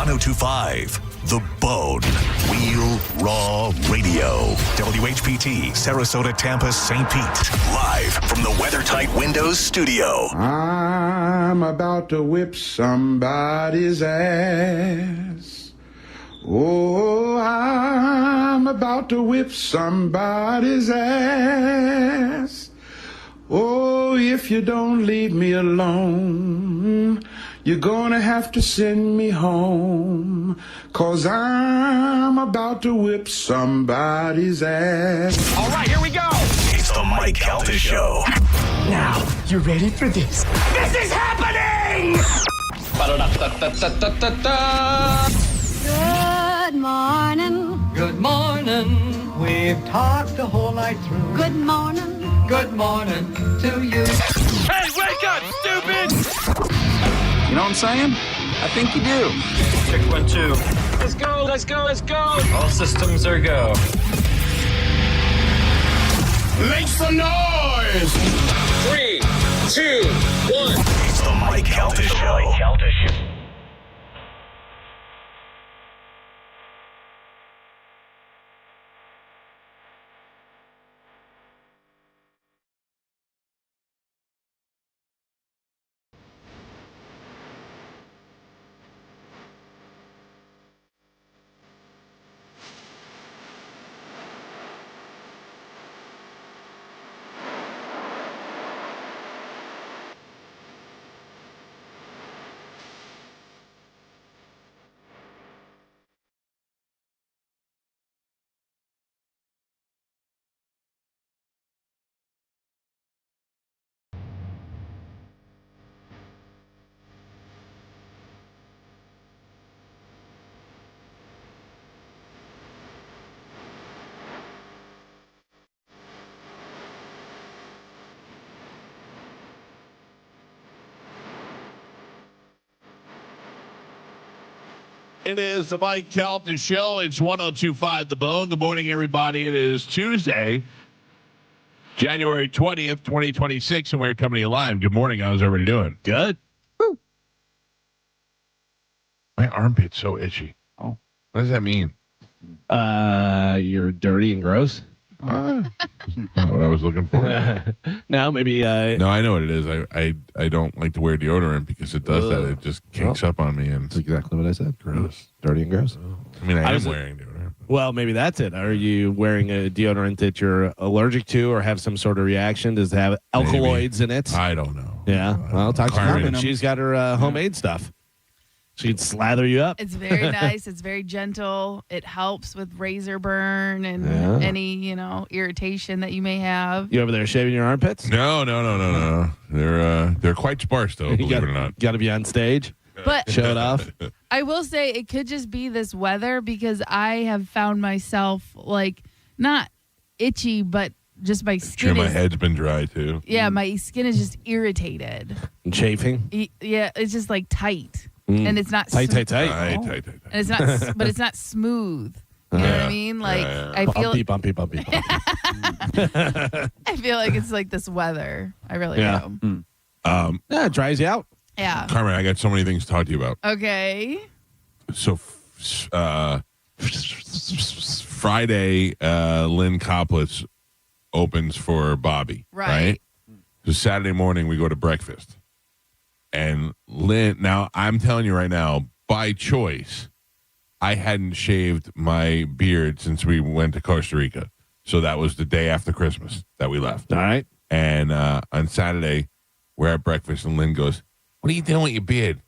1025 The Bone. Real Raw Radio. WHPT, Sarasota, Tampa, St. Pete. Live from the WeatherTight Windows studio. I'm about to whip somebody's ass. Oh, I'm about to whip somebody's ass. Oh, if you don't leave me alone, you're gonna have to send me home, 'cause I'm about to whip somebody's ass. All right, here we go. It's the Mike Calta Show. Now, you ready for this? This is happening! Good morning. Good morning. We've talked the whole night through. Good morning. Good morning to you. Hey, wake up, stupid! You know what I'm saying? I think you do. Check 1, 2. Let's go, let's go, let's go! All systems are go. Make some noise! 3, 2, 1. It's the Mike Calta Show. It is the Mike Calta Show. It's 1025 The Bone. Good morning, everybody. It is Tuesday, January 20th, 2026, and we're coming to you live. Good morning. How's everybody doing? Good. Woo. My armpit's so itchy. Oh. What does that mean? You're dirty and gross. Not what I was looking for. No, maybe. No, I know what it is. I don't like to wear deodorant because it does that. It just kinks up on me. And That's exactly what I said. gross. Dirty and gross. I mean, I am was- wearing deodorant. Well, maybe that's it. Are you wearing a deodorant that you're allergic to or have some sort of reaction? Does it have alkaloids in it? I don't know. Yeah. Well, talk to Carmin. Carmin. She's got her homemade stuff. She'd slather you up. It's very nice. It's very gentle. It helps with razor burn and any, irritation that you may have. You over there shaving your armpits? No. They're quite sparse, though, believe it or not. Got to be on stage. But Show it off. I will say it could just be this weather, because I have found myself not itchy, but just my skin. My head's been dry, too. Yeah, my skin is just irritated. And chafing? Yeah, it's just tight. And it's not Tight. And it's not, but it's not smooth. You know what I mean? I feel Bumpy. I feel like it's this weather. I really do. Yeah, it dries you out. Yeah. Carmen, I got so many things to talk to you about. Okay. So, Friday, Lynn Coplitz opens for Bobby. Right. So Saturday morning, we go to breakfast. And Lynn, now I'm telling you right now, by choice, I hadn't shaved my beard since we went to Costa Rica. So that was the day after Christmas that we left. All right. And on Saturday, we're at breakfast, and Lynn goes, "What are you doing with your beard?"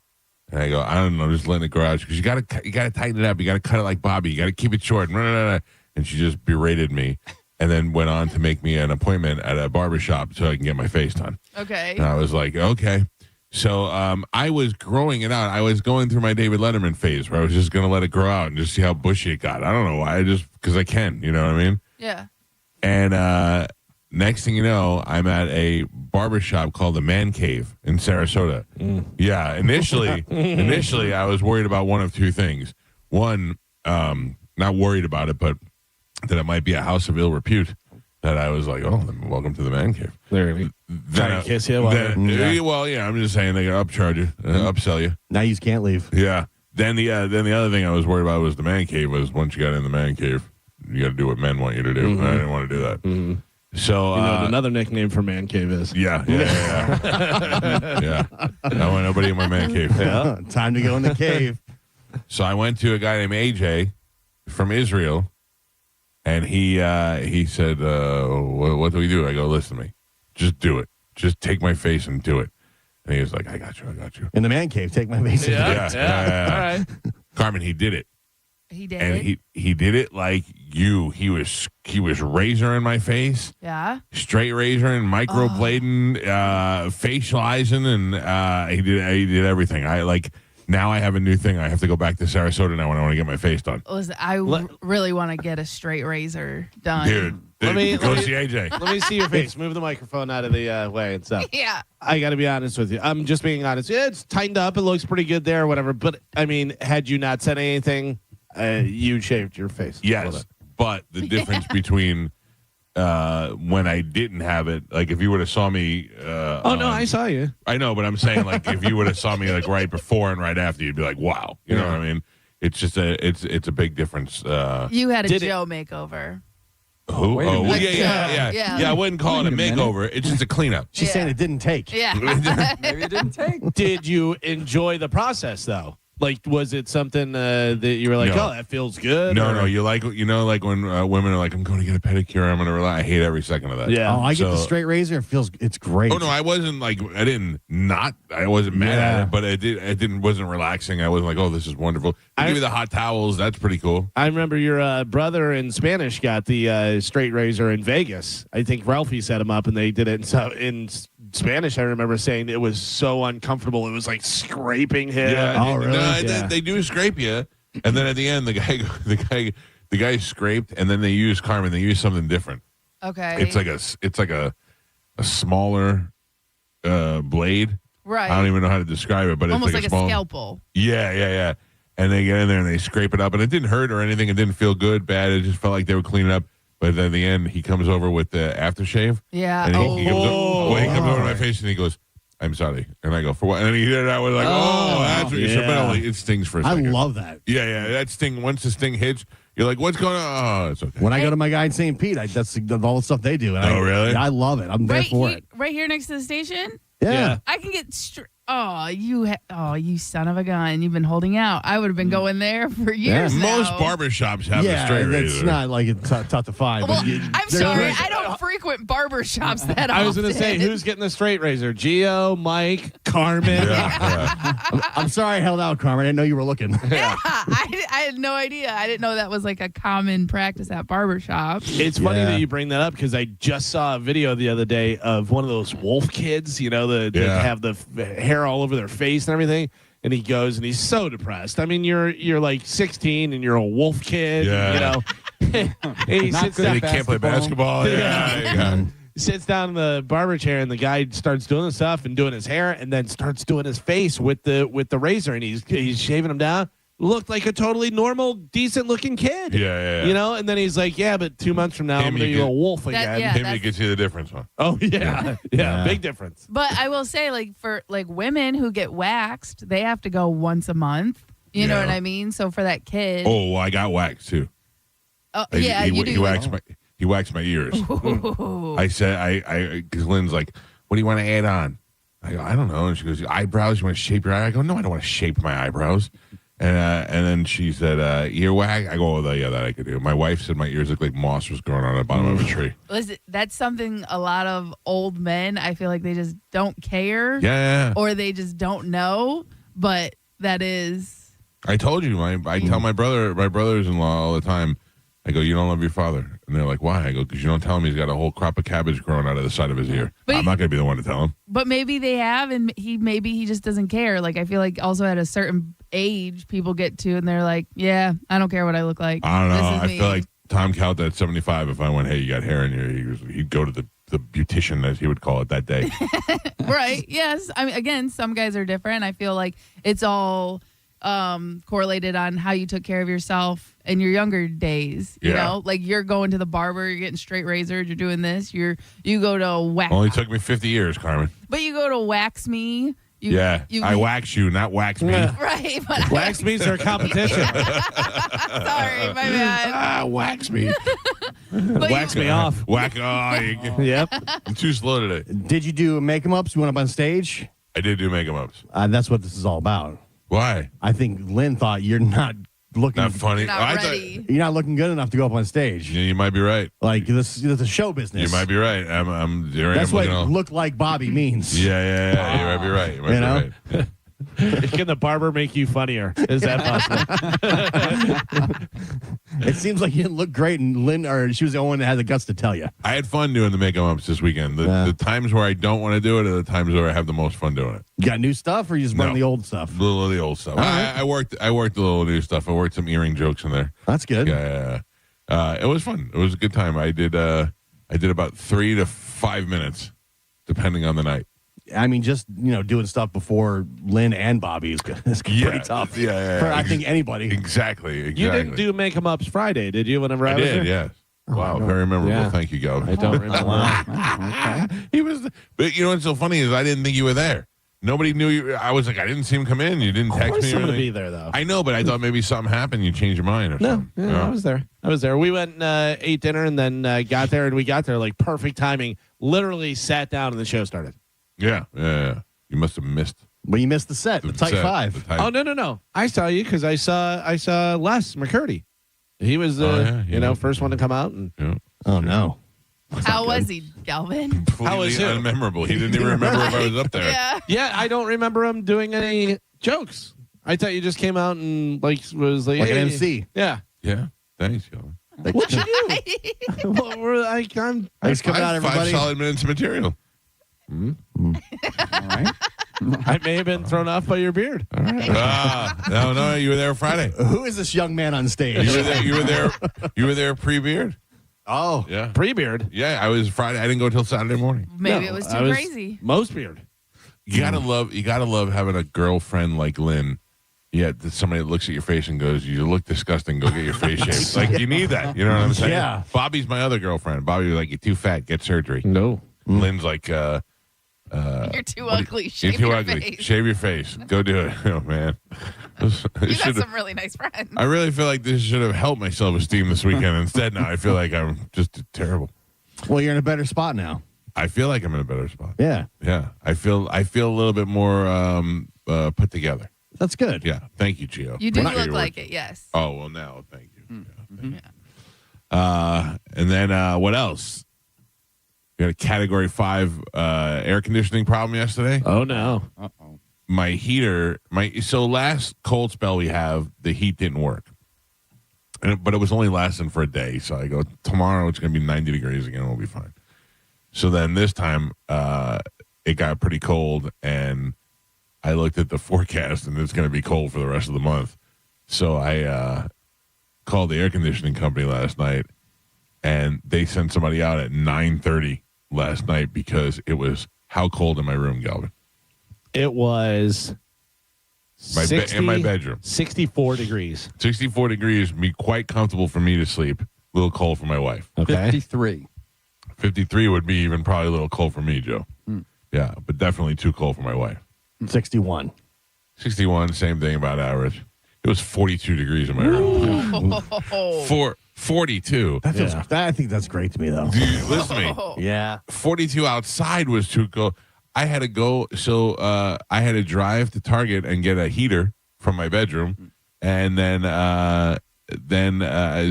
And I go, "I don't know, just letting it grow out." Because you gotta tighten it up. You gotta cut it like Bobby. You gotta keep it short. And she just berated me, and then went on to make me an appointment at a barbershop so I can get my face done. Okay. And I was like, okay. So I was growing it out. I was going through my David Letterman phase where I was just going to let it grow out and just see how bushy it got. I don't know why. Because I can. You know what I mean? Yeah. And next thing you know, I'm at a barbershop called the Man Cave in Sarasota. Yeah. Initially, I was worried about one of two things. One, not worried about it, but that it might be a house of ill repute. That I was like, oh, welcome to the Man Cave. They're trying to kiss you. Well, yeah, I'm just saying they're going to upcharge you, upsell you. Now you can't leave. Yeah. Then the other thing I was worried about was the man cave. Was once you got in the man cave, you got to do what men want you to do. I didn't want to do that. So You know what another nickname for man cave is? yeah. I want nobody in my man cave. Time to go in the cave. So I went to a guy named AJ from Israel, and he said, what do we do? I go, listen to me. Just do it. Just take my face and do it. And he was like, I got you. In the man cave, take my face. Yeah. All right. Carmen, he did it. He did. And he did it like you. He was razoring my face. Yeah. Straight razoring, microblading, facializing, and he did everything. Now I have a new thing. I have to go back to Sarasota now when I want to get my face done. Listen, I really want to get a straight razor done. Dude, go see AJ. Let me see your face. Move the microphone out of the way and stuff. Yeah. I got to be honest with you. I'm just being honest. Yeah, it's tightened up. It looks pretty good there or whatever. But, I mean, had you not said anything, you shaved your face. Yes, but the difference between when I didn't have it, like if you would have saw me. I saw you. I know, but I'm saying like if you would have saw me like right before and right after, you'd be like, wow. You know what I mean? It's just it's a big difference. You had a Joe makeover. Who? Wait a Oh, minute. yeah. I wouldn't call it a makeover. It's just a cleanup. She's saying it didn't take. Yeah. Maybe it didn't take. Did you enjoy the process, though? Like, was it something that you were like, No. oh, that feels good? No. You like when women are like, I'm going to get a pedicure. I'm going to rely. I hate every second of that. Yeah. Oh, I get So- the straight razor. It's great. Oh no, I wasn't like I wasn't mad at it, but it wasn't relaxing. I wasn't like, oh, this is wonderful. They give you the hot towels. That's pretty cool. I remember your brother in Spanish got the straight razor in Vegas. I think Ralphie set him up, and they did it. And so in Spanish, I remember saying it was so uncomfortable. It was like scraping him. Oh, really? They do scrape you, and then at the end, the guy scraped, and then they use Carmin. They use something different. Okay. It's like a smaller blade. right. I don't even know how to describe it, but Almost it's like like a scalpel. Yeah. And they get in there and they scrape it up, and it didn't hurt or anything. It didn't feel good, bad. It just felt like they were cleaning up. But then at the end, he comes over with the aftershave. Yeah. And he comes over to my face and he goes, I'm sorry. And I go, for what? And then he did it. I was like, that's what you should. But only it stings for a I second. love that. Yeah. That sting, once the sting hits, you're like, what's going on? Oh, it's okay. When I go to my guy in St. Pete, that's all the stuff they do. And really? I love it. I'm there for it. Right here next to the station? Yeah. I can get you son of a gun. You've been holding out. I would have been going there for years now. Most barbershops have a straight it's razor. not like it's tough to find. Well, but I'm they're sorry. great. I don't frequent barber shops that often. I was going to say, who's getting the straight razor? Gio, Mike, Carmen. I'm sorry I held out, Carmen. I didn't know you were looking. Yeah, I had no idea. I didn't know that was like a common practice at barber shops. It's funny Yeah. that you bring that up because I just saw a video the other day of one of those wolf kids, that have the hair all over their face and everything. And he goes and he's so depressed. I mean, you're like 16 and you're a wolf kid. Yeah. And he Not sits good down. He can't play basketball. Yeah. Sits down in the barber chair and the guy starts doing the stuff and doing his hair and then starts doing his face with the razor and he's shaving him down. Looked like a totally normal, decent looking kid. Yeah. And then he's like, yeah, but 2 months from now Him, I'm gonna you be a could- wolf again. yeah. Maybe you can see the difference, huh? Oh yeah, big difference. But I will say, like, for like women who get waxed, they have to go once a month. You know Yeah. what I mean? So for that kid, Oh, well, I got waxed too. yeah, he, you he do. waxed my ears. I said, because Lynn's like, what do you want to add on? I go, I don't know. And she goes, eyebrows. You want to shape your eye? I go, no, I don't want to shape my eyebrows. And then she said, earwax. I go, oh, yeah, that I could do. My wife said my ears look like moss was growing on the bottom of a tree. Listen, that's something a lot of old men, I feel like they just don't care. Yeah. Or they just don't know. But that is. I told you, I tell my brothers-in-law all the time, I go, you don't love your father. And they're like, why? I go, because you don't tell him he's got a whole crop of cabbage growing out of the side of his ear. But I'm not going to be the one to tell him. But maybe they have, and maybe he just doesn't care. Like, I feel like also at a certain age, people get to, and they're like, yeah, I don't care what I look like. I don't know. This is I me. feel like Tom Calta at 75, if I went, hey, you got hair in here, he'd go to the beautician, as he would call it that day. Right. Yes. I mean, again, some guys are different. I feel like it's all correlated on how you took care of yourself in your younger days. You Yeah. know, like you're going to the barber, you're getting straight razored, you're doing this, you go to wax. Only took me 50 years, Carmen. But you go to Wax Me I wax you, not wax me. Right. But Wax means their competition. sorry, my bad. Wax me. But Wax me off. Whack. Yep. I'm too slow today. Did you do make-em-ups? You went up on stage? I did do make-em-ups. That's what this is all about. Why? I think Lynn thought you're not looking. Not funny. Not I ready. You're not looking good enough to go up on stage. You might be right. Like this is a show business. You might be right. That's what look like Bobby means. Yeah. You might be right. You might be right. Can the barber make you funnier? Is that possible? It seems like you didn't look great, and Lynn, or she was the only one that had the guts to tell you. I had fun doing the make-em-ups this weekend. The times where I don't want to do it are the times where I have the most fun doing it. You got new stuff, or you just run the old stuff? A little of the old stuff. I worked a little new stuff. I worked some earring jokes in there. That's good. Yeah. It was fun. It was a good time. I did about 3 to 5 minutes, depending on the night. I mean, just doing stuff before Lynn and Bobby is pretty tough. Yeah. For I think anybody. Exactly. You didn't do make-em-ups Friday, did you? Whenever I was did, there? yes. Wow, very memorable. Yeah. Thank you, Galvin. I don't remember. He was, but what's so funny is I didn't think you were there. Nobody knew you. I was like, I didn't see him come in. You didn't Of text course me. I'm or going to anything. be there, though. I know, but I thought maybe something happened. You changed your mind or No, something. I was there. We went and ate dinner and then got there, and we got there like perfect timing. Literally sat down and the show started. Yeah. You must have missed. Well, you missed the set, the Type 5. Oh, no. I saw you because I saw Les McCurdy. He was the first one to come out. And Oh, no. How was he, Galvin? Completely was it? unmemorable. He didn't even remember if I was up there. Yeah. I don't remember him doing any jokes. I thought you just came out and was like Like an hey. MC. Yeah. Yeah. Thanks, Galvin. What'd you do? Well, I'm Thanks coming out, everybody. 5 solid minutes of material. All right. I may have been thrown off by your beard. No, you were there Friday. Who is this young man on stage? You were there pre-beard. Oh. Yeah. Pre-beard. Yeah, I was Friday. I didn't go till Saturday morning. Maybe No, it was I too crazy. Most beard. You gotta love having a girlfriend like Lynn. Yeah, somebody that looks at your face and goes, "You look disgusting. Go get your face shaved." Like you need that. You know what I'm saying? Yeah. Bobby's my other girlfriend. Bobby's like, "You're too fat. Get surgery." No. Lynn's like, You're too ugly. You're Shave too your ugly. face. Shave your face. Go do it." Oh man. You got some really nice friends. I really feel like this should have helped my self-esteem this weekend. Instead, now I feel like I'm just terrible. Well, you're in a better spot now. I feel like I'm in a better spot. Yeah. Yeah. I feel a little bit more put together. That's good. Yeah. Thank you, Gio. You do Not look your like words. it, yes. Oh, well, now, thank you. Yeah, thank you. And then what else? We had a Category 5 air conditioning problem yesterday. Oh, no. My heater, so last cold spell we have, the heat didn't work. But it was only lasting for a day. So I go, tomorrow it's going to be 90 degrees again. We'll be fine. So then this time it got pretty cold, and I looked at the forecast, and it's going to be cold for the rest of the month. So I called the air conditioning company last night, and they sent somebody out at 9:30 last night because it was how cold in my room, Galvin? It was In my bedroom. 64 degrees. 64 degrees would be quite comfortable for me to sleep. A little cold for my wife. Okay. 53. 53 would be even probably a little cold for me, Joe. Yeah, but definitely too cold for my wife. 61. 61, same thing about average. It was 42 degrees in my room. 42. That feels, I think that's great to me, though. Dude, listen to me. Yeah. 42 outside was too cold. I had to go, so I had to drive to Target and get a heater from my bedroom, and then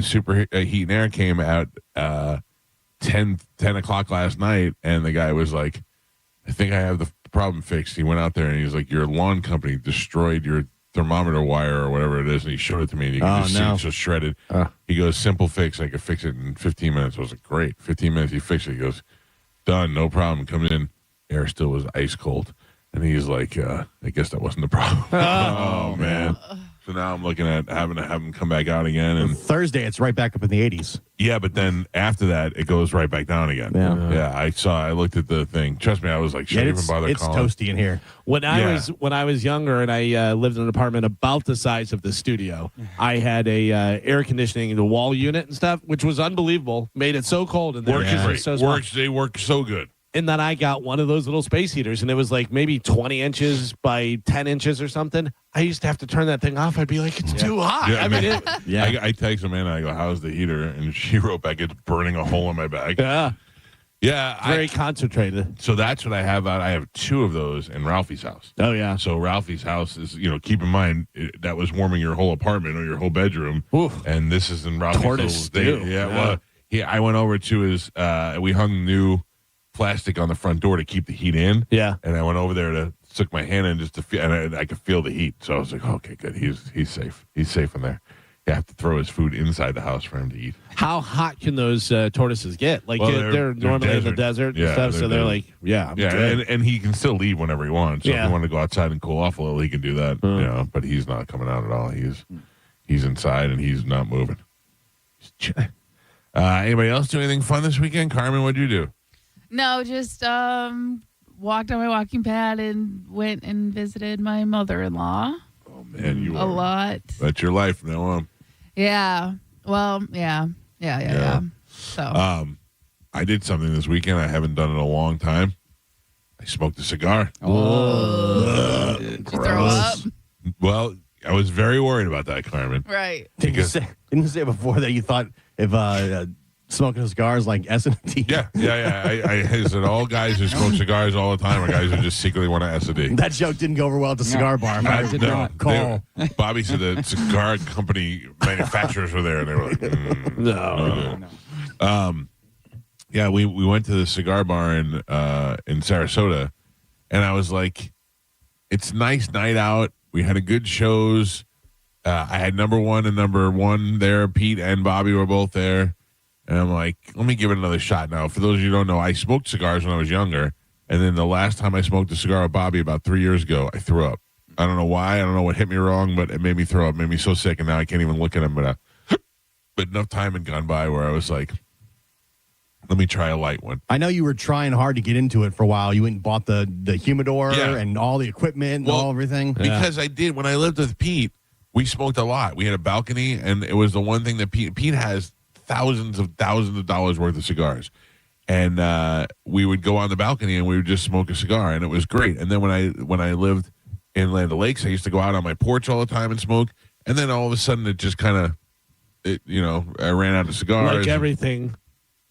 Super Heat and Air came out 10 o'clock last night, and the guy was like, I think I have the problem fixed. He went out there, and he's like, your lawn company destroyed your thermometer wire or whatever it is, and he showed it to me, and you can just see it's just shredded. He goes, simple fix. I could fix it in 15 minutes. I was like, great. 15 minutes, he fixed it. He goes, done, no problem. Comes in. Air still was ice cold. And he's like, I guess that wasn't the problem. Oh, man. So now I'm looking at having to have him come back out again. And Thursday, it's right back up in the 80s. yeah, but then after that, it goes right back down again. Yeah. I looked at the thing. Trust me, I was like, should I even bother it's calling? toasty in here. When I was younger and I lived in an apartment about the size of the studio, I had a air conditioning, the wall unit and stuff, which was unbelievable. Made it so cold in there. Works It was great. so smart. They work so good. And then I got one of those little space heaters, and it was like maybe 20 inches by 10 inches or something. I used to have to turn that thing off. I'd be like, it's too hot. Yeah, I mean, I text Amanda, I go, how's the heater? And she wrote back, it's burning a hole in my back. yeah, Yeah. very concentrated. So that's what I have out. I have 2 of those in Ralphie's house. Oh, yeah. So Ralphie's house is, keep in mind, that was warming your whole apartment or your whole bedroom. Oof. And this is in Ralphie's Tortoise little stew. Yeah, Yeah. well, I went over to his, we hung new plastic on the front door to keep the heat in. Yeah. And I went over there to stick my hand in just to feel, and I could feel the heat. So I was like, okay, good. He's safe. He's safe in there. You have to throw his food inside the house for him to eat. How hot can those tortoises get? Like, Well, they're normally in the desert. desert Yeah, and stuff, they're so they're desert. like, I'm Yeah, good. and he can still leave whenever he wants. So if Yeah. he wanted to go outside and cool off a little, he can do that. But he's not coming out at all. He's inside and he's not moving. He's chilling. Anybody else do anything fun this weekend? Carmen, what'd you do? No, just walked on my walking pad and went and visited my mother-in-law Oh man, you a are. lot. That's your life from now on. Yeah. Well, yeah. So I did something this weekend I haven't done in a long time. I smoked a cigar. did you throw up? Well, I was very worried about that, Carmen. Right. Didn't you say before that you thought if smoking a cigar is like S&T? Yeah. I said all guys who smoke cigars all the time are guys who just secretly want to S&D. That joke didn't go over well at the cigar bar. No, I did not call. Bobby said the cigar company manufacturers were there, and they were like, No. Yeah, we went to the cigar bar in Sarasota, and I was like, it's a nice night out. We had a good shows. I had number 1 and number 1 there. Pete and Bobby were both there. And I'm like, let me give it another shot now. For those of you who don't know, I smoked cigars when I was younger. And then the last time I smoked a cigar with Bobby about 3 years ago, I threw up. I don't know why. I don't know what hit me wrong, but it made me throw up. It made me so sick, and now I can't even look at him. But enough time had gone by where I was like, let me try a light one. I know you were trying hard to get into it for a while. You went and bought the humidor and all the equipment and all everything. Because I did. When I lived with Pete, we smoked a lot. We had a balcony, and it was the one thing that Pete has thousands of dollars worth of cigars. And we would go on the balcony and we would just smoke a cigar, and it was great. And then when I lived in Land O'Lakes, I used to go out on my porch all the time and smoke. And then all of a sudden it just kind of, I ran out of cigars. Like everything,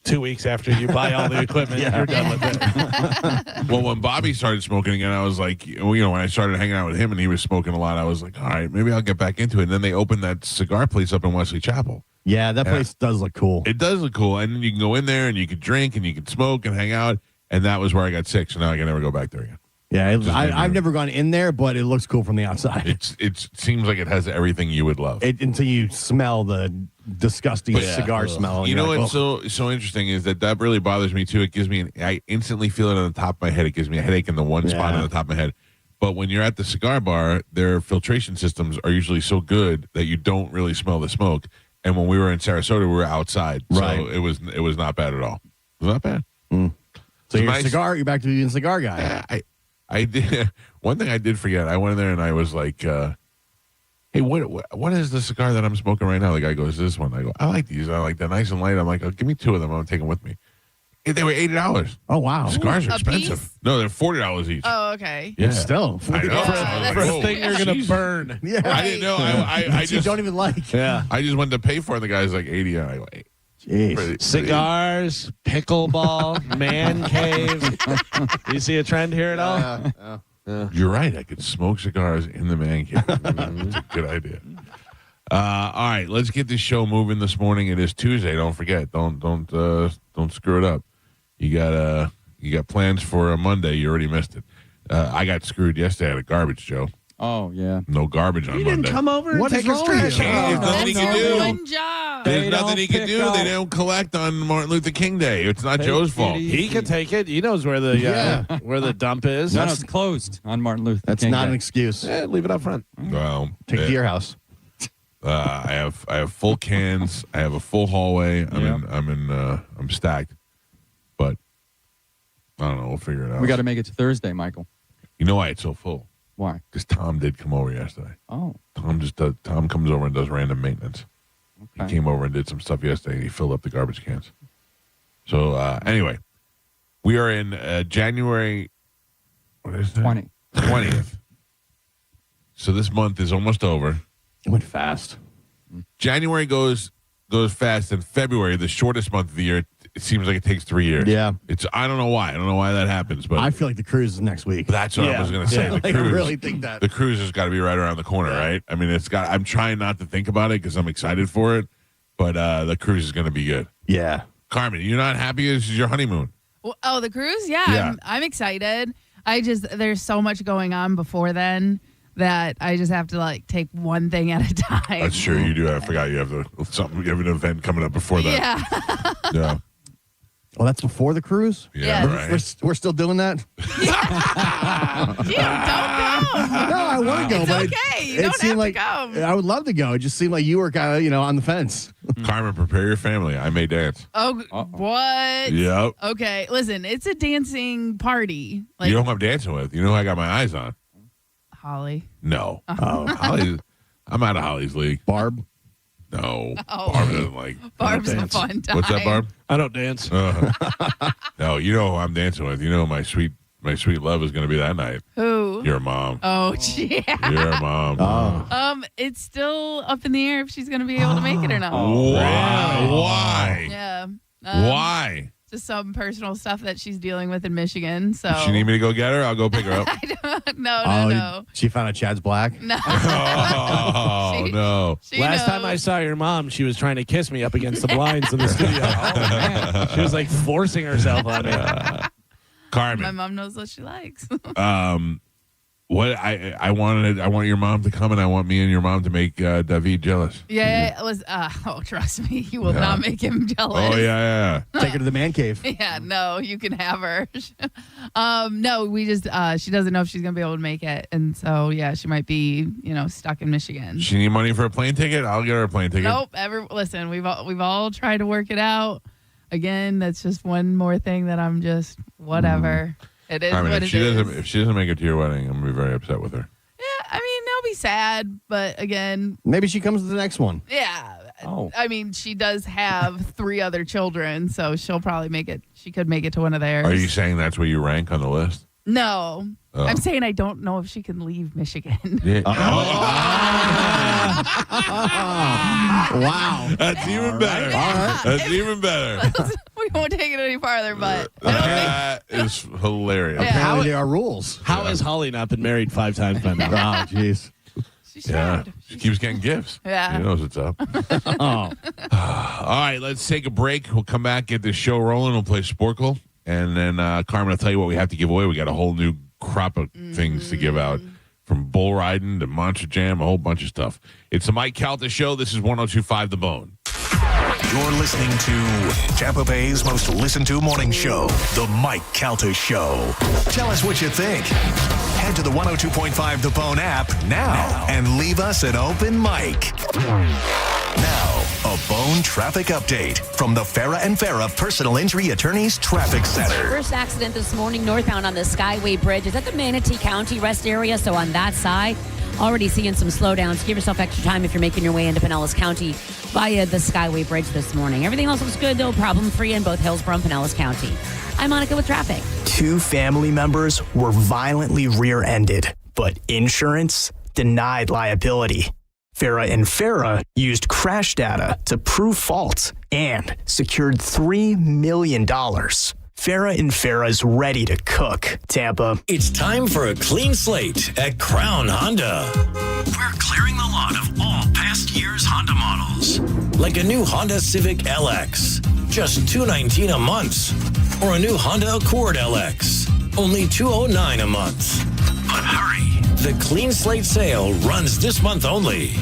2 weeks after you buy all the equipment, you're done with it. Well, when Bobby started smoking again, I was like, when I started hanging out with him and he was smoking a lot, I was like, all right, maybe I'll get back into it. And then they opened that cigar place up in Wesley Chapel. Yeah, that place does look cool. It does look cool. And then you can go in there and you could drink and you could smoke and hang out. And that was where I got sick. So now I can never go back there again. Yeah, I've never gone in there, but it looks cool from the outside. It seems like it has everything you would love. Until you smell the disgusting cigar smell. and You you're know like, what's so interesting is that really bothers me too. It gives me I instantly feel it on the top of my head. It gives me a headache in the one spot on the top of my head. But when you're at the cigar bar, their filtration systems are usually so good that you don't really smell the smoke. And when we were in Sarasota, we were outside, Right. so it was not bad at all. It was not bad. So you're nice. you're back to being a cigar guy. I did one thing I did forget. I went in there and I was like, "Hey, what is the cigar that I'm smoking right now?" The guy goes, "This one." I go, "I like these. I like they're nice and light." I'm like, "Oh, give me 2 of them. I'm taking them with me." Hey, they were $80. Oh, wow. Cigars are A expensive. piece? No, they're $40 each. Oh, okay. Yeah, Still. I know. I was For like, a "Whoa, thing you're going to jeez." burn. Yeah. I didn't know. I you just don't even like. Yeah. I just went to pay for it. And the guy's like 80. And I go, hey, Jeez. Cigars, pickleball, man cave. You see a trend here at all? You're right. I could smoke cigars in the man cave. That's a good idea. All right, let's get this show moving this morning. It is Tuesday. Don't forget. Don't screw it up. You got plans for a Monday. You already missed it. I got screwed yesterday at a garbage, Joe. Oh, yeah. No garbage on You Monday. didn't come over and What take is his wrong with trash you? There's out. nothing he That's can do. one job. There's They nothing don't he can pick do. up. They don't collect on Martin Luther King Day. It's not Joe's fault. He can take it. He knows where the where the dump is. No, it's closed on Martin Luther That's King not Day. an excuse. Yeah, leave it up front. Well, Take it to your house. I have full cans. I have a full hallway. I'm stacked, but I don't know. We'll figure it out. We got to make it to Thursday, Michael. You know why it's so full? Why? Because Tom did come over yesterday. Oh, Tom comes over and does random maintenance. He okay. came over and did some stuff yesterday, and he filled up the garbage cans. So anyway, We are in January. What is that? 20th. So this month is almost over. It went fast. January goes fast, and February, the shortest month of the year, it seems like it takes 3 years. Yeah. I don't know why. I don't know why that happens, but I feel like the cruise is next week. that's what I was going to say. Yeah. The I cruise, really think that. the cruise has got to be right around the corner, right? I mean, I'm trying not to think about it because I'm excited for it, but the cruise is going to be good. Yeah. Carmen, you're not happy? This is your honeymoon. Well, the cruise? Yeah. I'm excited. There's so much going on before then that I just have to take one thing at a time. That's true. You do. I forgot you have you have an event coming up before that. Yeah. Yeah. Oh, that's before the cruise? Yeah. Yes. Right. We're still doing that? You don't go. No, I want to go, It's but okay. You it don't seemed have like to come. I would love to go. It just seemed like you were kind of, on the fence. Carmen, prepare your family. I may dance. Oh, what? Yep. Okay, listen, it's a dancing party. You know who I'm dancing with? You know who I got my eyes on? Holly. No. Holly. I'm out of Holly's league. Barb? No. Oh. Barb doesn't like. Barb's a dance. fun time. What's that, Barb? I don't dance. No, you know who I'm dancing with. You know my sweet love is going to be that night. Who? Your mom. Oh, yeah. Your mom. It's still up in the air if she's going to be able to make it or not. Wow. Why? Yeah. Why? Just some personal stuff that she's dealing with in Michigan. So Does she need me to go get her? I'll go pick her up. No. She found a Chad's Black? No. Oh, no. She Last time knows. I saw your mom, she was trying to kiss me up against the blinds in the studio. Oh, man. She was forcing herself on me. My Carmen. mom knows what she likes. What I want your mom to come, and I want me and your mom to make David jealous. Yeah, it was. Trust me, you will not make him jealous. Oh yeah. Take her to the man cave. Yeah, no, you can have her. No, we just she doesn't know if she's gonna be able to make it, and so yeah, she might be stuck in Michigan. She need money for a plane ticket? I'll get her a plane ticket. Nope. Listen, we've all tried to work it out. Again, that's just one more thing that I'm just whatever. It is Carmen, what if it is. if she doesn't make it to your wedding, I'm gonna be very upset with her. Yeah, I mean, they'll be sad, but again, Maybe she comes to the next one. yeah. Oh. I mean, she does have 3 other children, so she'll probably make it. She could make it to one of theirs. Are you saying that's where you rank on the list? No. Oh. I'm saying I don't know if she can leave Michigan. Yeah. Wow. That's even better. Yeah. That's even better. We won't take it any farther, but That is hilarious. Yeah. Apparently there are rules. How has Holly not been married 5 times by now? Oh, jeez. she's Yeah. tried. She keeps getting gifts. Yeah. She knows what's up. Oh. All right, let's take a break. We'll come back, get this show rolling. We'll play Sporkle. And then, Carmen, I'll tell you what we have to give away. We got a whole new crop of things to give out, from bull riding to Monster Jam, a whole bunch of stuff. It's the Mike Calta Show. This is 102.5 The Bone. You're listening to Tampa Bay's most listened to morning show, The Mike Calta Show. Tell us what you think. Head to the 102.5 The Bone app now and leave us an open mic. Now, a Bone traffic update from the Farah and Farah Personal Injury Attorneys Traffic Center. First accident this morning northbound on the Skyway Bridge. It's at the Manatee County rest area, so on that side, already seeing some slowdowns. Give yourself extra time if you're making your way into Pinellas County via the Skyway Bridge this morning. Everything else looks good, though, problem-free in both Hillsborough and Pinellas County. I'm Monica with traffic. 2 family members were violently rear-ended, but insurance denied liability. Farah and Farah used crash data to prove fault and secured $3 million. Farah and Farah's ready to cook. Tampa. It's time for a clean slate at Crown Honda. We're clearing the lot of all past year's Honda models, like a new Honda Civic LX, just $219 a month, or a new Honda Accord LX, only $209 a month. But hurry, the clean slate sale runs this month only.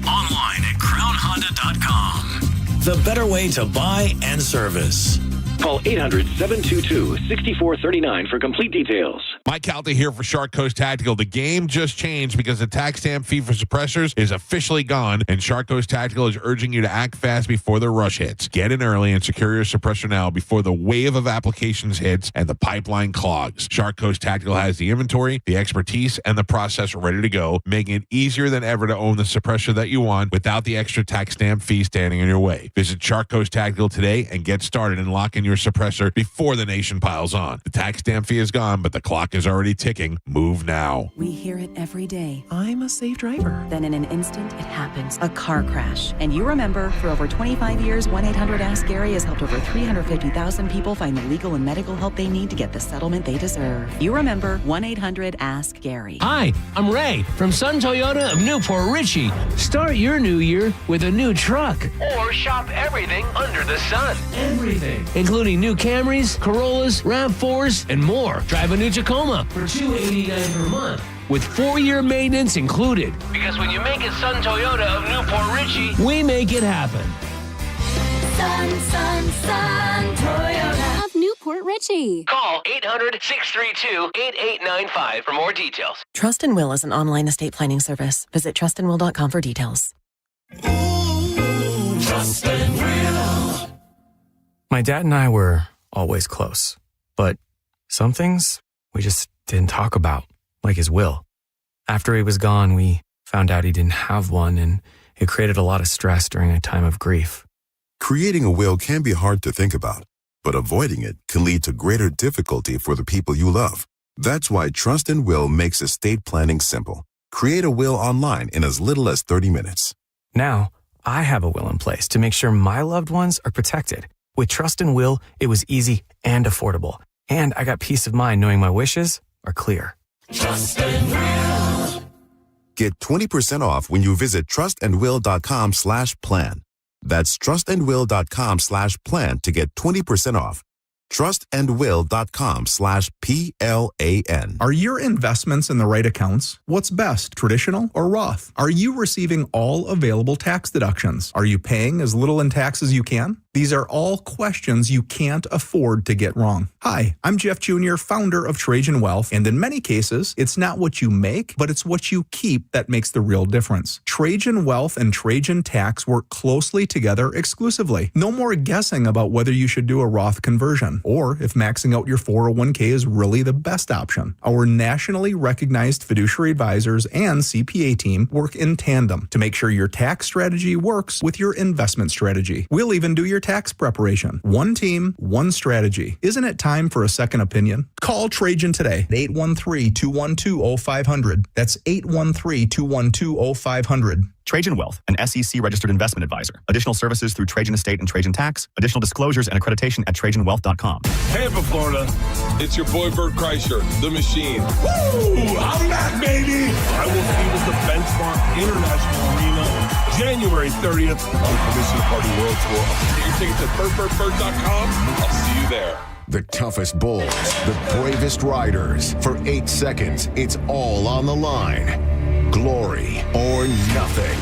Online at crownhonda.com. The better way to buy and service. Call 800-722-6439 for complete details. Mike Calta here for Shark Coast Tactical. The game just changed because the tax stamp fee for suppressors is officially gone, and Shark Coast Tactical is urging you to act fast before the rush hits. Get in early and secure your suppressor now before the wave of applications hits and the pipeline clogs. Shark Coast Tactical has the inventory, the expertise, and the process ready to go, making it easier than ever to own the suppressor that you want without the extra tax stamp fee standing in your way. Visit Shark Coast Tactical today and get started and lock in your suppressor before the nation piles on. The tax stamp fee is gone, but the clock is already ticking. Move now. We hear it every day. I'm a safe driver. Then in an instant, it happens. A car crash. And you remember, for over 25 years, 1-800-ASK-GARY has helped over 350,000 people find the legal and medical help they need to get the settlement they deserve. You remember 1-800-ASK-GARY. Hi, I'm Ray from Sun Toyota of Newport Richey. Start your new year with a new truck. Or shop everything under the sun. Everything. Including new Camrys, Corollas, RAV4s, and more. Drive a new Tacoma for $289 per month, with 4-year maintenance included. Because when you make it Sun Toyota of Newport Richey, we make it happen. Sun Toyota of Newport Richey. Call 800-632-8895 for more details. Trust and Will is an online estate planning service. Visit trustandwill.com for details. Trust and Will. My dad and I were always close, but some things we just didn't talk about, like his will. After he was gone, we found out he didn't have one, and it created a lot of stress during a time of grief. Creating a will can be hard to think about, but avoiding it can lead to greater difficulty for the people you love. That's why Trust and Will makes estate planning simple. Create a will online in as little as 30 minutes. Now, I have a will in place to make sure my loved ones are protected. With Trust and Will, it was easy and affordable. And I got peace of mind knowing my wishes are clear. Trust and Will. Get 20% off when you visit trustandwill.com/plan. That's trustandwill.com/plan to get 20% off. trustandwill.com/PLAN. Are your investments in the right accounts? What's best, traditional or Roth? Are you receiving all available tax deductions? Are you paying as little in tax as you can? These are all questions you can't afford to get wrong. Hi, I'm Jeff Jr., founder of Trajan Wealth, and in many cases, it's not what you make, but it's what you keep that makes the real difference. Trajan Wealth and Trajan Tax work closely together exclusively. No more guessing about whether you should do a Roth conversion, or if maxing out your 401k is really the best option. Our nationally recognized fiduciary advisors and CPA team work in tandem to make sure your tax strategy works with your investment strategy. We'll even do your tax preparation. One team, one strategy. Isn't it time for a second opinion? Call Trajan today at 813-212-0500. That's 813-212-0500. Trajan Wealth, an SEC-registered investment advisor. Additional services through Trajan Estate and Trajan Tax. Additional disclosures and accreditation at TrajanWealth.com. Tampa, Florida. It's your boy, Bert Kreischer, the machine. Woo! I'm back, baby! I will see you at the Benchmark International Arena, January 30th on Commission Party World Tour. Get your tickets at BertBertBert.com. I'll see you there. The toughest bulls, the bravest riders. For 8 seconds, it's all on the line. Glory or nothing.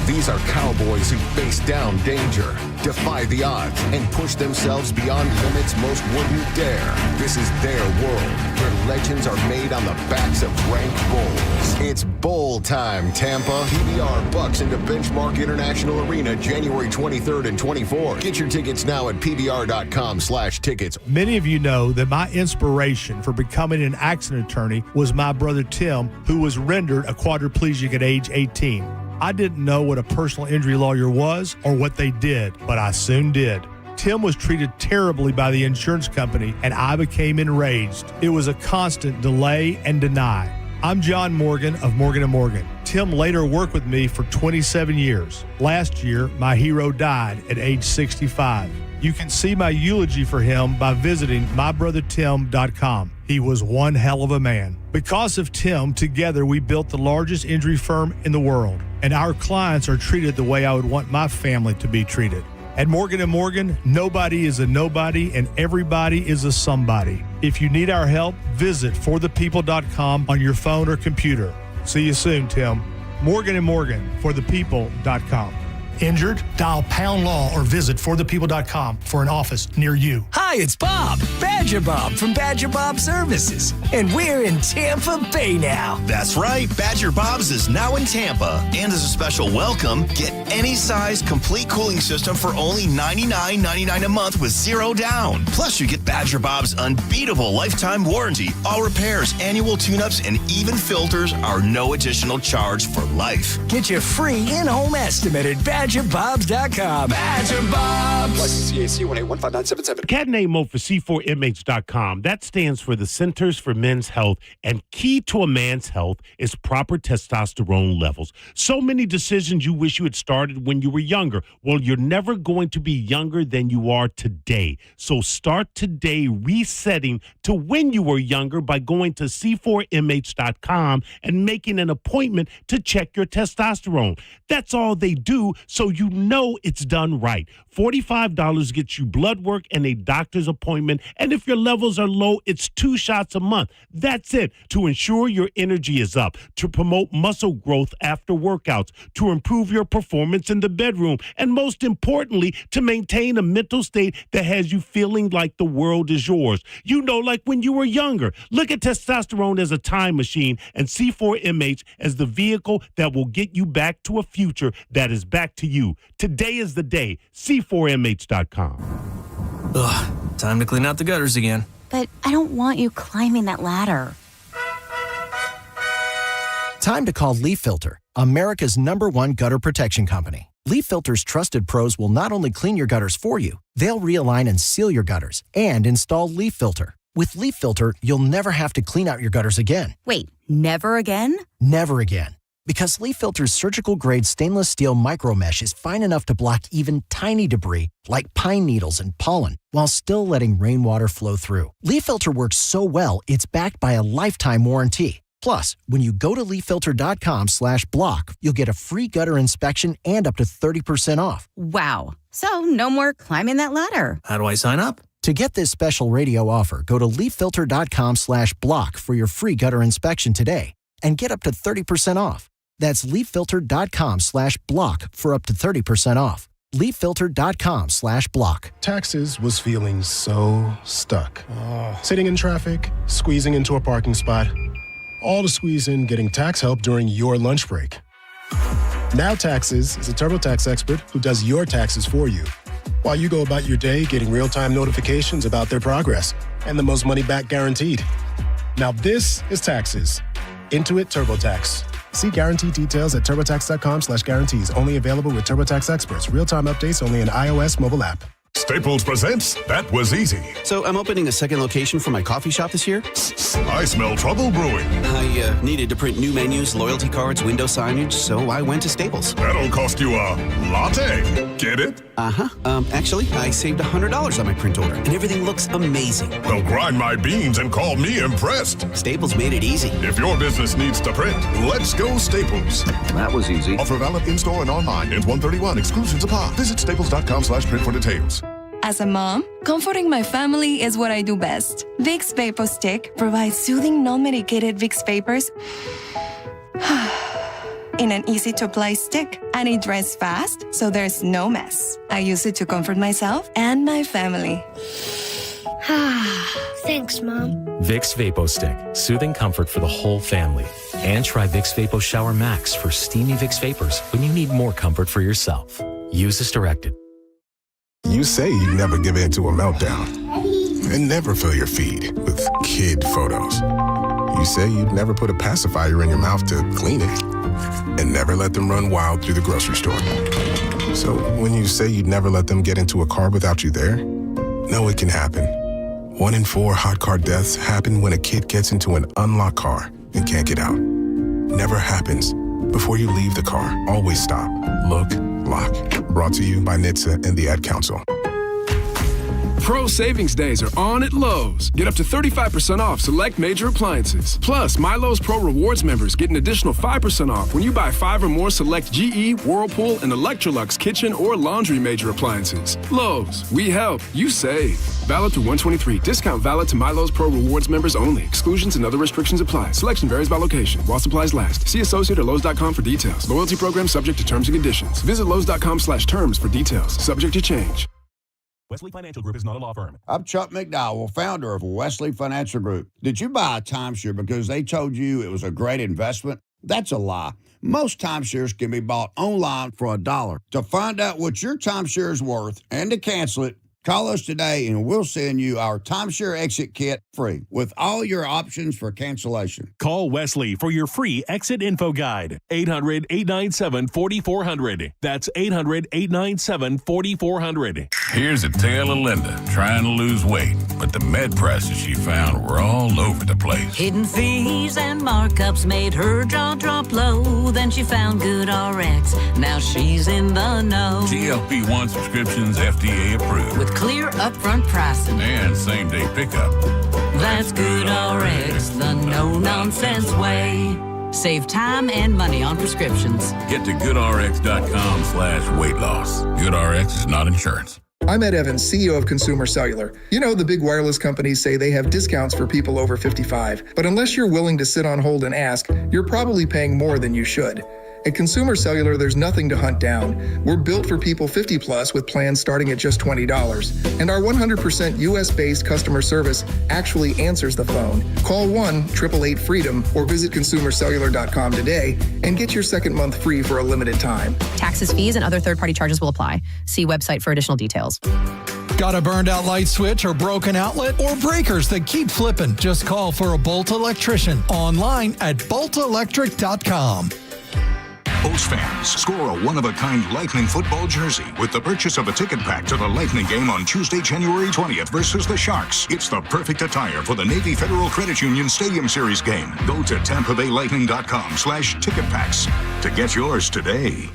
These are cowboys who face down danger, defy the odds, and push themselves beyond limits most wouldn't dare. This is their world, where legends are made on the backs of ranked bulls. It's bowl time, Tampa. PBR bucks into Benchmark International Arena January 23rd and 24th. Get your tickets now at pbr.com/tickets. Many of you know that my inspiration for becoming an accident attorney was my brother Tim, who was rendered a quadriplegic at age 18. I didn't know what a personal injury lawyer was or what they did, but I soon did. Tim was treated terribly by the insurance company, and I became enraged. It was a constant delay and deny. I'm John Morgan of Morgan & Morgan. Tim later worked with me for 27 years. Last year, my hero died at age 65. You can see my eulogy for him by visiting mybrothertim.com. He was one hell of a man. Because of Tim, together we built the largest injury firm in the world, and our clients are treated the way I would want my family to be treated. At Morgan & Morgan, nobody is a nobody and everybody is a somebody. If you need our help, visit forthepeople.com on your phone or computer. See you soon, Tim. Morgan & Morgan, forthepeople.com. Injured? Dial Pound Law or visit forthepeople.com for an office near you. Hi, it's Bob, Badger Bob from Badger Bob Services, and we're in Tampa Bay now. That's right, Badger Bob's is now in Tampa. And as a special welcome, get any size complete cooling system for only $99.99 a month with zero down. Plus, you get Badger Bob's unbeatable lifetime warranty. All repairs, annual tune-ups, and even filters are no additional charge for life. Get your free in-home estimate at BadgerBobs.com. Badger Bobs. License CAC 1815977. Cat name mode for C4MH.com. That stands for the Centers for Men's Health, and key to a man's health is proper testosterone levels. So many decisions you wish you had started when you were younger. Well, you're never going to be younger than you are today. So start today resetting to when you were younger by going to C4MH.com and making an appointment to check your testosterone. That's all they do, so you know it's done right. $45 gets you blood work and a doctor's appointment, and if your levels are low, it's 2 shots a month. That's it, to ensure your energy is up, to promote muscle growth after workouts, to improve your performance in the bedroom, and most importantly, to maintain a mental state that has you feeling like the world is yours. You know, like when you were younger. Look at testosterone as a time machine and C4MH as the vehicle that will get you back to a future that is back to you. Today is the day. C4MH.com. Ugh, time to clean out the gutters again. But I don't want you climbing that ladder. Time to call Leaf Filter, America's #1 gutter protection company. Leaf Filter's trusted pros will not only clean your gutters for you, they'll realign and seal your gutters and install Leaf Filter. With Leaf Filter, you'll never have to clean out your gutters again. Wait, never again? Never again. Because Leaf Filter's surgical-grade stainless steel micro mesh is fine enough to block even tiny debris like pine needles and pollen while still letting rainwater flow through. Leaf Filter works so well, it's backed by a lifetime warranty. Plus, when you go to leafilter.com/block, you'll get a free gutter inspection and up to 30% off. Wow. So no more climbing that ladder. How do I sign up? To get this special radio offer, go to leafilter.com/block for your free gutter inspection today and get up to 30% off. That's leafilter.com/block for up to 30% off. leafilter.com/block. Taxes was feeling so stuck. Sitting in traffic, squeezing into a parking spot, all to squeeze in getting tax help during your lunch break. Now Taxes is a TurboTax expert who does your taxes for you, while you go about your day getting real-time notifications about their progress and the most money back guaranteed. Now this is Taxes. Intuit TurboTax. See guarantee details at turbotax.com/guarantees. Only available with TurboTax experts. Real-time updates only in iOS mobile app. Staples presents That Was Easy. So I'm opening a second location for my coffee shop this year. I smell trouble brewing. I needed to print new menus, loyalty cards, window signage, so I went to Staples. That'll cost you a latte. Get it? Uh-huh. Actually, I saved $100 on my print order, and everything looks amazing. Well, grind my beans and call me impressed. Staples made it easy. If your business needs to print, let's go Staples. That was easy. Offer valid in-store and online. Ends 1/31. Exclusions apply. Visit staples.com/print for details. As a mom, comforting my family is what I do best. Vicks Vapor Stick provides soothing, non-medicated Vicks vapors in an easy-to-apply stick, and it dries fast, so there's no mess. I use it to comfort myself and my family. Thanks, Mom. Vicks Vapo Stick, soothing comfort for the whole family. And try Vicks Vapo Shower Max for steamy Vicks vapors when you need more comfort for yourself. Use as directed. You say you never give in to a meltdown and never fill your feed with kid photos. You say you'd never put a pacifier in your mouth to clean it and never let them run wild through the grocery store. So when you say you'd never let them get into a car without you there, no, it can happen. 1 in 4 hot car deaths happen when a kid gets into an unlocked car and can't get out. Never happens. Before you leave the car, always stop, look, lock. Brought to you by NHTSA and the Ad Council. Pro Savings Days are on at Lowe's. Get up to 35% off select major appliances. Plus, My Lowe's Pro Rewards members get an additional 5% off when you buy 5 or more select GE, Whirlpool, and Electrolux kitchen or laundry major appliances. Lowe's, we help, you save. Valid through 123. Discount valid to My Lowe's Pro Rewards members only. Exclusions and other restrictions apply. Selection varies by location. While supplies last. See associate or Lowe's.com for details. Loyalty program subject to terms and conditions. Visit Lowe's.com/terms for details. Subject to change. Wesley Financial Group is not a law firm. I'm Chuck McDowell, founder of Wesley Financial Group. Did you buy a timeshare because they told you it was a great investment? That's a lie. Most timeshares can be bought online for $1. To find out what your timeshare is worth and to cancel it, call us today and we'll send you our timeshare exit kit free with all your options for cancellation. Call Wesley for your free exit info guide. 800-897-4400. That's 800-897-4400. Here's a tale of Linda trying to lose weight, but the med prices she found were all over the place. Hidden fees and markups made her jaw drop low. Then she found Good RX. Now she's in the know. GLP-1 subscriptions FDA approved. With clear upfront pricing and same-day pickup. That's Good RX, the no-nonsense way. Save time and money on prescriptions. Get to goodrx.com/weight loss. GoodRx is not insurance. I'm Ed Evans, CEO of Consumer Cellular. You know, the big wireless companies say they have discounts for people over 55. But unless you're willing to sit on hold and ask, you're probably paying more than you should. At Consumer Cellular, there's nothing to hunt down. We're built for people 50 plus with plans starting at just $20. And our 100% US-based customer service actually answers the phone. Call 1-888-FREEDOM or visit consumercellular.com today and get your second month free for a limited time. Taxes, fees, and other third-party charges will apply. See website for additional details. Got a burned out light switch or broken outlet or breakers that keep flipping? Just call for a Bolt electrician online at boltelectric.com. Bulls fans, score a one-of-a-kind Lightning football jersey with the purchase of a ticket pack to the Lightning game on Tuesday, January 20th versus the Sharks. It's the perfect attire for the Navy Federal Credit Union Stadium Series game. Go to TampaBayLightning.com/ticket-packs to get yours today.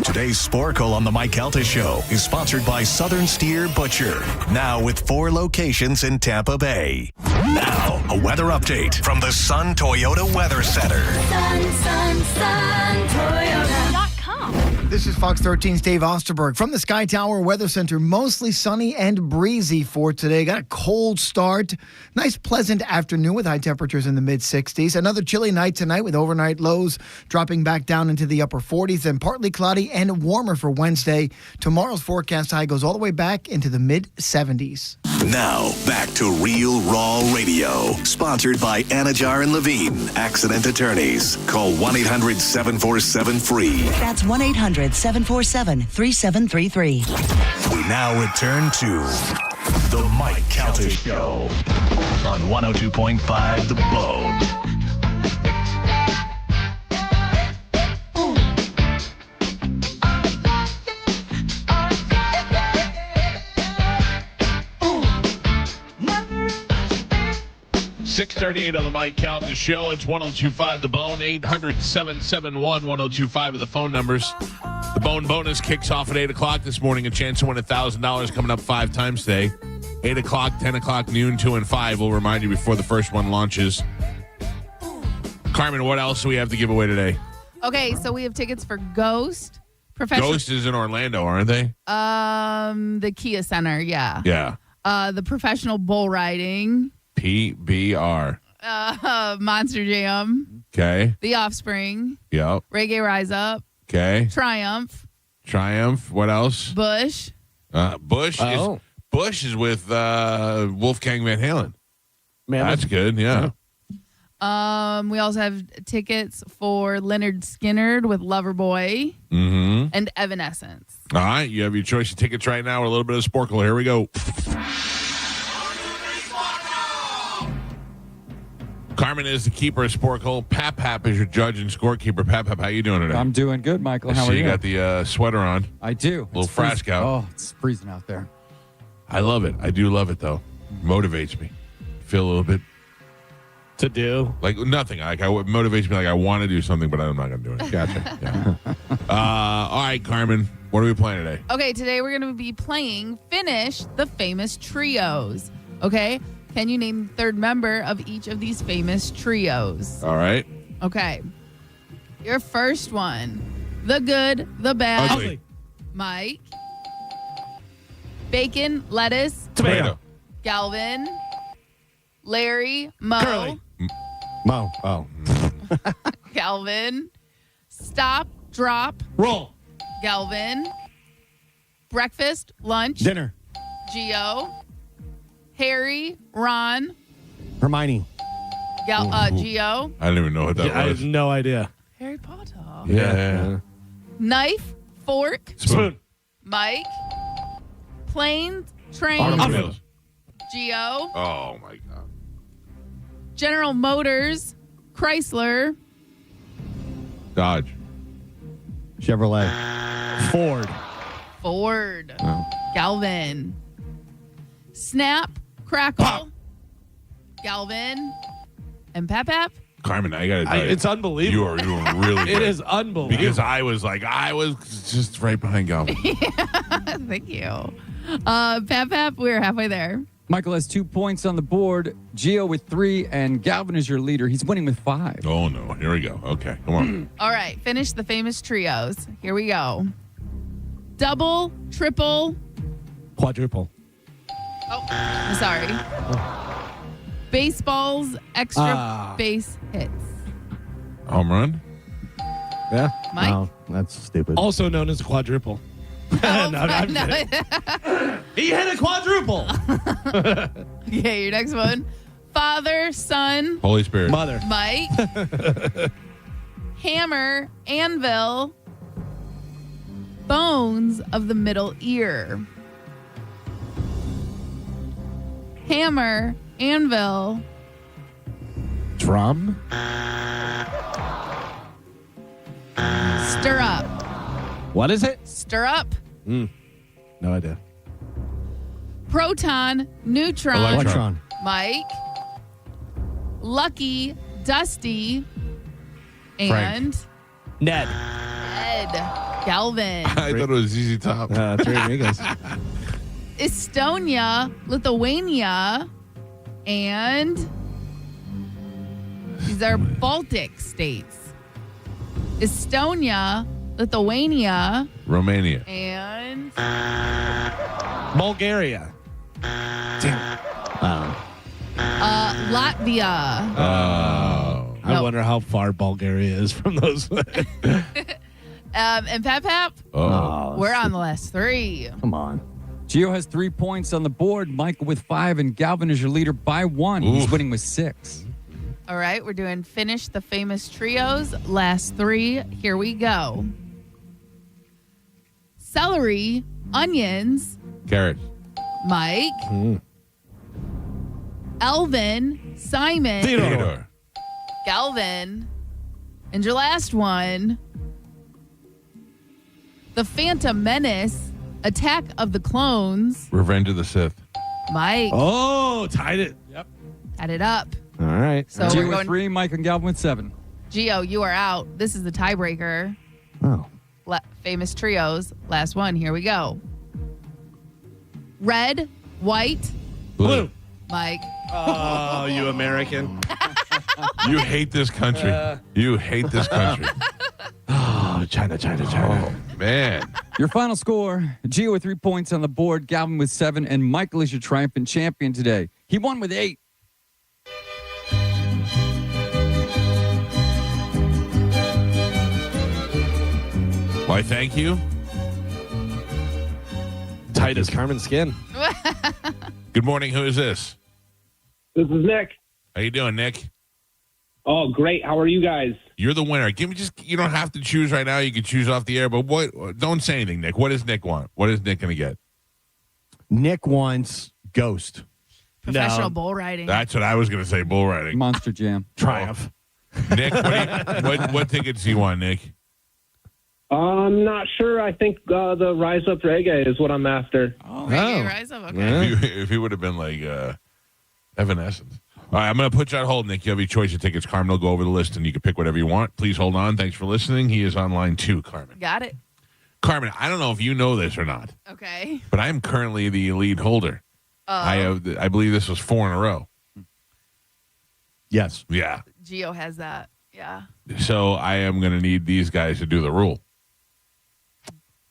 Today's Sporkle on the Mike Calta Show is sponsored by Southern Steer Butcher. Now with 4 locations in Tampa Bay. Now, a weather update from the Sun Toyota Weather Center. Sun Toyota.com. This is Fox 13's Dave Osterberg from the Sky Tower Weather Center. Mostly sunny and breezy for today. Got a cold start. Nice, pleasant afternoon with high temperatures in the mid-60s. Another chilly night tonight with overnight lows dropping back down into the upper 40s. And partly cloudy and warmer for Wednesday. Tomorrow's forecast high goes all the way back into the mid-70s. Now, back to Real Raw Radio. Sponsored by Anajar and Levine, accident attorneys. Call 1-800-747-FREE. That's 1-800-747-3733. We now return to the Mike Calta Show on 102.5 The Bone. .638 on the Mike Calta Show. It's 102.5 The Bone. 800-771-1025 are the phone numbers. The Bone bonus kicks off at 8 o'clock this morning. A chance to win $1,000 coming up 5 times today. 8 o'clock, 10 o'clock, noon, 2 and 5. We'll remind you before the first one launches. Carmin, what else do we have to give away today? Okay, so we have tickets for Ghost. Ghost is in Orlando, aren't they? The Kia Center, yeah. Yeah. The professional bull riding. PBR. Monster Jam. Okay. The Offspring. Yep. Reggae Rise Up. Okay. Triumph. What else? Bush. Bush is with Wolfgang Van Halen. Man, that's good. Yeah. We also have tickets for Leonard Skinner with Loverboy and Evanescence. All right. You have your choice of tickets right now or a little bit of Sporkle. Here we go. Carmin is the keeper of Sporkle. Pap Pap is your judge and scorekeeper. Pap Pap, how you doing today? I'm doing good, Michael. How are you? You got the sweater on. I do. Little frask out. Oh, it's freezing out there. I love it. I do love it, though. Motivates me. Feel a little bit. To do? Like nothing. Like it motivates me like I want to do something, but I'm not going to do it. Gotcha. Yeah. All right, Carmin. What are we playing today? Okay, today we're going to be playing Finish the Famous Trios. Okay? Can you name the third member of each of these famous trios? All right. Okay. Your first one. The Good, the Bad. Ugly. Mike. Bacon, lettuce. Tomato. Galvin. Larry, Mo. Curly. Mo. Oh. Galvin. Stop, drop. Roll. Galvin. Breakfast, lunch. Dinner. Gio. Harry, Ron. Hermione. Gio. I don't even know what that I was. have no idea. Harry Potter. Yeah. Knife, fork. Spoon. Mike. Planes, train. Automobiles. Gio. Oh, my God. General Motors, Chrysler. Dodge. Chevrolet. Ford. Ford. Galvin. Snap, crackle. Pop. Galvin. And Pap Pap. Carmin, I got to tell you. It's unbelievable. You are doing really good. It is unbelievable. Because I was just right behind Galvin. Thank you. Pap Pap, we're halfway there. Michael has 2 points on the board. Gio with 3, and Galvin is your leader. He's winning with 5. Oh, no. Here we go. Okay. Come on. All right, finish the famous trios. Here we go. Double, triple. Quadruple. Oh, I'm sorry. Baseball's extra base hits. Home run? Yeah. Mike? No, that's stupid. Also known as quadruple. No. He hit a quadruple. Okay, your next one. Father, Son. Holy Spirit. Mother. Mike. Hammer, Anvil. Bones of the middle ear. Hammer, Anvil. Drum. Stir up. What is it? Stir up. No idea. Proton, neutron. Electron. Mike. Lucky, Dusty. And Ned. Galvin. I thought it was ZZ Top. Three amigos. Estonia, Lithuania, and these are Baltic states. Estonia, Lithuania, Romania. and Bulgaria. Latvia. Oh. I wonder how far Bulgaria is from those. And Pap Pap, we're on the last 3. Come on. Gio has 3 points on the board. Michael with 5, and Galvin is your leader by 1. He's winning with 6. All right, we're doing Finish the Famous Trios. Last 3. Here we go. Celery, onions. Carrots. Mike. Elvin, Simon. Theodore. Galvin. And your last one. The Phantom Menace, Attack of the Clones. Revenge of the Sith. Mike. Oh, tied it. Yep. Add it up. All right. So Gio we're with going. 3, Mike and Galvin with 7. Gio, you are out. This is the tiebreaker. Oh. Famous trios. Last one. Here we go. Red, white. Blue. Mike. Oh, you American. You hate this country. You hate this country. Oh, China. Oh, man. Your final score, Gio with 3 points on the board, Galvin with 7, and Michael is your triumphant champion today. He won with 8. Why, thank you. Tight as Carmen's skin. Good morning. Who is this? This is Nick. How you doing, Nick? Oh, great. How are you guys? You're the winner. Give me you don't have to choose right now. You can choose off the air, but don't say anything, Nick. What does Nick want? What is Nick going to get? Nick wants Ghost. Professional bull riding. That's what I was going to say, bull riding. Monster Jam. Triumph. Nick, what tickets do you want, Nick? I'm not sure. I think the Rise Up Reggae is what I'm after. Oh, Reggae Rise Up. Okay. Yeah. If he would have been like Evanescence. All right, I'm going to put you on hold, Nick. You have your choice of tickets. Carmen will go over the list, and you can pick whatever you want. Please hold on. Thanks for listening. He is on line 2, Carmen. Got it. Carmen, I don't know if you know this or not, Okay. but I am currently the lead holder. I believe this was 4 in a row. Yes. Yeah. Gio has that. Yeah. So I am going to need these guys to do the rule.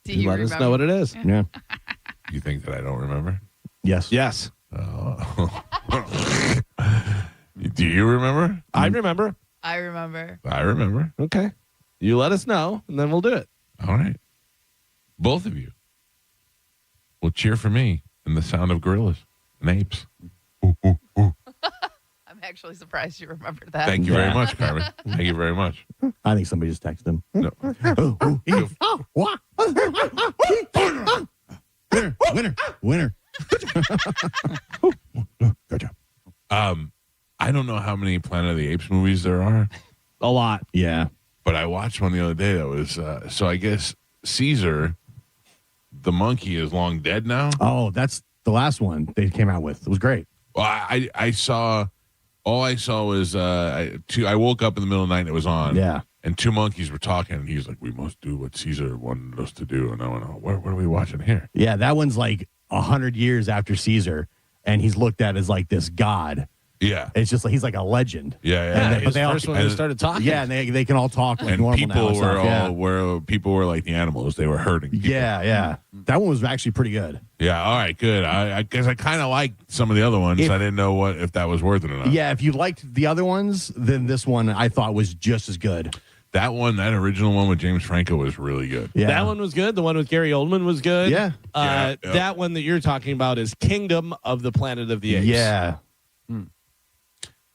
Do you let us know what it is. Yeah. You think that I don't remember? Yes. Yes. Do you remember? I remember. I remember. I remember. Okay. You let us know, and then we'll do it. All right. Both of you will cheer for me in the sound of gorillas and apes. Ooh, ooh, ooh. I'm actually surprised you remembered that. Thank you very much, Carmen. Thank you very much. I think somebody just texted him. No. Winner. Good job. I don't know how many Planet of the Apes movies there are. A lot. Yeah. But I watched one the other day that was, so I guess Caesar, the monkey, is long dead now. Oh, that's the last one they came out with. It was great. Well, I saw, all I saw was, I woke up in the middle of the night and it was on. Yeah. And 2 monkeys were talking and he's like, we must do what Caesar wanted us to do. And I went, oh, what are we watching here? Yeah, that one's like 100 years after Caesar, and he's looked at as like this god. Yeah. It's just like he's like a legend. Yeah. But they all first when they started talking. Yeah, and they can all talk like and normal people now. And were stuff, all people were like the animals. They were hurting people. Yeah. That one was actually pretty good. Yeah. All right. Good. I guess I kind of liked some of the other ones. I didn't know if that was worth it or not. Yeah. If you liked the other ones, then this one I thought was just as good. That original one with James Franco was really good. Yeah. That one was good. The one with Gary Oldman was good. Yeah. That one that you're talking about is Kingdom of the Planet of the Apes. Yeah.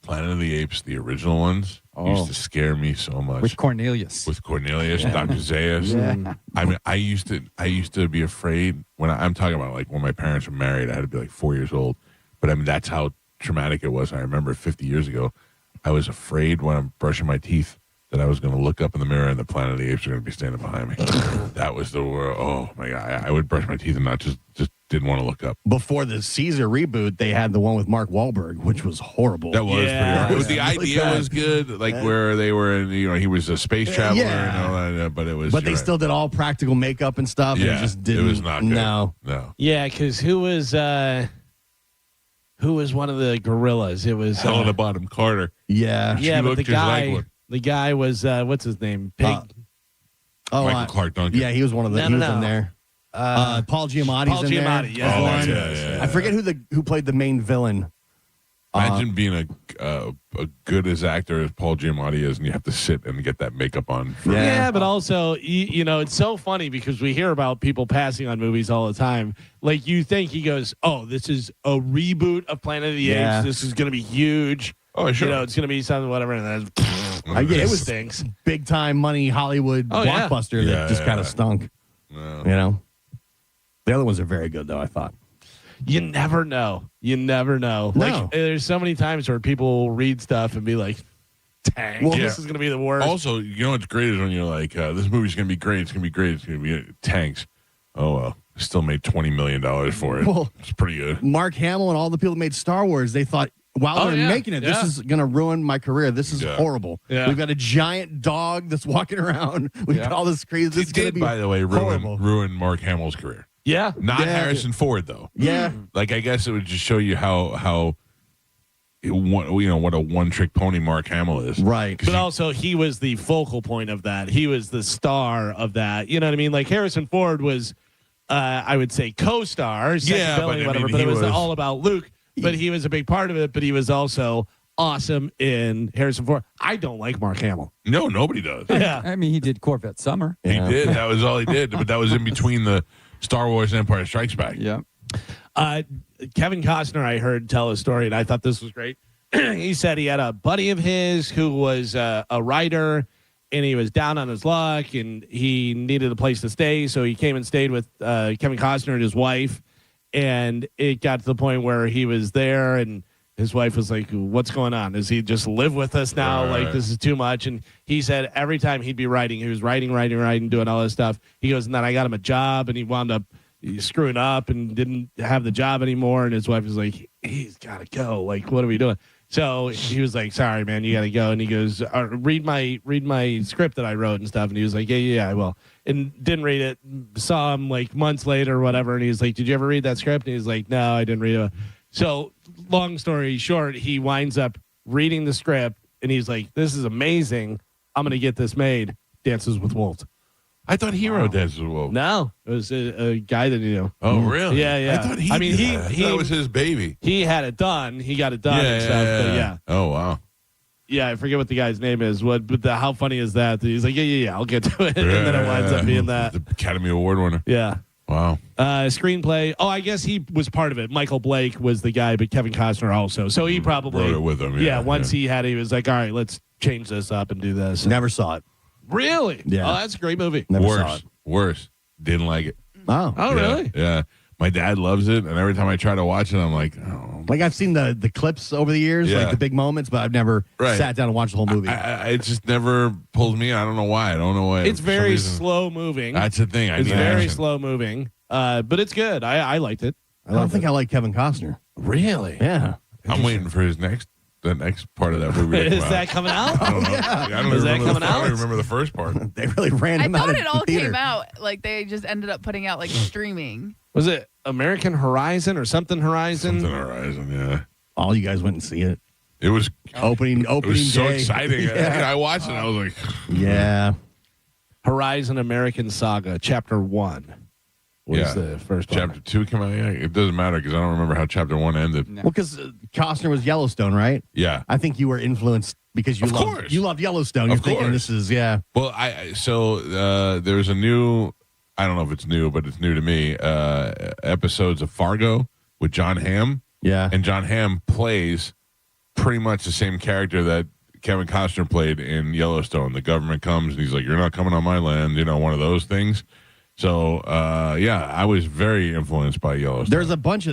Planet of the Apes, the original ones, used to scare me so much. With Cornelius. Dr. Zayas. Yeah. I mean, I used to be afraid when I'm talking about like when my parents were married. I had to be like 4 years old, but I mean that's how traumatic it was. I remember 50 years ago, I was afraid when I'm brushing my teeth that I was going to look up in the mirror and the Planet of the Apes were going to be standing behind me. That was the world. Oh my God! I would brush my teeth and not just didn't want to look up. Before the Caesar reboot, they had the one with Mark Wahlberg, which was horrible. That was pretty horrible. The idea was good, like where they were in, he was a space traveler and all that, but it was. But they still did all practical makeup and stuff. Yeah, and it just didn't. It was not good. No. Yeah, because who was one of the gorillas? It was Helena Bonham Carter. Yeah. Yeah, but looked just like one. the guy was what's his name? Pig. Michael Clark Duncan. Yeah, he was one of the. He was in there. Paul Giamatti's in there. Yes. I forget who played the main villain. Imagine being a good as actor as Paul Giamatti is, and you have to sit and get that makeup on. Yeah, but also, it's so funny because we hear about people passing on movies all the time. Like, you think he goes, oh, this is a reboot of Planet of the Apes. This is going to be huge. Oh, sure. It's going to be something, whatever. And then it was stinks. Big time money Hollywood blockbuster that just kind of stunk. No. The other ones are very good, though, I thought. You never know. No. Like, there's so many times where people read stuff and be like, dang, this is going to be the worst. Also, what's great is when you're like, this movie's going to be great. It's going to be great. It's going to be tanks. Oh, well. Still made $20 million for it. Well, it's pretty good. Mark Hamill and all the people that made Star Wars, they thought, while they're making it, this is going to ruin my career. This is horrible. Yeah. We've got a giant dog that's walking around. We've got all this crazy. This did, by the way, ruin Mark Hamill's career. Yeah. Not Harrison Ford, though. Yeah. Like, I guess it would just show you how what a one-trick pony Mark Hamill is. Right. But also, he was the focal point of that. He was the star of that. You know what I mean? Like, Harrison Ford was, I would say, co-star, billing, whatever, but it was all about Luke. But he was a big part of it, but he was also awesome in Harrison Ford. I don't like Mark Hamill. No, nobody does. Yeah. I mean, he did Corvette Summer. He did. That was all he did. But that was in between the Star Wars and Empire Strikes Back. Yeah. Kevin Costner, I heard tell a story, and I thought this was great. He said he had a buddy of his who was a writer, and he was down on his luck, and he needed a place to stay, so he came and stayed with Kevin Costner and his wife, and it got to the point where he was there, and his wife was like, what's going on? Does he just live with us now? Right. Like, this is too much. And he said every time he'd be writing, he was writing, doing all this stuff. He goes, and then I got him a job, and he wound up screwing up and didn't have the job anymore. And his wife was like, he's got to go. Like, what are we doing? So he was like, "Sorry, man, you got to go." And he goes, "Read my script that I wrote and stuff." And he was like, "Yeah, I will." And didn't read it. Saw him like months later or whatever. And he was like, "Did you ever read that script?" And he was like, "No, I didn't read it." So long story short, he winds up reading the script and he's like, "This is amazing. I'm going to get this made." Dances with Wolves. I thought he wrote Dances with Wolves. No, it was a guy that you know. Oh, really? Yeah. I thought he that was his baby. He had it done. He got it done and stuff. But yeah. Oh, wow. Yeah, I forget what the guy's name is. But how funny is that? He's like, yeah, I'll get to it. And then it winds up being that. The Academy Award winner. Yeah. Wow. Screenplay. Oh, I guess he was part of it. Michael Blake was the guy, but Kevin Costner also. So he probably wrote it with him. Once he had it, he was like, all right, let's change this up and do this. Never saw it. Really? Yeah. Oh, that's a great movie. Never saw it. Worse. Didn't like it. Oh, really? Yeah. My dad loves it, and every time I try to watch it, I'm like, oh. Like I've seen the clips over the years, like the big moments, but I've never sat down and watched the whole movie. It just never pulls me in. I don't know why. I don't know why. It's very slow moving. That's the thing. It's very slow moving, but it's good. I liked it. I don't think I like Kevin Costner. Really? Yeah. I'm waiting for the next part of that movie to come Is out. that coming out? I don't know. Yeah. I don't Is that remember coming out? I don't remember the first part. They really ran him out I thought of it all the theater. came out. Like they just ended up putting out like streaming. Was it American Horizon or something Horizon? Something Horizon, yeah. All you guys went and see it. It was opening It was so day. exciting. Yeah. I watched it. I was like, Yeah. Horizon American Saga, Chapter 1 was the first one. Chapter 2 came out. Yeah, it doesn't matter because I don't remember how Chapter 1 ended. Well, because Costner was Yellowstone, right? Yeah. I think you were influenced because you loved Yellowstone. You're thinking this is Well, there's a new, I don't know if it's new, but it's new to me. Episodes of Fargo with John Hamm. Yeah. And John Hamm plays pretty much the same character that Kevin Costner played in Yellowstone. The government comes and he's like, "You're not coming on my land," one of those things. So, I was very influenced by Yellowstone.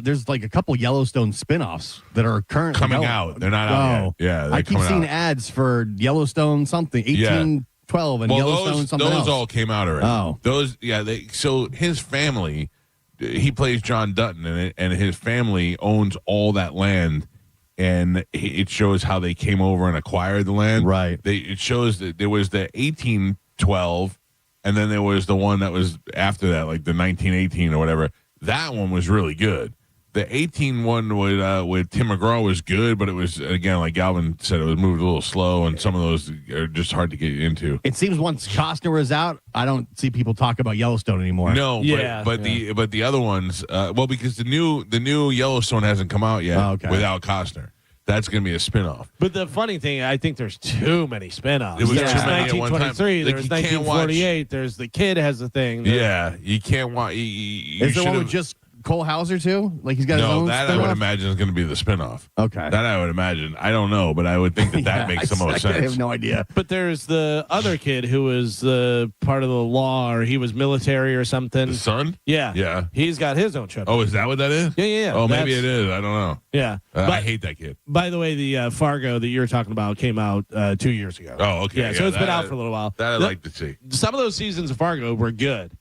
There's like a couple Yellowstone spinoffs that are currently coming out. They're not out yet. Yeah, I keep seeing ads for Yellowstone something, 1812 and Yellowstone something else. Those all came out already. Oh. So his family, he plays John Dutton in it, and his family owns all that land, and it shows how they came over and acquired the land. Right. It shows that there was the 1812, and then there was the one that was after that, like the 1918 or whatever. That one was really good. The 18 one with Tim McGraw was good, but it was, again, like Galvin said, it was moved a little slow, and some of those are just hard to get into. It seems once Costner was out, I don't see people talk about Yellowstone anymore. No, but the other ones, because the new Yellowstone hasn't come out yet without Costner. That's going to be a spinoff. But the funny thing, I think there's too many spinoffs. It was there's too many at one time. 1923. Like, There's 1948. There's the kid has a thing. Yeah, you can't watch. Is there one with just Cole Hauser too? Like he's got his own. No, that spin-off? I would imagine is going to be the spinoff. Okay, that I would imagine. I don't know, but I would think that makes the most sense. I have no idea. But there's the other kid who was part of the law, or he was military or something. The son? Yeah. He's got his own show. Oh, is that what that is? Yeah. Oh, maybe it is. I don't know. Yeah. I hate that kid. By the way, the Fargo that you're talking about came out 2 years ago. Oh, okay. Yeah, so it's been out for a little while. That I'd like to see. Some of those seasons of Fargo were good.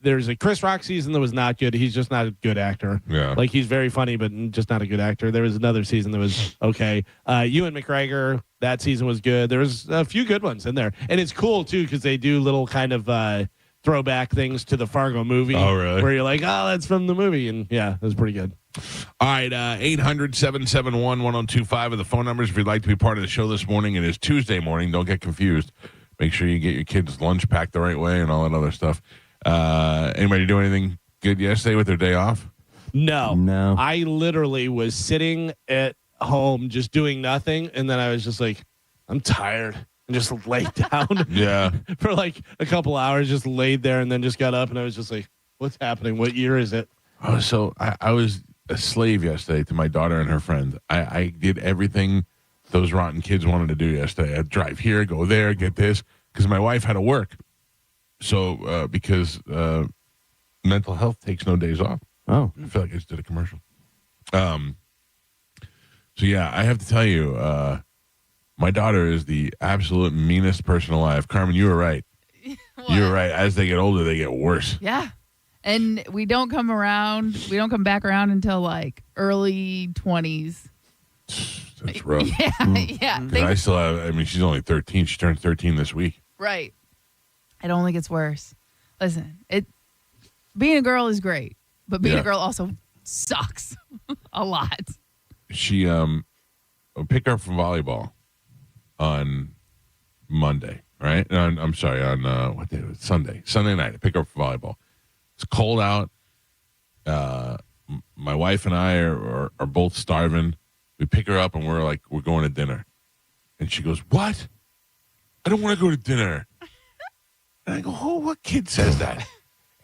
There's a Chris Rock season that was not good. He's just not a good actor. Yeah. Like, he's very funny, but just not a good actor. There was another season that was okay. Ewan McGregor, that season was good. There was a few good ones in there. And it's cool, too, because they do little kind of throwback things to the Fargo movie. Oh, really? Where you're like, oh, that's from the movie. And, yeah, it was pretty good. All right, 800-771-1025 are the phone numbers if you'd like to be part of the show this morning. It is Tuesday morning. Don't get confused. Make sure you get your kids' lunch packed the right way and all that other stuff. Anybody do anything good yesterday with their day off? No. I literally was sitting at home just doing nothing, and then I was just like, I'm tired, and just laid down. Yeah. For like a couple hours, just laid there, and then just got up, and I was just like, what's happening? What year is it? Oh, so I was a slave yesterday to my daughter and her friend. I did everything those rotten kids wanted to do yesterday. I'd drive here, go there, get this, because my wife had to work. So, because mental health takes no days off. Oh. I feel like I just did a commercial. So, yeah, I have to tell you, my daughter is the absolute meanest person alive. Carmin, you were right. You were right. As they get older, they get worse. Yeah. And we don't come back around until like early 20s. That's rough. Yeah. 'Cause I still have, I mean, she's only 13. She turned 13 this week. Right. It only gets worse. Listen, being a girl is great, but being a girl also sucks a lot. She picked her up from volleyball on Monday, right? I'm sorry, on what day was it? Sunday night. I picked her up for volleyball. It's cold out. My wife and I are both starving. We pick her up and we're going to dinner. And she goes, "What? I don't want to go to dinner." And I go, "Oh, what kid says that?"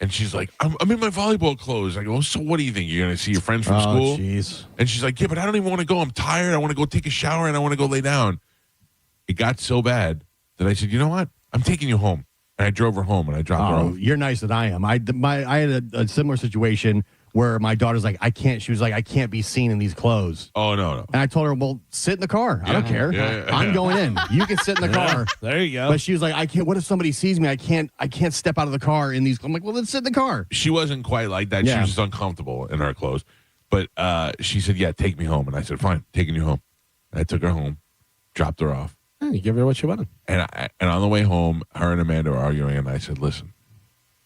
And she's like, I'm in my volleyball clothes. I go, "So what do you think? You're going to see your friends from school?" Jeez. And she's like, "Yeah, but I don't even want to go. I'm tired. I want to go take a shower and I want to go lay down." It got so bad that I said, "You know what? I'm taking you home." And I drove her home and I dropped her off. You're nicer than I am. I had a similar situation where my daughter's like, she was like, "I can't be seen in these clothes." Oh, no. And I told her, "Well, sit in the car. I don't care. I'm going in. You can sit in the car." There you go. But she was like, "I can't. What if somebody sees me? I can't step out of the car in these." I'm like, "Well, then sit in the car." She wasn't quite like that. Yeah. She was just uncomfortable in her clothes. But she said, "Yeah, take me home." And I said, "Fine, taking you home." And I took her home, dropped her off. You give her what she wanted. And on the way home, her and Amanda were arguing, and I said, "Listen,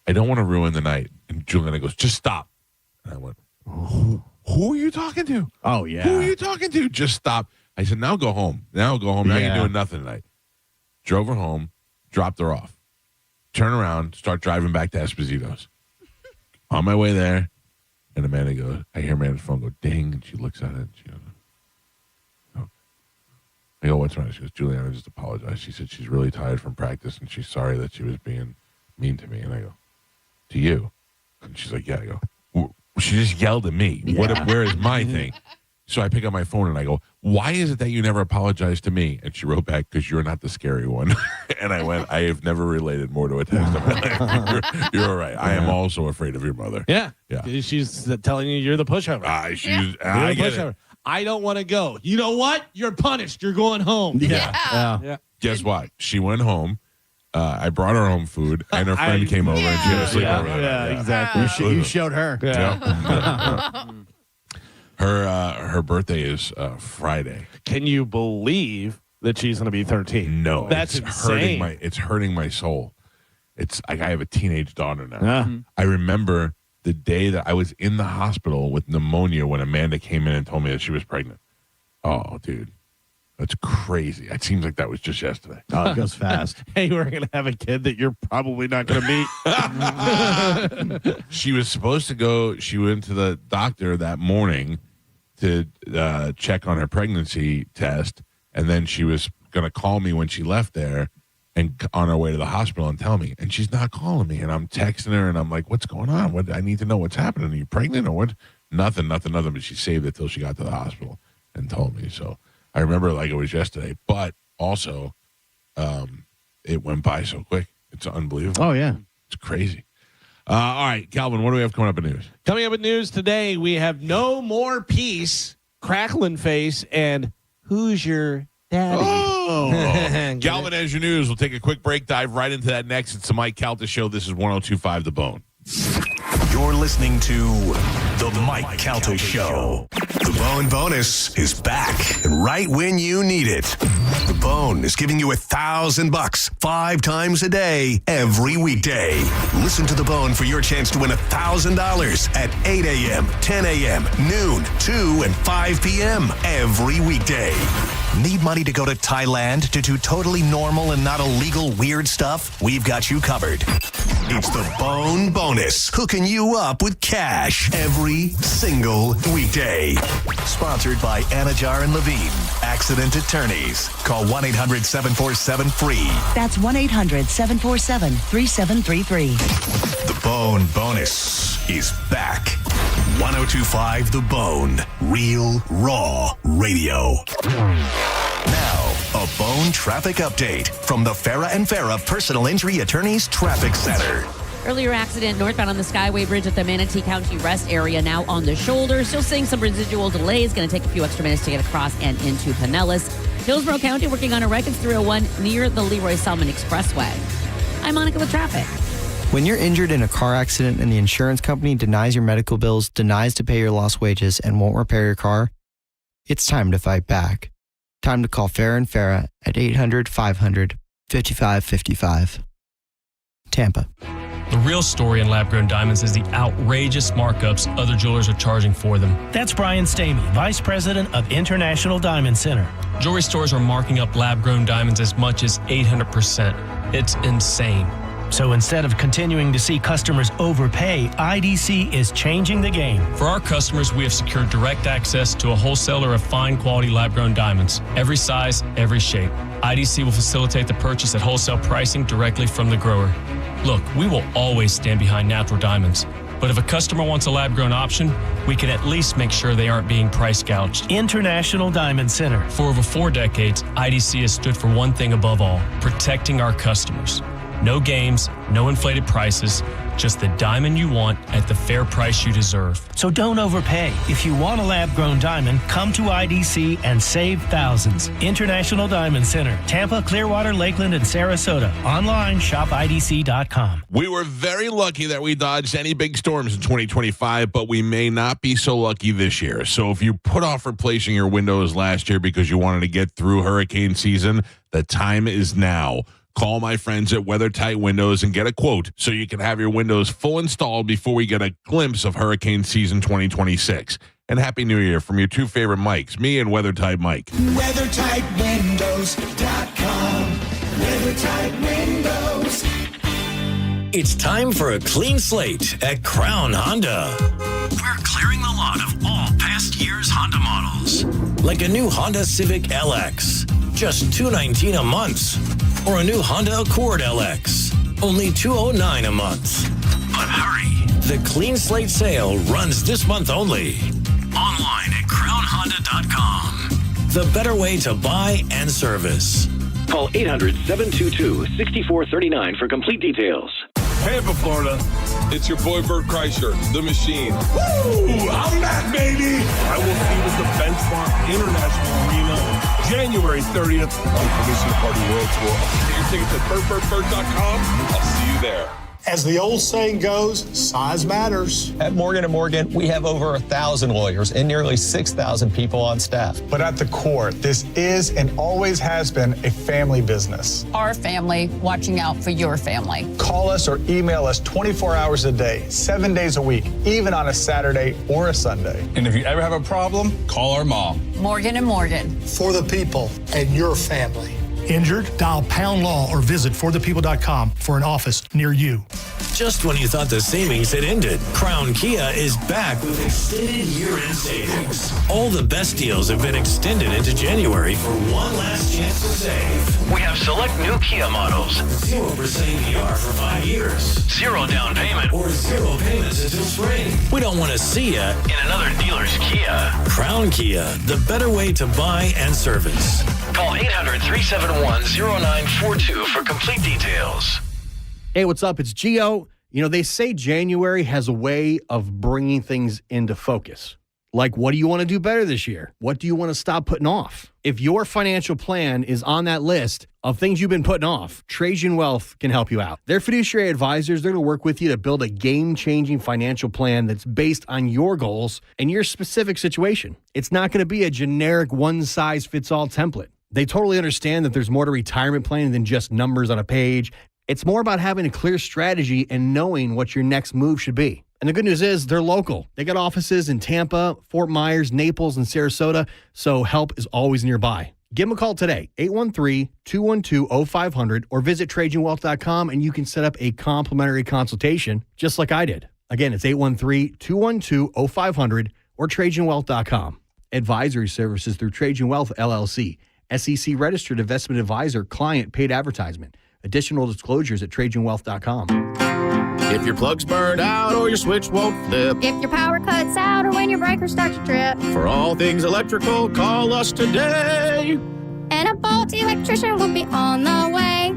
I don't want to ruin the night." And Juliana goes, "Just stop." And I went, Who are you talking to? Oh, yeah. Who are you talking to? Just stop. I said, "Now go home. Now go home. Now you're doing nothing tonight." Drove her home, dropped her off. Turn around, start driving back to Esposito's. On my way there, and Amanda goes, I hear Amanda's phone go ding, and she looks at it, and she goes, "Oh." I go, "What's wrong?" She goes, "Juliana just apologized. She said she's really tired from practice, and she's sorry that she was being mean to me." And I go, "To you?" And she's like, "Yeah." I go, "She just yelled at me. Where is my thing?" So I pick up my phone and I go, "Why is it that you never apologized to me?" And she wrote back, "Because you're not the scary one." And I went, "I have never related more to a text in my life. You're all right. I am also afraid of your mother." Yeah. Yeah. She's telling you you're the pushover. I You're the get pushover. it. I don't want to go. You know what? You're punished. You're going home. Yeah. Guess what? She went home. I brought her home food, and her friend came over, and she had a sleepover. Yeah, exactly. You showed her. Yeah. Her birthday is Friday. Can you believe that she's going to be 13? No, That's insane. It's hurting my soul. It's like I have a teenage daughter now. Yeah. I remember the day that I was in the hospital with pneumonia when Amanda came in and told me that she was pregnant. Oh, dude. That's crazy. It seems like that was just yesterday. Oh, it goes fast. Hey, we're going to have a kid that you're probably not going to meet. She was supposed to go. She went to the doctor that morning to check on her pregnancy test. And then she was going to call me when she left there and on her way to the hospital and tell me. And she's not calling me. And I'm texting her and I'm like, "What's going on? What? I need to know what's happening. Are you pregnant or what?" Nothing. But she saved it till she got to the hospital and told me. So I remember like it was yesterday, but also it went by so quick. It's unbelievable. Oh, yeah. It's crazy. All right, Galvin, what do we have coming up in news? Coming up in news today, we have No More Peace, Crackling Face, and Who's Your Daddy? Oh, Galvin has your news. We'll take a quick break, dive right into that next. It's the Mike Calta Show. This is 102.5 The Bone. You're listening to The Mike Calta Show. The Bone Bonus is back, and right when you need it. The Bone is giving you $1,000 5 times a day, every weekday. Listen to The Bone for your chance to win $1,000 at 8 a.m., 10 a.m., noon, 2, and 5 p.m. every weekday. Need money to go to Thailand to do totally normal and not illegal weird stuff? We've got you covered. It's the Bone Bonus, hooking you up with cash every single weekday. Sponsored by Anajar and Levine, Accident Attorneys. Call 1-800-747-FREE. That's 1-800-747-3733. The Bone Bonus is back. 102.5 The Bone. Real, raw radio. Now, a Bone traffic update from the Farah and Farah Personal Injury Attorneys Traffic Center. Earlier accident northbound on the Skyway Bridge at the Manatee County Rest area, now on the shoulder. Still seeing some residual delays. Going to take a few extra minutes to get across and into Pinellas. Hillsborough County working on a wreck. It's 301 near the Leroy Salmon Expressway. I'm Monica with traffic. When you're injured in a car accident and the insurance company denies your medical bills, denies to pay your lost wages, and won't repair your car, It's time to fight back. Time to call Farrah and Farrah at 800-500-5555. Tampa. The real story in lab-grown diamonds is the outrageous markups other jewelers are charging for them. That's Brian Stamey, Vice President of International Diamond Center. Jewelry stores are marking up lab-grown diamonds as much as 800%. It's insane. So instead of continuing to see customers overpay, IDC is changing the game. For our customers, we have secured direct access to a wholesaler of fine quality lab-grown diamonds. Every size, every shape. IDC will facilitate the purchase at wholesale pricing directly from the grower. Look, we will always stand behind natural diamonds. But if a customer wants a lab-grown option, we can at least make sure they aren't being price gouged. International Diamond Center. For over 4 decades, IDC has stood for one thing above all, protecting our customers. No games, no inflated prices, just the diamond you want at the fair price you deserve. So don't overpay. If you want a lab-grown diamond, come to IDC and save thousands. International Diamond Center, Tampa, Clearwater, Lakeland, and Sarasota. Online, shopidc.com. We were very lucky that we dodged any big storms in 2025, but we may not be so lucky this year. So if you put off replacing your windows last year because you wanted to get through hurricane season, the time is now. Call my friends at WeatherTight Windows and get a quote so you can have your windows full installed before we get a glimpse of hurricane season 2026. And Happy New Year from your two favorite Mikes, me and WeatherTight Mike. WeatherTightWindows.com. WeatherTight Windows. It's time for a clean slate at Crown Honda. We're clearing the lot of all past year's Honda models. Like a new Honda Civic LX, just $219 a month. Or a new Honda Accord LX, only $209 a month. But hurry, the Clean Slate sale runs this month only. Online at crownhonda.com. The better way to buy and service. Call 800-722-6439 for complete details. Tampa, Florida. It's your boy Bert Kreischer, the machine. Woo! I'm back, baby! I will see you at the Benchmark International Arena January 30th on the Commission Party World Tour. Get your tickets at BertBertBert.com. I'll see you there. As the old saying goes, size matters. At Morgan & Morgan, we have over 1,000 lawyers and nearly 6,000 people on staff. But at the core, this is and always has been a family business. Our family watching out for your family. Call us or email us 24 hours a day, 7 days a week, even on a Saturday or a Sunday. And if you ever have a problem, call our mom. Morgan & Morgan. For the people and your family. Injured? Dial Pound Law or visit forthepeople.com for an office near you. Just when you thought the savings had ended, Crown Kia is back with extended year-end savings. All the best deals have been extended into January for one last chance to save. We have select new Kia models. 0% APR for 5 years. 0 down payment or 0 payments until spring. We don't want to see you in another dealer's Kia. Crown Kia, the better way to buy and service. Call 800-371-0942 for complete details. Hey, what's up? It's Gio. You know, they say January has a way of bringing things into focus. Like, what do you want to do better this year? What do you want to stop putting off? If your financial plan is on that list of things you've been putting off, Trajan Wealth can help you out. They're fiduciary advisors. They're going to work with you to build a game-changing financial plan that's based on your goals and your specific situation. It's not going to be a generic one-size-fits-all template. They totally understand that there's more to retirement planning than just numbers on a page. It's more about having a clear strategy and knowing what your next move should be. And the good news is they're local. They got offices in Tampa, Fort Myers, Naples, and Sarasota, so help is always nearby. Give them a call today, 813-212-0500, or visit TrajanWealth.com, and you can set up a complimentary consultation, just like I did. Again, it's 813-212-0500 or TrajanWealth.com. Advisory services through Trajan Wealth, LLC. SEC registered investment advisor, client paid advertisement. Additional disclosures at TrajanWealth.com. If your plug's burned out or your switch won't flip. If your power cuts out or when your breaker starts to trip. For all things electrical, call us today. And a Bolt electrician will be on the way.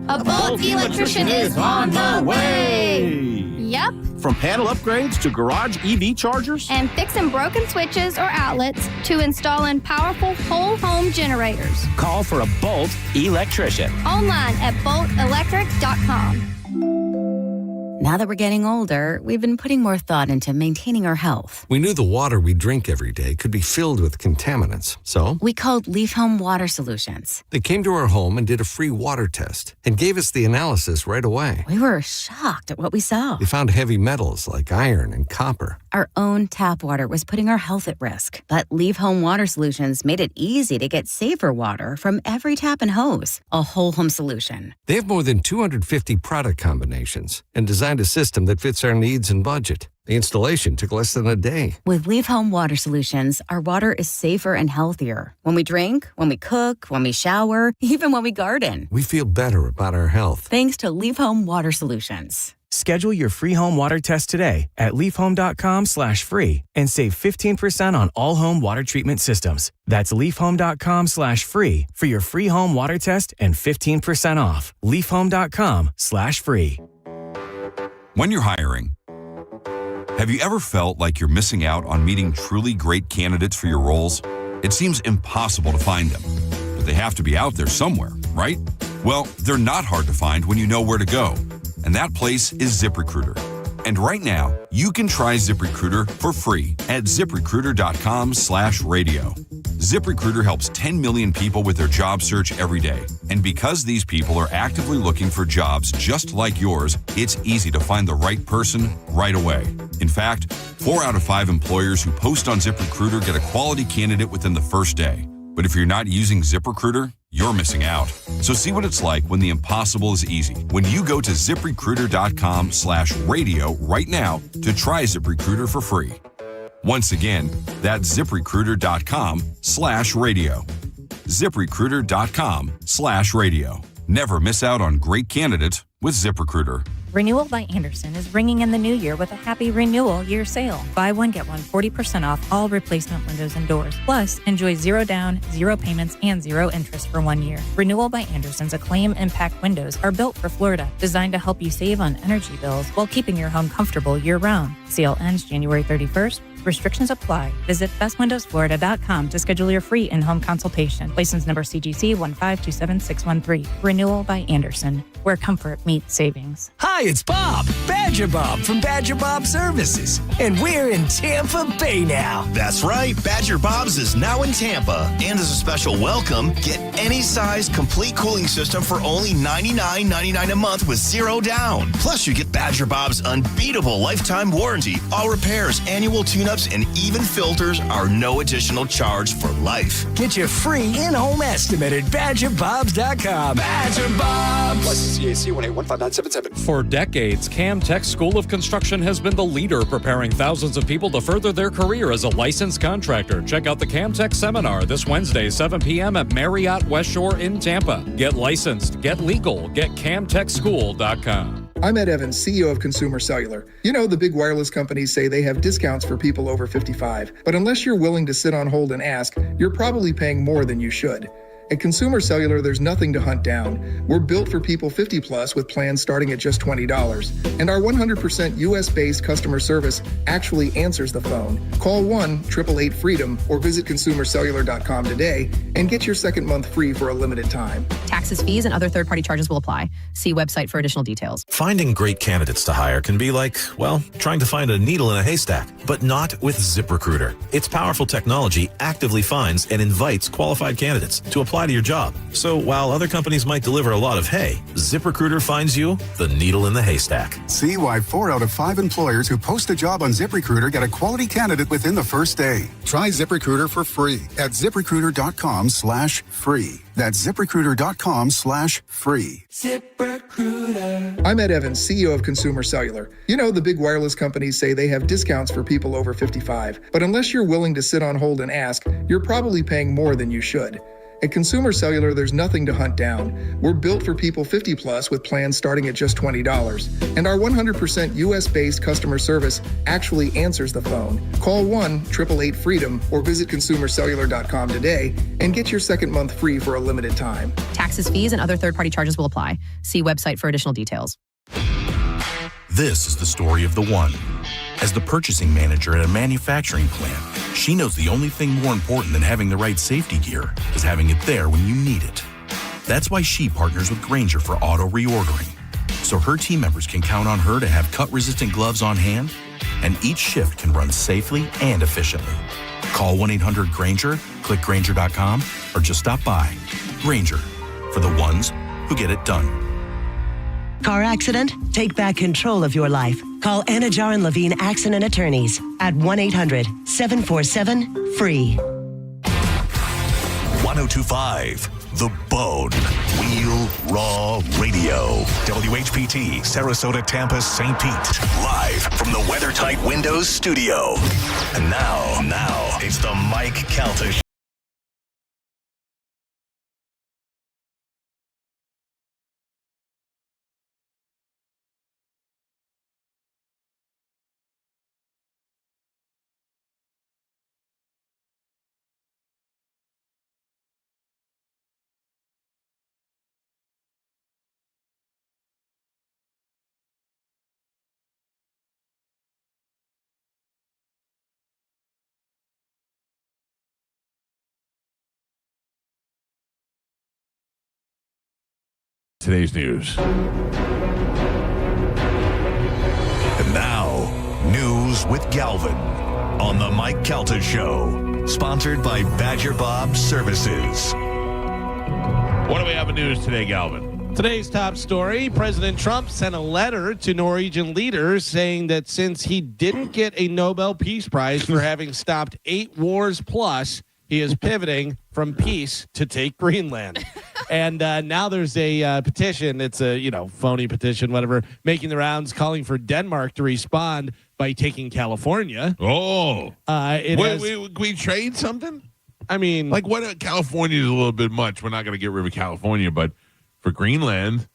A Bolt electrician is on the way. Yep. From panel upgrades to garage EV chargers. And fixing broken switches or outlets to installing powerful whole home generators. Call for a Bolt electrician. Online at boltelectric.com. Now that we're getting older, we've been putting more thought into maintaining our health. We knew the water we drink every day could be filled with contaminants, so we called Leaf Home Water Solutions. They came to our home and did a free water test and gave us the analysis right away. We were shocked at what we saw. They found heavy metals like iron and copper. Our own tap water was putting our health at risk, but Leaf Home Water Solutions made it easy to get safer water from every tap and hose. A whole home solution. They have more than 250 product combinations and designed a system that fits our needs and budget. The installation took less than a day. With Leaf Home Water Solutions, our water is safer and healthier. When we drink, when we cook, when we shower, even when we garden. We feel better about our health. Thanks to Leaf Home Water Solutions. Schedule your free home water test today at leafhome.com/free and save 15% on all home water treatment systems. That's leafhome.com/free for your free home water test and 15% off. leafhome.com/free. When you're hiring, have you ever felt like you're missing out on meeting truly great candidates for your roles? It seems impossible to find them, but they have to be out there somewhere, right? Well, they're not hard to find when you know where to go. And that place is ZipRecruiter. And right now, you can try ZipRecruiter for free at ZipRecruiter.com/radio. ZipRecruiter helps 10 million people with their job search every day. And because these people are actively looking for jobs just like yours, it's easy to find the right person right away. In fact, 4 out of 5 employers who post on ZipRecruiter get a quality candidate within the first day. But if you're not using ZipRecruiter, you're missing out. So see what it's like when the impossible is easy. When you go to ZipRecruiter.com/radio right now to try ZipRecruiter for free. Once again, that's ZipRecruiter.com/radio. ZipRecruiter.com/radio. Never miss out on great candidates with ZipRecruiter. Renewal by Andersen is bringing in the new year with a happy renewal year sale. Buy one, get one 40% off all replacement windows and doors. Plus, enjoy 0 down, 0 payments, and 0 interest for 1 year. Renewal by Andersen's Acclaim Impact windows are built for Florida, designed to help you save on energy bills while keeping your home comfortable year-round. Sale ends January 31st. Restrictions apply. Visit bestwindowsflorida.com to schedule your free in-home consultation. License number CGC 1527613. Renewal by Andersen, where comfort meets savings. Hi, it's Bob, Badger Bob from Badger Bob Services, and we're in Tampa Bay now. That's right, Badger Bob's is now in Tampa, and as a special welcome, get any size complete cooling system for only $99.99 a month with 0 down. Plus, you get Badger Bob's unbeatable lifetime warranty. All repairs, annual tune-ups, and even filters are no additional charge for life. Get your free in-home estimate at BadgerBobs.com. Badger Bobs. License CAC 1815977. For decades, Camtech School of Construction has been the leader preparing thousands of people to further their career as a licensed contractor. Check out the Camtech seminar this Wednesday, 7 p.m. at Marriott West Shore in Tampa. Get licensed, get legal, get CamTechSchool.com. I'm Ed Evans, CEO of Consumer Cellular. You know, the big wireless companies say they have discounts for people over 55, but unless you're willing to sit on hold and ask, you're probably paying more than you should. At Consumer Cellular, there's nothing to hunt down. We're built for people 50 plus with plans starting at just $20. And our 100% US-based customer service actually answers the phone. Call 1-888-FREEDOM or visit consumercellular.com today and get your second month free for a limited time. Taxes, fees, and other third-party charges will apply. See website for additional details. Finding great candidates to hire can be like, well, trying to find a needle in a haystack, but not with ZipRecruiter. Its powerful technology actively finds and invites qualified candidates to apply to your job. So while other companies might deliver a lot of hay, ZipRecruiter finds you the needle in the haystack. See why 4 out of 5 employers who post a job on ZipRecruiter get a quality candidate within the first day. Try ZipRecruiter for free at ZipRecruiter.com/free. That's ZipRecruiter.com/free. ZipRecruiter. I'm Ed Evans, CEO of Consumer Cellular. You know, the big wireless companies say they have discounts for people over 55, but unless you're willing to sit on hold and ask, you're probably paying more than you should. At Consumer Cellular, there's nothing to hunt down. We're built for people 50 plus with plans starting at just $20. And our 100% US-based customer service actually answers the phone. Call 1-888-FREEDOM or visit consumercellular.com today and get your second month free for a limited time. Taxes, fees, and other third-party charges will apply. See website for additional details. This is the story of the one. As the purchasing manager at a manufacturing plant, she knows the only thing more important than having the right safety gear is having it there when you need it. That's why she partners with Grainger for auto reordering, so her team members can count on her to have cut-resistant gloves on hand, and each shift can run safely and efficiently. Call 1-800-GRANGER, click Grainger.com, or just stop by. Grainger, for the ones who get it done. Car accident? Take back control of your life. Call Anajar and Levine Accident Attorneys at 1-800-747-FREE. 1025 The Bone. Wheel Raw Radio. WHPT, Sarasota, Tampa, St. Pete. Live from the WeatherTight Windows studio. And now, it's the Mike Calta Show. Today's news. And now, news with Galvin on the Mike Calta Show. Sponsored by Badger Bob Services. What do we have in news today, Galvin? Today's top story, President Trump sent a letter to Norwegian leaders saying that since he didn't get a Nobel Peace Prize for having stopped 8 wars plus, he is pivoting from peace to take Greenland. And now there's a petition. It's a, phony petition, whatever, making the rounds calling for Denmark to respond by taking California. Oh. We trade something? I mean. Like, what? California is a little bit much. We're not going to get rid of California, but for Greenland,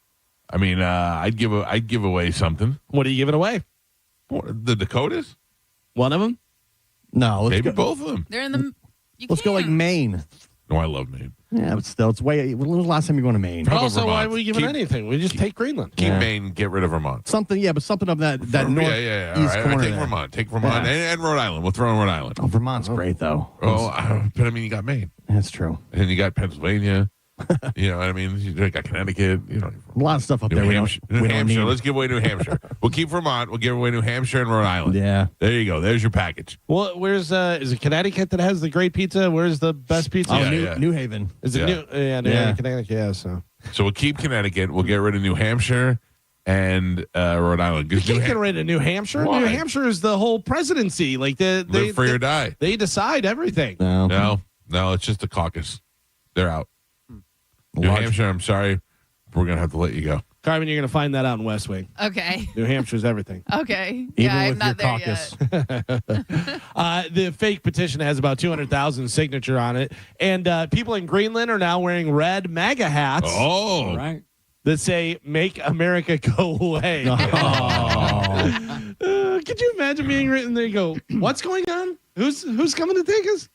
I mean, I'd give away something. What are you giving away? The Dakotas? One of them? No. Maybe both of them. They're in the... Let's go like Maine. No, I love Maine. Yeah, but still, it's way. When was the last time you going to Maine? But also, why are we giving anything? We just take Greenland. Keep Maine, get rid of Vermont. Something of that north east corner. Take Vermont, and Rhode Island. We'll throw in Rhode Island. Oh, Vermont's great though. Oh, but I mean, you got Maine. That's true. And then you got Pennsylvania. You know what I mean? You got Connecticut. A lot of stuff up there. New Hampshire. Let's give away New Hampshire. We'll keep Vermont. We'll give away New Hampshire and Rhode Island. Yeah. There you go. There's your package. Well, where's is it Connecticut that has the great pizza? Where's the best pizza? New Haven. Is it New Haven, Connecticut? Yeah. So we'll keep Connecticut. We'll get rid of New Hampshire and Rhode Island. You can't get rid of New Hampshire. Why? New Hampshire is the whole presidency. Like live free or die. They decide everything. No, it's just the caucus. They're out. New Hampshire, I'm sorry. We're going to have to let you go. Carmin, you're going to find that out in West Wing. Okay. New Hampshire's everything. Okay. Even I'm with not your there caucus. Yet. The fake petition has about 200,000 signature on it. And people in Greenland are now wearing red MAGA hats. Oh. Right. That say, "Make America Go Away." Could you imagine being written there? You go, what's going on? Who's coming to take us?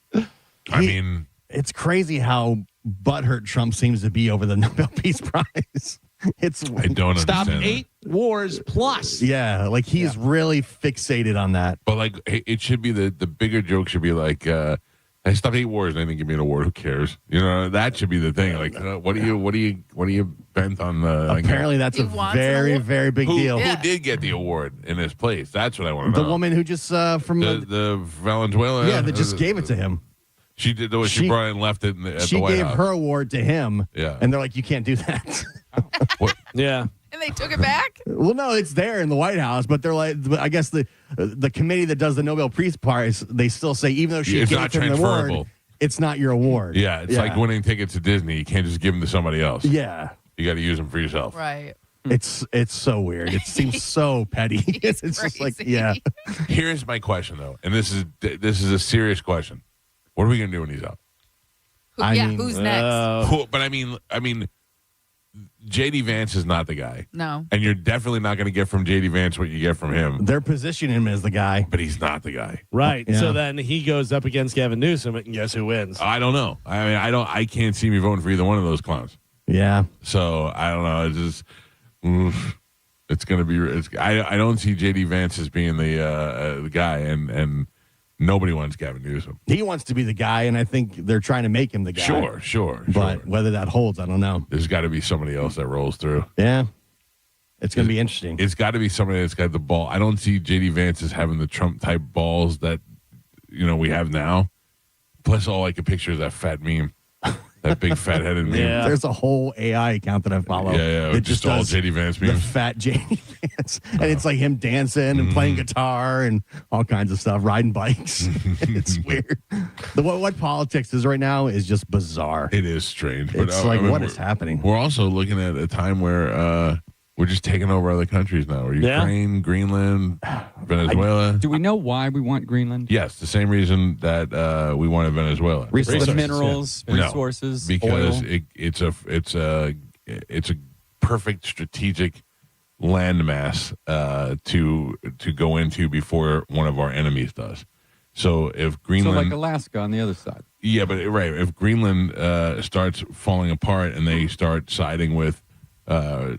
I mean, it's crazy how butthurt Trump seems to be over the Nobel Peace Prize. I don't stop understand 8 wars plus. Yeah, like he's really fixated on that. But like, it should be the bigger joke should be like, I stopped 8 wars and they didn't give me an award. Who cares? That should be the thing. Like, what are you bent on? Apparently, that's a very, very big deal. Who did get the award in his place? That's what I want to know. The woman who just from the Valenzuela. Yeah, that just gave it to him. She did the way she brought it and left it at the White House. She gave her award to him. Yeah, and they're like, you can't do that. Yeah. And they took it back? Well, no, it's there in the White House, but they're like, I guess the committee that does the Nobel Peace Prize, they still say, even though she gave him the award, it's not your award. Yeah, it's like winning tickets to Disney. You can't just give them to somebody else. Yeah. You got to use them for yourself. Right. It's so weird. It seems so petty. It's just like, yeah. Here's my question, though, and this is a serious question. What are we going to do when he's up? Who's next? But I mean, J.D. Vance is not the guy. No. And you're definitely not going to get from J.D. Vance what you get from him. They're positioning him as the guy. But he's not the guy. Right. Yeah. So then he goes up against Gavin Newsom, and guess who wins? I don't know. I mean, I can't see me voting for either one of those clowns. Yeah. So I don't know. It's just, it's going to be, I don't see J.D. Vance as being the guy, and nobody wants Gavin Newsom. He wants to be the guy, and I think they're trying to make him the guy. Sure. But whether that holds, I don't know. There's got to be somebody else that rolls through. Yeah. It's going to be interesting. It's got to be somebody that's got the ball. I don't see J.D. Vance as having the Trump-type balls that, we have now. Plus, all I can picture is that fat meme. That big fat-headed meme. Yeah. There's a whole AI account that I follow. Yeah. It just all J.D. Vance memes. The fat J.D. Vance. And it's like him dancing and playing guitar and all kinds of stuff, riding bikes. It's weird. What politics is right now is just bizarre. It is strange. It's but, what is happening? We're also looking at a time where we're just taking over other countries now. Ukraine, Greenland, Venezuela. Do we know why we want Greenland? Yes, the same reason that we wanted Venezuela. The minerals, resources, because oil. It's a perfect strategic landmass to go into before one of our enemies does. So if Greenland, like Alaska on the other side. Yeah, but right, if Greenland starts falling apart and they start siding with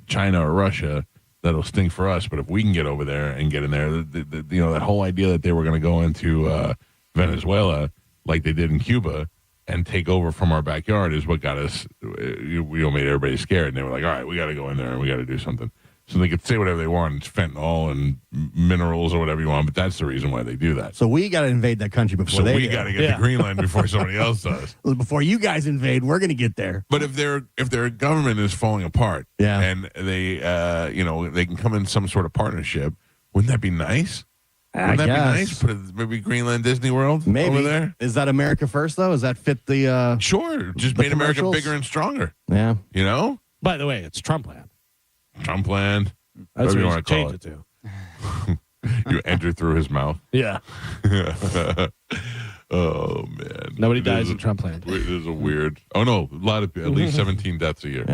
China or Russia, that'll stink for us. But if we can get over there and get in there, that whole idea that they were going to go into Venezuela like they did in Cuba and take over from our backyard is what got us. Made everybody scared, and they were like, "All right, we got to go in there and we got to do something." So they could say whatever they want, it's fentanyl and minerals or whatever you want, but that's the reason why they do that. So we got to invade that country before So they we got to get to Greenland before somebody else does. Before you guys invade, we're going to get there. But if their government is falling apart, and they they can come in some sort of partnership, wouldn't that be nice? Wouldn't that be nice? Put maybe Greenland Disney World over there. Is that America first though? Does that fit the? Sure, just made America bigger and stronger. Yeah, By the way, it's Trump land. Trump land. That's whatever you what want to call change it. You enter through his mouth. Yeah. Oh man. Nobody dies in Trump land. This is a weird. Oh no, at least 17 deaths a year.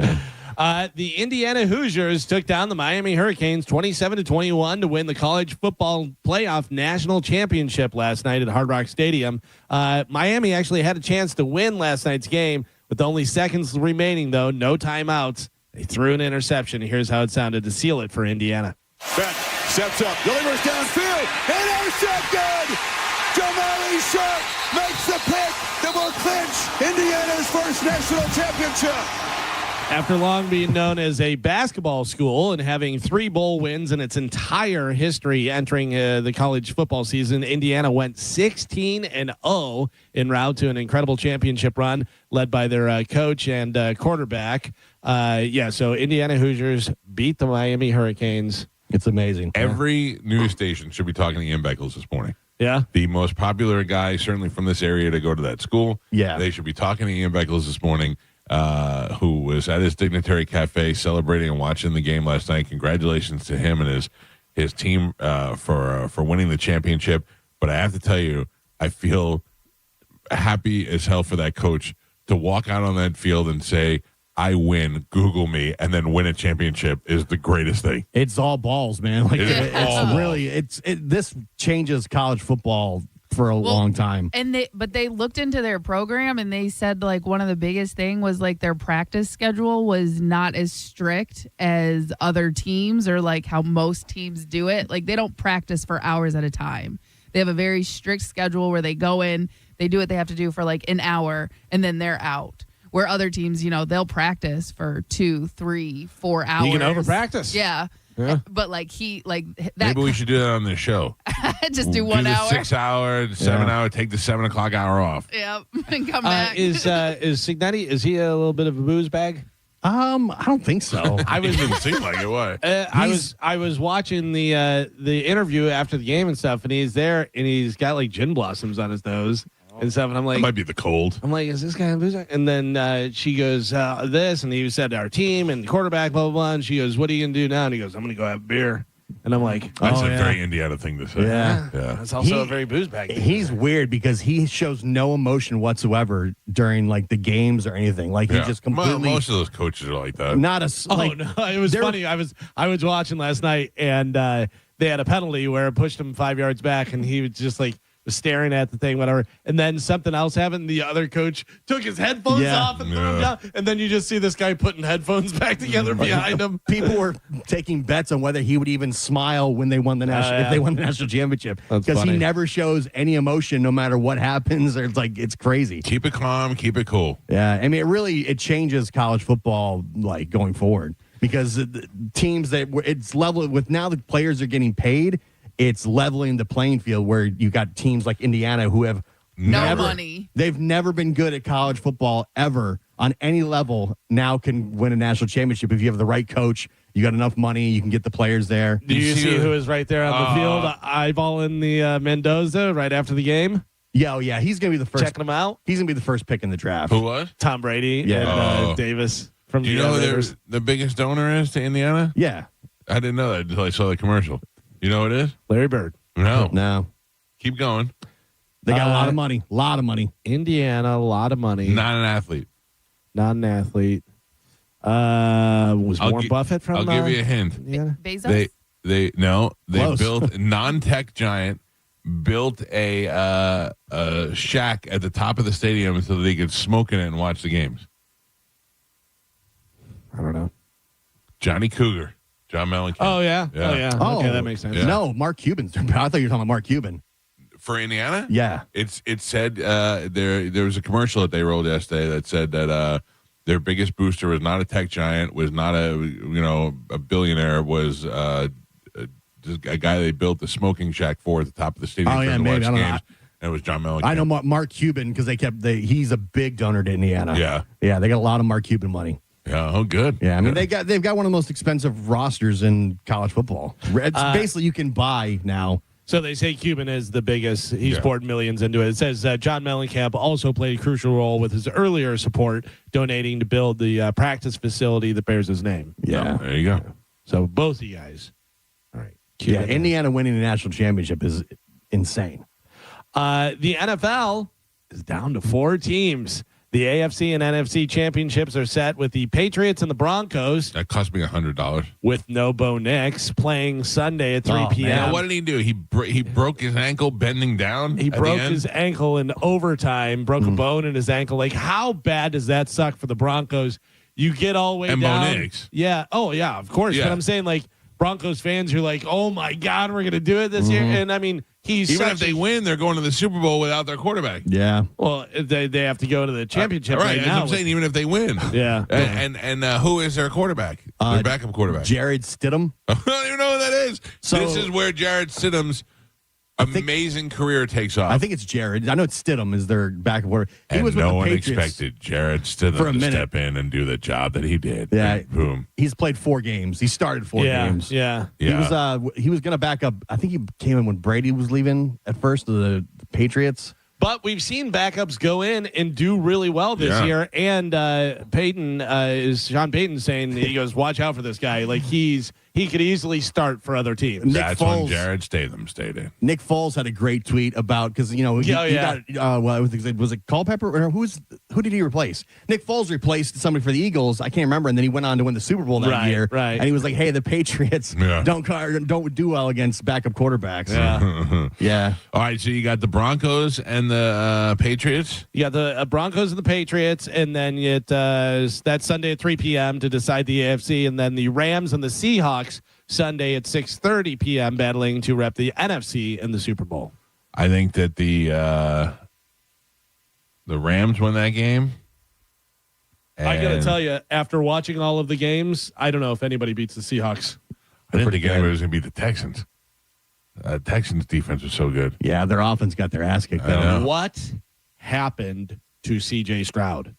The Indiana Hoosiers took down the Miami Hurricanes 27-21 to win the college football playoff national championship last night at Hard Rock Stadium. Miami actually had a chance to win last night's game with only seconds remaining, though. No timeouts. They threw an interception. Here's how it sounded to seal it for Indiana. Ben steps up, delivers downfield, intercepted! Jamali Sharp makes the pick that will clinch Indiana's first national championship. After long being known as a basketball school and having 3 bowl wins in its entire history entering the college football season, Indiana went 16-0 en route to an incredible championship run led by their coach and quarterback. So Indiana Hoosiers beat the Miami Hurricanes. It's amazing. Every news station should be talking to Ian Beckles this morning. Yeah. The most popular guy, certainly from this area, to go to that school. Yeah. They should be talking to Ian Beckles this morning. Who was at his Dignitary Cafe celebrating and watching the game last night. Congratulations to him and his team for winning the championship. But I have to tell you, I feel happy as hell for that coach to walk out on that field and say, I win, Google me, and then win a championship is the greatest thing. It's all balls, man. This changes college football for a long time. And they looked into their program and they said like one of the biggest thing was like their practice schedule was not as strict as other teams or like how most teams do it. Like they don't practice for hours at a time. They have a very strict schedule where they go in, they do what they have to do for like an hour and then they're out. Where other teams, they'll practice for 2, 3, 4 hours. You can over practice. Yeah. But like that. Maybe we should do that on this show. Just do 1 hour. 6 hour, 7 hour. Take the 7 o'clock hour off. Yep, and come back. Is Signetti? Is he a little bit of a booze bag? I don't think so. Didn't seem like it. Why? I was watching the interview after the game and stuff, and he's there, and he's got like gin blossoms on his nose. And stuff, and I'm like, it might be the cold. I'm like, is this guy a boozer? And then she goes, this, and he said our team and the quarterback, blah, blah, blah. And she goes, what are you going to do now? And he goes, I'm going to go have beer. And I'm like, that's a very Indiana thing to say. Yeah. That's also a very booze bag. He's weird because he shows no emotion whatsoever during like the games or anything. Like he just completely. Most of those coaches are like that. Not a. Like, no, it was funny. I was watching last night, and they had a penalty where it pushed him 5 yards back, and he was just like. Staring at the thing, whatever, and then something else happened. The other coach took his headphones off and threw them down, and then you just see this guy putting headphones back together behind him. People were taking bets on whether he would even smile when they won the national if they won the national championship because he never shows any emotion no matter what happens. Or it's crazy. Keep it calm, keep it cool. Yeah, I mean it changes college football like going forward. because teams that it's level with now the players are getting paid. It's leveling the playing field where you got teams like Indiana who have money. They've never been good at college football ever on any level. Now can win a national championship if you have the right coach. You got enough money. You can get the players there. Do you see who is right there on the field, eyeballing the Mendoza right after the game? Yeah, he's going to be the first. Checking him out. He's going to be the first pick in the draft. Who was? Tom Brady and Davis from Do you know who the biggest donor is to Indiana? Yeah. I didn't know that until I saw the commercial. You know who it is? Larry Bird. No. Keep going. They got a lot of money. A lot of money. Indiana, a lot of money. Not an athlete. Not an athlete. Was Warren Buffett from? I'll give you a hint. Bezos? They Close. built non-tech giant built a shack at the top of the stadium so that they could smoke in it and watch the games. I don't know. Johnny Cougar, John Mellencamp. Oh yeah. Okay, that makes sense. Yeah. No, Mark Cuban. I thought you were talking about Mark Cuban. For Indiana? Yeah. It said there was a commercial that they rolled yesterday that said that their biggest booster was not a tech giant, was not a billionaire, was just a guy they built the smoking shack for at the top of the stadium. Oh, yeah, to maybe. watch I don't know. games. And it was John Mellencamp. I know Mark Cuban because he's a big donor to Indiana. Yeah. They got a lot of Mark Cuban money. Yeah. Oh, good. Yeah, I mean they've got one of the most expensive rosters in college football. It's basically you can buy now. So they say Cuban is the biggest. He's poured millions into it. It says John Mellencamp also played a crucial role with his earlier support, donating to build the practice facility that bears his name. Yeah. There you go. So both of you guys. All right. Cuban. Yeah, Indiana winning the national championship is insane. The NFL is down to 4 teams. The AFC and NFC championships are set with the Patriots and the Broncos. That cost me $100. With no Bo Nix playing Sunday at 3 p.m. Now, what did he do? He broke his ankle bending down? He broke his ankle in overtime, broke a bone in his ankle. Like, how bad does that suck for the Broncos? You get all the way and down. Bo Nix. Yeah. Oh, yeah, of course. Yeah. But I'm saying, like, Broncos fans are like, oh, my God, we're going to do it this year. And, I mean, even if they win, they're going to the Super Bowl without their quarterback. Yeah. Well, they have to go to the championship right That's now. what I'm saying, even if they win. Yeah. And who is their quarterback? Their backup quarterback? Jared Stidham. I don't even know who that is. So, this is where Jared Stidham's amazing career takes off. I think it's Jared. I know it's Stidham is their backup quarterback. He and was with no the one Patriots expected Jared Stidham for a to minute. step in and do the job that he did. Yeah. And boom. He's played 4 games. He started 4 games. Yeah. He was going to back up. I think he came in when Brady was leaving at first to the Patriots. But we've seen backups go in and do really well this year. And Sean Payton saying, he goes, watch out for this guy. Like he could easily start for other teams. That's when Jared Statham stayed in. Nick Foles had a great tweet about because he got was it Culpepper or who did he replace? Nick Foles replaced somebody for the Eagles. I can't remember, and then he went on to win the Super Bowl that year. Right. And he was like, "Hey, the Patriots don't do well against backup quarterbacks." Yeah. Yeah. All right, so you got the Broncos and the Patriots. You got the Broncos and the Patriots, and then that's Sunday at 3 p.m. to decide the AFC, and then the Rams and the Seahawks Sunday at 6:30 p.m. battling to rep the NFC in the Super Bowl. I think that the Rams win that game. I got to tell you, after watching all of the games, I don't know if anybody beats the Seahawks. I didn't think anybody was going to beat the Texans. Texans defense was so good. Yeah, their offense got their ass kicked. What happened to C.J. Stroud?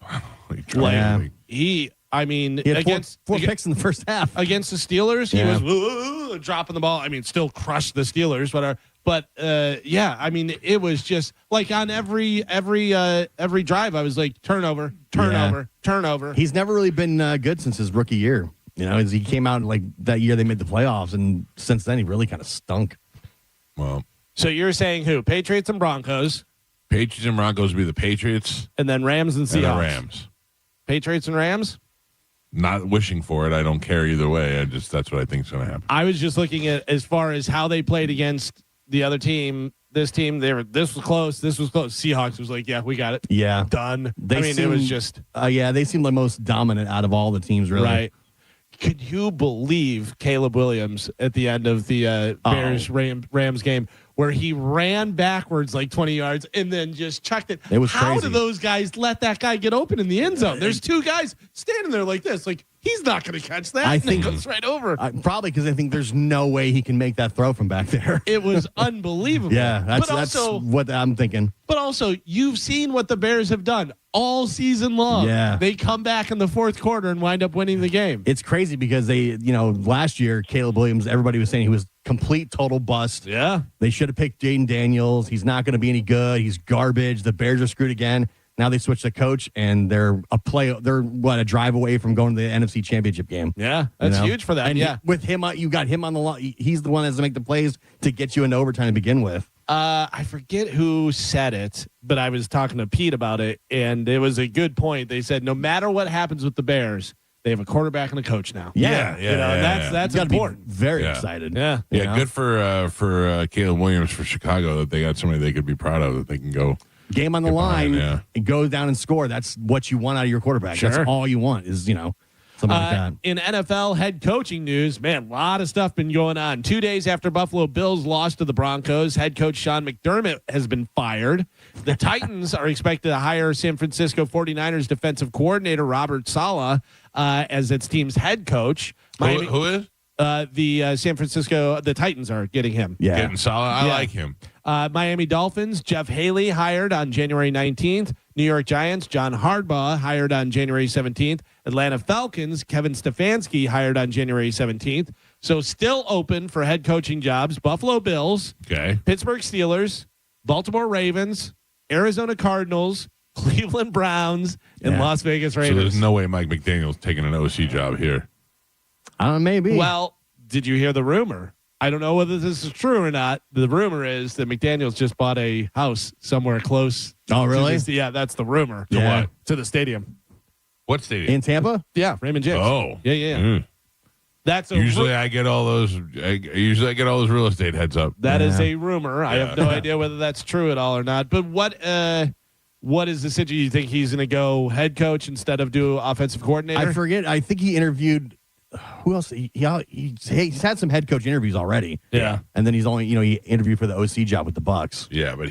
He had against 4 picks in the first half against the Steelers. He was dropping the ball. I mean, still crushed the Steelers, but I mean, it was just like on every drive, I was like turnover. He's never really been good since his rookie year. As he came out like that year, they made the playoffs, and since then he really kind of stunk. Well, so you're saying who? Patriots and Broncos. Patriots and Broncos will be the Patriots, and then Rams and Seahawks. And the Rams. Patriots and Rams. Not wishing for it. I don't care either way. That's what I think is going to happen. I was just looking at as far as how they played against the other team. This team, this was close. Seahawks was like, yeah, we got it. Yeah, done. It was just. They seemed the most dominant out of all the teams, really. Right. Could you believe Caleb Williams at the end of the Bears-Rams game where he ran backwards like 20 yards and then just chucked it? It was How crazy. do those guys let that guy get open in the end zone? There's 2 guys standing there like this. Like, He's not going to catch that. I And think it goes right over. Probably because I think there's no way he can make that throw from back there. It was unbelievable. Yeah, that's also, what I'm thinking. But also, you've seen what the Bears have done all season long. Yeah. They come back in the fourth quarter and wind up winning the game. It's crazy because they, last year, Caleb Williams, everybody was saying he was complete, total bust. Yeah. They should have picked Jaden Daniels. He's not going to be any good. He's garbage. The Bears are screwed again. Now they switch the coach, and they're a drive away from going to the NFC Championship game. Yeah, that's huge for them. And yeah. with him, you got him on the line. He's the one that has to make the plays to get you into overtime to begin with. I forget who said it, but I was talking to Pete about it, and it was a good point. They said no matter what happens with the Bears, they have a quarterback and a coach now. Yeah. That's important. Very excited. Yeah. Yeah, good for Caleb Williams for Chicago that they got somebody they could be proud of that they can go. Game on the line, and go down and score. That's what you want out of your quarterback. Sure. That's all you want is, something like that. In NFL head coaching news, man, a lot of stuff been going on. 2 days after Buffalo Bills lost to the Broncos, head coach Sean McDermott has been fired. The Titans are expected to hire San Francisco 49ers defensive coordinator Robert Saleh as its team's head coach. Who is? The Titans are getting him. Yeah. Getting Saleh. I like him. Miami Dolphins, Jeff Haley hired on January 19th. New York Giants, John Harbaugh hired on January 17th. Atlanta Falcons, Kevin Stefanski hired on January 17th. So still open for head coaching jobs. Buffalo Bills, Pittsburgh Steelers, Baltimore Ravens, Arizona Cardinals, Cleveland Browns, and Las Vegas Raiders. So there's no way Mike McDaniel's taking an OC job here. Maybe. Well, did you hear the rumor? I don't know whether this is true or not. The rumor is that McDaniels just bought a house somewhere close. Oh, really? Yeah, that's the rumor. To what? To the stadium. What stadium? In Tampa? Yeah, Raymond James. Oh. Yeah. That's usually I get all those real estate heads up. That is a rumor. I have no idea whether that's true at all or not. But what is the situation? You think he's going to go head coach instead of do offensive coordinator? I forget. I think he interviewed. Who else? He's had some head coach interviews already. Yeah. And then he's only, he interviewed for the OC job with the Bucks. Yeah, but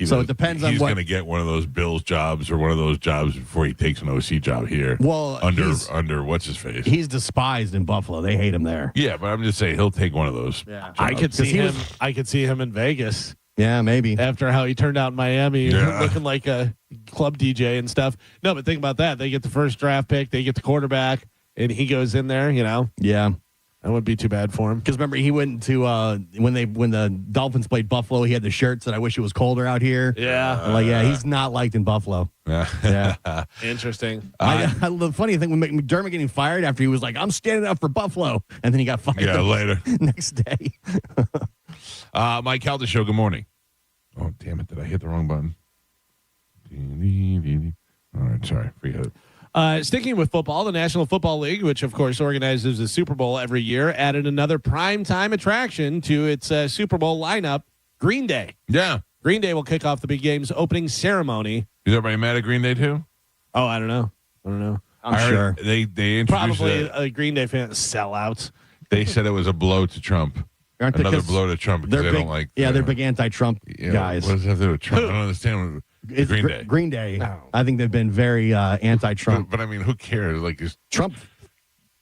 so it depends on he's going to get one of those Bills jobs or one of those jobs before he takes an OC job here. Well, under what's his face? He's despised in Buffalo. They hate him there. Yeah, but I'm just saying he'll take one of those. Yeah. I could see him. I could see him in Vegas. Yeah, maybe. After how he turned out in Miami, looking like a club DJ and stuff. No, but think about that. They get the first draft pick. They get the quarterback. And he goes in there, Yeah. That wouldn't be too bad for him. Because remember, he went to when the Dolphins played Buffalo, he had the shirt that I wish it was colder out here. Yeah. He's not liked in Buffalo. Yeah. Interesting. The funny thing, when McDermott getting fired after he was like, I'm standing up for Buffalo, and then he got fired. Yeah, later. Next day. Mike Calta Show, good morning. Oh, damn it. Did I hit the wrong button? All right, sorry. Forget it. Sticking with football, the National Football League, which of course organizes the Super Bowl every year, added another primetime attraction to its Super Bowl lineup, Green Day. Yeah. Green Day will kick off the big game's opening ceremony. Is everybody mad at Green Day too? Oh, I don't know. I'm sure. They introduced probably a Green Day fan sellouts. They said it was a blow to Trump. Another blow to Trump because they don't like. They're big anti-Trump guys. What does that have to do with Trump? I don't understand. Green Day. Green Day. No. I think they've been very anti-Trump. But I mean, who cares? Like Trump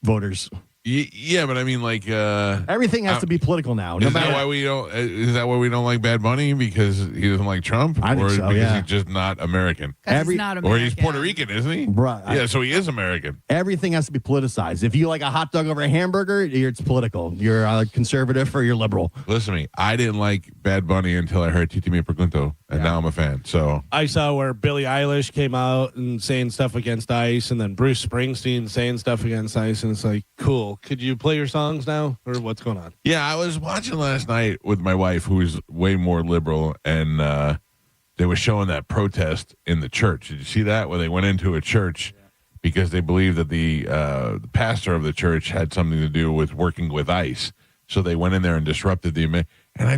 voters. Yeah, but I mean, like everything has to be political now. Is that why we don't? Is that why we don't like Bad Bunny because he doesn't like Trump, I think or so, because he's just not American? He's not American. Or he's Puerto Rican, isn't he? Right. Yeah, so he is American. Everything has to be politicized. If you like a hot dog over a hamburger, it's political. You're a conservative or you're liberal. Listen to me. I didn't like Bad Bunny until I heard Titi Me Pregunto, and now I'm a fan. So I saw where Billie Eilish came out and saying stuff against ICE, and then Bruce Springsteen saying stuff against ICE, and it's like, cool. Could you play your songs now, or what's going on? Yeah, I was watching last night with my wife, who is way more liberal, and they were showing that protest in the church. Did you see that? Where they went into a church because they believed that the pastor of the church had something to do with working with ICE. So they went in there and disrupted the event. And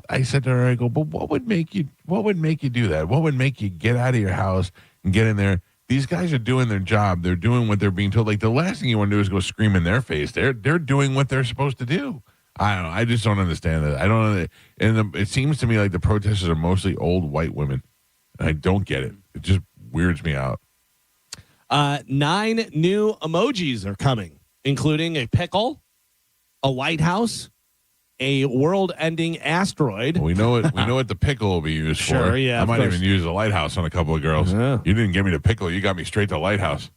I said to her, I go, but what would make you do that? What would make you get out of your house and get in there? These guys are doing their job. They're doing what they're being told. Like, the last thing you want to do is go scream in their face. They're doing what they're supposed to do. I don't know. I just don't understand that. I don't know. And it seems to me like the protesters are mostly old white women. And I don't get it. It just weirds me out. 9 new emojis are coming including a pickle, a lighthouse, a world-ending asteroid. We know it. We know what the pickle will be used for. Sure, yeah, I of might course. even use the lighthouse on a couple of girls. Yeah. You didn't give me the pickle. You got me straight to the lighthouse.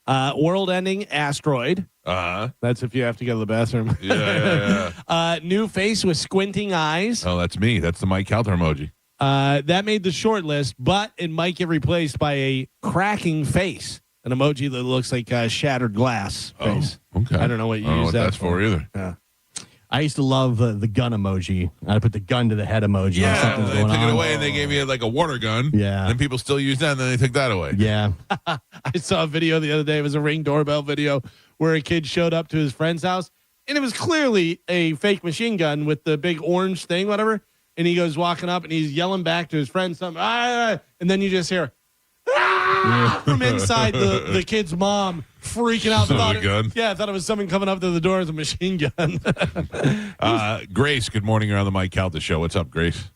World-ending asteroid. That's if you have to go to the bathroom. Yeah. New face with squinting eyes. Oh, that's me. That's the Mike Calta emoji. That made the short list, but it might get replaced by a cracking face, an emoji that looks like a shattered glass face. Oh, okay. I don't know what you I don't know use what that that's for either. Yeah. I used to love the gun emoji. I put the gun to the head emoji. when Yeah, something's they going took on. it away and they gave you like a water gun. Yeah. And people still use that, and then they took that away. Yeah. I saw a video the other day. It was a Ring doorbell video where a kid showed up to his friend's house, and it was clearly a fake machine gun with the big orange thing, whatever. And he goes walking up, and he's yelling back to his friend something, and then you just hear from inside the kid's mom freaking out. So Thought the gun? Yeah, I thought it was someone coming up to the door with a machine gun. Grace, good morning. You're on the Mike Calta show. What's up, Grace?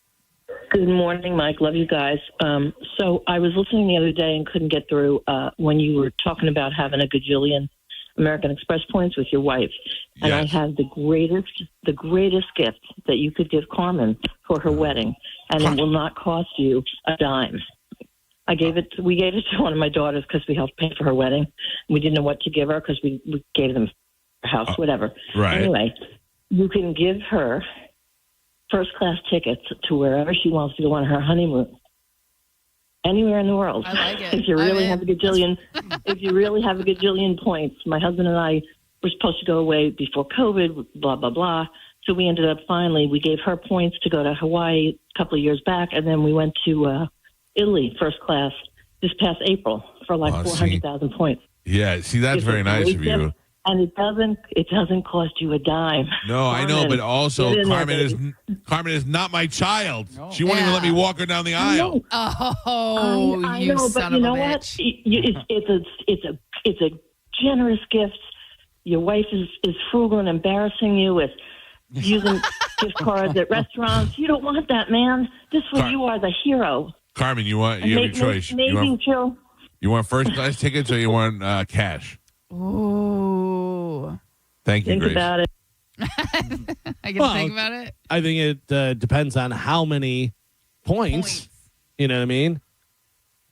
Good morning, Mike. Love you guys. So I was listening the other day and couldn't get through when you were talking about having a gajillion American Express points with your wife. And Yes. I have the greatest gift that you could give Carmin for her wedding, and it will not cost you a dime. We gave it to one of my daughters because we helped pay for her wedding. We didn't know what to give her because we gave them a house, whatever. Right. Anyway, you can give her first-class tickets to wherever she wants to go on her honeymoon. Anywhere in the world. I like it. If you really I'm have a gajillion points. My husband and I were supposed to go away before COVID, blah, blah, blah. So we ended up we gave her points to go to Hawaii a couple of years back, and then we went to Italy first class this past April for like 400,000 points. Yeah, see, that's It's very a nice great of you. gift, and it doesn't cost you a dime. No, I know, but also get in there, Carmen is not my child. She won't even let me walk her down the aisle. Oh, I you know, son but you of know a what? bitch. It's a generous gift. Your wife is frugal and embarrassing you with using gift cards at restaurants. You don't want that, man. This way you are the hero. Carmen, you have your choice. You want first class tickets or you want cash? Ooh. Thank you, Think Grace. about it. I can think about it. I think it depends on how many points. You know what I mean?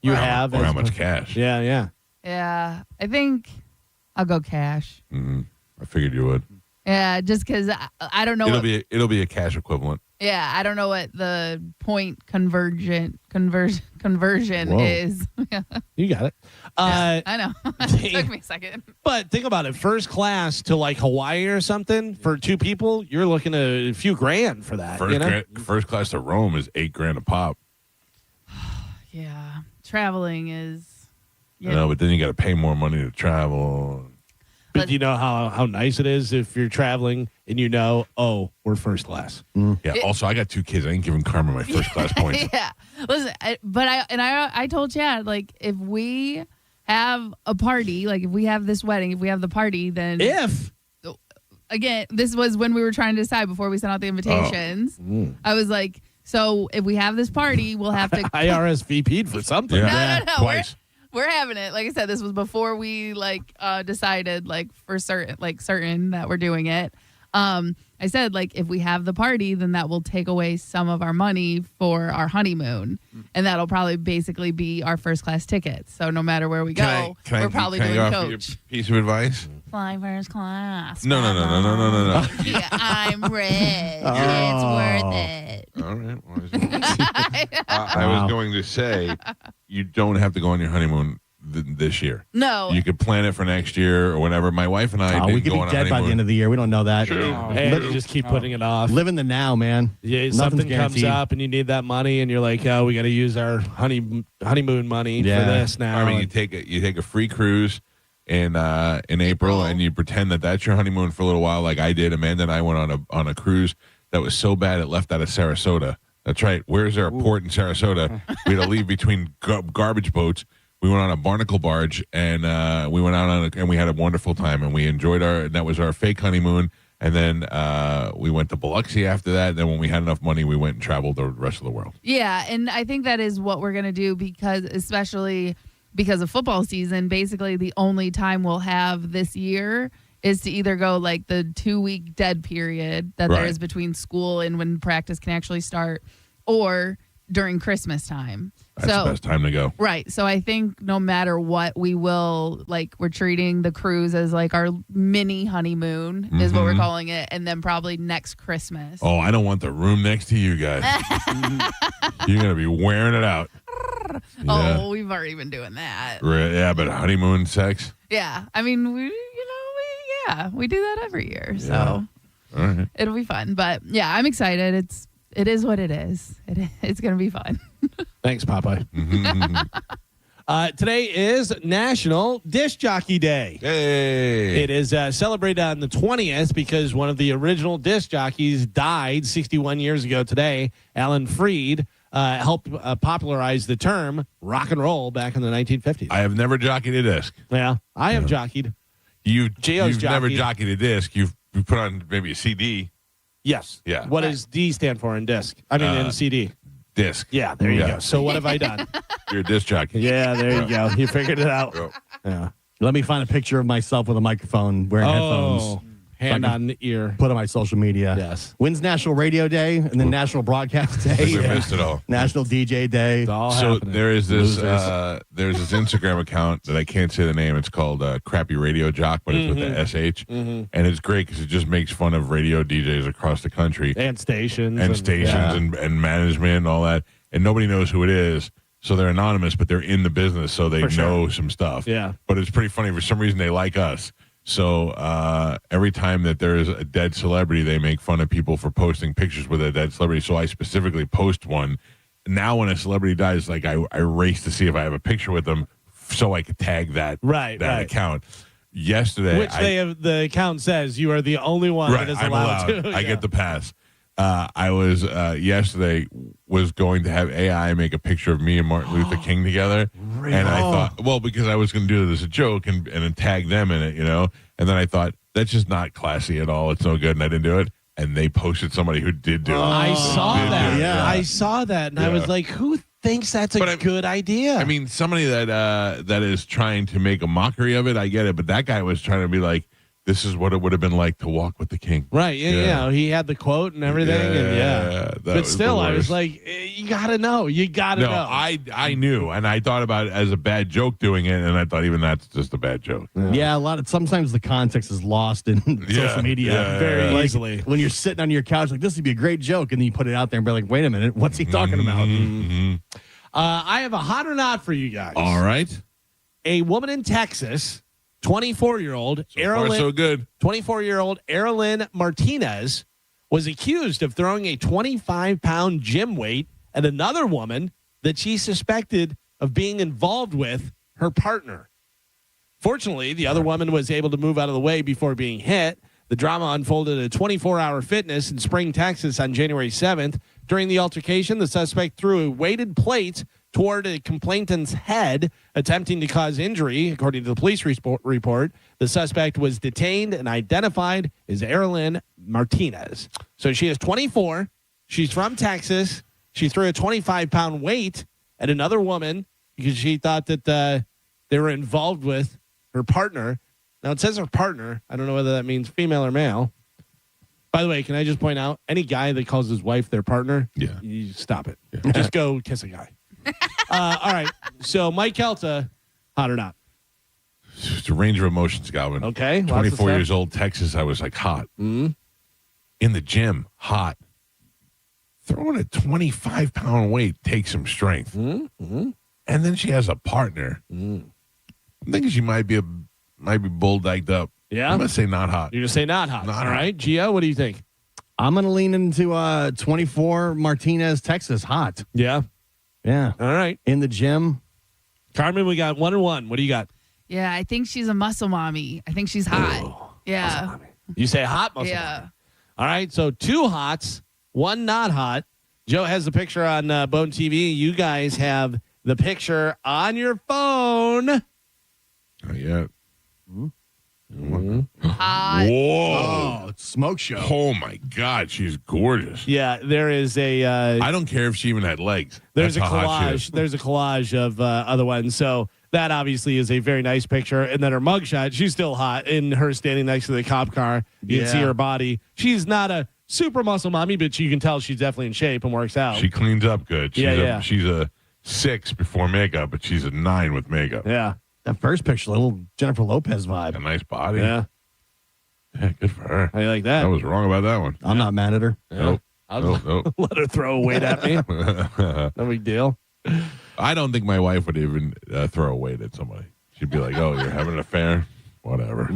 You have. Or as how much much- cash. Yeah, yeah. Yeah. I think I'll go cash. I figured you would. Yeah, just because I don't know. It'll be a cash equivalent. Yeah, I don't know what the point conversion Whoa. is. You got it. I know. It took me a second. But think about it. First class to like Hawaii or something for two people, you're looking at a few grand for that. First class to Rome is $8,000 a pop. Yeah, traveling is. I know, but then you got to pay more money to travel. But you know how nice it is if you're traveling and we're first class. Yeah. Also, I got 2 kids. I ain't giving Carmen my first class points. Yeah. Listen, I told Chad, like, if we have a party, like if we have this wedding, if we have the party, then again, this was when we were trying to decide before we sent out the invitations. I was like, so if we have this party, we'll have to I RSVP'd for something. No. Twice. We're having it. Like I said, this was before we decided for certain that we're doing it. I said, like, if we have the party, then that will take away some of our money for our honeymoon. And that'll probably basically be our first class tickets. So no matter where we go, we're probably doing offer you coach. a piece of advice? Fly first class. No. Yeah, I'm rich. It's worth it. All right. I was going to say, you don't have to go on your honeymoon this year. No. You could plan it for next year or whenever. My wife and I we didn't could go be on a dead by honeymoon. the end of the year. We don't know that. True. Hey, you just keep putting it off. Live in the now, man. Yeah, Nothing's something comes guaranteed. up and you need that money, and you're like, oh, we got to use our honeymoon money for this now. I mean, you take a free cruise in April, and you pretend that that's your honeymoon for a little while, like I did. Amanda and I went on a cruise that was so bad it left out of Sarasota. That's right. Where's there a port in Sarasota? We had to leave between garbage boats. We went on a barnacle barge, and we went out and we had a wonderful time, and we enjoyed that was our fake honeymoon. And then we went to Biloxi after that. And then when we had enough money, we went and traveled the rest of the world. Yeah, and I think that is what we're going to do especially because of football season, basically the only time we'll have this year is to either go like the 2-week dead period that there Right. is between school and when practice can actually start, or during Christmas time. That's the best time to go. Right. So I think no matter what, we're treating the cruise as like our mini honeymoon is what we're Mhm. calling it. And then probably next Christmas. Oh, I don't want the room next to you guys. You're going to be wearing it out. Yeah. Oh, we've already been doing that. Yeah, but honeymoon sex? Yeah. I mean, we do that every year. So All right. it'll be fun. But yeah, I'm excited. It is what it is. It's going to be fun. Thanks, Popeye. Today is National Disc Jockey Day. Hey. It is celebrated on the 20th because one of the original disc jockeys died 61 years ago today. Alan Freed helped popularize the term rock and roll back in the 1950s. I have never jockeyed a disc. Yeah, I have jockeyed. You've Gio's never jockeyed. jockeyed a disc. You've put on maybe a CD. Yes. Yeah. What does D stand for in disc? I mean, in CD. Disc. Yeah, there you go. So what have I done? You're a disc jockey. Yeah, there you go. You figured it out. Yeah. Let me find a picture of myself with a microphone wearing headphones. Hand So I can on the ear. Put on my social media. Yes. When's National Radio Day and then National Broadcast Day? We missed it all. National DJ Day. It's all So happening. there is this Losers. there's this Instagram account that I can't say the name. It's called Crappy Radio Jock, but it's with the SH, and it's great because it just makes fun of radio DJs across the country And stations. and management and all that, and nobody knows who it is. So they're anonymous, but they're in the business, so they For sure. know some stuff. Yeah. But it's pretty funny. For some reason, they like us. So every time that there is a dead celebrity, they make fun of people for posting pictures with a dead celebrity. So I specifically post one. Now when a celebrity dies, like I race to see if I have a picture with them so I could tag that Right. account. Yesterday, Which the account says you are the only one that is I'm allowed to. I get the pass. I was yesterday was going to have AI make a picture of me and Martin Luther King together, and I thought, well, because I was going to do it as a joke and then tag them in it, and then I thought that's just not classy at all. It's no good, and I didn't do it. And they posted somebody who did do it. I saw that. Yeah. I saw that, and I was like, who thinks that's a good idea? I mean, somebody that is trying to make a mockery of it, I get it, but that guy was trying to be like, this is what it would have been like to walk with the king. Right. Yeah. He had the quote and everything. That But was still, the I was worst. like, you got to know. You got to No, know. I knew, and I thought about it as a bad joke doing it, and I thought even that's just a bad joke. Yeah, sometimes the context is lost in social media very Like, easily. When you're sitting on your couch, like this would be a great joke, and then you put it out there and be like, "Wait a minute, what's he talking about?" I have a hot or not for you guys. All right. A woman in Texas, 24-year-old Far, so good. 24-year-old Erilyn Martinez was accused of throwing a 25-pound gym weight at another woman that she suspected of being involved with her partner. Fortunately, the other woman was able to move out of the way before being hit. The drama unfolded at 24-Hour Fitness in Spring, Texas on January 7th. During the altercation, the suspect threw a weighted plate toward a complainant's head, attempting to cause injury. According to the police report, the suspect was detained and identified as Erilyn Martinez. So she is 24. She's from Texas. She threw a 25-pound weight at another woman because she thought that they were involved with her partner. Now, it says her partner. I don't know whether that means female or male. By the way, can I just point out, any guy that calls his wife their partner, you stop it. Yeah. Just go kiss a guy. All right. So, Mike Calta, hot or not? It's a range of emotions, Galvin. Okay. 24 years old, Texas, I was like hot. Mm-hmm. In the gym, hot. Throwing a 25-pound weight takes some strength. Mm-hmm. And then she has a partner. Mm. I'm thinking she might be bull dyked up. Yeah? I'm going to say not hot. You're going to say not hot. Not All hot. right. Gio, what do you think? I'm going to lean into 24 Martinez, Texas, hot. Yeah. Yeah. All right. In the gym. Carmin, we got 1-1. What do you got? Yeah, I think she's a muscle mommy. I think she's hot. Yeah. You say hot muscle. Yeah. All right. So 2 hots, 1 not hot. Joe has the picture on Bone TV. You guys have the picture on your phone. Not yet. Hot. Whoa. Oh, it's smoke show. Oh, my God. She's gorgeous. Yeah, there is a. I don't care if she even had legs. There's That's a how hot she collage. is. There's a collage of other ones. So that obviously is a very nice picture. And then her mugshot, she's still hot in her standing next to the cop car. You can see her body. She's not a super muscle mommy, but you can tell she's definitely in shape and works out. She cleans up good. She's a 6 before makeup, but she's a 9 with makeup. Yeah. That first picture, a little Jennifer Lopez vibe. A nice body. Yeah. Yeah, good for her. How you like that? I was wrong about that one. I'm not mad at her. Nope. Nope. Let her throw a weight at me. No big deal. I don't think my wife would even throw a weight at somebody. She'd be like, "Oh, you're having an affair? Whatever."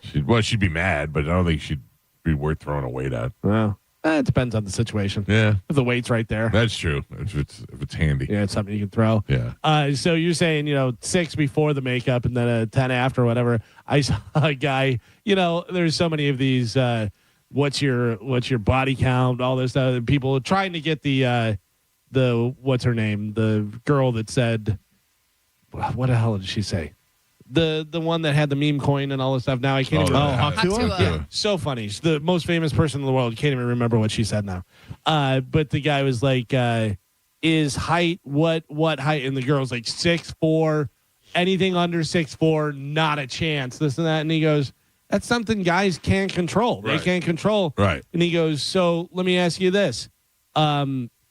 She'd be mad, but I don't think she'd be worth throwing a weight at. Well, it depends on the situation. Yeah, if the weight's right there, that's true. If it's handy, yeah, it's something you can throw. Yeah. So you're saying 6 before the makeup and then a 10 after, whatever. I saw a guy. There's so many of these. What's your body count? All this stuff. People trying to get the what's her name? The girl that said, what the hell did she say? The one that had the meme coin and all this stuff. Now I can't even remember. Haftua? Yeah, so funny. She's the most famous person in the world. Can't even remember what she said now. But the guy was like, is height what height? And the girl's like 6'4", anything under 6'4", not a chance. This and that. And he goes, that's something guys can't control. They can't control. Right. And he goes, so let me ask you this.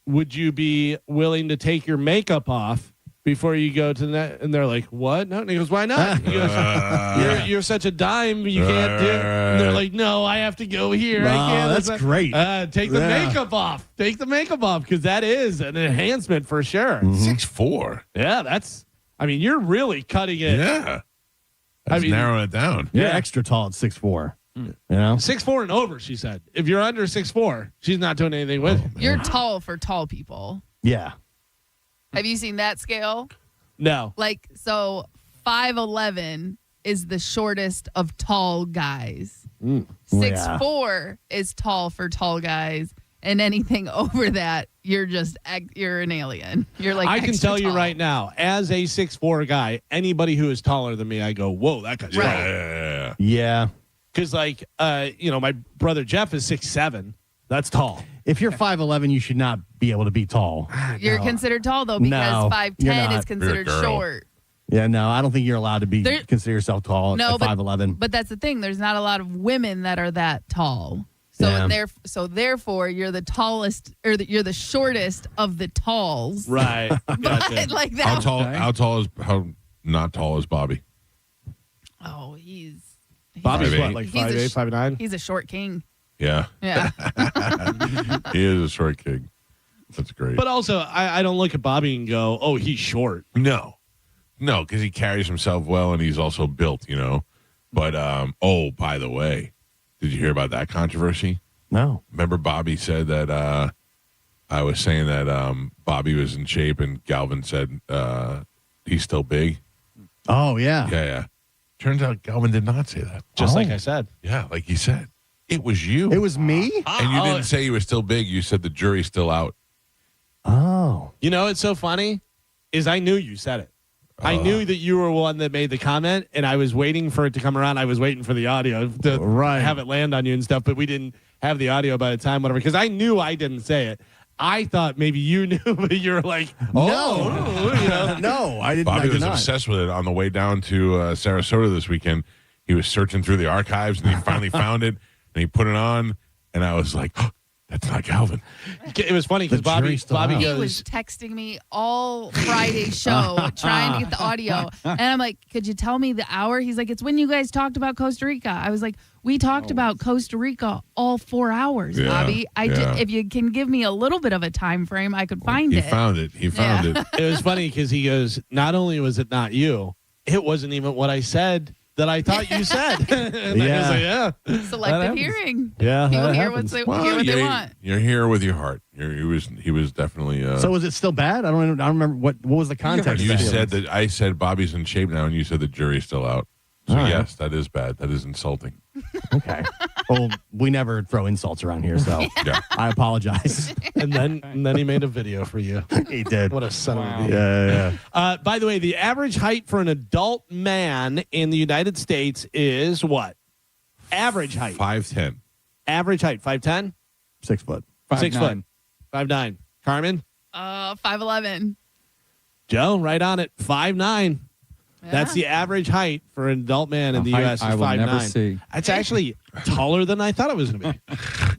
Would you be willing to take your makeup off before you go to the net? And they're like, what? No. And he goes, why not? He goes, you're such a dime, you can't do it. And they're like, no, I have to go here. I can't. That's great. Take the makeup off. Take the makeup off, because that is an enhancement for sure. 6'4". Yeah, you're really cutting it. Yeah. That's narrowing it down. You're extra tall at 6'4". 6'4" and over, she said. If you're under 6'4", she's not doing anything with it. You're tall for tall people. Yeah. Have you seen that scale? No. 5'11" is the shortest of tall guys. 6'4" is tall for tall guys. And anything over that, you're an alien. You're like, I can tell tall. you right now, as a 6'4" guy, anybody who is taller than me, I go, whoa, that guy's tall. Yeah. Because, my brother Jeff is 6'7". That's tall. If you're 5'11", you should not be able to be tall. You're considered tall, though, because 5'10" is considered short. Yeah, no, I don't think you're allowed to consider yourself tall at 5'11". But that's the thing. There's not a lot of women that are that tall. So therefore, you're the tallest, or you're the shortest of the talls. Right. But like that. How not tall is Bobby? Oh, Bobby's 5'8". what, 5'8", 5'9"? He's a short king. Yeah. Yeah. He is a short king. That's great. But also, I don't look at Bobby and go, oh, he's short. No, because he carries himself well and he's also built, But, by the way, did you hear about that controversy? No. Remember Bobby said that I was saying that Bobby was in shape and Galvin said he's still big? Oh, yeah. Yeah. Turns out Galvin did not say that. Just like I said. Yeah, like he said. It was you. It was me? And you didn't say he was still big. You said the jury's still out. Oh. It's so funny is I knew you said it. I knew that you were one that made the comment, and I was waiting for it to come around. I was waiting for the audio to have it land on you and stuff, but we didn't have the audio by the time, whatever, because I knew I didn't say it. I thought maybe you knew, but you were like, no, I didn't. Bobby was not. obsessed with it on the way down to Sarasota this weekend. He was searching through the archives, and he finally found it, and he put it on, and I was like, oh, that's not Galvin. It was funny because Bobby He goes, was texting me all Friday show trying to get the audio. And I'm like, could you tell me the hour? He's like, it's when you guys talked about Costa Rica. I was like, we talked about Costa Rica all 4 hours, Bobby. If you can give me a little bit of a time frame, I could find it. He found it. It was funny because he goes, not only was it not you, it wasn't even what I said that I thought you said. And I was like, Selective hearing. Yeah. People hear what they want. You're here with your heart. He was definitely. So was it still bad? I don't remember what was the context. You said that I said Bobby's in shape now, and you said the jury's still out. So yes, that is bad. That is insulting. Okay. Well, we never throw insults around here, so I apologize. And then he made a video for you. He did. What a son of a Yeah. By the way, the average height for an adult man in the United States is what? Average height. 5'10". Average height, 5'10"? 6 foot. 6 foot. 5'9". Carmin? 5'11". Joe, right on it. 5'9". That's the average height for an adult man in the U.S. is 5'9". I will never see. That's actually taller than I thought it was going to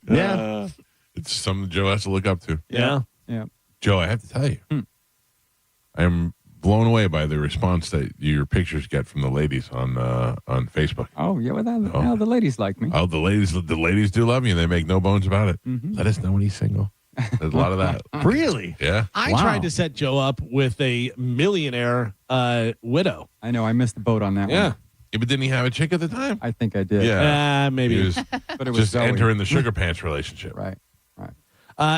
be. Yeah. It's something Joe has to look up to. Yeah. Joe, I have to tell you, I am blown away by the response that your pictures get from the ladies on Facebook. Oh, yeah. Well, the ladies like me. Oh, the ladies do love you. They make no bones about it. Let us know when he's single. There's a lot of that. Really? Yeah. I tried to set Joe up with a millionaire widow. I know. I missed the boat on that one. Yeah, but didn't he have a chick at the time? I think I did. Yeah. Maybe. He was But it was just Zoe. entering the sugar pants relationship. Right.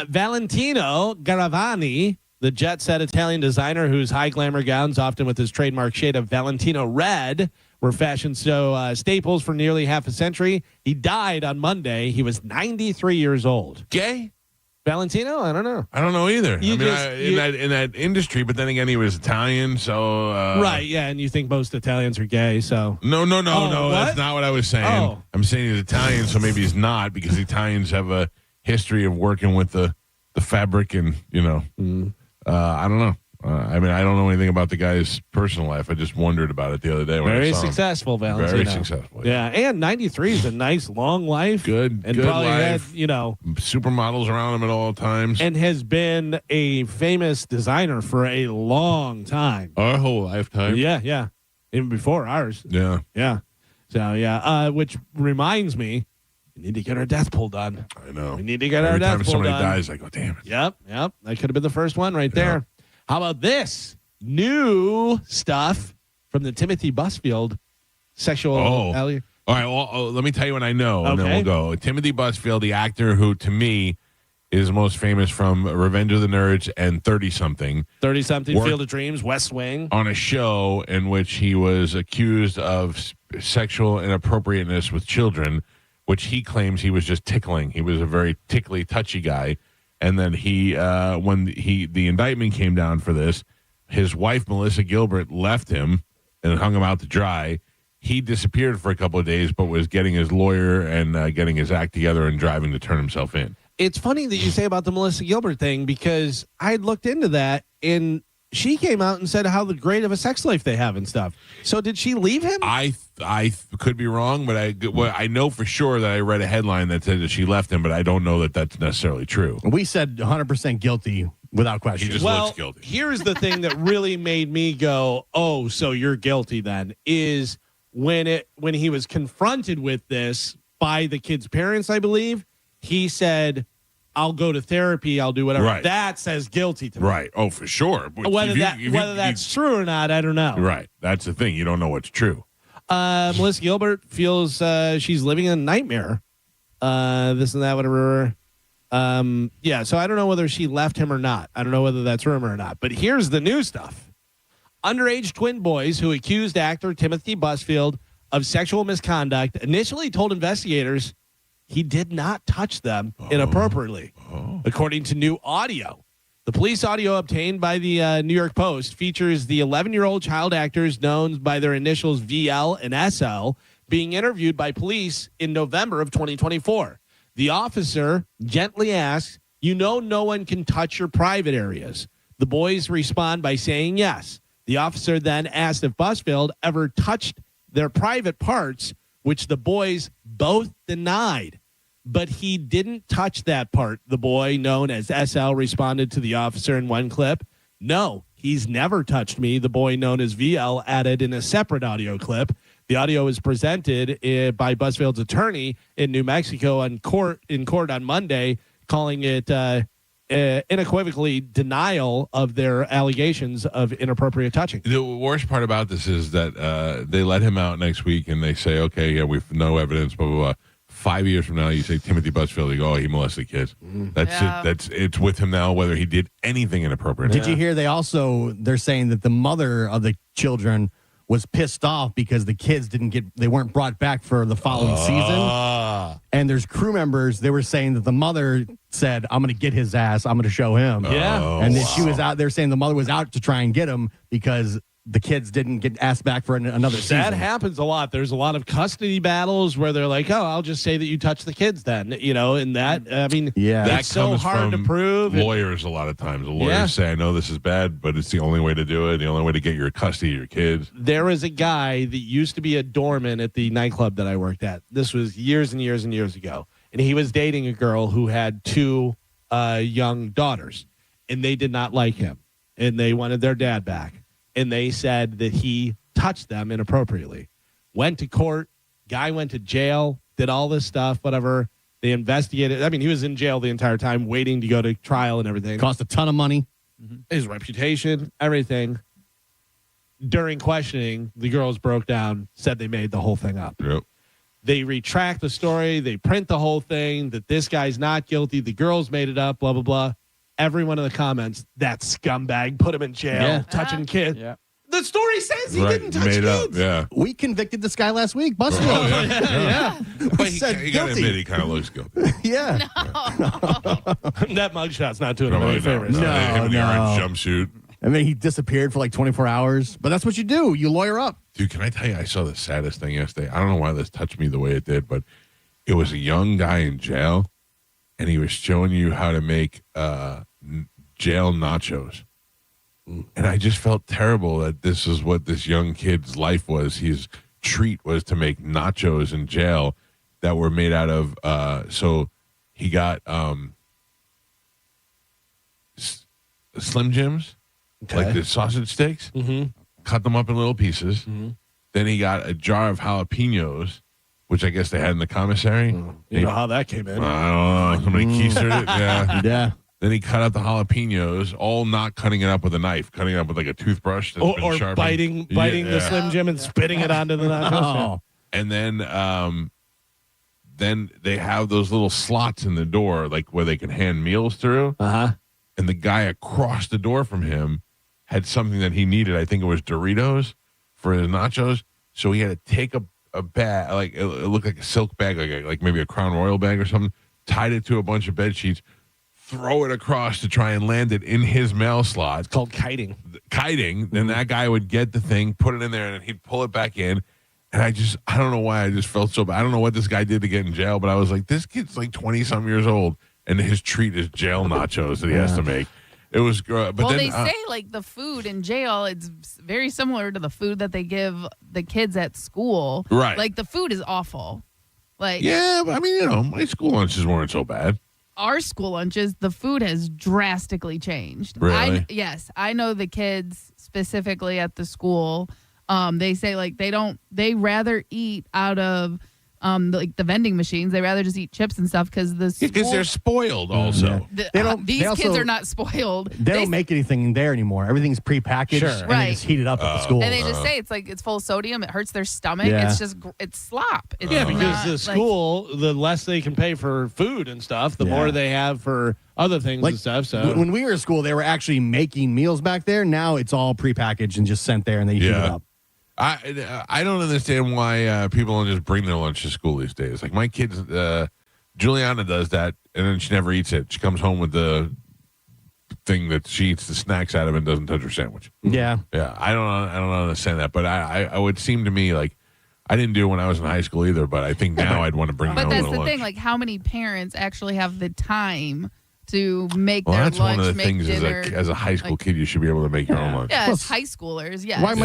Valentino Garavani, the jet-set Italian designer whose high glamour gowns, often with his trademark shade of Valentino red, were fashion show staples for nearly half a century. He died on Monday. He was 93 years old. Gay? Valentino? I don't know. I don't know either. You I mean, just- in that industry, but then again, he was Italian, so Right, yeah, and you think most Italians are gay, so. No, what? that's not what I was saying. Oh. I'm saying he's Italian, so maybe he's not, because Italians have a history of working with the fabric and, I don't know. I mean, I don't know anything about the guy's personal life. I just wondered about it the other day when I Very saw him. successful, Valentino. Very successful. Yeah, and 93 is a nice long life. Good, and good probably life. had, Supermodels around him at all times. and has been a famous designer for a long time. Our whole lifetime. Yeah. Even before ours. Yeah. Yeah. So, yeah. Which reminds me, we need to get our death pool done. I know. We need to get our Every death time pool somebody done. dies, I go, damn it. Yep. That could have been the first one right there. How about this? New stuff from the Timothy Busfield sexual All right. Well, let me tell you what I know, and then Okay. we'll go. Timothy Busfield, the actor who, to me, is most famous from Revenge of the Nerds and 30-something. 30-something, Worked Field of Dreams, West Wing. on a show in which he was accused of sexual inappropriateness with children, which he claims he was just tickling. He was a very tickly, touchy guy. And then when the indictment came down for this, his wife, Melissa Gilbert, left him and hung him out to dry. He disappeared for a couple of days, but was getting his lawyer and getting his act together and driving to turn himself in. It's funny that you say about the Melissa Gilbert thing, because I had looked into that, and she came out and said how great of a sex life they have and stuff. So did she leave him? I could be wrong, but I know for sure that I read a headline that said that she left him, but I don't know that that's necessarily true. We said 100% guilty without question. He just looks guilty. Here's the thing that really made me go, oh, so you're guilty then, is when he was confronted with this by the kid's parents, I believe, he said, I'll go to therapy, I'll do whatever. Right. That says guilty to me. Right. Oh, for sure. But Whether that's true or not, I don't know. Right. That's the thing. You don't know what's true. Melissa Gilbert feels she's living in a nightmare. This and that, whatever. So I don't know whether she left him or not. I don't know whether that's rumor or not. But here's the new stuff. Underage twin boys who accused actor Timothy Busfield of sexual misconduct initially told investigators he did not touch them inappropriately, according to new audio. The police audio obtained by the New York Post features the 11-year-old child actors known by their initials VL and SL being interviewed by police in November of 2024. The officer gently asks, no one can touch your private areas. The boys respond by saying yes. The officer then asked if Busfield ever touched their private parts, which the boys both denied. But he didn't touch that part. The boy, known as SL, responded to the officer in one clip. No, he's never touched me, the boy known as VL added in a separate audio clip. The audio was presented by Busfield's attorney in New Mexico in court on Monday, calling it unequivocally denial of their allegations of inappropriate touching. The worst part about this is that they let him out next week and they say, okay, yeah, we've no evidence, blah, blah, blah. 5 years from now, you say Timothy Busfield, you go, oh, he molested kids. That's it. It's with him now, whether he did anything inappropriate. Did you hear they're saying that the mother of the children was pissed off because the kids they weren't brought back for the following season. And there's crew members, they were saying that the mother said, I'm going to get his ass, I'm going to show him. Yeah. And then she was out there saying the mother was out to try and get him because the kids didn't get asked back for another season. That happens a lot. There's a lot of custody battles where they're like, "Oh, I'll just say that you touched the kids." Then and that That so comes hard to from prove. Lawyers, a lot of times, the lawyers say, "I know this is bad, but it's the only way to do it. The only way to get your custody of your kids." There was a guy that used to be a doorman at the nightclub that I worked at. This was years and years and years ago, and he was dating a girl who had 2 young daughters, and they did not like him, and they wanted their dad back. And they said that he touched them inappropriately. Went to court. Guy went to jail. Did all this stuff, whatever. They investigated. I mean, he was in jail the entire time waiting to go to trial and everything. Cost a ton of money. His reputation, everything. During questioning, the girls broke down, said they made the whole thing up. Yep. They retract the story. They print the whole thing that this guy's not guilty. The girls made it up, blah, blah, blah. Every one of the comments, that scumbag put him in jail, touching kids. Yeah. The story says he didn't touch made kids. Up, yeah. We convicted this guy last week. Busted him. Yeah. But he got to guilty. admit he kind of looks guilty. Yeah. That mugshot's not doing him No, any no, favors. no. Him in the orange jumpsuit. I mean, he disappeared for like 24 hours. But that's what you do. You lawyer up. Dude, can I tell you, I saw the saddest thing yesterday. I don't know why this touched me the way it did, but it was a young guy in jail, and he was showing you how to make jail nachos. And I just felt terrible that this is what this young kid's life was. His treat was to make nachos in jail that were made out of, so he got Slim Jims, like the sausage steaks, cut them up in little pieces. Then he got a jar of jalapenos, which I guess they had in the commissary. You know how that came in. I don't know. Somebody keistered it. Yeah. Yeah. Then he cut out the jalapenos, all not cutting it up with a knife, cutting it up with like a toothbrush. That's been Or sharpened. biting the Slim Jim and spitting it onto the nachos. And then they have those little slots in the door, like where they can hand meals through. And the guy across the door from him had something that he needed. I think it was Doritos for his nachos. So he had to take a bag, like it looked like a silk bag, like maybe a Crown Royal bag or something, tied it to a bunch of bed sheets, throw it across to try and land it in his mail slot. It's called kiting. Then that guy would get the thing, put it in there, and then he'd pull it back in. And I don't know why I just felt so bad. I don't know what this guy did to get in jail, but I was like, this kid's like 20-some years old, and his treat is jail nachos that he has to make. It was good. But well, then, they say like the food in jail, it's very similar to the food that they give the kids at school. Right. Like the food is awful. Like yeah, but I mean, my school lunches weren't so bad. Our school lunches, the food has drastically changed. Really? Yes. I know the kids specifically at the school, they say like they rather eat out of like the vending machines. They rather just eat chips and stuff because they're spoiled also. These kids are not spoiled. They don't make anything there anymore. Everything's prepackaged and they just heat it up at the school. And they just say it's full of sodium. It hurts their stomach. Yeah. It's slop. It's because the school, the less they can pay for food and stuff, the more they have for other things and stuff. So when we were in school, they were actually making meals back there. Now it's all prepackaged and just sent there and they heat it up. I don't understand why people don't just bring their lunch to school these days. Like my kids, Juliana does that, and then she never eats it. She comes home with the thing that she eats the snacks out of and doesn't touch her sandwich. Yeah. I don't understand that, but I would seem to me like I didn't do it when I was in high school either. But I think now I'd want to bring my own But that's little the thing. lunch. Like, how many parents actually have the time to make Well, their that's lunch, one of the make things dinner? as a high school kid, you should be able to make your own lunch. Yeah, as high schoolers. Yeah. Why am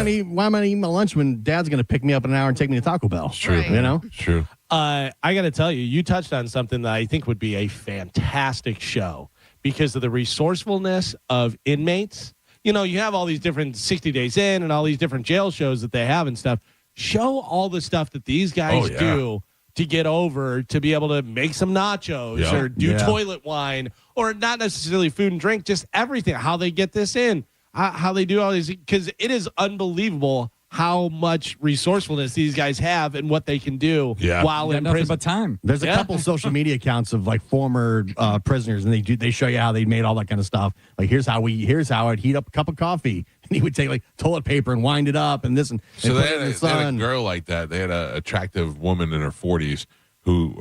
I eating my lunch when Dad's going to pick me up in an hour and take me to Taco Bell? It's true. Right. You know? It's true. I got to tell you, you touched on something that I think would be a fantastic show because of the resourcefulness of inmates. You know, you have all these different 60 Days In and all these different jail shows that they have and stuff. Show all the stuff that these guys do to get over to be able to make some nachos or do toilet wine or not necessarily food and drink, just everything, how they get this in, how they do all these, because it is unbelievable how much resourcefulness these guys have and what they can do while in prison. But time. There's a couple social media accounts of like former prisoners, and they show you how they made all that kind of stuff. Like here's how I'd heat up a cup of coffee, and he would take like toilet paper and wind it up and this and So put they it in the had a sun. girl like that. They had an attractive woman in her 40s who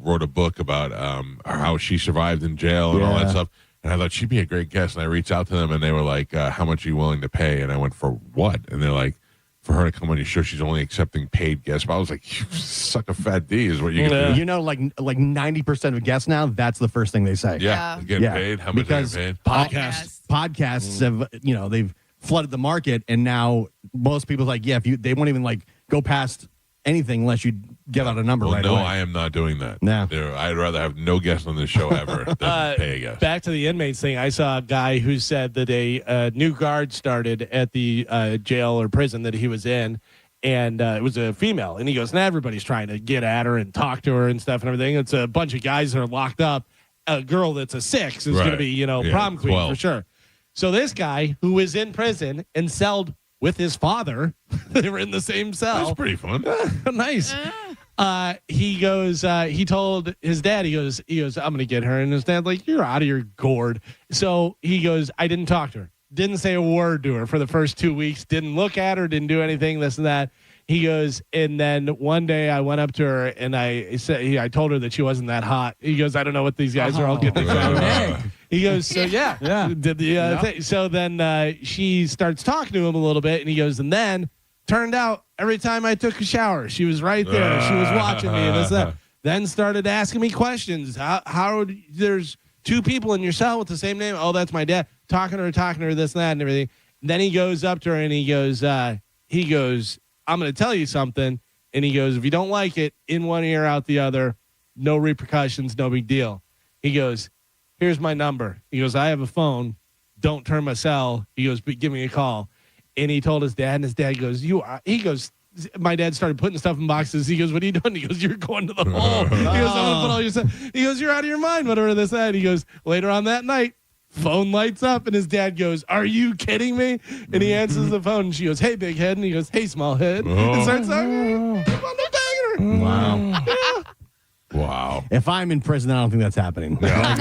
wrote a book about how she survived in jail and all that stuff. And I thought she'd be a great guest. And I reached out to them, and they were like, how much are you willing to pay? And I went, for what? And they're like, for her to come on your show, she's only accepting paid guests. But I was like, you suck a fat D is what you can do. You know, like 90% of guests now, that's the first thing they say. Yeah. Getting paid? How much because are you paid? Podcasts have, they've flooded the market, and now most people like, they won't even like go past anything unless you give out a number right away. No, I am not doing that. No. I'd rather have no guests on this show ever than pay a guest. Back to the inmates thing, I saw a guy who said that a new guard started at the jail or prison that he was in, and it was a female. And he goes, and everybody's trying to get at her and talk to her and stuff and everything. It's a bunch of guys that are locked up. A girl that's a 6 is going to be, prom queen 12. for sure. So this guy who was in prison and celled with his father, they were in the same cell. That's pretty fun. Nice. He goes, he told his dad, he goes, I'm going to get her. And his dad's like, you're out of your gourd. So he goes, I didn't talk to her. Didn't say a word to her for the first 2 weeks. Didn't look at her. Didn't do anything, this and that. He goes, and then one day I went up to her and I told her that she wasn't that hot. He goes, I don't know what these guys are all getting excited. He goes, so yeah. Did the thing. So then she starts talking to him a little bit, and he goes, and then turned out every time I took a shower, she was right there. She was watching me and this and that. Then started asking me questions. How there's 2 people in your cell with the same name? Oh, that's my dad. Talking to her, this and that and everything. And then he goes up to her and he goes, I'm going to tell you something. And he goes, if you don't like it, in one ear, out the other, no repercussions, no big deal. He goes, here's my number. He goes, I have a phone. Don't turn my cell. He goes, but give me a call. And he told his dad, and his dad goes, my dad started putting stuff in boxes. He goes, what are you doing? He goes, you're going to the hole. He goes, I'm going to put all your stuff. He goes, you're out of your mind, whatever this, that. He goes, later on that night, phone lights up, and his dad goes, are you kidding me? And he answers the phone, and she goes, hey, big head. And he goes, hey, small head. And starts talking. Keep on the banger. Wow. Yeah. Wow. If I'm in prison, I don't think that's happening. You're not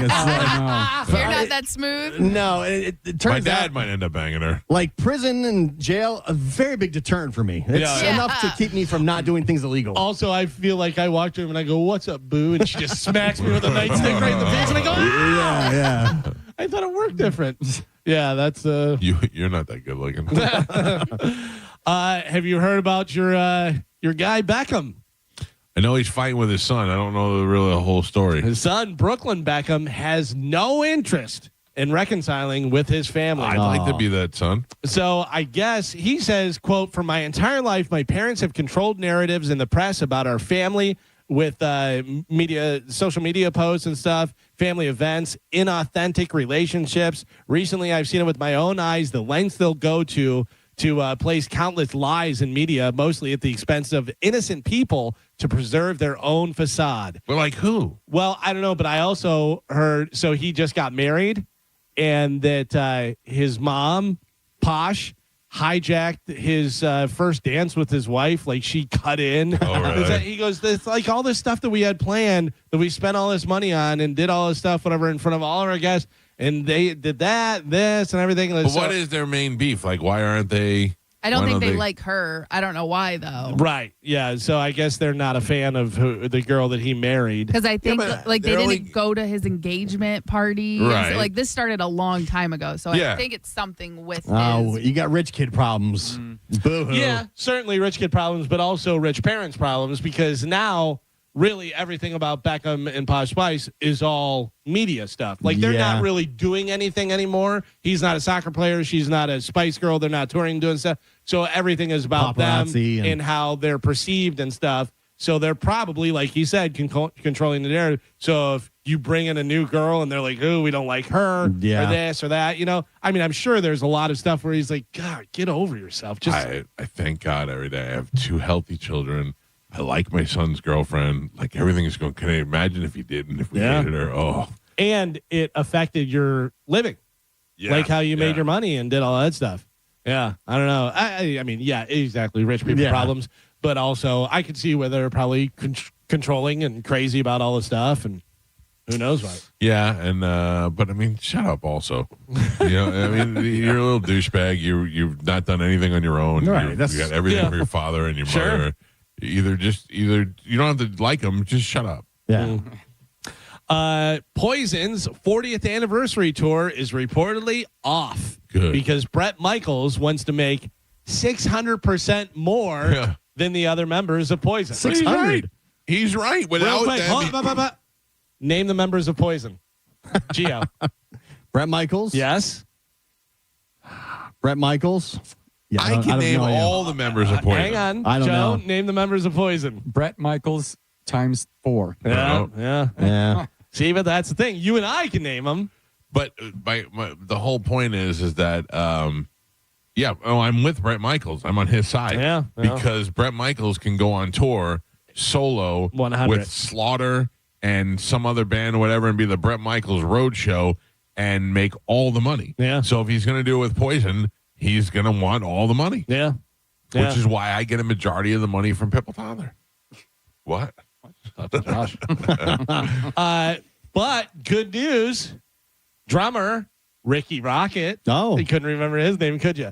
that smooth? No. It turns My dad out, might end up banging her. like prison and jail, a very big deterrent for me. It's enough to keep me from not doing things illegal. Also, I feel like I walk to him and I go, what's up, boo? And she just smacks me with a nightstick right in the face. And I go, ah! Yeah. I thought it worked different. Yeah, that's You're not that good looking. have you heard about your guy Beckham? I know he's fighting with his son. I don't know the whole story. His son, Brooklyn Beckham, has no interest in reconciling with his family. I'd like to be that son. So I guess he says, quote, for my entire life, my parents have controlled narratives in the press about our family with social media posts and stuff, family events, inauthentic relationships. Recently, I've seen it with my own eyes, the lengths they'll go to place countless lies in media, mostly at the expense of innocent people, to preserve their own facade. But like who? Well, I don't know, but I also heard, so he just got married, and that his mom, Posh, hijacked his first dance with his wife. Like, she cut in. Oh, really? He goes, it's like all this stuff that we had planned, that we spent all this money on and did all this stuff, whatever, in front of all of our guests. And they did this and everything. But what is their main beef? Like, why aren't they? I don't think they like her. I don't know why, though. Right. Yeah. So I guess they're not a fan of the girl that he married. Because I think they didn't go to his engagement party. Right. So, like, this started a long time ago. So I think it's something with his. You got rich kid problems. Boo-hoo. Yeah, certainly rich kid problems, but also rich parents problems, because now really everything about Beckham and Posh Spice is all media stuff. Like, they're not really doing anything anymore. He's not a soccer player. She's not a Spice Girl. They're not touring, doing stuff. So everything is about Paparazzi them and how they're perceived and stuff. So they're probably, like he said, controlling the narrative. So if you bring in a new girl and they're like, oh, we don't like her or this or that, I mean, I'm sure there's a lot of stuff where he's like, God, get over yourself. I thank God every day. I have 2 healthy children. I like my son's girlfriend. Like, everything is going. Can I imagine if he didn't? If we hated her? Oh. And it affected your living, like how you made your money and did all that stuff. Yeah, I don't know. I mean, yeah, exactly. Rich people problems, but also I could see where they're probably controlling and crazy about all the stuff, and who knows what. Yeah, and but I mean, shut up. Also, I mean, you're a little douchebag. You've not done anything on your own. Right. You got everything from your father and your mother. Either you don't have to like them. Just shut up. Yeah. Poison's 40th anniversary tour is reportedly off. Good. Because Bret Michaels wants to make 600% more than the other members of Poison. 600. He's right. Real quick, name the members of Poison. Gio. Bret Michaels? Yes. Bret Michaels? Yeah, I can name know all the members of Poison. Hang on. I don't Joe, know. name the members of Poison. Brett Michaels times 4. Yeah. See, but that's the thing. You and I can name them. But the whole point is that, I'm with Bret Michaels. I'm on his side. Yeah. Because Bret Michaels can go on tour solo 100. with Slaughter and some other band or whatever and be the Bret Michaels Road Show and make all the money. Yeah. So if he's going to do it with Poison, he's going to want all the money. Yeah. Which is why I get a majority of the money from Pipple Toddler. What? But good news, drummer Ricky Rocket. Oh. You couldn't remember his name, could you?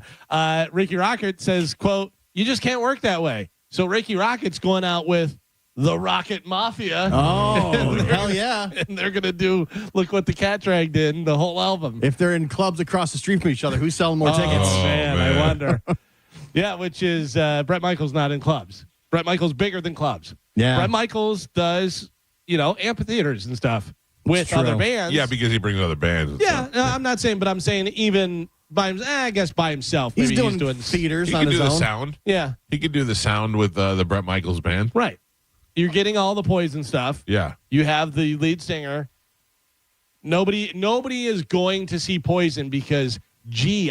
Ricky Rocket says, quote, "You just can't work that way." So Ricky Rocket's going out with the Rocket Mafia. Oh, hell yeah. And they're going to do Look What the Cat Dragged In, the whole album. If they're in clubs across the street from each other, who's selling more tickets? Man, I wonder. Yeah, which is Bret Michaels not in clubs. Bret Michaels bigger than clubs. Yeah. Bret Michaels does, amphitheaters and stuff with other bands. Yeah, because he brings other bands. And Yeah, stuff. no, I'm not saying, but I'm saying even by I guess by himself. He's Maybe doing theaters He on can his do the own. sound. Yeah, He could do the sound with the Bret Michaels band. right. You're getting all the Poison stuff. Yeah. You have the lead singer. Nobody is going to see Poison because,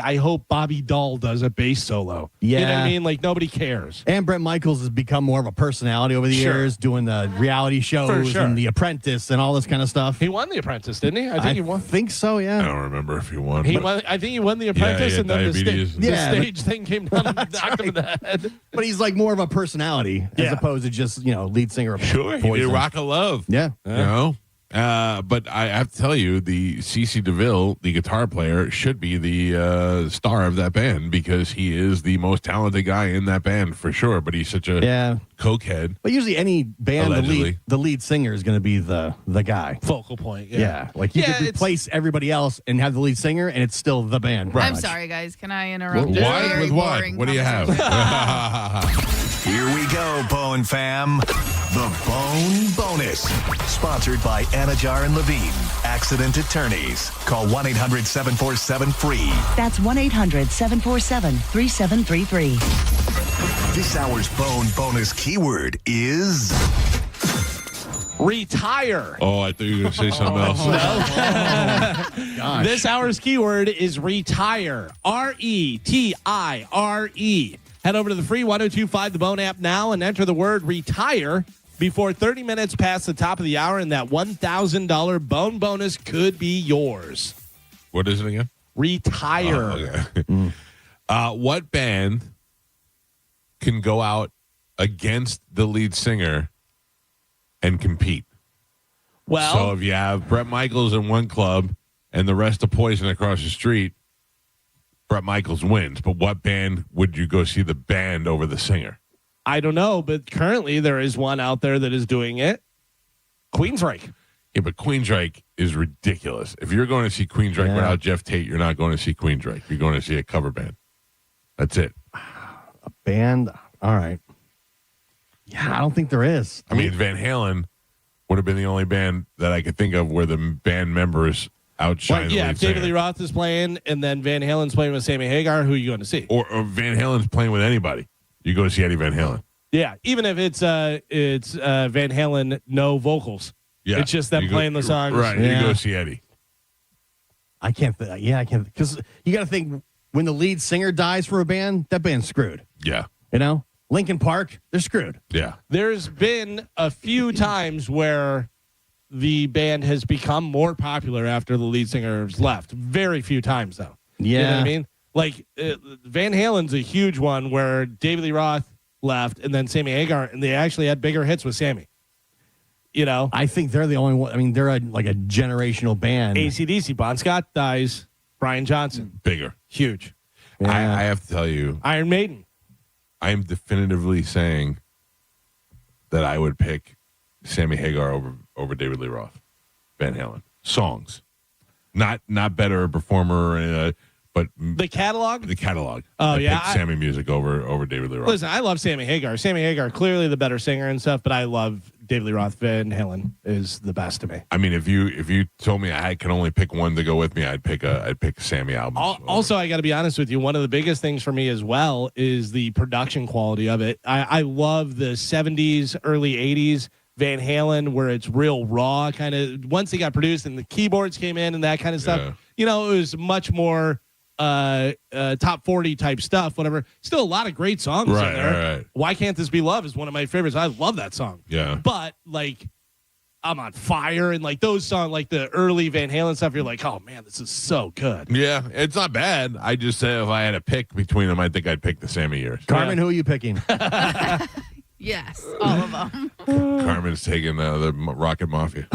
I hope Bobby Dahl does a bass solo. You know what I Yeah. mean? Like, nobody cares. And Bret Michaels has become more of a personality over the Sure. years, doing the reality shows For sure. and The Apprentice and all this kind of stuff. He won The Apprentice, didn't he? I think he won. think so, I yeah. don't remember if he won. He but- won. I think he won The Apprentice, yeah, and then the diabetes. stage thing came down and knocked him in the head. But he's like more of a personality as Yeah. opposed to just, lead singer of Sure, he did Poison. Rock of Love. Yeah. You know? But I have to tell you, the CeCe DeVille, the guitar player, should be the star of that band because he is the most talented guy in that band for sure. But he's such a cokehead. But usually any band, Allegedly. the lead singer is going to be the guy. Focal point. Yeah. Like you could replace everybody else and have the lead singer and it's still the band. pretty I'm much. sorry, guys. Can I interrupt? What? This very With what? boring What do you have? Here we go, Bone fam. The Bone Bonus. Sponsored by Anajar and Levine, Accident Attorneys. Call 1-800-747-FREE. That's 1-800-747-3733. This hour's Bone Bonus keyword is Retire. Oh, I thought you were going to say something else. Gosh. This hour's keyword is retire. RETIRE. Head over to the free 1025 The Bone app now and enter the word retire before 30 minutes past the top of the hour, and that $1,000 Bone Bonus could be yours. What is it again? Retire. Oh, okay. What band can go out against the lead singer and compete? Well, So if you have Bret Michaels in one club and the rest of Poison across the street, Bret Michaels wins. But what band would you go see the band over the singer? I don't know, but currently there is one out there that is doing it. Queensryche. Yeah, but Queensryche is ridiculous. If you're going to see Queensryche without Jeff Tate, you're not going to see Queensryche. You're going to see a cover band. That's it. A band? All right. Yeah, I don't think there is. I mean, Van Halen would have been the only band that I could think of where the band members outshine the Yeah, lead if David singer. Lee Roth is playing and then Van Halen's playing with Sammy Hagar, who are you going to see? Or Van Halen's playing with anybody. You go to see Eddie Van Halen. Yeah, even if it's Van Halen, no vocals. Yeah, It's just them You go- playing the songs. Right, Yeah. you go see Eddie. I can't. I can't. Because you got to think when the lead singer dies for a band, that band's screwed. Yeah, Linkin Park, they're screwed. yeah. There's been a few times where the band has become more popular after the lead singer has left. Very few times, though. You know what I mean? Like, Van Halen's a huge one where David Lee Roth left and then Sammy Hagar, and they actually had bigger hits with Sammy. I think they're the only one. I mean, they're like a generational band. AC/DC, Bon Scott dies, Brian Johnson. Bigger. Huge. Yeah. I have to tell you, Iron Maiden. I am definitively saying that I would pick Sammy Hagar over David Lee Roth. Van Halen. Songs. Not better performer, but the catalog. The catalog. Oh, I yeah, picked Sammy Music over David Lee Roth. Listen, I love Sammy Hagar. Sammy Hagar, clearly the better singer and stuff, but I love David Lee Roth. Van Halen is the best to me. I mean, if you told me I can only pick one to go with me, I'd pick Sammy album. Also, I got to be honest with you. One of the biggest things for me as well is the production quality of it. I love the 70s, early 80s Van Halen, where it's real raw, kind of. Once they got produced and the keyboards came in and that kind of stuff, it was much more top 40 type stuff, whatever. Still a lot of great songs in there. Right. Why Can't This Be Love is one of my favorites. I love that song. Yeah. But like I'm on Fire and like those songs, like the early Van Halen stuff, you're like, oh man, this is so good. Yeah, it's not bad. I just said if I had to pick between them, I think I'd pick the Sammy years. Carmen, who are you picking? Yes, all of them. Carmen's taking the Rocket Mafia.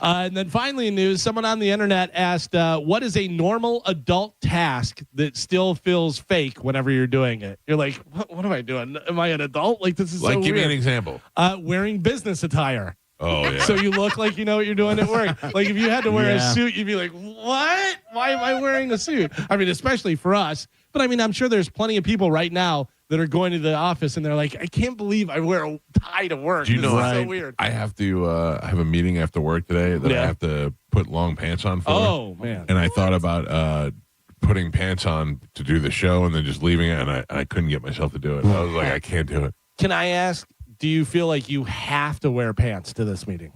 And then finally in news, someone on the internet asked, what is a normal adult task that still feels fake whenever you're doing it? You're like, what am I doing? Am I an adult? Like, this is so give weird. me an example. Wearing business attire. Oh, yeah. So you look like you know what you're doing at work. Like if you had to wear a suit, you'd be like, what? Why am I wearing a suit? I mean, especially for us. But I mean, I'm sure there's plenty of people right now that are going to the office and they're like, I can't believe I wear a tie to work. Do you know, this is so weird. I have to have a meeting after work today that I have to put long pants on for. Oh, man. And I thought about putting pants on to do the show and then just leaving it, and I couldn't get myself to do it. I was like, I can't do it. Can I ask, do you feel like you have to wear pants to this meeting?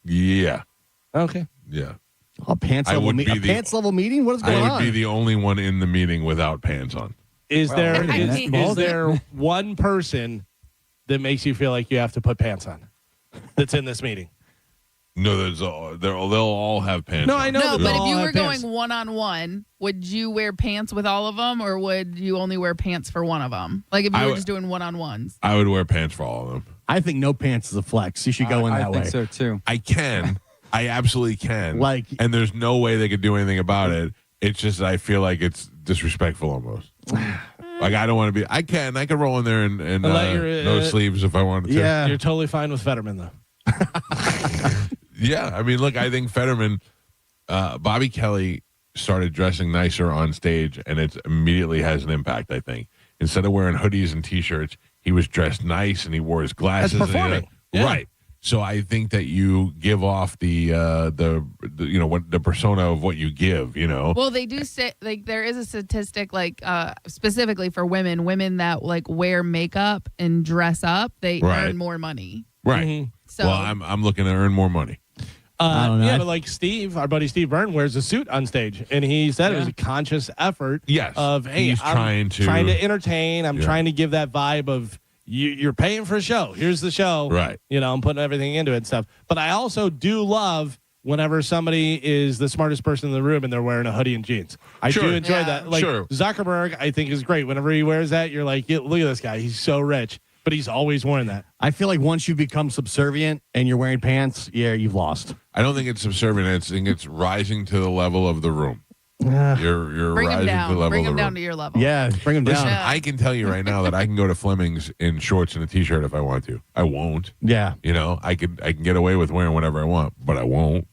Yeah. Okay. Yeah. A pants level meeting? What is going on? I would be the only one in the meeting without pants on. Is there one person that makes you feel like you have to put pants on that's in this meeting? No, they'll all have pants. No, on. I know. No, but if you were pants. going one-on-one, would you wear pants with all of them, or would you only wear pants for one of them? Like if you were just doing one-on-ones. I would wear pants for all of them. I think no pants is a flex. You should go in that way. I think so too. I can. I absolutely can. Like, and there's no way they could do anything about it. It's just I feel like it's disrespectful almost. Like I don't want to be. I can roll in there and no sleeves if I wanted to. Yeah, you're totally fine with Fetterman though. Yeah, I mean, look, I think Fetterman, Bobby Kelly started dressing nicer on stage, and it immediately has an impact. I think instead of wearing hoodies and t-shirts, he was dressed nice and he wore his glasses. That's performing. Right. So I think that you give off the persona of what you give. Well, they do say like there is a statistic like specifically for women that like wear makeup and dress up, they earn more money. Right. Mm-hmm. So well, I'm looking to earn more money. I don't know. Yeah, but like Steve, our buddy Steve Byrne wears a suit on stage, and he said it was a conscious effort. Yes. Of hey, he's I'm trying to entertain. I'm trying to give that vibe of you're paying for a show. Here's the show. Right. I'm putting everything into it and stuff. But I also do love whenever somebody is the smartest person in the room and they're wearing a hoodie and jeans. I do enjoy that. Like Zuckerberg, I think is great. Whenever he wears that, you're like, look at this guy. He's so rich. But he's always wearing that. I feel like once you become subservient and you're wearing pants, you've lost. I don't think it's subservient. I think it's rising to the level of the room. You're bring rising him to the level bring of the him room. down to your level. Yeah, bring him Listen, down. I can tell you right now that I can go to Fleming's in shorts and a t-shirt if I want to. I won't. Yeah. I can get away with wearing whatever I want, but I won't.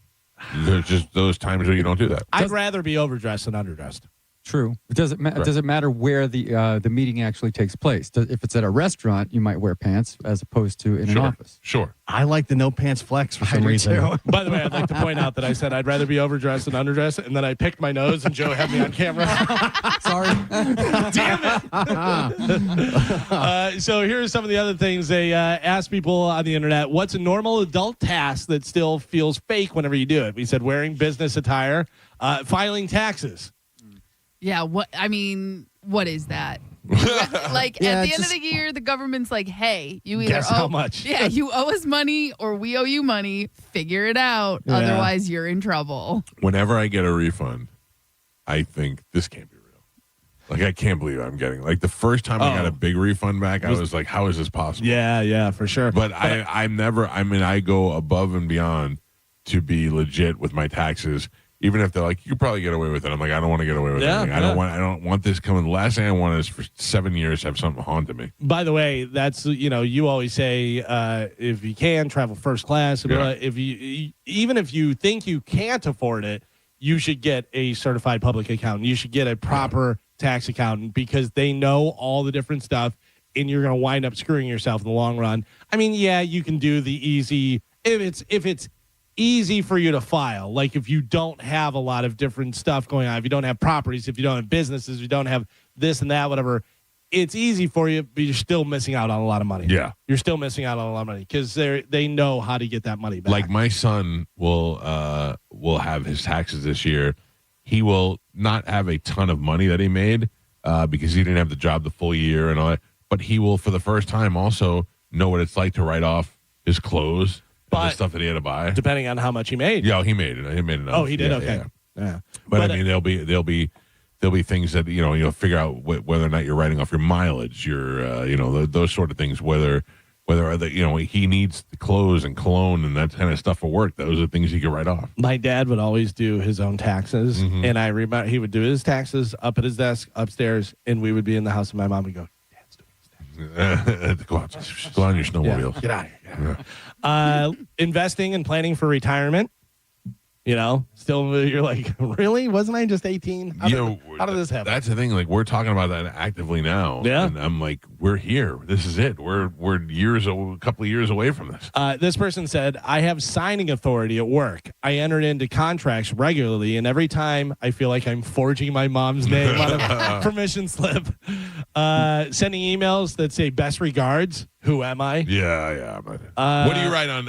There's just those times where you don't do that. I'd rather be overdressed than underdressed. True. Does it matter where the meeting actually takes place? If it's at a restaurant, you might wear pants as opposed to in an office. Sure. I like the no pants flex for some reason. By the way, I'd like to point out that I said I'd rather be overdressed than underdressed, and then I picked my nose, and Joe had me on camera. Sorry. Damn it. So here's some of the other things they asked people on the internet. What's a normal adult task that still feels fake whenever you do it? We said wearing business attire, filing taxes. Yeah, what is that? Like at the end of the year, the government's like, "Hey, you either guess how much? Yeah, you owe us money or we owe you money. Figure it out. Yeah. Otherwise, you're in trouble." Whenever I get a refund, I think this can't be real. Like I can't believe I'm getting. Like the first time I got a big refund back, I was like, "How is this possible?" Yeah, for sure. But I go above and beyond to be legit with my taxes. Even if they're like, you probably get away with it. I'm like, I don't want to get away with it. Like, I don't want this coming. The last thing I want is for 7 years to have something haunted me. By the way, that's, you always say, if you can, travel first class. Yeah. Even if you think you can't afford it, you should get a certified public accountant. You should get a proper tax accountant because they know all the different stuff, and you're going to wind up screwing yourself in the long run. I mean, yeah, you can do the easy if it's easy for you to file. Like if you don't have a lot of different stuff going on, if you don't have properties, if you don't have businesses, if you don't have this and that, whatever, it's easy for you, but you're still missing out on a lot of money. Yeah. You're still missing out on a lot of money because they know how to get that money back. Like my son will have his taxes this year. He will not have a ton of money that he made because he didn't have the job the full year and all that. But he will, for the first time, also know what it's like to write off his clothes. The stuff that he had to buy, depending on how much he made. Yeah, he made it. He made enough. Oh, he did. Yeah, okay. Yeah. But I mean, there'll be things that you'll figure out whether or not you're writing off your mileage, your those sort of things. Whether he needs the clothes and cologne and that kind of stuff for work. Those are things he could write off. My dad would always do his own taxes, and I remember he would do his taxes up at his desk upstairs, and we would be in the house, and my mom would go, "Dad's doing his taxes." Go on your snowmobile. Yeah. Get out of here. Investing and planning for retirement. Still you're like, really? Wasn't I just 18? How did this happen? That's the thing. Like we're talking about that actively now. Yeah. And I'm like, we're here. This is it. We're a couple of years away from this. This person said, I have signing authority at work. I enter into contracts regularly, and every time I feel like I'm forging my mom's name on a permission slip. Sending emails that say best regards. Who am I? Yeah. What do you write on?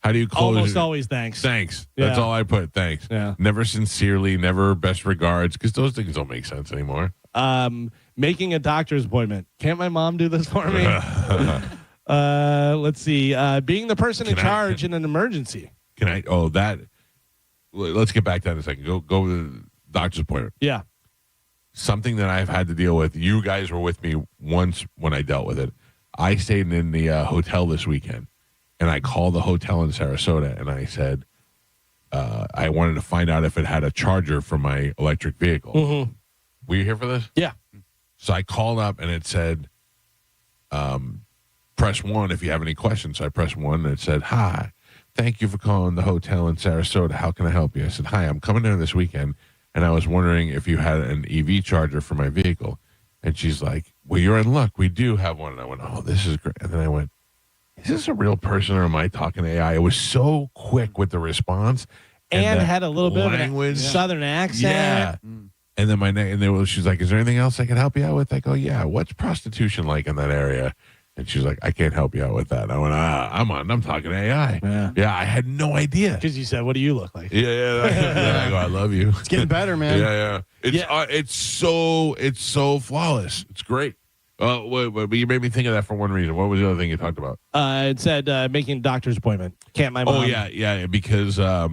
How do you close? Almost always thanks. Thanks. That's all I put. Thanks. Yeah. Never sincerely, never best regards, because those things don't make sense anymore. Making a doctor's appointment. Can't my mom do this for me? Let's see. Being the person in charge in an emergency. Let's get back to that in a second. Go with the doctor's appointment. Yeah. Something that I've had to deal with. You guys were with me once when I dealt with it. I stayed in the hotel this weekend. And I called the hotel in Sarasota, and I said, I wanted to find out if it had a charger for my electric vehicle. Mm-hmm. Were you here for this? Yeah. So I called up, and it said, press 1 if you have any questions. So I pressed 1, and it said, hi, thank you for calling the hotel in Sarasota. How can I help you? I said, hi, I'm coming there this weekend, and I was wondering if you had an EV charger for my vehicle. And she's like, well, you're in luck. We do have one. And I went, oh, this is great. And then I went, is this a real person or am I talking to AI? It was so quick with the response. And had a little bit of a southern accent. Yeah. And then she's like, is there anything else I can help you out with? I go, yeah. What's prostitution like in that area? And she's like, I can't help you out with that. And I went, I'm talking to AI. Yeah, I had no idea. Because you said, what do you look like? Yeah. I go, I love you. It's getting better, man. Yeah. It's so flawless. It's great. But you made me think of that for one reason. What was the other thing you talked about? It said making a doctor's appointment. Can't my mom? Oh, yeah. Because I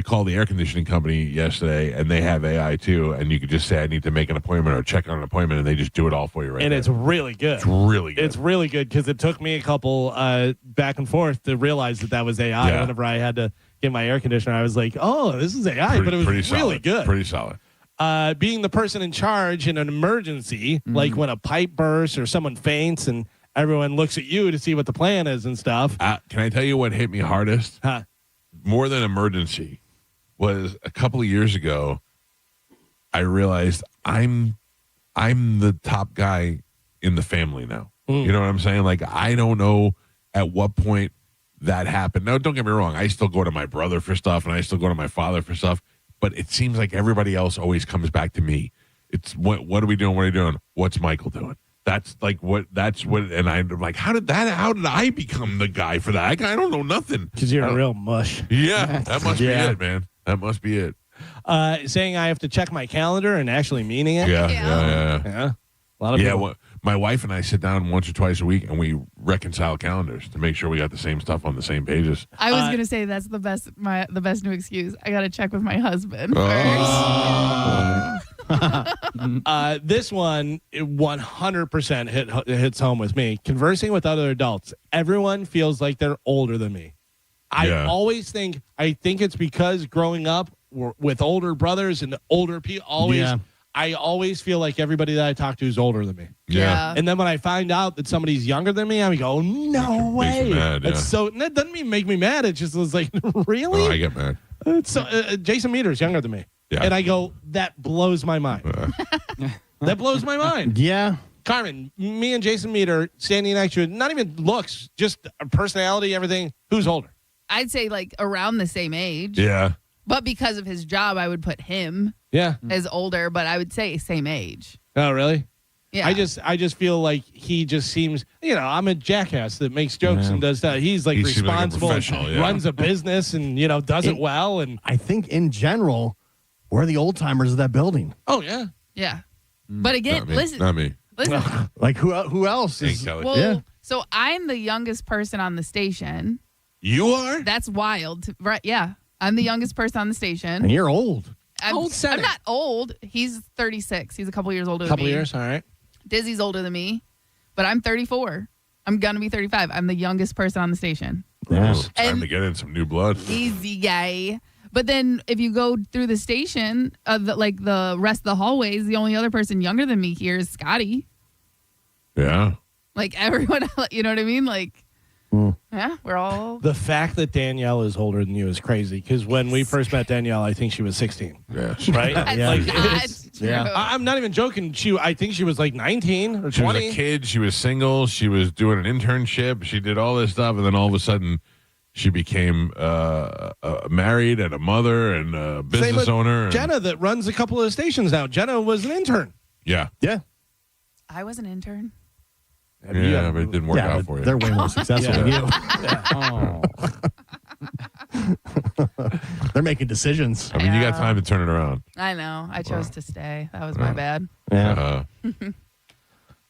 called the air conditioning company yesterday, and they have AI too. And you could just say, I need to make an appointment or check on an appointment, and they just do it all for you right And there. it's really good. It's really good. It's really good because it took me a couple back and forth to realize that was AI. Yeah. Whenever I had to get my air conditioner, I was like, oh, this is AI. But it was really solid. good. Pretty solid. Being the person in charge in an emergency, like when a pipe bursts or someone faints and everyone looks at you to see what the plan is and stuff. Can I tell you what hit me hardest? More than emergency was a couple of years ago. I realized I'm the top guy in the family now. You know what I'm saying? Like, I don't know at what point that happened. Now, don't get me wrong. I still go to my brother for stuff, and I still go to my father for stuff. But it seems like everybody else always comes back to me. It's what are we doing? What are you doing? What's Michael doing? And I'm like, how did I become the guy for that? I don't know nothing. Because you're a real mush. Yeah, that must be it, man. That must be it. Saying I have to check my calendar and actually meaning it. Yeah. A lot of people. My wife and I sit down once or twice a week and we reconcile calendars to make sure we got the same stuff on the same pages. I was gonna say that's the best new excuse. I gotta check with my husband first. This one 100% hits home with me. Conversing with other adults, everyone feels like they're older than me. I always think it's because growing up with older brothers and older people, I always feel like everybody that I talk to is older than me. Yeah. And then when I find out that somebody's younger than me, I go, no way. Mad, It's so that doesn't even make me mad. It just was like, really? I get mad. Jason Meter's younger than me. Yeah. And I go, that blows my mind. That blows my mind. Yeah. Carmin, me and Jason Meter standing next to you, not even looks, just personality, everything. Who's older? I'd say like around the same age. Yeah. But because of his job, I would put him as older, but I would say same age. Oh, really? Yeah. I just feel like he just seems, I'm a jackass that makes jokes and does that. He's like responsible, like a professional, runs a business and, does it well. And I think in general, we're the old timers of that building. Oh, yeah. Yeah. But again, listen. Not me. Listen. Like who else is? Kelly. Well, so I'm the youngest person on the station. You are? That's wild. Right. Yeah. I'm the youngest person on the station. And you're old. I'm not old. He's 36. He's a couple years older than me. Couple years, all right. Dizzy's older than me, but I'm 34. I'm going to be 35. I'm the youngest person on the station. Yeah. Oh, time to get in some new blood. Easy guy. But then if you go through the station, the rest of the hallways, the only other person younger than me here is Scotty. Yeah. Like everyone else, you know what I mean? Like, yeah, we're all. The fact that Danielle is older than you is crazy because when we first met Danielle, I think she was 16. Yeah. Right? Yeah. I'm not even joking. I think she was like 19 or 20. She was a kid. She was single. She was doing an internship. She did all this stuff. And then all of a sudden, she became married and a mother and a business owner. Jenna that runs a couple of stations now. Jenna was an intern. Yeah. Yeah. I was an intern. Yeah, but it didn't work out for you. They're way more successful than you. They're making decisions. I mean, you got time to turn it around. I know. I chose to stay. That was my bad. Yeah.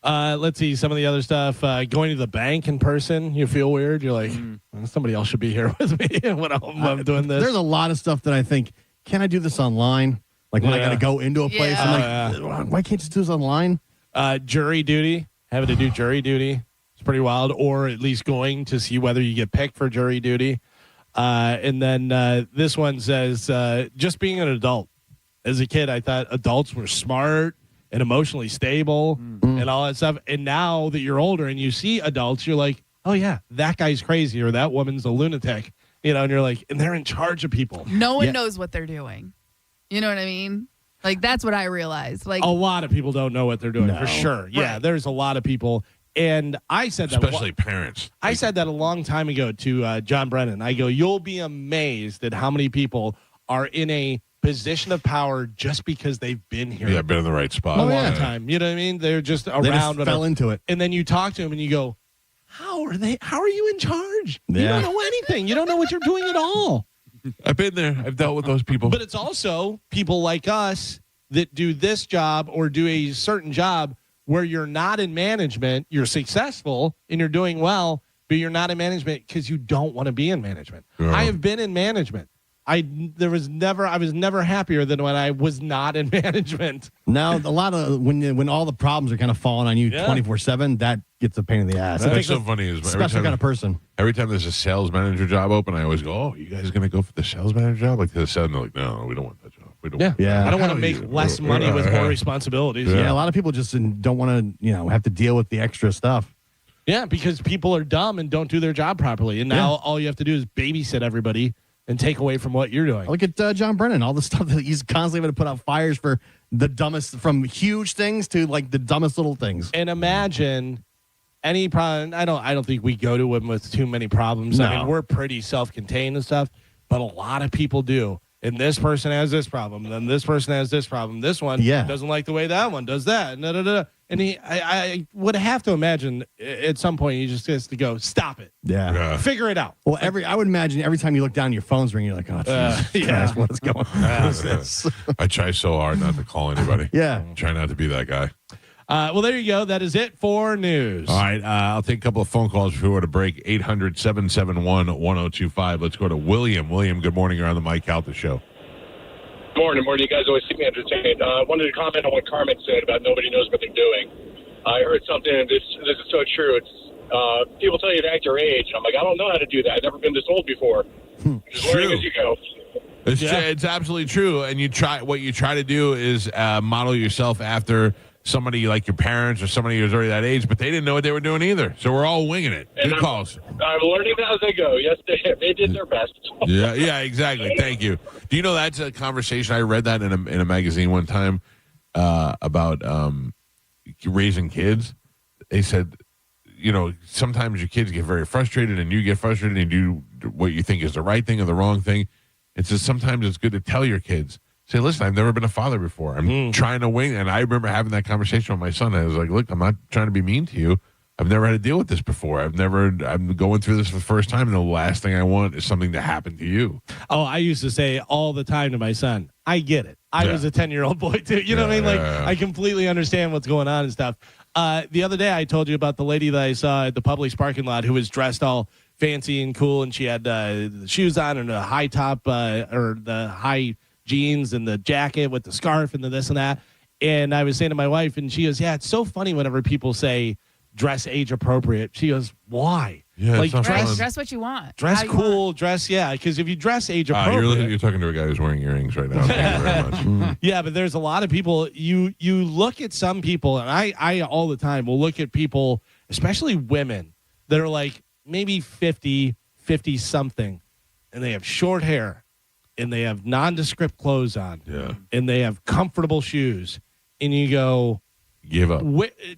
Let's see some of the other stuff. Going to the bank in person, you feel weird. You're like, somebody else should be here with me when I'm doing this. There's a lot of stuff that I think, can I do this online? Like when I got to go into a place, I'm like, why can't you just do this online? Jury duty. Having to do jury duty. It's pretty wild. Or at least going to see whether you get picked for jury duty. And then this one says, just being an adult. As a kid, I thought adults were smart and emotionally stable and all that stuff. And now that you're older and you see adults, you're like, oh, yeah, that guy's crazy or that woman's a lunatic. And you're like, and they're in charge of people. No one knows what they're doing. You know what I mean? Like, that's what I realized. Like, a lot of people don't know what they're doing, for sure. Right. Yeah, there's a lot of people. And I said that. Especially parents. I said that a long time ago to John Brennan. I go, you'll be amazed at how many people are in a position of power just because they've been here. Yeah, been in the right spot. A long time. You know what I mean? They're just around. They just fell into it. And then you talk to them and you go, how are you in charge? You don't know anything. You don't know what you're doing at all. I've been there. I've dealt with those people. But it's also people like us that do this job or do a certain job where you're not in management, you're successful and you're doing well, but you're not in management because you don't want to be in management. Yeah. I have been in management. I was never happier than when I was not in management. Now, a lot of when all the problems are kind of falling on you 24/7, that gets a pain in the ass. That's so funny. Is special kind of person. Every time there's a sales manager job open, I always go, "Oh, you guys going to go for the sales manager job?" Like to the sales, they're like, "No, we don't want that job. We don't." want that. I don't want to make less money with more responsibilities. Yeah, a lot of people just don't want to, have to deal with the extra stuff. Yeah, because people are dumb and don't do their job properly, and now all you have to do is babysit everybody and take away from what you're doing. Look at John Brennan, all the stuff that he's constantly having to put out fires for the dumbest, from huge things to like the dumbest little things. And imagine any problem. I don't think we go to him with too many problems. No. I mean, we're pretty self-contained and stuff, but a lot of people do. And this person has this problem, and then this person has this problem. This one doesn't like the way that one does that. And I would have to imagine at some point he just has to go, stop it. Yeah. Figure it out. Well, I would imagine every time you look down, your phone's ringing, you're like, oh, Jesus Christ, what is going on? What is this? I try so hard not to call anybody. Yeah. Try not to be that guy. Well, there you go. That is it for news. All right. I'll take a couple of phone calls before we go to break. 800-771-1025. Let's go to William. William, good morning. You're on the Mike Calta Show. Morning. You guys always keep me entertained. I wanted to comment on what Carmin said about nobody knows what they're doing. I heard something, and this is so true. people tell you to act your age. And I'm like, I don't know how to do that. I've never been this old before. Just learning as you go. It's absolutely true. And what you try to do is model yourself after somebody like your parents or somebody who's already that age, but they didn't know what they were doing either. So we're all winging it. Good calls. I'm learning as I go. Yes, they did their best. Yeah, exactly. Thank you. Do you know that's a conversation? I read that in a magazine one time about raising kids. They said, sometimes your kids get very frustrated and you get frustrated and you do what you think is the right thing or the wrong thing. It says sometimes it's good to tell your kids, say, listen, I've never been a father before. I'm trying to wing. And I remember having that conversation with my son. I was like, look, I'm not trying to be mean to you. I've never had to deal with this before. I'm going through this for the first time. And the last thing I want is something to happen to you. Oh, I used to say all the time to my son, I get it. I was a 10-year-old boy too. You know what I mean? Like I completely understand what's going on and stuff. The other day I told you about the lady that I saw at the Publix parking lot who was dressed all fancy and cool. And she had shoes on and a high top or the high jeans and the jacket with the scarf and the this and that. And I was saying to my wife, and she goes, yeah, it's so funny whenever people say dress age appropriate. She goes, why? Yeah, like dress what you want. Dress cool, dress, because if you dress age appropriate. You're talking to a guy who's wearing earrings right now. Thank you very much. Yeah, but there's a lot of people, you look at some people, and I all the time will look at people, especially women, that are like maybe 50 something, and they have short hair. And they have nondescript clothes on. Yeah. And they have comfortable shoes. And you go, give up.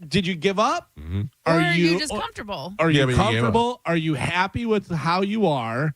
Did you give up? Mm-hmm. Or are you just comfortable? Are you comfortable? Are you happy with how you are?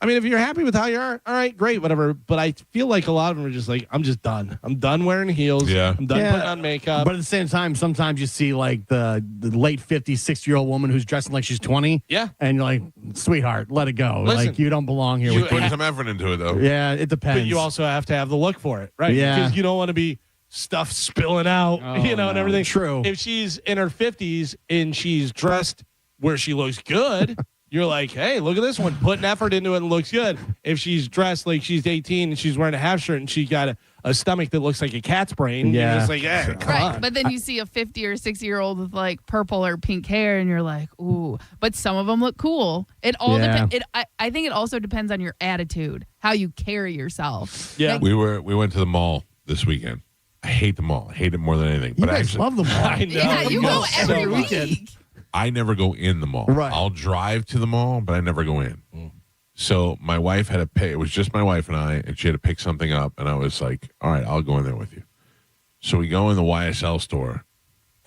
I mean, if you're happy with how you are, all right, great, whatever. But I feel like a lot of them are just like, I'm just done. I'm done wearing heels. Yeah. I'm done putting on makeup. But at the same time, sometimes you see like the late 50s, 60-year-old woman who's dressing like she's 20. Yeah. And you're like, sweetheart, let it go. Listen, like, you don't belong here. You put some effort into it, though. Yeah, it depends. But you also have to have the look for it, right? Yeah. Because you don't want to be stuff spilling out, and everything. True. If she's in her 50s and she's dressed where she looks good, you're like, hey, look at this one, putting effort into it and looks good. If she's dressed like she's 18 and she's wearing a half shirt and she's got a stomach that looks like a cat's brain, you're just like, yeah, come on. But then you see a 50 or 60-year-old with like purple or pink hair, and you're like, ooh. But some of them look cool. It all depends. I think it also depends on your attitude, how you carry yourself. Yeah, like, we went to the mall this weekend. I hate the mall. I hate it more than anything. You guys love the mall. I know. Yeah, you go every week. I never go in the mall. Right. I'll drive to the mall, but I never go in. So my wife had to pay. It was just my wife and I, and she had to pick something up. And I was like, all right, I'll go in there with you. So we go in the YSL store.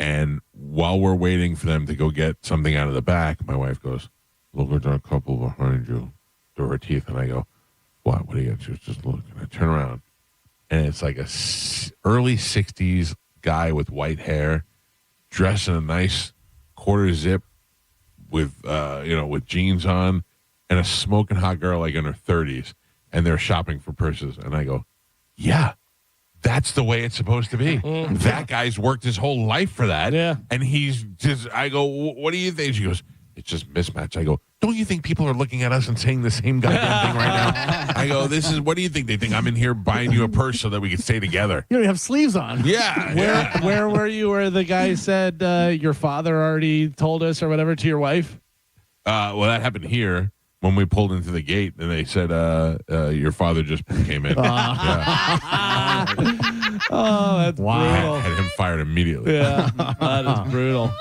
And while we're waiting for them to go get something out of the back, my wife goes, look at that couple behind you. Through her teeth. And I go, what? What do you got? She was just looking. I turn around. And it's like a early 60s guy with white hair, dressed in a nice quarter zip with with jeans on, and a smoking hot girl like in her 30s, and they're shopping for purses. And I go, yeah, that's the way it's supposed to be. That guy's worked his whole life for that. Yeah. And he's just, I go, what do you think? She goes, it's just mismatch. I go, don't you think people are looking at us and saying the same goddamn thing right now? I go, what do you think? They think I'm in here buying you a purse so that we can stay together. You don't have sleeves on. Yeah. Where were you where the guy said your father already told us or whatever to your wife? Well, that happened here when we pulled into the gate, and they said, your father just came in. Oh, that's brutal. Had him fired immediately. Yeah, that is brutal.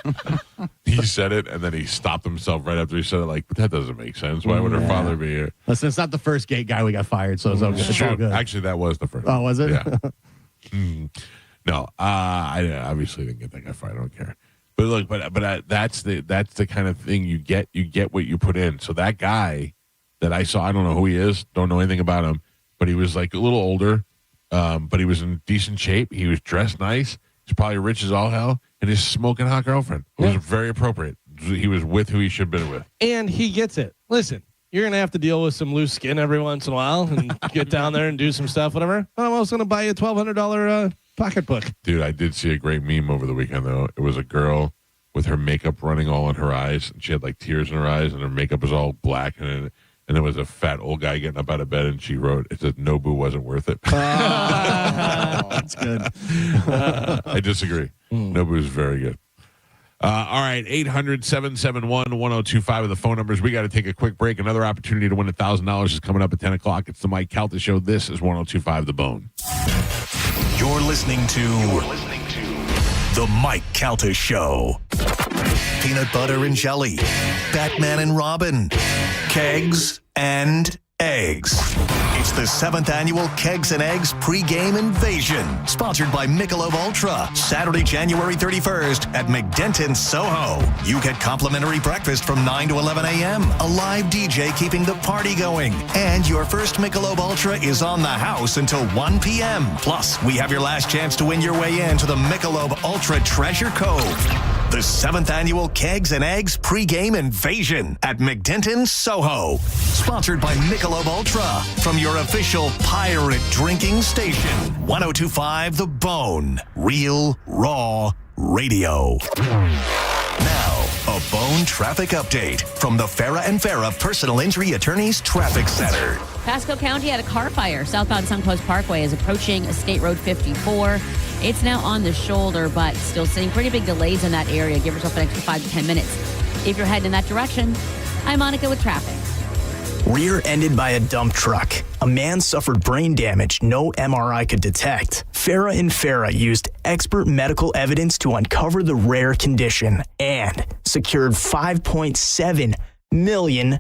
He said it, and then he stopped himself right after he said it, like, but that doesn't make sense. Why would her father be here? Listen, it's not the first gay guy we got fired, so it's okay. It's all good. Actually, that was the first. Oh, was it? Yeah. No, I obviously didn't get that guy fired. I don't care. But look, but that's the kind of thing you get. You get what you put in. So that guy that I saw, I don't know who he is, don't know anything about him, but he was like a little older, but he was in decent shape. He was dressed nice. He's probably rich as all hell, and his smoking hot girlfriend. It was very appropriate. He was with who he should have been with, and he gets it. Listen, you're gonna have to deal with some loose skin every once in a while, and get down there and do some stuff, whatever. I'm also gonna buy you a $1,200 pocketbook. Dude, I did see a great meme over the weekend though. It was a girl with her makeup running all in her eyes, and she had like tears in her eyes, and her makeup was all black, and there was a fat old guy getting up out of bed, and she wrote, it said, Nobu wasn't worth it. That's good. I disagree. Nobu is very good. All right, 800-771-1025 are the phone numbers. We got to take a quick break. Another opportunity to win $1,000 is coming up at 10 o'clock. It's the Mike Calta Show. This is 1025 The Bone. You're listening to The Mike Calta Show. Peanut butter and jelly, Batman and Robin, kegs and eggs. It's the 7th annual Kegs and Eggs pregame invasion, sponsored by Michelob Ultra, Saturday, January 31st at McDenton, Soho. You get complimentary breakfast from 9 to 11 a.m., a live DJ keeping the party going, and your first Michelob Ultra is on the house until 1 p.m. Plus, we have your last chance to win your way into the Michelob Ultra Treasure Cove. The 7th annual Kegs and Eggs pregame invasion at McDenton, Soho. Sponsored by Michelob Ultra from your official pirate drinking station. 1025 The Bone. Real, raw radio. Now, a Bone traffic update from the Farah and Farah Personal Injury Attorneys Traffic Center. Pasco County had a car fire. Southbound Suncoast Parkway is approaching State Road 54. It's now on the shoulder, but still seeing pretty big delays in that area. Give yourself an extra 5 to 10 minutes if you're heading in that direction. I'm Monica with traffic. Rear-ended by a dump truck. A man suffered brain damage no MRI could detect. Farah and Farah used expert medical evidence to uncover the rare condition and secured $5.7 million.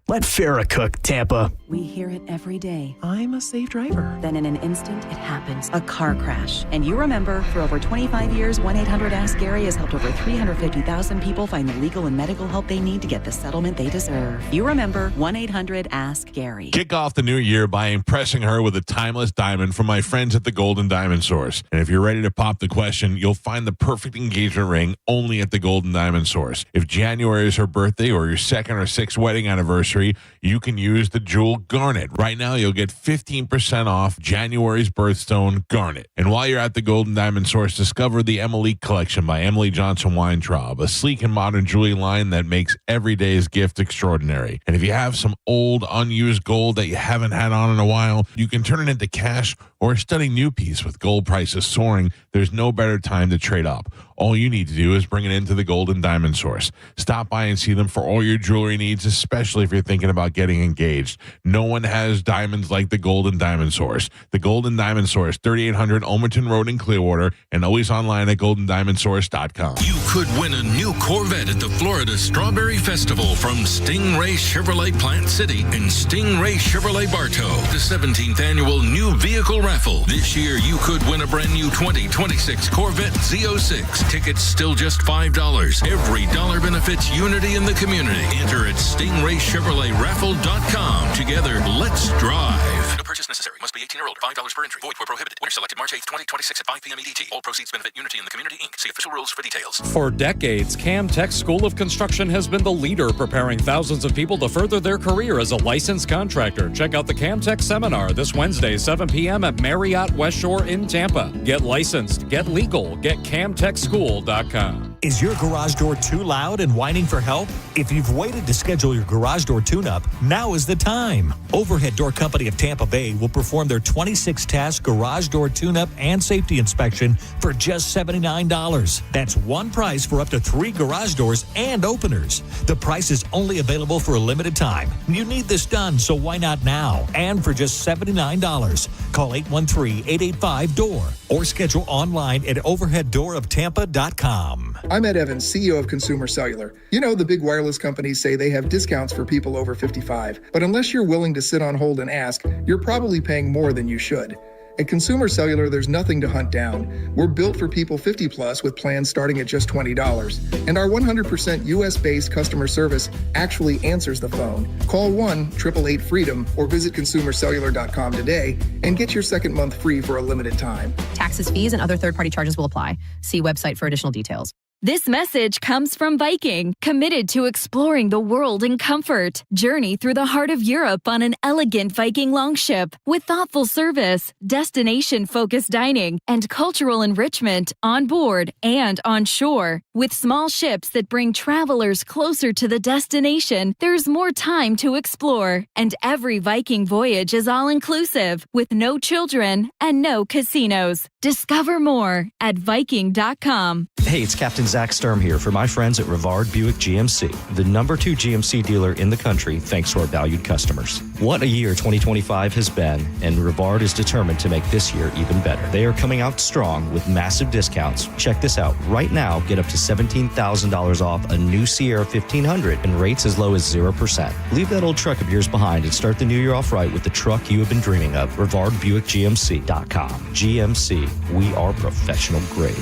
Let Farah cook, Tampa. We hear it every day. I'm a safe driver. Then in an instant, it happens. A car crash. And you remember, for over 25 years, 1-800-ASK-GARY has helped over 350,000 people find the legal and medical help they need to get the settlement they deserve. You remember 1-800-ASK-GARY. Kick off the new year by impressing her with a timeless diamond from my friends at the Golden Diamond Source. And if you're ready to pop the question, you'll find the perfect engagement ring only at the Golden Diamond Source. If January is her birthday or your 2nd or 6th wedding anniversary, you can use the jewel garnet. Right now, you'll get 15% off January's birthstone garnet. And while you're at the Golden Diamond Source, discover the Emily Collection by Emily Johnson Weintraub, a sleek and modern jewelry line that makes every day's gift extraordinary. And if you have some old, unused gold that you haven't had on in a while, you can turn it into cash or a stunning new piece. With gold prices soaring, there's no better time to trade up. All you need to do is bring it into the Golden Diamond Source. Stop by and see them for all your jewelry needs, especially if you're thinking about getting engaged. No one has diamonds like the Golden Diamond Source. The Golden Diamond Source, 3800 Omerton Road in Clearwater, and always online at goldendiamondsource.com. You could win a new Corvette at the Florida Strawberry Festival from Stingray Chevrolet Plant City and Stingray Chevrolet Bartow. The 17th annual new vehicle raffle. This year, you could win a brand new 2026 Corvette Z06. Tickets still just $5. Every dollar benefits unity in the community. Enter at StingrayChevroletRaffle.com. Together, let's drive. No purchase necessary. Must be 18 or older. $5 per entry. Void where prohibited. Winner selected March 8th, 2026 at 5 p.m. EDT. All proceeds benefit Unity in the Community, Inc. See official rules for details. For decades, Camtech School of Construction has been the leader, preparing thousands of people to further their career as a licensed contractor. Check out the Camtech Seminar this Wednesday, 7 p.m. at Marriott West Shore in Tampa. Get licensed, get legal, get CamTechSchool.com. Is your garage door too loud and whining for help? If you've waited to schedule your garage door tune-up, now is the time. Overhead Door Company of Tampa Bay will perform their 26-task garage door tune-up and safety inspection for just $79. That's one price for up to 3 garage doors and openers. The price is only available for a limited time. You need this done, so why not now? And for just $79. Call 813-885-DOOR or schedule online at overheaddooroftampa.com. I'm Ed Evans, CEO of Consumer Cellular. You know, the big wireless companies say they have discounts for people over 55. But unless you're willing to sit on hold and ask, you're probably paying more than you should. At Consumer Cellular, there's nothing to hunt down. We're built for people 50 plus with plans starting at just $20. And our 100% US-based customer service actually answers the phone. Call 1-888-FREEDOM or visit consumercellular.com today and get your second month free for a limited time. Taxes, fees, and other third-party charges will apply. See website for additional details. This message comes from Viking, committed to exploring the world in comfort. Journey through the heart of Europe on an elegant Viking longship with thoughtful service, destination-focused dining, and cultural enrichment on board and on shore. With small ships that bring travelers closer to the destination, there's more time to explore. And every Viking voyage is all-inclusive, with no children and no casinos. Discover more at Viking.com. Hey, it's Captain Zach Sturm here for my friends at Rivard Buick GMC, the number 2 GMC dealer in the country thanks to our valued customers. What a year 2025 has been, and Rivard is determined to make this year even better. They are coming out strong with massive discounts. Check this out. Right now, get up to $17,000 off a new Sierra 1500 and rates as low as 0%. Leave that old truck of yours behind and start the new year off right with the truck you have been dreaming of. RivardBuickGMC.com. GMC, we are professional grade.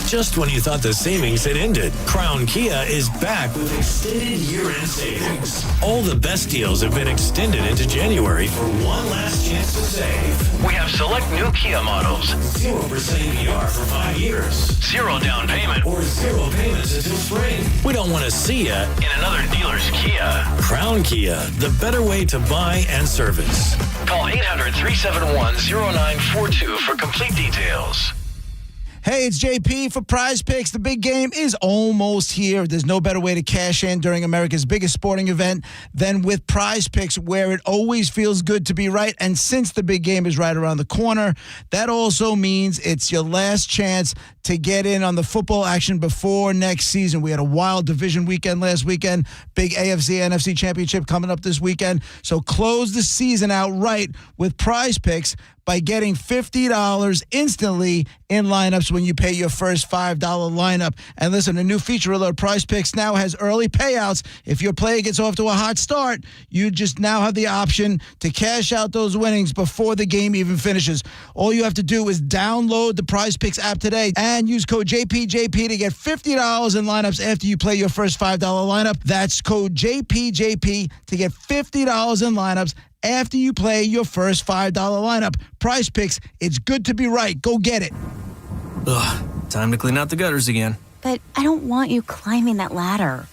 Just when you thought the savings had ended, Crown Kia is back with extended year-end savings. All the best deals have been extended into January for one last chance to save. We have select new Kia models. 0% APR for 5 years. 0 down payment or 0 payments until spring. We don't want to see you in another dealer's Kia. Crown Kia, the better way to buy and service. Call 800-371-0942 for complete details. Hey, it's JP for Prize Picks. The big game is almost here. There's no better way to cash in during America's biggest sporting event than with Prize Picks, where it always feels good to be right. And since the big game is right around the corner, that also means it's your last chance to get in on the football action before next season. We had a wild division weekend last weekend, big AFC, NFC championship coming up this weekend. So close the season out right with Prize Picks by getting $50 instantly in lineups when you pay your first $5 lineup. And listen, a new feature alert, Prize Picks now has early payouts. If your player gets off to a hot start, you just now have the option to cash out those winnings before the game even finishes. All you have to do is download the Prize Picks app today and use code JPJP to get $50 in lineups after you play your first $5 lineup. That's code JPJP to get $50 in lineups after you play your first $5 lineup. Prize Picks, it's good to be right. Go get it. Ugh, time to clean out the gutters again. But I don't want you climbing that ladder.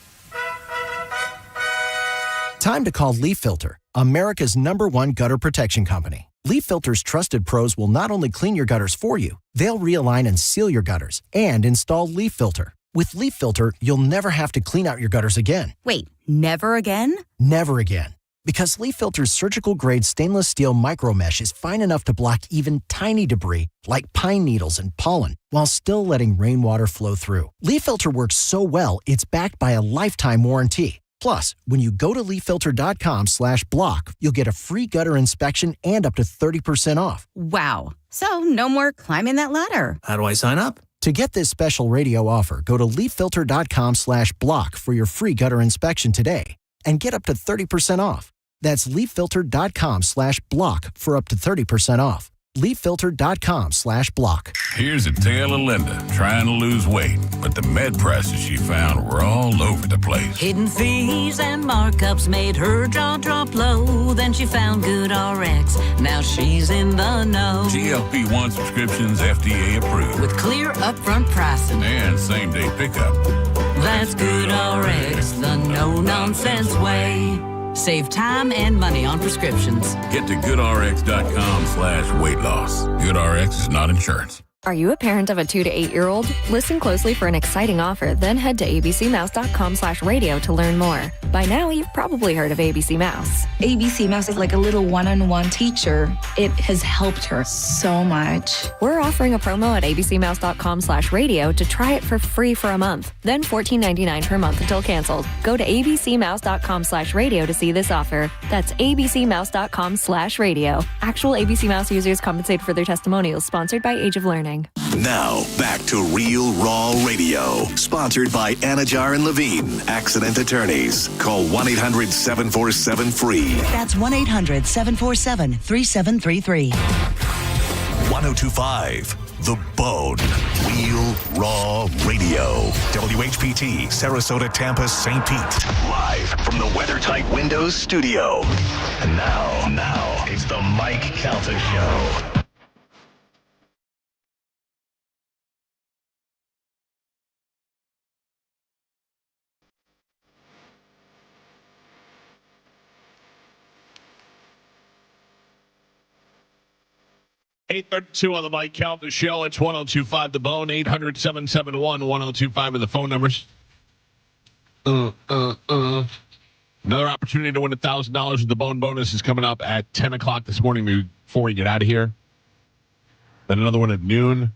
Time to call Leaf Filter, America's #1 gutter protection company. Leaf Filter's trusted pros will not only clean your gutters for you, they'll realign and seal your gutters and install Leaf Filter. With Leaf Filter, you'll never have to clean out your gutters again. Wait, never again? Never again. Because Leaf Filter's surgical-grade stainless steel micro mesh is fine enough to block even tiny debris like pine needles and pollen while still letting rainwater flow through. Leaf Filter works so well, it's backed by a lifetime warranty. Plus, when you go to leaffilter.com/block, you'll get a free gutter inspection and up to 30% off. Wow. So no more climbing that ladder. How do I sign up? To get this special radio offer, go to leaffilter.com/block for your free gutter inspection today and get up to 30% off. That's leaffilter.com/block for up to 30% off. leaffilter.com/block. Here's a tale of Linda trying to lose weight, but the med prices she found were all over the place. Hidden fees and markups made her jaw drop low. Then she found Good RX. Now she's in the know. GLP-1 subscriptions FDA approved. With clear upfront pricing. And same-day pickup. That's Good RX, the no-nonsense way. Save time and money on prescriptions. Get to goodrx.com/weight loss. GoodRx is not insurance. Are you a parent of a 2 to 8-year-old? Listen closely for an exciting offer, then head to abcmouse.com/radio to learn more. By now, you've probably heard of ABC Mouse. ABC Mouse is like a little one-on-one teacher. It has helped her so much. We're offering a promo at abcmouse.com/radio to try it for free for a month, then $14.99 per month until canceled. Go to abcmouse.com/radio to see this offer. That's abcmouse.com/radio. Actual ABC Mouse users compensated for their testimonials, sponsored by Age of Learning. Now, back to Real Raw Radio, sponsored by Anajar and Levine, accident attorneys. Call 1-800-747-FREE. That's 1-800-747-3733. 1025, The Bone. Real Raw Radio. WHPT, Sarasota, Tampa, St. Pete. Live from the WeatherTight Windows studio. And now, it's the Mike Calta Show. $8:32 on the Mike Calta Show. It's 1025 The Bone, 800-771-1025 are the phone numbers. Another opportunity to win $1,000 of the Bone bonus is coming up at 10 o'clock this morning before we get out of here. Then another one at noon.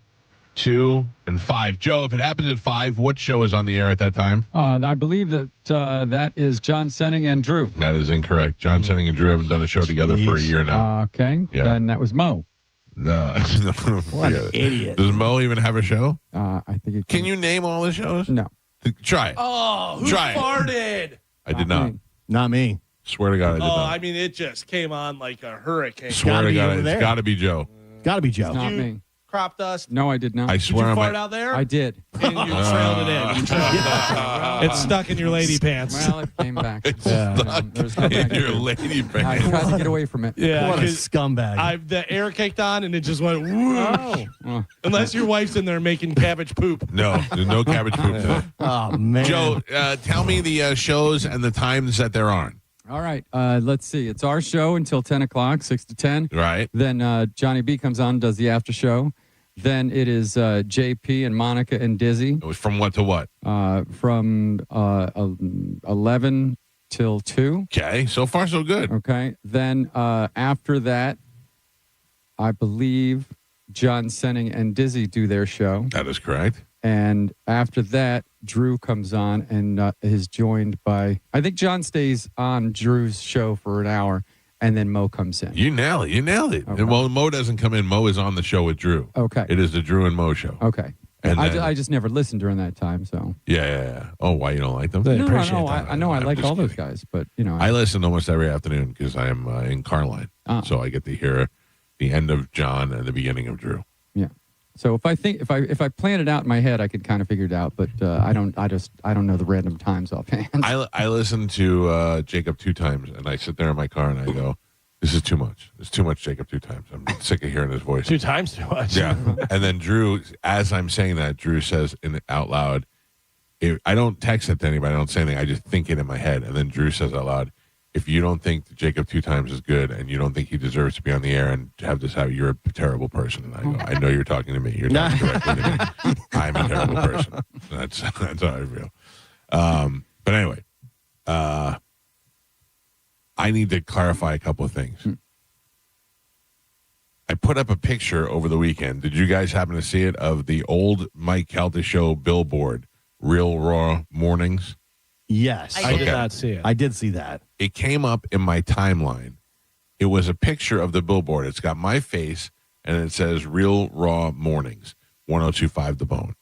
2, and 5. Joe, if it happens at 5, what show is on the air at that time? I believe that that is John Senning and Drew. That is incorrect. John Senning and Drew haven't done a show together for a year now. Okay. Yeah. Then that was Mo. No. What an idiot. Does Mo even have a show? I think it Can you name all the shows? No. Try it. Oh, who Try it. farted? I did not. Not me. Swear to God, I did not. I mean, it just came on like a hurricane. Swear to God, it's got to be Joe. Got to be Joe. Not me. Crop dust. No, I did not. I swear Did you on fart my... out there? I did. And you trailed it in. You trailed it in. It's stuck in your lady pants. Well, it came back. It's stuck There's nothing I in can your do. lady I pants. tried to get away from it. Yeah, What a 'cause scumbag. the air kicked on and it just went whoosh. Oh. Unless your wife's in there making cabbage poop. No, there's no cabbage poop today. Oh, man. Joe, tell me the shows and the times that they're on. All right. Let's see. It's our show until 10 o'clock, 6 to 10. Right. Then Johnny B comes on, does the after show. Then it is JP and Monica and Dizzy. It was from what to what? From 11 till 2. Okay, so far so good. Okay. Then after that, I believe John Senning and Dizzy do their show. That is correct. And after that, Drew comes on and is joined by, I think John stays on Drew's show for an hour, and then Mo comes in. You nailed it. You nailed it. Okay. And well, Mo doesn't come in. Mo is on the show with Drew. Okay. It is the Drew and Mo show. Okay. And I, then- I just never listened during that time, so. Yeah. Oh, why you don't like them? No, I know I like all those guys, but, you know. I listen almost every afternoon because I am in Carline. So I get to hear the end of John and the beginning of Drew. Yeah. So if I plan it out in my head, I could kind of figure it out, but I don't know the random times offhand. I listen to Jacob 2 times, and I sit there in my car and I go, "This is too much. It's too much, Jacob 2 times. I'm sick of hearing his voice." 2 times too much. Yeah. And then Drew, as I'm saying that, Drew says out loud, I don't text it to anybody. I don't say anything. I just think it in my head. And then Drew says out loud, "If you don't think that Jacob 2 times is good and you don't think he deserves to be on the air and have this out, you're a terrible person." And I go, "I know you're talking to me. You're talking directly to me. I'm a terrible person." That's how I feel. But anyway, I need to clarify a couple of things. I put up a picture over the weekend. Did you guys happen to see it, of the old Mike Calta show billboard, Real Raw Mornings? Yes. I did not see it. I did see that. It came up in my timeline. It was a picture of the billboard. It's got my face, and it says Real Raw Mornings, 102.5 The Bone.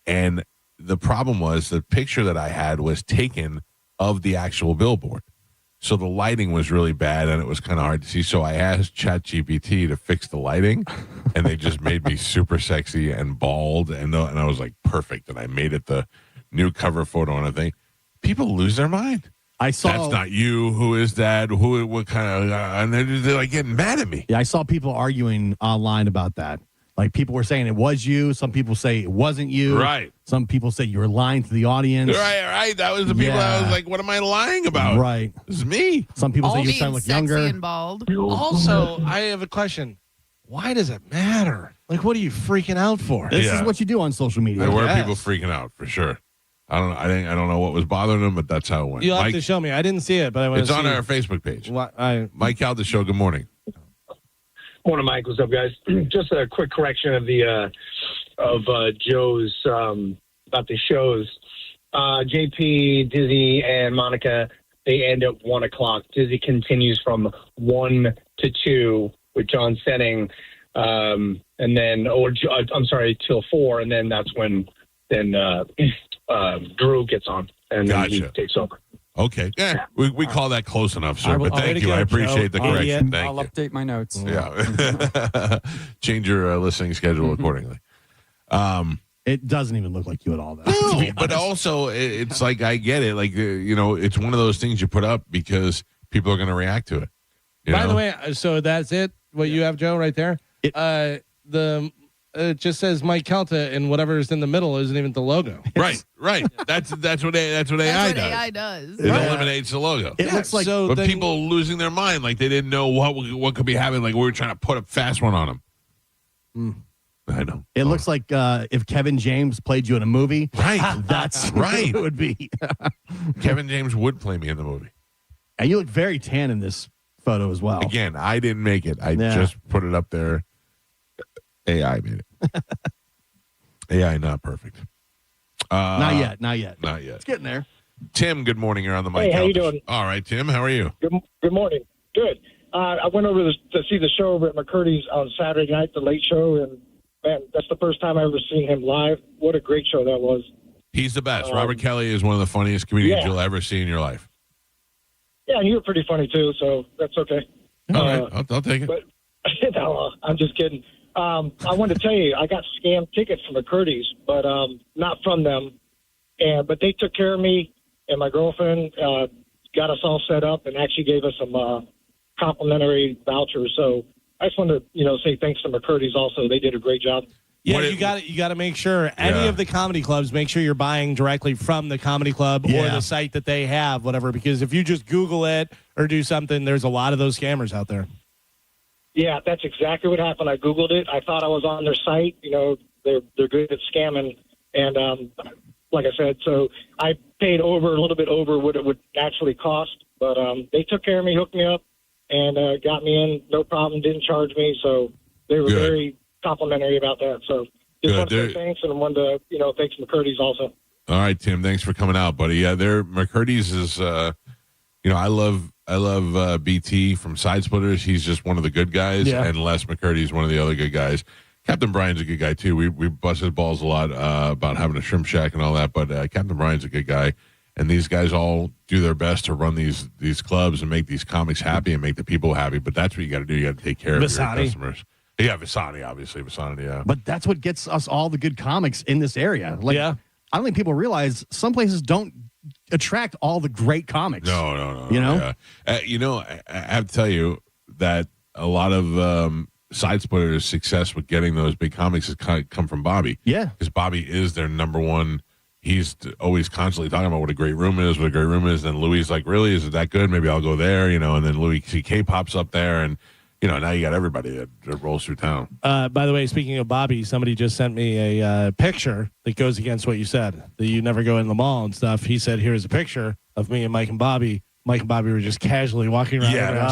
And the problem was the picture that I had was taken of the actual billboard. So the lighting was really bad, and it was kind of hard to see. So I asked ChatGPT to fix the lighting, and they just made me super sexy and bald. And I was like, perfect. And I made it the new cover photo on a thing. People lose their mind. I saw. That's not you. Who is that? What kind of? And they're like getting mad at me. Yeah, I saw people arguing online about that. Like, people were saying it was you. Some people say it wasn't you. Right. Some people say you were lying to the audience. Right. That was the people I was like, what am I lying about? Right. This is me. Some people say All you being sound like sexy younger. and bald. Also, I have a question. Why does it matter? Like, what are you freaking out for? This is what you do on social media. There were Yes. people freaking out for sure. I don't know what was bothering them, but that's how it went. You'll have Mike, to show me. I didn't see it, but I want it's to on see our Facebook page. What, Mike Calta Show. Good morning. Morning, Mike. What's up, guys? Just a quick correction of the Joe's about the shows. JP, Dizzy, and Monica, they end at 1 o'clock. Dizzy continues from 1 to 2 with John Senning, and then till 4, and then that's when Drew gets on and then he takes over. Okay. Yeah, we call that close enough, sir. I will- But thank you. I appreciate the correction. Thank I'll you. update my notes. Yeah. Change your listening schedule accordingly. It doesn't even look like you at all, though. No, but also it's like, I get it. Like, it's one of those things you put up because people are going to react to it. By the way, so that's it. What you have, Joe, right there. It just says Mike Calta, and whatever's in the middle isn't even the logo. Right. That's what AI does. AI does. It eliminates the logo. It looks like but people losing their mind, like they didn't know what could be happening. Like we were trying to put a fast one on them. I know. It looks like if Kevin James played you in a movie. Right. That's right. what it would be. Kevin James would play me in the movie. And you look very tan in this photo as well. Again, I didn't make it. I just put it up there. AI made it. AI not perfect. Not yet. Not yet. It's getting there. Tim, good morning. You're on the mic. Hey, how you doing? All right, Tim. How are you? Good morning. Good. I went over to see the show over at McCurdy's on Saturday night, the late show, and man, that's the first time I've ever seen him live. What a great show that was. He's the best. Robert Kelly is one of the funniest comedians you'll ever see in your life. Yeah, and you were pretty funny too, so that's okay. All right, I'll take it. But no, I'm just kidding. I wanted to tell you, I got scammed tickets from McCurdy's, but not from them. But they took care of me, and my girlfriend got us all set up and actually gave us some complimentary vouchers. So I just wanted to, say thanks to McCurdy's also. They did a great job. Yeah, you got to make sure any of the comedy clubs, make sure you're buying directly from the comedy club or the site that they have, whatever. Because if you just Google it or do something, there's a lot of those scammers out there. Yeah, that's exactly what happened. I Googled it. I thought I was on their site. They're good at scamming. And like I said, so I paid a little bit over what it would actually cost. But they took care of me, hooked me up, and got me in. No problem, didn't charge me. So they were very complimentary about that. So just want to say thanks, and I wanted to, thanks McCurdy's also. All right, Tim, thanks for coming out, buddy. Yeah, McCurdy's is, I love BT from Side Splitters. He's just one of the good guys, and Les McCurdy's one of the other good guys. Captain Brian's a good guy too. We bust his balls a lot about having a shrimp shack and all that, but Captain Brian's a good guy, and these guys all do their best to run these clubs and make these comics happy and make the people happy. But that's what you got to do. You got to take care of your customers. Yeah, Visani, obviously. Visani, yeah. But that's what gets us all the good comics in this area. I don't think people realize some places don't attract all the great comics. No. Yeah. I have to tell you that a lot of Side Splitters' success with getting those big comics has come from Bobby. Yeah. Because Bobby is their number one. He's always constantly talking about what a great room is, And Louis is like, really? Is it that good? Maybe I'll go there, And then Louis C.K. pops up there, and now you got everybody that rolls through town. By the way, speaking of Bobby, somebody just sent me a picture that goes against what you said, that you never go in the mall and stuff. He said, here's a picture of me and Mike and Bobby. Mike and Bobby were just casually walking around. Yeah,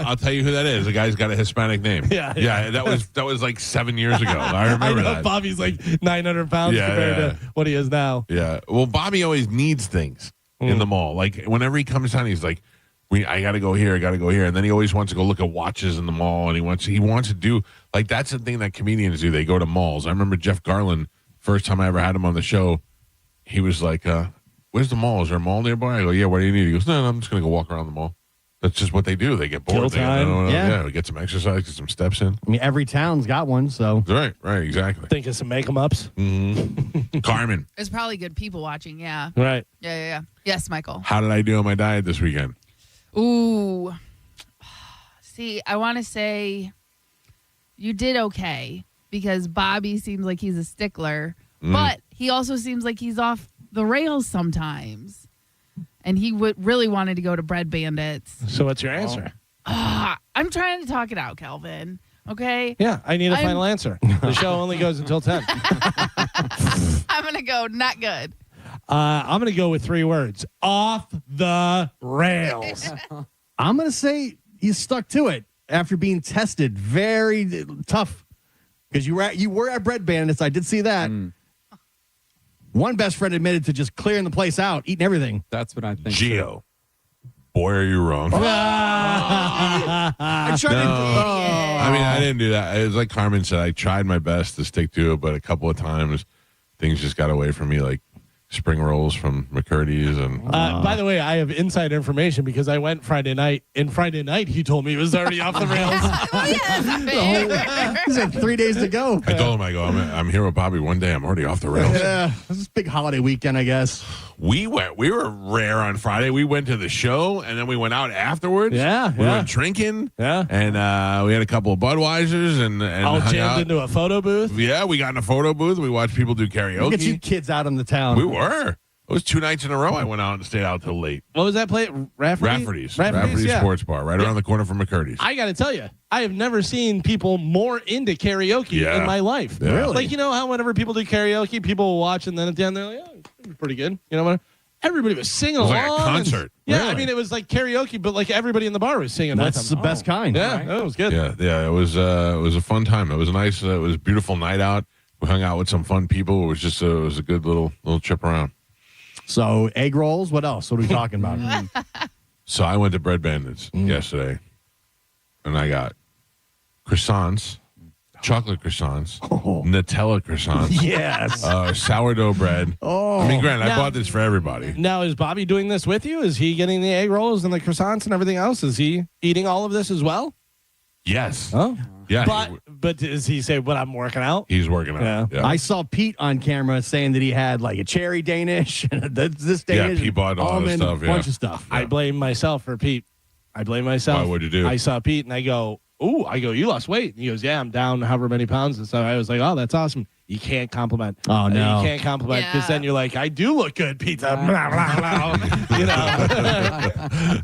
I'll tell you who that is. The guy's got a Hispanic name. Yeah. That was like 7 years ago. I remember that. Bobby's like 900 pounds compared to what he is now. Yeah. Well, Bobby always needs things in the mall. Like whenever he comes down, he's like, I got to go here. And then he always wants to go look at watches in the mall. And he wants to do, like, that's the thing that comedians do. They go to malls. I remember Jeff Garland, first time I ever had him on the show, he was like, where's the mall? Is there a mall nearby? I go, yeah, what do you need? He goes, no, I'm just going to go walk around the mall. That's just what they do. They get bored. We get some exercise, get some steps in. I mean, every town's got one, so. Right, exactly. Think of some make-em-ups. Mm-hmm. Carmen. There's probably good people watching, yeah. Right. Yeah. Yes, Michael. How did I do on my diet this weekend? Ooh. See, I want to say you did okay because Bobby seems like he's a stickler, but he also seems like he's off the rails sometimes. And he really wanted to go to Bread Bandits. So what's your answer? I'm trying to talk it out, Calvin. Okay? Yeah, I need a final answer. The show only goes until 10. I'm going to go not good. I'm going to go with 3 words. Off the rails. I'm going to say you stuck to it after being tested. Very tough. Because you were at Bread Bandits. I did see that. One best friend admitted to just clearing the place out, eating everything. That's what I think. Gio. Boy, are you wrong. I tried I mean, I didn't do that. It was like Carmen said, I tried my best to stick to it, but a couple of times things just got away from me, like spring rolls from McCurdy's. And by the way, I have inside information because I went Friday night, and Friday night he told me it was already off the rails. He's had 3 days to go. I told him, I'm here with Bobby one day. I'm already off the rails. Yeah, this is a big holiday weekend, I guess. We were rare on Friday. We went to the show, and then we went out afterwards. We were drinking. Yeah. And we had a couple of Budweisers and all jammed into a photo booth. Yeah, we got in a photo booth. We watched people do karaoke. Get you kids out in the town. We were. It was 2 nights in a row I went out and stayed out till late. What was that place? Rafferty's Sports Bar, right around the corner from McCurdy's. I got to tell you, I have never seen people more into karaoke in my life. Yeah. Really? Like, how whenever people do karaoke, people will watch, and then at the end, they're like, it's pretty good. You know what? Everybody was singing along. It was like a concert. Yeah, I mean, it was like karaoke, but like everybody in the bar was singing. That's the best kind. Yeah, that was good. Yeah, it was a fun time. It was nice. It was a beautiful night out. We hung out with some fun people. It was just it was a good little trip around. So egg rolls. What else? What are we talking about? So I went to Bread Bandits yesterday, and I got croissants, chocolate croissants, Nutella croissants, Yes. sourdough bread. Oh. I mean, granted, I Now- bought this for everybody. Now, is Bobby doing this with you? Is he getting the egg rolls and the croissants and everything else? Is he eating all of this as well? Yes. Oh. Yeah. But does he say, "But I'm working out"? He's working out. Yeah. I saw Pete on camera saying that he had like a cherry Danish, this Yeah, Danish, Pete bought all the almond, stuff, yeah. bunch of stuff. I blame myself for Pete. I blame myself. Why? What'd you do? I saw Pete and I go, you lost weight. And he goes, yeah, I'm down however many pounds. And so I was like, oh, that's awesome. You can't compliment. Oh, no. You can't compliment because then you're like, I do look good, Pete. Blah, blah, blah. You know.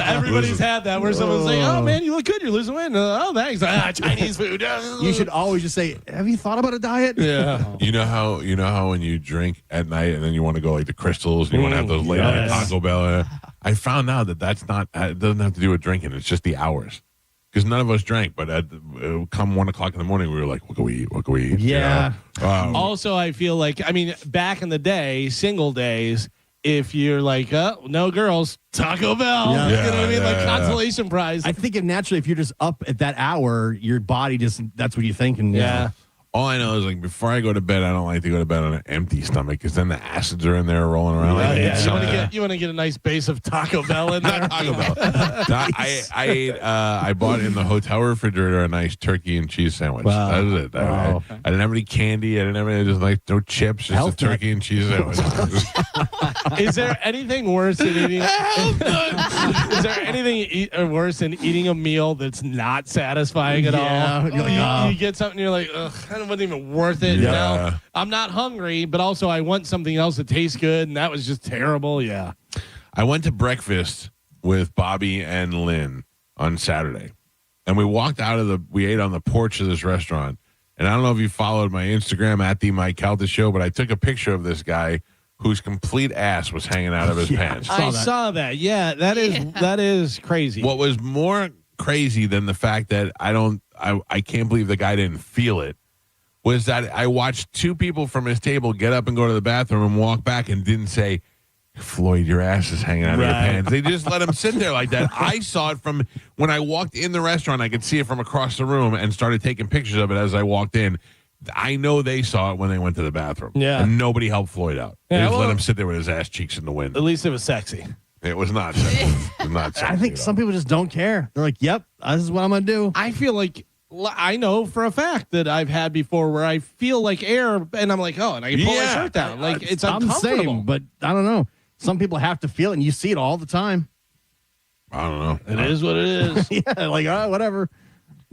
Everybody's had that where someone's like, oh, man, you look good. You're losing weight. Oh, thanks. Chinese food. You should always just say, have you thought about a diet? Yeah. You know how when you drink at night and then you want to go like the Crystals and you want to have those late night Taco Bell. I found out that that's not. It doesn't have to do with drinking. It's just the hours. Because none of us drank, but come 1 o'clock in the morning, we were like, "What can we eat? What can we eat?" Yeah. You know? Also, I feel like, I mean, back in the day, single days, if you're like, no girls, Taco Bell. Yeah. You know what I mean? Yeah, Like yeah. consolation prize. I think naturally, if you're just up at that hour, your body that's what you think. And Yeah. All I know is like before I go to bed, I don't like to go to bed on an empty stomach because then the acids are in there rolling around. Like, You want to get a nice base of Taco Bell in there. Not Taco Bell. I ate. I bought in the hotel refrigerator a nice turkey and cheese sandwich. Wow. That was it. I didn't have any candy. I didn't have any just like no chips. Just Health a turkey and cheese sandwich. Is there anything worse than eating? Is there anything worse than eating a meal that's not satisfying at Yeah. all? You're like, You get something, you're like, ugh, it wasn't even worth it. Yeah. You know? I'm not hungry, but also I want something else that tastes good, and that was just terrible. Yeah. I went to breakfast with Bobby and Lynn on Saturday, and we walked out of we ate on the porch of this restaurant. And I don't know if you followed my Instagram at the Mike Calta Show, but I took a picture of this guy whose complete ass was hanging out of his pants. I saw that. Yeah, that is crazy. What was more crazy than the fact that I can't believe the guy didn't feel it was that I watched two people from his table get up and go to the bathroom and walk back and didn't say, Floyd, your ass is hanging out of your pants. They just let him sit there like that. I saw it from when I walked in the restaurant. I could see it from across the room and started taking pictures of it as I walked in. I know they saw it when they went to the bathroom. Yeah. And nobody helped Floyd out. They just let him sit there with his ass cheeks in the wind. At least it was sexy. It was not sexy. It was not sexy I think at some all. people just don't care. They're like, yep, this is what I'm going to do. I feel like I know for a fact that I've had before where I feel like air and I'm like, oh, and I can pull my shirt down. Like it's I'm the uncomfortable. same, but I don't know. Some people have to feel it, and you see it all the time. I don't know. It is what it is. Yeah, like, whatever.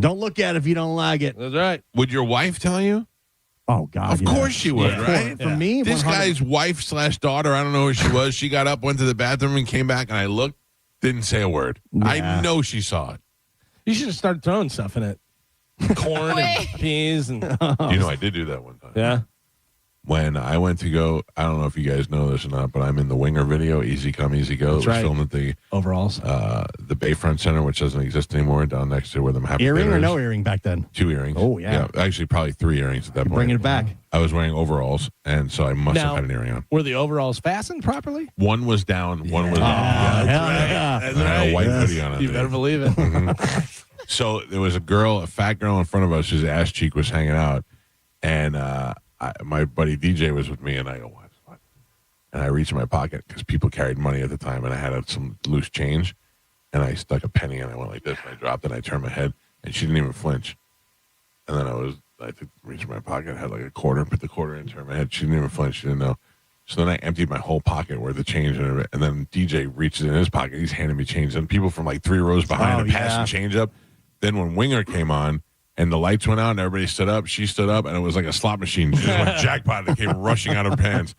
Don't look at it if you don't like it. That's right. Would your wife tell you? Oh, God. Of course she would, right? For me, This 100 guy's wife/daughter, I don't know who she was. She got up, went to the bathroom, and came back, and I looked, didn't say a word. I know she saw it. You should have started throwing stuff in it. Corn and peas and You know, I did do that one time. yeah. When I went to go, I don't know if you guys know this or not, but I'm in the Winger video, Easy Come, Easy Go. That's It was right. filmed at the Overalls. the Bayfront Center, which doesn't exist anymore, down next to where the Happy earring Theater or is. no earring back then? 2 earrings. Oh, yeah. Actually, probably 3 earrings at that point. Bringing it back. I was wearing overalls, and so I must Now- have had an earring on. Were the overalls fastened properly? One was down, one was up. hell yeah. And I had a white hoodie on it. You better believe it. So there was a fat girl in front of us whose ass cheek was hanging out, and my buddy DJ was with me, and I go, what? And I reached in my pocket because people carried money at the time, and I had some loose change, and I stuck a penny, and I went like this, and I dropped it, and I turned my head, and she didn't even flinch. And then I reached in my pocket, had like a quarter, put the quarter in, turned my head. She didn't even flinch. She didn't know. So then I emptied my whole pocket where the change in it, and then DJ reaches in his pocket. He's handing me change, and people from like 3 rows behind him passing change up. Then when Winger came on and the lights went out and everybody stood up, she stood up, and it was like a slot machine. She just went jackpot that came rushing out of her pants.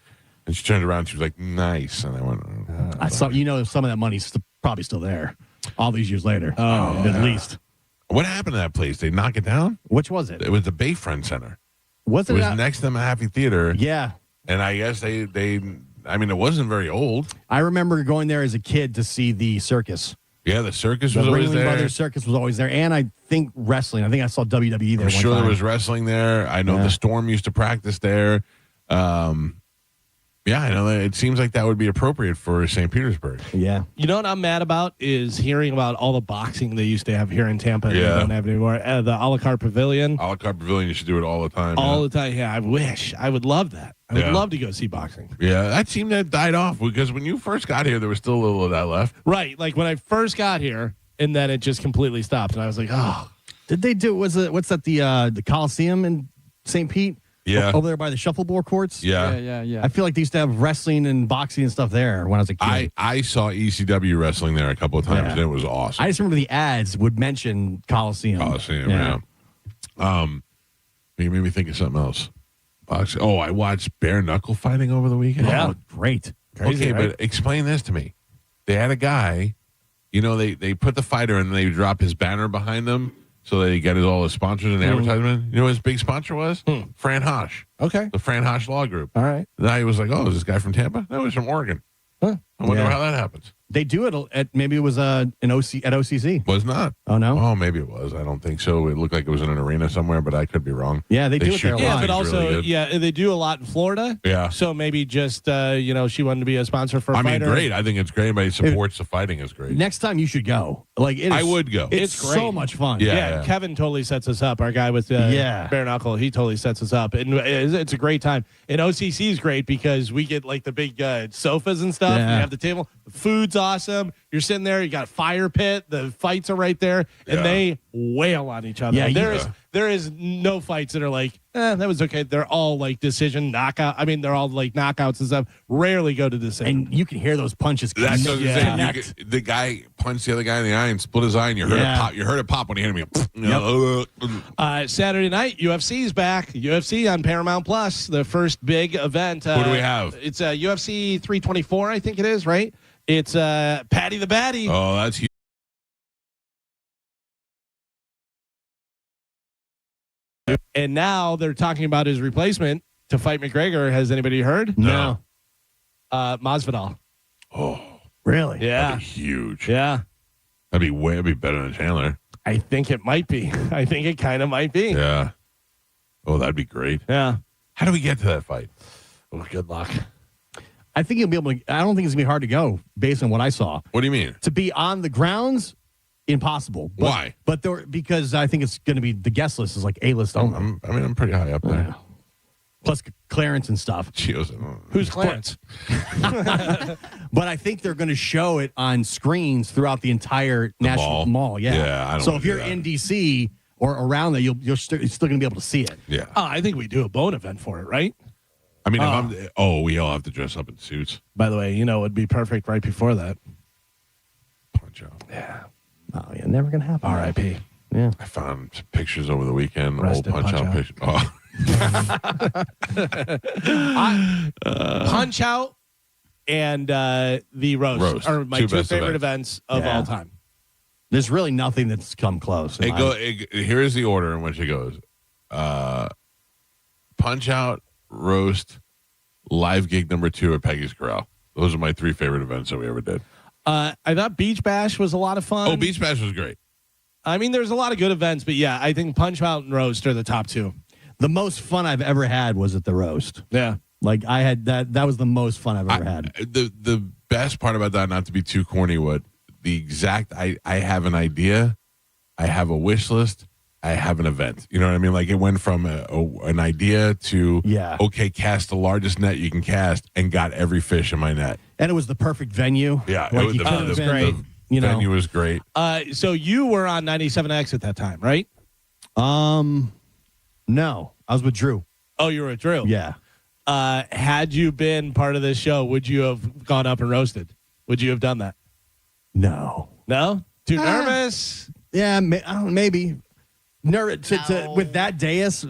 And she turned around and she was like, nice. And I went, I saw, some of that money's probably still there all these years later. At least. what happened to that place? They knock it down? Which was it? It was the Bayfront Center. It was was next to the Happy Theater. Yeah. And I guess I mean, it wasn't very old. I remember going there as a kid to see the circus. Yeah, the circus The was always Ringling there. Brothers Circus was always there. And I think wrestling. I think I saw WWE there I'm one sure time. there was wrestling there. I know the Storm used to practice there. Yeah, I know that it seems like that would be appropriate for St. Petersburg. Yeah. You know what I'm mad about is hearing about all the boxing they used to have here in Tampa. And Yeah. they don't have anymore. The a la carte pavilion. A la carte pavilion, you should do it all the time. All the time. Yeah, I wish. I would love that. I would Yeah. love to go see boxing. Yeah, that seemed to have died off because when you first got here, there was still a little of that left. Right. Like when I first got here, and then it just completely stopped. And I was like, oh. Did they do? What's that? The Coliseum in St. Pete? Yeah. Over there by the shuffleboard courts. Yeah. I feel like they used to have wrestling and boxing and stuff there when I was a kid. I saw ECW wrestling there a couple of times, and it was awesome. I just remember the ads would mention Coliseum. Yeah. You made me think of something else. Boxing. Oh, I watched bare knuckle fighting over the weekend. Yeah. Oh, great. Crazy, okay, right? but explain this to me. They had a guy, they put the fighter and they drop his banner behind them so they get all his sponsors and advertisement. You know what his big sponsor was? Fran Hosh. Okay. The Fran Hosh Law Group. All right. The guy was like, oh, is this guy from Tampa? No, he's from Oregon. Huh. I wonder how that happens. They do it at maybe it was at OCC. Was not. Oh no. Oh, maybe it was. I don't think so. It looked like it was in an arena somewhere, but I could be wrong. Yeah, they do it there a lot. Yeah, but things also, really good. they do a lot in Florida. Yeah. So maybe just, she wanted to be a sponsor for a I mean, fighter. great. I think it's great. Anybody supports the fighting is great. Next time you should go. Like it is, I would go. It's great. so much fun. Yeah. Kevin totally sets us up. Our guy with bare knuckle, he totally sets us up, and it's a great time. And OCC is great because we get like the big sofas and stuff. Yeah. We have the table. The food's awesome. You're sitting there. You got a fire pit. The fights are right there, and they wail on each other. Yeah, there is no fights that are like that was okay. They're all like decision knockout. I mean, they're all like knockouts and stuff. Rarely go to decision. And you can hear those punches. That's what I'm saying. Connect. The guy punched the other guy in the eye and split his eye, and you heard it pop. You heard it pop when he hit him. Saturday night, UFC's back. UFC on Paramount Plus, the first big event. Who do we have? It's UFC 324, I think it is, right? It's Patty the Batty. Oh, that's huge. And now they're talking about his replacement to fight McGregor. Has anybody heard? No. Masvidal. Oh, really? Yeah. That'd be huge. Yeah. That'd be better than Chandler. I think it might be. I think it kind of might be. Yeah. Oh, that'd be great. Yeah. How do we get to that fight? Oh, good luck. I think he'll be able to. I don't think it's gonna be hard to go based on what I saw. What do you mean? To be on the grounds, impossible. But, Why? But because I think it's going to be the guest list is like A-list only. I'm pretty high up there. Plus Clarence and stuff. Who's Clarence? But I think they're going to show it on screens throughout the entire national mall. Yeah. Yeah, I don't so wanna if do you're that. in DC or around there, you're still going to be able to see it. Yeah. Oh, I think we do a bone event for it, right? I mean, we all have to dress up in suits. By the way, it'd be perfect right before that. Punch out. Yeah. Oh, yeah, never going to happen. R.I.P. Yeah. I found some pictures over the weekend. Rest Old in punch out Punch-Out. pictures. Oh. Punch Out and the roast are my two best favorite events of all time. There's really nothing that's come close. Here's the order in which it goes. Punch Out, roast, live gig number 2 at Peggy's Corral. Those are my 3 favorite events that we ever did. I thought Beach Bash was a lot of fun. Oh, Beach Bash was great. I mean, there's a lot of good events, but yeah, I think Punch Out and roast are the top 2. The most fun I've ever had was at the roast. Yeah. Like I had that was the most fun I've ever had. The best part about that, not to be too corny, I have an idea, I have a wish list, I have an event. You know what I mean? Like it went from an idea to okay, cast the largest net you can cast, and got every fish in my net. And it was the perfect venue. Yeah, like it was great. The venue was great. So you were on 97X at that time, right? No, I was with Drew. Oh, you were with Drew. Yeah. Had you been part of this show, would you have gone up and roasted? Would you have done that? No. No? Too nervous? Yeah, maybe. Nervous with that dais,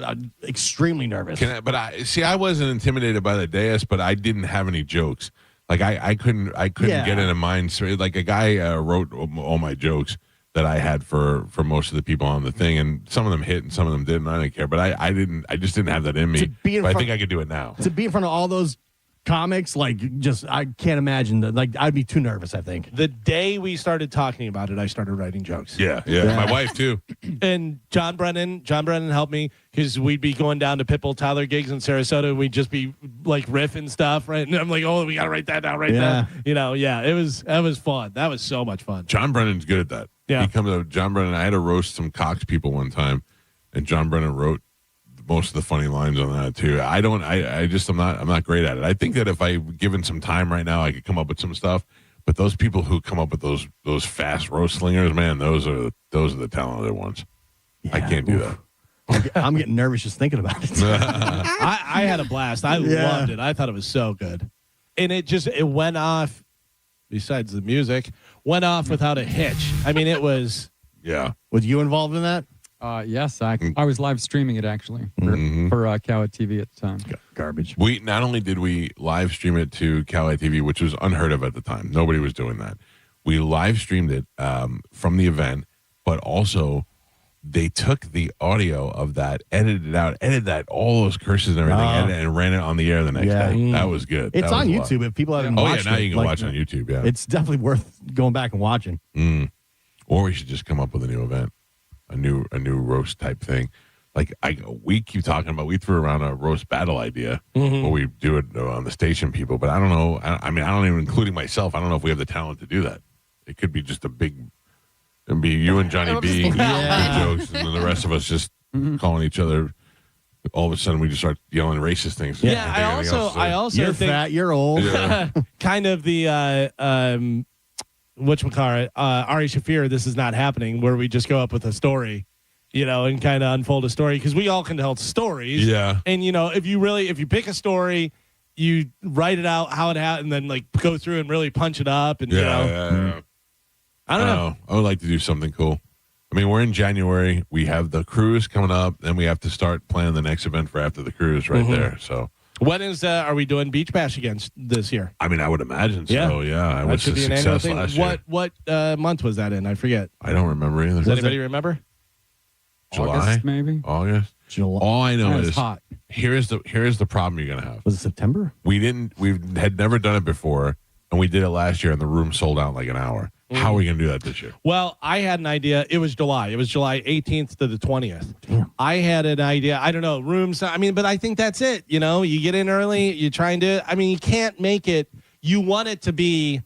extremely nervous. I wasn't intimidated by the dais, but I didn't have any jokes. Like I couldn't get in a mind. Like a guy wrote all my jokes that I had for most of the people on the thing, and some of them hit and some of them didn't. I didn't care, but I just didn't have that in me. But I think I could do it now. To be in front of all those comics, like, just, I can't imagine that. Like, I'd be too nervous, I think. The day we started talking about it, I started writing jokes. Yeah. My wife, too. And John Brennan helped me because we'd be going down to Pitbull Tyler gigs in Sarasota, and we'd just be like riffing stuff, right? And I'm like, oh, we got to write that down, that. That was fun. That was so much fun. John Brennan's good at that. Yeah. He comes up, John Brennan, I had to roast some Cox people one time, and John Brennan wrote most of the funny lines on that too. I'm not great at it. I think that if I given some time right now, I could come up with some stuff. But those people who come up with those fast roast slingers, man, those are the talented ones. Yeah, I can't do that. I'm getting nervous just thinking about it. I had a blast. I loved it. I thought it was so good, and it went off. Besides the music, went off without a hitch. I mean, it was. Yeah. Was you involved in that? Yes, I was live streaming it actually for Calta TV at the time. Garbage. We not only did we live stream it to Calta TV, which was unheard of at the time. Nobody was doing that. We live streamed it from the event, but also they took the audio of that, edited out all those curses and everything, and ran it on the air the next day. That was good. It's on YouTube if people haven't watched it. Now you can watch it on YouTube. Yeah, it's definitely worth going back and watching. Or we should just come up with a new event. A new roast type thing. Like we keep talking about, we threw around a roast battle idea where we do it on the station people, but I don't know. I don't even, including myself, I don't know if we have the talent to do that. It could be just it'd be you and Johnny B jokes, and then the rest of us just calling each other. All of a sudden, we just start yelling racist things. Yeah, I also you're think fat, you're old. Yeah. Kind of the whatchamacallit, Ari Shaffir, This Is Not Happening, where we just go up with a story, and kind of unfold a story, because we all can tell stories. Yeah. And, if you pick a story, you write it out how it happened, and then, like, go through and really punch it up. And, I don't know. I would like to do something cool. I mean, we're in January. We have the cruise coming up. Then we have to start planning the next event for after the cruise there. So. When are we doing Beach Bash again this year? I mean, I would imagine so. Yeah, that should be an annual thing. What month was that in? I forget. I don't remember either. Does anybody remember? July, August, maybe. August. July. All I know is hot. Here's the problem you're gonna have. Was it September? We had never done it before, and we did it last year, and the room sold out in like an hour. How are we going to do that this year? Well, I had an idea. It was July. It was July 18th to the 20th. Damn. I had an idea. I don't know. Rooms. I mean, but I think that's it. You get in early. You try and do it. I mean, you can't make it. You want it to be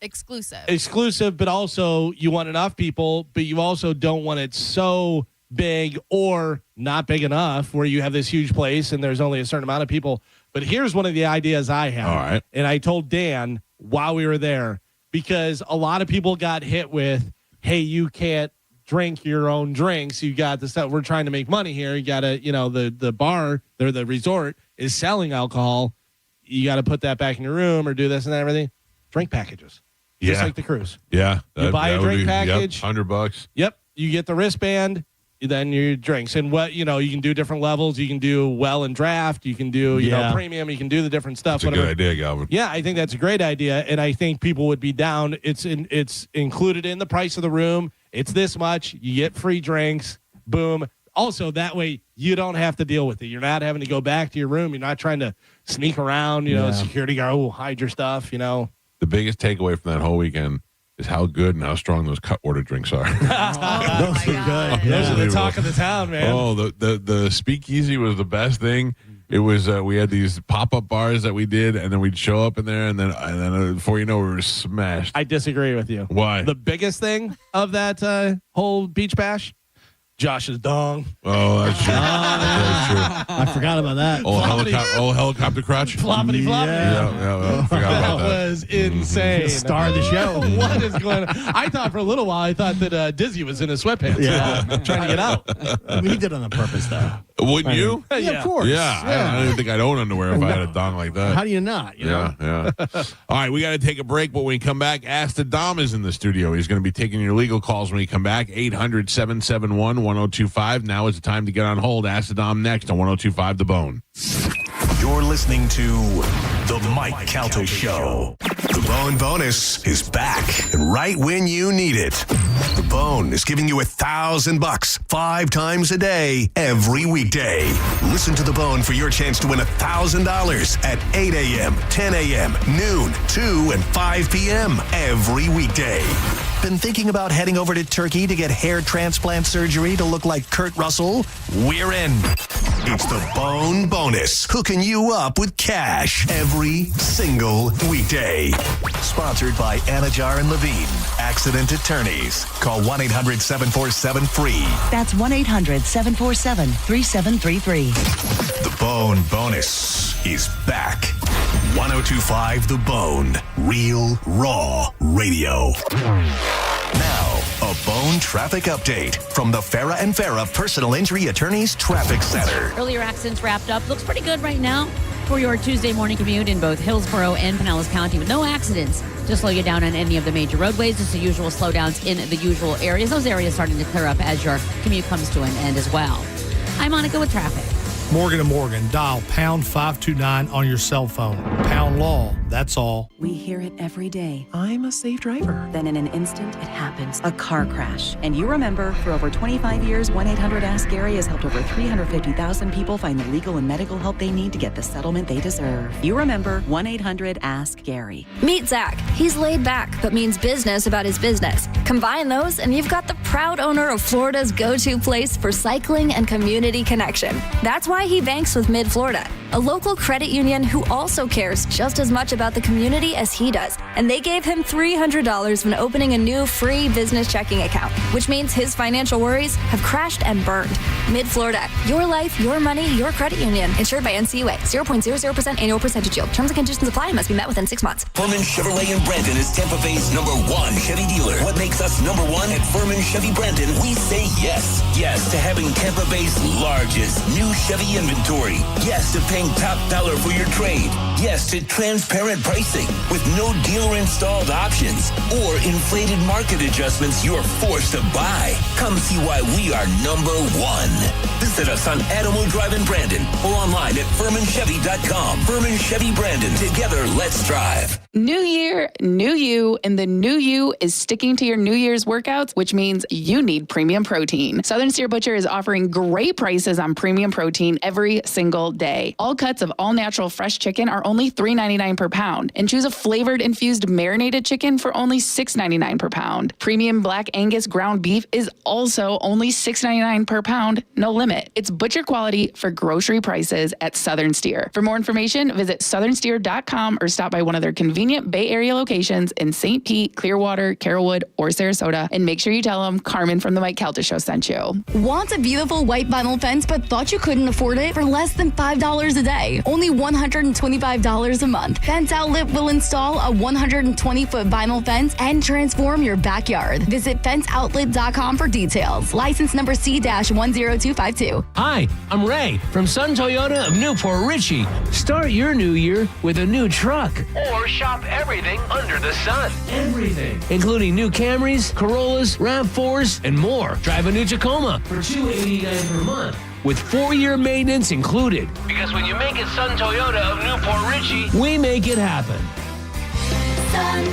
exclusive, but also you want enough people, but you also don't want it so big or not big enough where you have this huge place and there's only a certain amount of people. But here's one of the ideas I have. All right. And I told Dan while we were there, because a lot of people got hit with, hey, you can't drink your own drinks. You got the stuff. We're trying to make money here. You got to, the bar or the resort is selling alcohol. You got to put that back in your room or do this and that, everything. Drink packages. Just like the cruise. Yeah. You buy a drink package. $100. Yep. You get the wristband. Then your drinks. And you can do different levels. You can do well and draft. You can do, premium. You can do the different stuff. That's a good idea, Galvin. Yeah, I think that's a great idea. And I think people would be down. It's included in the price of the room. It's this much. You get free drinks. Boom. Also, that way you don't have to deal with it. You're not having to go back to your room. You're not trying to sneak around, security guard, hide your stuff, The biggest takeaway from that whole weekend is how good and how strong those cut water drinks are. Those are good. Those are the talk of the town, man. Oh, the speakeasy was the best thing. It was we had these pop-up bars that we did, and then we'd show up in there, and then before you know, we were smashed. I disagree with you. Why? The biggest thing of that whole beach bash, Josh's dong. Oh, that's true. That's true. I forgot about that. Old helicopter crotch. Floppity floppity. Yeah. I forgot about that. That was insane. Star of the show. What is going on? I thought for a little while, that Dizzy was in his sweatpants. Yeah. Trying to get out. I mean, he did it on purpose, though. Wouldn't you? Yeah, of course. Yeah. I don't even think I'd own underwear if I had a dong like that. How do you not? Yeah. All right, we got to take a break, but when we come back, Ask the Dom is in the studio. He's going to be taking your legal calls when we come back. 800-771-1025. Now is the time to get on hold. Ask the Dom next on 1025 The Bone. You're listening to The Mike Calta Show. The Bone Bonus is back, and right when you need it. The Bone is giving you $1,000 5 times a day, every weekday. Listen to The Bone for your chance to win $1,000 at 8 a.m., 10 a.m., noon, 2, and 5 p.m. every weekday. Been thinking about heading over to Turkey to get hair transplant surgery to look like Kurt Russell? We're in. It's the Bone Bonus, hooking you up with cash every single weekday. Sponsored by Anajar and Levine, Accident Attorneys. Call 1-800-747-FREE. That's 1-800-747-3733. The Bone Bonus is back. 102.5 The Bone. Real, raw radio. Now, a Bone traffic update from the Farah and Farah Personal Injury Attorneys Traffic Center. Earlier accidents wrapped up. Looks pretty good right now for your Tuesday morning commute in both Hillsborough and Pinellas County with no accidents to slow you down on any of the major roadways. Just the usual slowdowns in the usual areas. Those areas starting to clear up as your commute comes to an end as well. I'm Monica with traffic. Morgan & Morgan. Dial pound 529 on your cell phone. Pound law. That's all. We hear it every day. I'm a safe driver. Then in an instant, it happens. A car crash. And you remember, for over 25 years, 1-800-ASK-GARY has helped over 350,000 people find the legal and medical help they need to get the settlement they deserve. You remember 1-800-ASK-GARY. Meet Zach. He's laid back, but means business about his business. Combine those, and you've got the proud owner of Florida's go-to place for cycling and community connection. That's why he banks with Mid-Florida, a local credit union who also cares just as much about the community as he does. And they gave him $300 when opening a new free business checking account, which means his financial worries have crashed and burned. Mid-Florida, your life, your money, your credit union. Insured by NCUA. 0.00% annual percentage yield. Terms and conditions apply and must be met within 6 months. Furman Chevrolet in Brandon is Tampa Bay's #1 Chevy dealer. What makes us #1 at Furman Chevy Brandon? We say yes. Yes to having Tampa Bay's largest new Chevy inventory. Yes to paying top dollar for your trade. Yes to transparent pricing with no dealer installed options or inflated market adjustments you're forced to buy. Come see why we are #1. Visit us on Adamo Drive in Brandon or online at FurmanChevy.com. Furman Chevy Brandon. Together, let's drive. New year, new you, and the new you is sticking to your New Year's workouts, which means you need premium protein. Southern Steer Butcher is offering great prices on premium protein every single day. All cuts of all-natural fresh chicken are only $3.99 per pound, and choose a flavored infused marinated chicken for only $6.99 per pound. Premium Black Angus ground beef is also only $6.99 per pound, no limit. It's butcher quality for grocery prices at Southern Steer. For more information, visit southernsteer.com or stop by one of their convenient Bay Area locations in St. Pete, Clearwater, Carrollwood, or Sarasota, and make sure you tell them Carmin from the Mike Calta Show sent you. Want a beautiful white vinyl fence but thought you couldn't afford it? For less than $5 a day, only $125 a month. Fence Outlet will install a 120-foot vinyl fence and transform your backyard. Visit fenceoutlet.com for details. License number C-10252. Hi, I'm Ray from Sun Toyota of Newport Richey. Start your new year with a new truck. Or shop everything under the sun. Everything. Including new Camrys, Corollas, RAV4s, and more. Drive a new Tacoma for $289 per month, with 4-year maintenance included. Because when you make it Sun Toyota of Newport Richey, we make it happen. Sun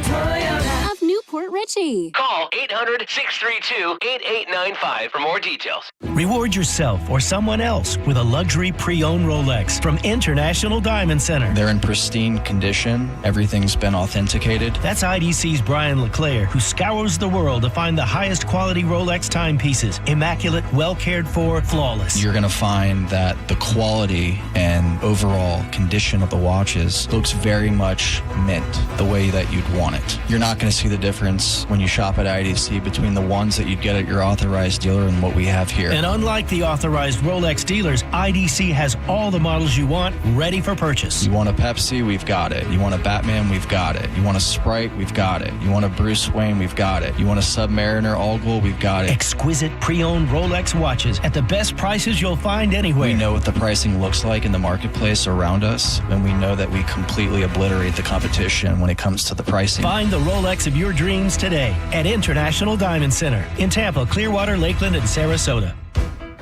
Toyota of Newport Richey. Call 800-632-8895 for more details. Reward yourself or someone else with a luxury pre-owned Rolex from International Diamond Center. They're in pristine condition. Everything's been authenticated. That's IDC's Brian LeClaire, who scours the world to find the highest quality Rolex timepieces. Immaculate, well cared for, flawless. You're going to find that the quality and overall condition of the watches looks very much mint, the way that you'd want it. You're not going to see the difference when you shop at IDC between the ones that you'd get at your authorized dealer and what we have here. And unlike the authorized Rolex dealers, IDC has all the models you want ready for purchase. You want a Pepsi? We've got it. You want a Batman? We've got it. You want a Sprite? We've got it. You want a Bruce Wayne? We've got it. You want a Submariner All-Gold? We've got it. Exquisite pre-owned Rolex watches at the best prices you'll find anywhere. We know what the pricing looks like in the marketplace around us, and we know that we completely obliterate the competition when it comes to the pricing. Find the Rolex of your dreams today at International Diamond Center in Tampa, Clearwater, Lakeland, and Sarasota.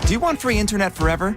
Do you want free internet forever?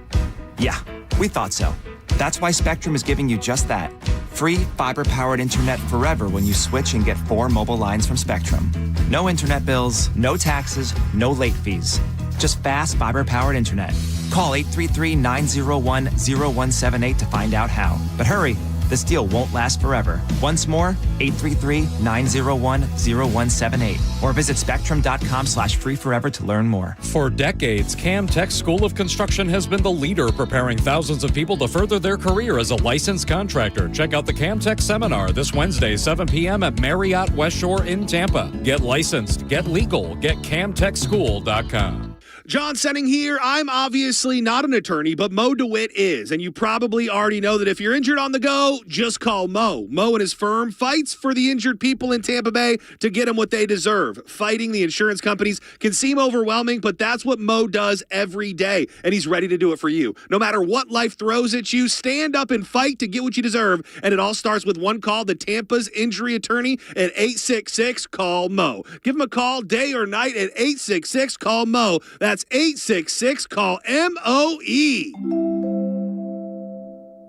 Yeah, we thought so. That's why Spectrum is giving you just that. Free fiber-powered internet forever when you switch and get 4 mobile lines from Spectrum. No internet bills, no taxes, no late fees. Just fast fiber-powered internet. Call 833-901-0178 to find out how. But hurry, this deal won't last forever. Once more, 833-901-0178. Or visit spectrum.com/freeforever to learn more. For decades, Camtech School of Construction has been the leader preparing thousands of people to further their career as a licensed contractor. Check out the Camtech seminar this Wednesday, 7 p.m. at Marriott West Shore in Tampa. Get licensed, get legal, get camtechschool.com. John Senning here. I'm obviously not an attorney, but Mo DeWitt is. And you probably already know that if you're injured on the go, just call Mo. Mo and his firm fights for the injured people in Tampa Bay to get them what they deserve. Fighting the insurance companies can seem overwhelming, but that's what Mo does every day. And he's ready to do it for you. No matter what life throws at you, stand up and fight to get what you deserve. And it all starts with one call to Tampa's injury attorney at 866-CALL-MO. Give him a call day or night at 866-CALL-MO. That's 866-CALL-MOE.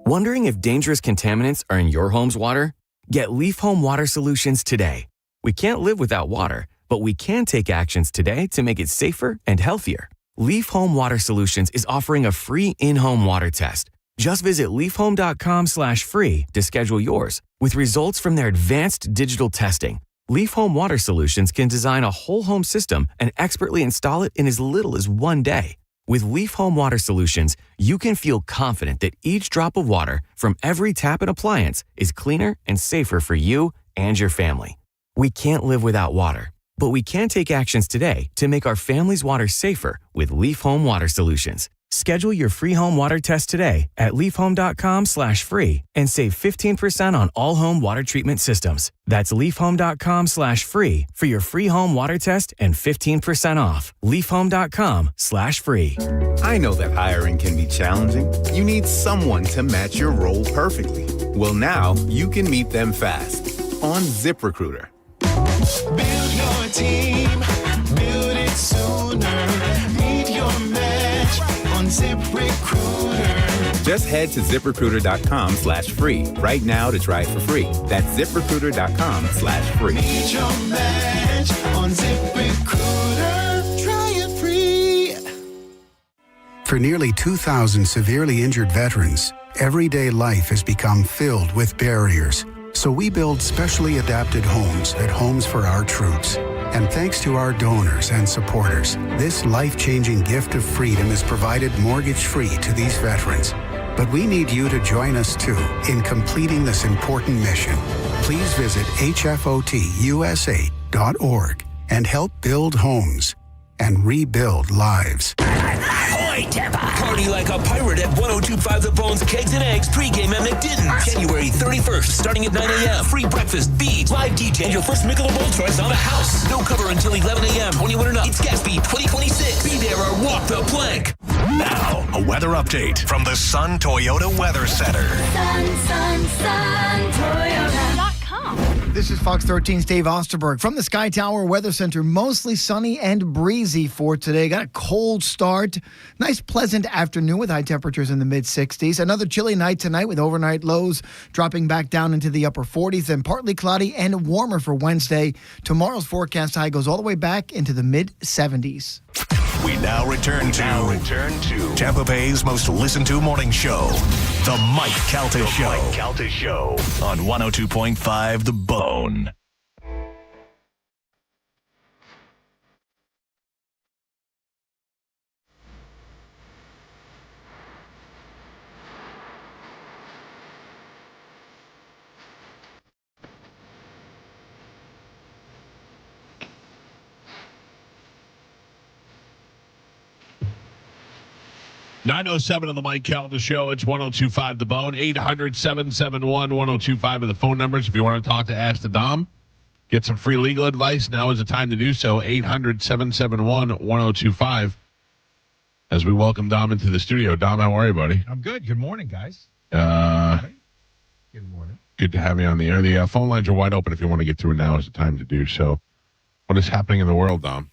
Wondering if dangerous contaminants are in your home's water? Get Leaf Home Water Solutions today. We can't live without water, but we can take actions today to make it safer and healthier. Leaf Home Water Solutions is offering a free in-home water test. Just visit leafhome.com/free to schedule yours. With results from their advanced digital testing, Leaf Home Water Solutions can design a whole home system and expertly install it in as little as 1 day. With Leaf Home Water Solutions, you can feel confident that each drop of water from every tap and appliance is cleaner and safer for you and your family. We can't live without water, but we can take actions today to make our family's water safer with Leaf Home Water Solutions. Schedule your free home water test today at leafhome.com/free and save 15% on all home water treatment systems. That's leafhome.com/free for your free home water test and 15% off. leafhome.com/free. I know that hiring can be challenging. You need someone to match your role perfectly. Well, now you can meet them fast on ZipRecruiter. Build your team, build it sooner. Meet your match on ZipRecruiter. Just head to ZipRecruiter.com/free right now to try it for free. That's ZipRecruiter.com/free. Meet your match on ZipRecruiter. Try it free. For nearly 2,000 severely injured veterans, everyday life has become filled with barriers. So we build specially adapted homes at Homes for Our Troops. And thanks to our donors and supporters, this life-changing gift of freedom is provided mortgage-free to these veterans. But we need you to join us, too, in completing this important mission. Please visit hfotusa.org and help build homes and rebuild lives. Ahoy, Tampa! Party like a pirate at 102.5 The Bones Kegs and Eggs pregame at McDidden's. January 31st, starting at 9 a.m. Free breakfast, beads, live DJ, and your first Michelob Ultra on the house. No cover until 11 a.m. 21 and up. It's Gatsby 2026. Be there or walk the plank. Now, a weather update from the Sun Toyota Weather Center. Sun, Toyota.com. This is Fox 13's Dave Osterberg from the Sky Tower Weather Center. Mostly sunny and breezy for today. Got a cold start. Nice, pleasant afternoon with high temperatures in the mid-60s. Another chilly night tonight with overnight lows dropping back down into the upper 40s. Then partly cloudy and warmer for Wednesday. Tomorrow's forecast high goes all the way back into the mid-70s. We now return to Tampa Bay's most listened to morning show, The Mike Calta Show. Mike Calta Show on 102.5 The Bone. .907 on the Mike Calta Show. It's 102.5 The Bone. 800-771-1025 are the phone numbers. If you want to talk to Ask the Dom, get some free legal advice, now is the time to do so. 800-771-1025. As we welcome Dom into the studio. Dom, how are you, buddy? I'm good. Good morning, guys. Good morning. Good to have you on the air. The phone lines are wide open if you want to get through. Now is the time to do so. What is happening in the world, Dom?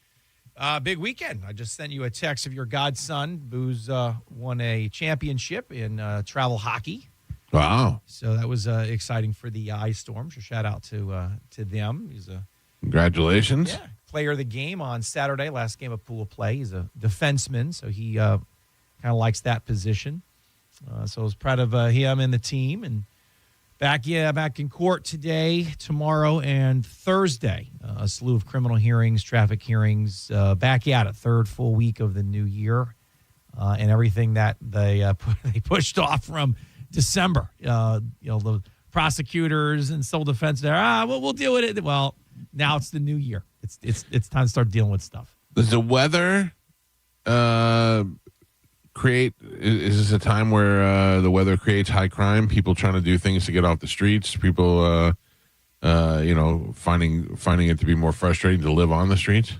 Big weekend. I just sent you a text of your godson, who's won a championship in travel hockey. Wow. So that was exciting for the Ice Storm. So shout out to them. He's a Congratulations. player of the game on Saturday, last game of pool play. He's a defenseman, so he kind of likes that position. So I was proud of him and the team. And back in court today, tomorrow, and Thursday. A slew of criminal hearings, traffic hearings. Back at it, third full week of the new year, and everything that they pushed off from December. The prosecutors and civil defense there. We'll deal with it. Well, now it's the new year. It's time to start dealing with stuff. Does the weather create? Is this a time where the weather creates high crime? People trying to do things to get off the streets. People, finding it to be more frustrating to live on the streets.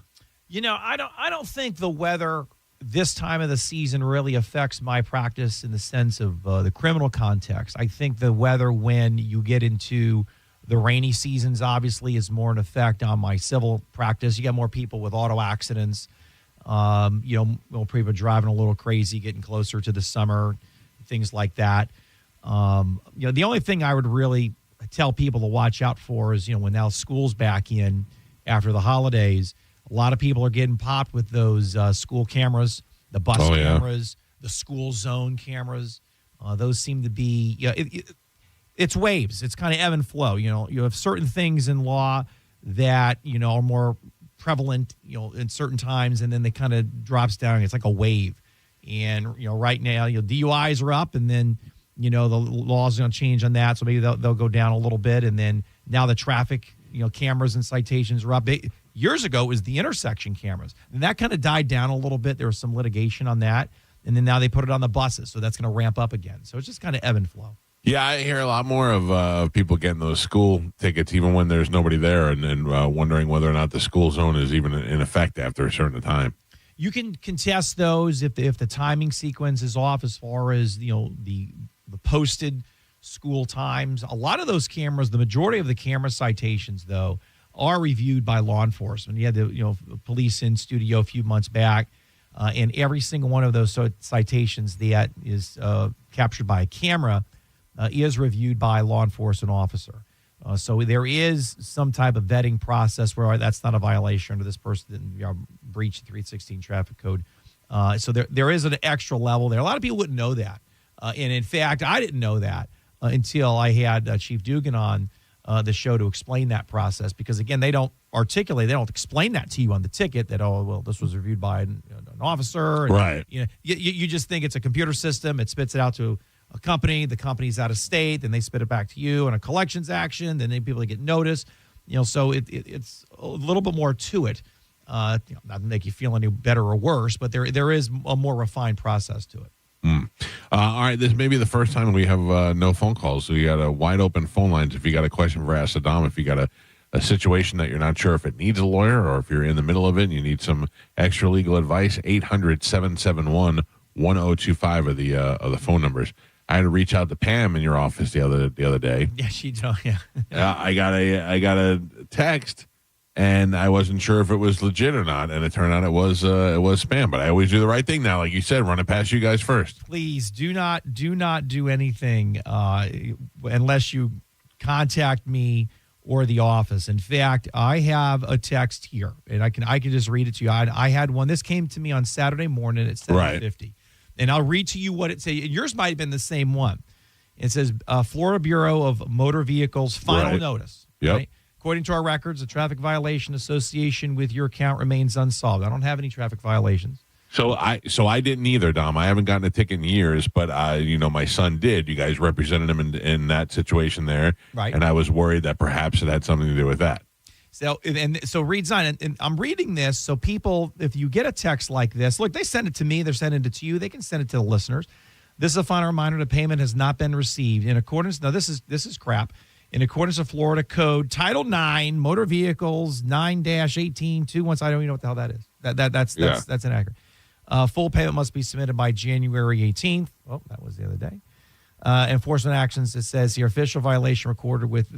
I don't think the weather this time of the season really affects my practice in the sense of the criminal context. I think the weather when you get into the rainy seasons obviously is more an effect on my civil practice. You got more people with auto accidents, people driving a little crazy, getting closer to the summer, things like that. The only thing I would really tell people to watch out for is, when now school's back in after the holidays, a lot of people are getting popped with those school cameras, the bus cameras, the school zone cameras. Those seem to be, it's waves. It's kind of ebb and flow. You have certain things in law that, are more prevalent, in certain times, and then they kind of drops down. It's like a wave. And, right now, DUIs are up, and then, the laws are going to change on that. So maybe they'll go down a little bit. And then now the traffic, cameras and citations are up. Years ago, it was the intersection cameras. And that kind of died down a little bit. There was some litigation on that. And then now they put it on the buses. So that's going to ramp up again. So it's just kind of ebb and flow. Yeah, I hear a lot more of people getting those school tickets even when there's nobody there and wondering whether or not the school zone is even in effect after a certain time. You can contest those if the timing sequence is off as far as, the posted school times. A lot of those cameras, the majority of the camera citations, though, are reviewed by law enforcement. You had the police in studio a few months back, and every single one of those citations that is captured by a camera is reviewed by a law enforcement officer. So there is some type of vetting process where that's not a violation under this person didn't breach the 316 traffic code. So there is an extra level there. A lot of people wouldn't know that. And in fact, I didn't know that until I had Chief Dugan on the show to explain that process, because again, they don't explain that to you on the ticket that, this was reviewed by an officer. And, right. You just think it's a computer system. It spits it out to a company. The company's out of state. Then they spit it back to you on a collections action. Then people get noticed. So it's a little bit more to it. Not to make you feel any better or worse, but there is a more refined process to it. All right, this may be the first time we have no phone calls, so you got a wide open phone lines. If you got a question for Ask Saddam, if you got a situation that you're not sure if it needs a lawyer or if you're in the middle of it and you need some extra legal advice, 800-771-1025 are the phone numbers. I had to reach out to Pam in your office the other day. Yeah, she told. Yeah. I got a text, and I wasn't sure if it was legit or not, and it turned out it was spam. But I always do the right thing now, like you said, run it past you guys first. Please do not do anything unless you contact me or the office. In fact, I have a text here, and I can just read it to you. I had one. This came to me on Saturday morning at 7:50. Right. And I'll read to you what it says. Yours might have been the same one. It says, Florida Bureau of Motor Vehicles, final notice. Yep. Right? According to our records, a traffic violation association with your account remains unsolved. I don't have any traffic violations. So I didn't either, Dom. I haven't gotten a ticket in years, but my son did. You guys represented him in that situation there. Right. And I was worried that perhaps it had something to do with that. So read sign, and I'm reading this. So people, if you get a text like this, look, they send it to me. They're sending it to you. They can send it to the listeners. This is a final reminder: the payment has not been received in accordance. Now this is crap. In accordance with Florida Code Title 9, Motor Vehicles 9-1821. I don't even know what the hell that is. That's inaccurate. Full payment must be submitted by January 18th. Oh, that was the other day. Enforcement actions. It says here official violation recorded with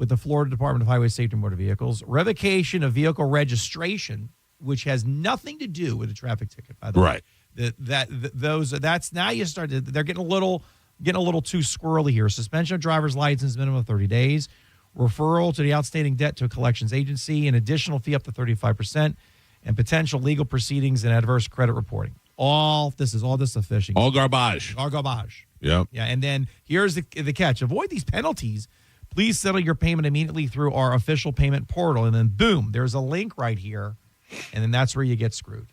the Florida Department of Highway Safety and Motor Vehicles. Revocation of vehicle registration which has nothing to do with a traffic ticket, by the way. Right. That's now you start to, they're getting a little too squirrely here. Suspension of driver's license, minimum of 30 days. Referral to the outstanding debt to a collections agency, an additional fee up to 35%, and potential legal proceedings and adverse credit reporting. All this is fishing. All garbage. All garbage. Yep. Yeah, and then here's the catch. Avoid these penalties. Please settle your payment immediately through our official payment portal. And then, boom, there's a link right here, and then that's where you get screwed.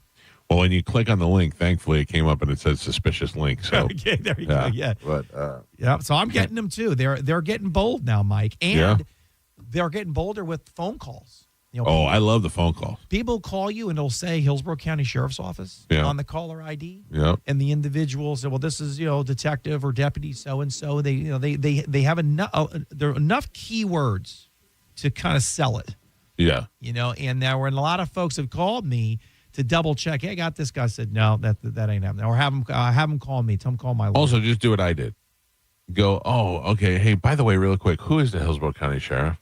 Well, when you click on the link, thankfully it came up and it said suspicious link. So okay, there you go. Yeah. But yeah, so I'm getting them too. They're getting bold now, Mike, and they're getting bolder with phone calls. I love the phone calls. People call you and they'll say Hillsborough County Sheriff's Office on the caller ID. Yeah. And the individual said, "Well, this is detective or deputy so and so." They have there are enough keywords to kind of sell it. Yeah. And now when a lot of folks have called me to double check, hey, I got this guy. I said, no, that ain't happening. Or have him call me. Tell him call my lawyer. Also, just do what I did. Go, okay. Hey, by the way, real quick, who is the Hillsborough County Sheriff?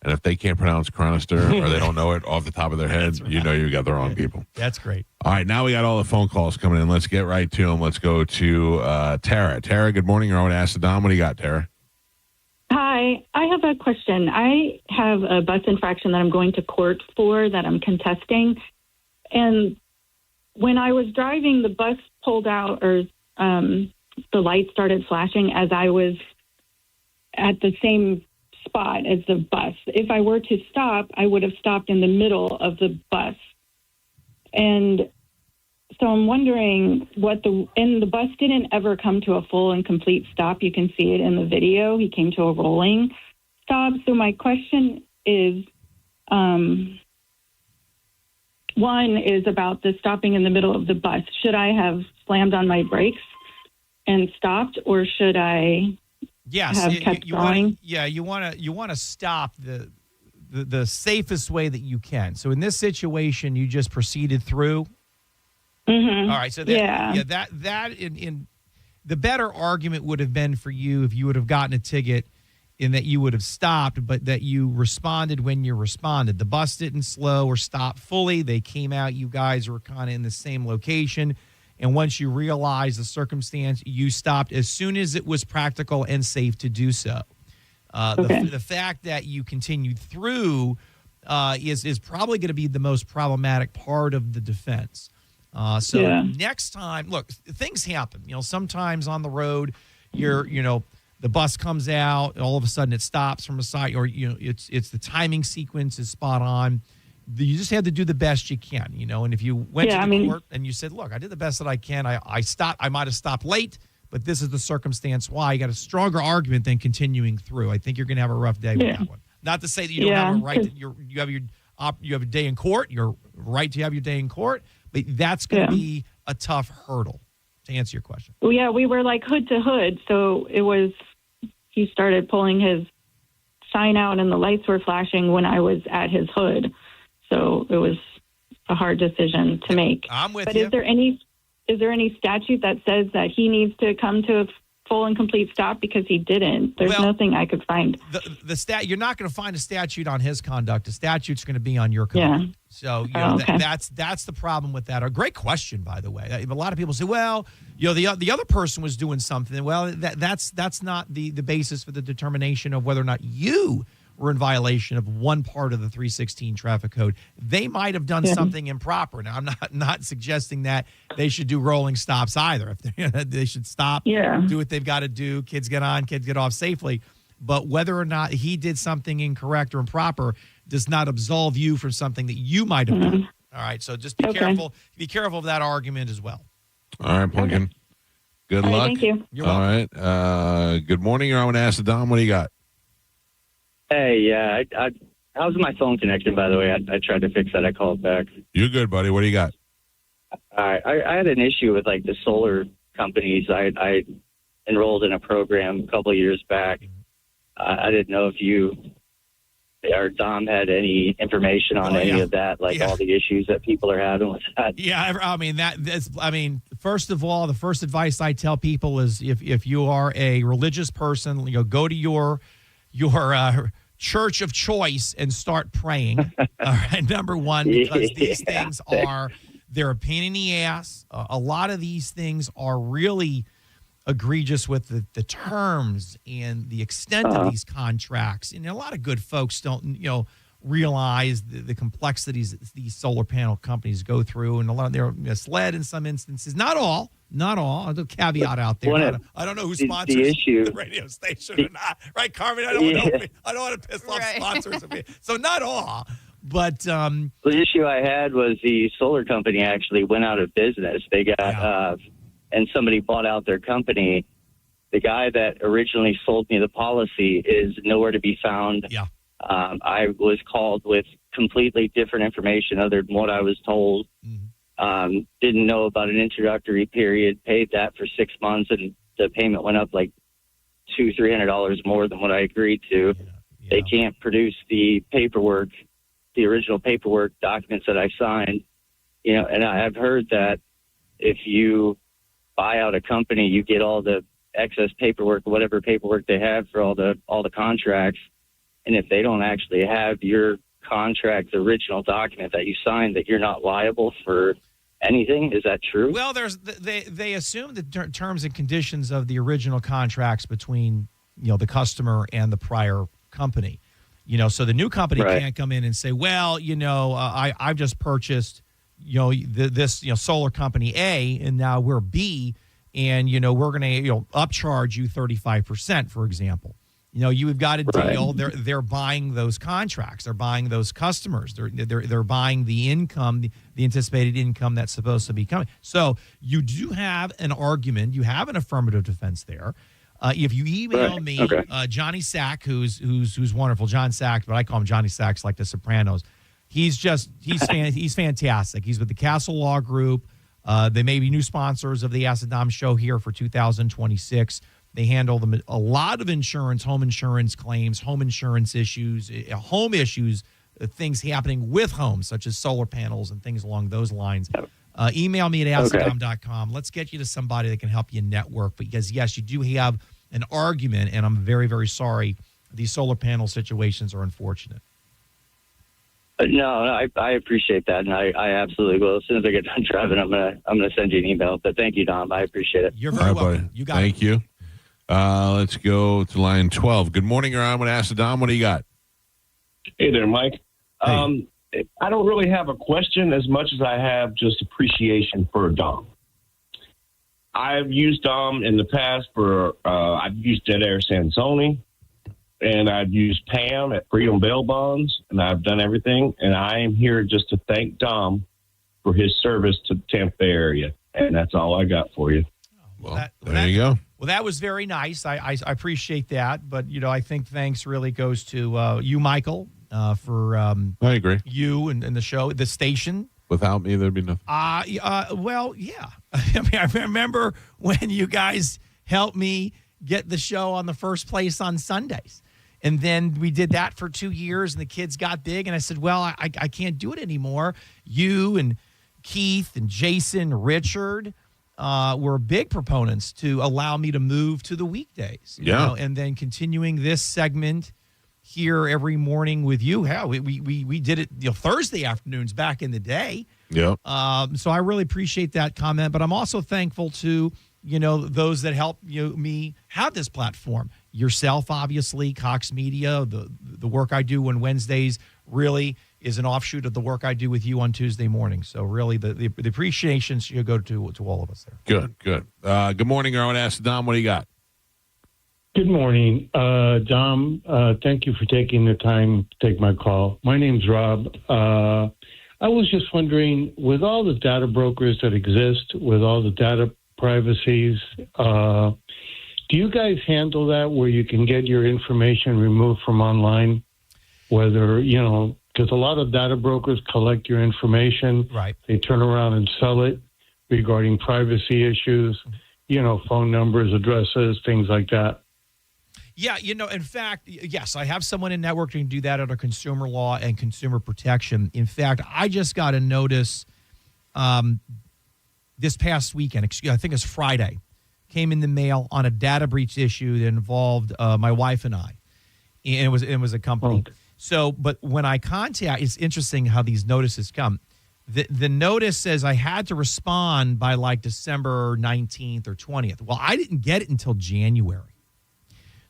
And if they can't pronounce Chronister or they don't know it off the top of their head, right. You got the wrong people. That's great. All right, now we got all the phone calls coming in. Let's get right to them. Let's go to Tara. Tara, good morning. You're on Ask Dom. What do you got, Tara? Hi, I have a question. I have a bus infraction that I'm going to court for that I'm contesting. And when I was driving, the bus pulled out or the light started flashing as I was at the same spot as the bus. If I were to stop, I would have stopped in the middle of the bus. And so I'm wondering and the bus didn't ever come to a full and complete stop. You can see it in the video. He came to a rolling stop. So my question is, one is about the stopping in the middle of the bus. Should I have slammed on my brakes and stopped, or should I have kept going? You want to stop the safest way that you can. So in this situation, you just proceeded through. Mm-hmm. All right. So that in the better argument would have been for you if you would have gotten a ticket in that you would have stopped, but that you responded when you responded. The bus didn't slow or stop fully. They came out. You guys were kind of in the same location. And once you realized the circumstance, you stopped as soon as it was practical and safe to do so. The fact that you continued through is probably going to be the most problematic part of the defense. Next time, look, things happen. Sometimes on the road, the bus comes out, and all of a sudden it stops from a side, or it's the timing sequence is spot on. You just have to do the best you can, And if you went to the court and you said, "Look, I did the best that I can. I stopped. I might have stopped late, but this is the circumstance why." You got a stronger argument than continuing through. I think you're going to have a rough day with that one. Not to say that you don't have a right. You have a day in court. You're right to have your day in court, but that's going to be a tough hurdle to answer your question. Well, yeah, we were like hood to hood, so it was. He started pulling his sign out, and the lights were flashing when I was at his hood. So it was a hard decision to make. I'm with you. But is there any statute that says that he needs to come to a full and complete stop because he didn't? There's nothing I could find. You're not going to find a statute on his conduct. The statute's going to be on your conduct. Yeah. So that's the problem with that. A great question, by the way. A lot of people say, well, the other person was doing something. Well, that's not the basis for the determination of whether or not you were in violation of one part of the 316 traffic code. They might have done something improper. Now, I'm not suggesting that they should do rolling stops either. If they should stop, do what they've got to do. Kids get on, kids get off safely. But whether or not he did something incorrect or improper does not absolve you from something that you might have done. All right, so just be careful. Be careful of that argument as well. All right, Blinkin. Okay. Good luck. Thank you. You're welcome. All right. Good morning. You're on Ask Dom. What do you got? Hey, how's my phone connection, by the way? I tried to fix that. I called back. You're good, buddy. What do you got? All right. I had an issue with, the solar companies. I enrolled in a program a couple of years back. I didn't know if you or Dom had any information on any of that, all the issues that people are having with that. Yeah, first of all, the first advice I tell people is if you are a religious person, go to your church of choice and start praying. All right, number one, because these things they're a pain in the ass. A lot of these things are really egregious with the terms and the extent of these contracts. And a lot of good folks don't, realize the complexities that these solar panel companies go through, and a lot of they're misled in some instances. Not all. I'll do a caveat out there. I don't know who sponsors the radio station or not. Right, Carmin? I don't want to piss off sponsors. So not all. But the issue I had was the solar company actually went out of business. They got and somebody bought out their company. The guy that originally sold me the policy is nowhere to be found. Yeah. I was called with completely different information other than what I was told. Didn't know about an introductory period, paid that for 6 months, and the payment went up like $200-300 more than what I agreed to. They can't produce the paperwork, the original paperwork documents that I signed. And I've heard that if you buy out a company, you get all the excess paperwork, whatever paperwork they have for all the contracts. And if they don't actually have your contract, the original document that you signed, that you're not liable for anything. Is that true? Well, they assume the terms and conditions of the original contracts between the customer and the prior company. So the new company can't come in and say, well, I've just purchased this solar company A, and now we're B, and we're going to upcharge you 35%, for example. You've got a deal. They're buying those contracts. They're buying those customers. They're buying the income, the anticipated income that's supposed to be coming. So you do have an argument. You have an affirmative defense there. If you email me, Johnny Sack, who's wonderful, John Sack, but I call him Johnny Sacks like The Sopranos. He's fantastic. He's with the Castle Law Group. They may be new sponsors of the Acid Dom Show here for 2026. They handle a lot of insurance, home insurance claims, home insurance issues, things happening with homes, such as solar panels and things along those lines. Email me at aciddom.com. Let's get you to somebody that can help you network. Because, yes, you do have an argument, and I'm very, very sorry. These solar panel situations are unfortunate. No, I appreciate that, and I absolutely will. As soon as I get done driving, I'm gonna send you an email. But thank you, Dom. I appreciate it. You're very welcome. Buddy. You got Thank you. Let's go to line 12. Good morning, you're on with Acid Dom. What do you got? Hey there, Mike. Hey. I don't really have a question as much as I have just appreciation for Dom. I've used Dom in the past I've used Dead Air Sansoni, and I've used Pam at Freedom Bail Bonds, and I've done everything. And I am here just to thank Dom for his service to the Tampa Bay area. And that's all I got for you. There you go. Well, that was very nice. I appreciate that. But, I think thanks really goes to you, Michael, for I agree. You and the show, the station. Without me, there'd be nothing. Well, yeah. I remember when you guys helped me get the show on the first place on Sundays. And then we did that for 2 years, and the kids got big. And I said, well, I can't do it anymore. You and Keith and Jason, Richard were big proponents to allow me to move to the weekdays. And then continuing this segment here every morning with you. Hell, we did it Thursday afternoons back in the day. Yeah. So I really appreciate that comment. But I'm also thankful to those that help me have this platform. Yourself, obviously, Cox Media, the work I do on Wednesdays really is an offshoot of the work I do with you on Tuesday mornings. So really, the appreciation should go to all of us there. Good. Good morning, Erwin Acid Dom. What do you got? Good morning, Dom. Thank you for taking the time to take my call. My name's Rob. I was just wondering, with all the data brokers that exist, with all the data privacies, do you guys handle that where you can get your information removed from online? Whether, because a lot of data brokers collect your information. Right. They turn around and sell it regarding privacy issues, phone numbers, addresses, things like that. Yeah, in fact, yes, I have someone in network who can do that under consumer law and consumer protection. In fact, I just got a notice this past weekend, I think it's Friday, came in the mail on a data breach issue that involved my wife and I. and it was a company. Okay. So, but when I contact, it's interesting how these notices come. The notice says I had to respond by like December 19th or 20th. Well, I didn't get it until January.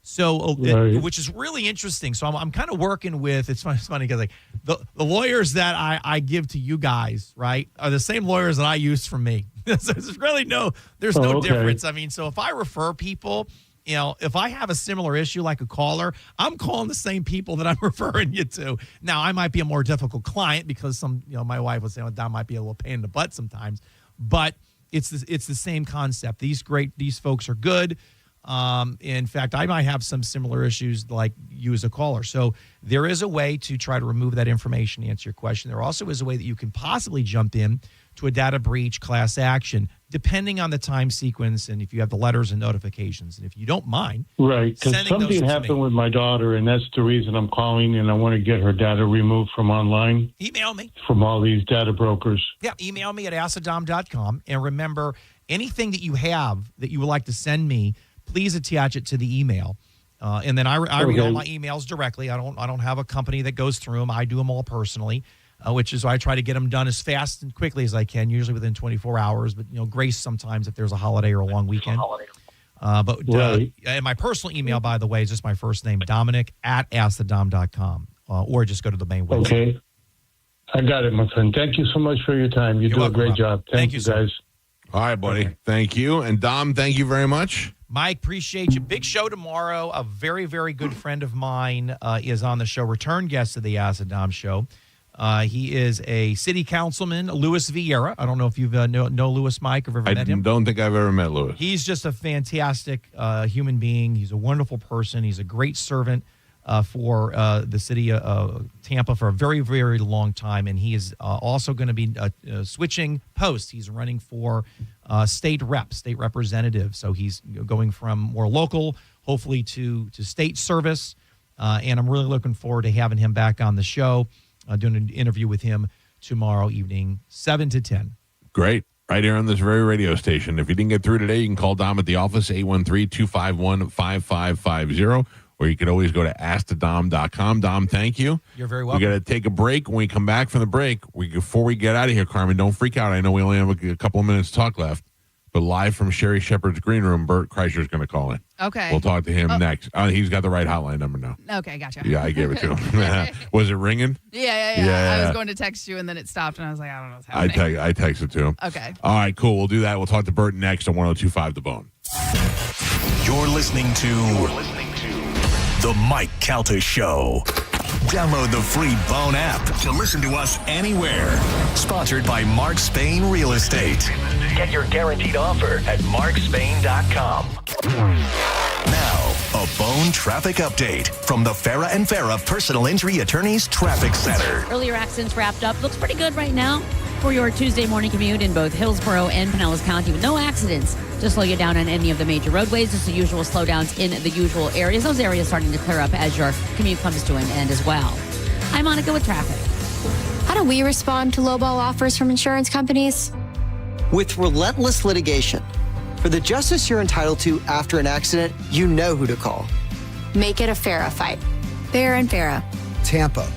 So, which is really interesting. So I'm kind of working with, it's funny because like the lawyers that I give to you guys, right, are the same lawyers that I use for me. So there's really no difference. I mean, so if I refer people, if I have a similar issue like a caller, I'm calling the same people that I'm referring you to. Now, I might be a more difficult client because my wife would say, well, that might be a little pain in the butt sometimes, but it's the same concept. These folks are good. In fact, I might have some similar issues like you as a caller. So there is a way to try to remove that information to answer your question. There also is a way that you can possibly jump in to a data breach class action, depending on the time sequence and if you have the letters and notifications. And if you don't mind, right, because something happened with my daughter, and that's the reason I'm calling, and I want to get her data removed from online. Email me. From all these data brokers. Yeah, email me at asadom.com. And remember, anything that you have that you would like to send me, please attach it to the email. And then I read all my emails directly. I don't have a company that goes through them. I do them all personally. Which is why I try to get them done as fast and quickly as I can, usually within 24 hours. But, grace sometimes if there's a holiday or a long weekend. And my personal email, by the way, is just my first name, Dominic at asadom.com. Or just go to the main website. Okay. I got it, my friend. Thank you so much for your time. You do a great job. Thank you, guys. All right, buddy. Okay. Thank you. And Dom, thank you very much. Mike, appreciate you. Big show tomorrow. A very, very good friend of mine is on the show, return guest of the Acid Dom show. He is a city councilman, Louis Vieira. I don't know if you've know Louis, Mike, or ever met him. I don't think I've ever met Louis. He's just a fantastic human being. He's a wonderful person. He's a great servant for the city of Tampa for a very, very long time. And he is also going to be switching posts. He's running for state representative. So he's going from more local, hopefully, to state service. And I'm really looking forward to having him back on the show. Doing an interview with him tomorrow evening, 7 to 10. Great. Right here on this very radio station. If you didn't get through today, you can call Dom at the office, 813-251-5550. Or you could always go to askthedom.com. Dom, thank you. You're very welcome. We got to take a break. When we come back from the break, before we get out of here, Carmin, don't freak out. I know we only have a couple of minutes to talk left. But live from Sherry Shepherd's green room, Bert Kreischer's going to call in. Okay. We'll talk to him next. He's got the right hotline number now. Okay, gotcha. Yeah, I gave it to him. Was it ringing? Yeah. I was going to text you, and then it stopped, and I was like, I don't know what's happening. I texted to him. Okay. All right, cool. We'll do that. We'll talk to Bert next on 102.5 The Bone. You're listening to The Mike Calta Show. Download the free Bone app to listen to us anywhere. Sponsored by Mark Spain Real Estate. Get your guaranteed offer at markspain.com. Now, a Bone traffic update from the Farah and Farah Personal Injury Attorneys Traffic Center. Earlier accidents wrapped up. Looks pretty good right now for your Tuesday morning commute in both Hillsborough and Pinellas County with no accidents to slow you down on any of the major roadways. Just the usual slowdowns in the usual areas. Those areas starting to clear up as your commute comes to an end as well. I'm Monica with traffic. How do we respond to lowball offers from insurance companies? With relentless litigation. For the justice you're entitled to after an accident, you know who to call. Make it a Farah fight. Farah and Farah. Tampa.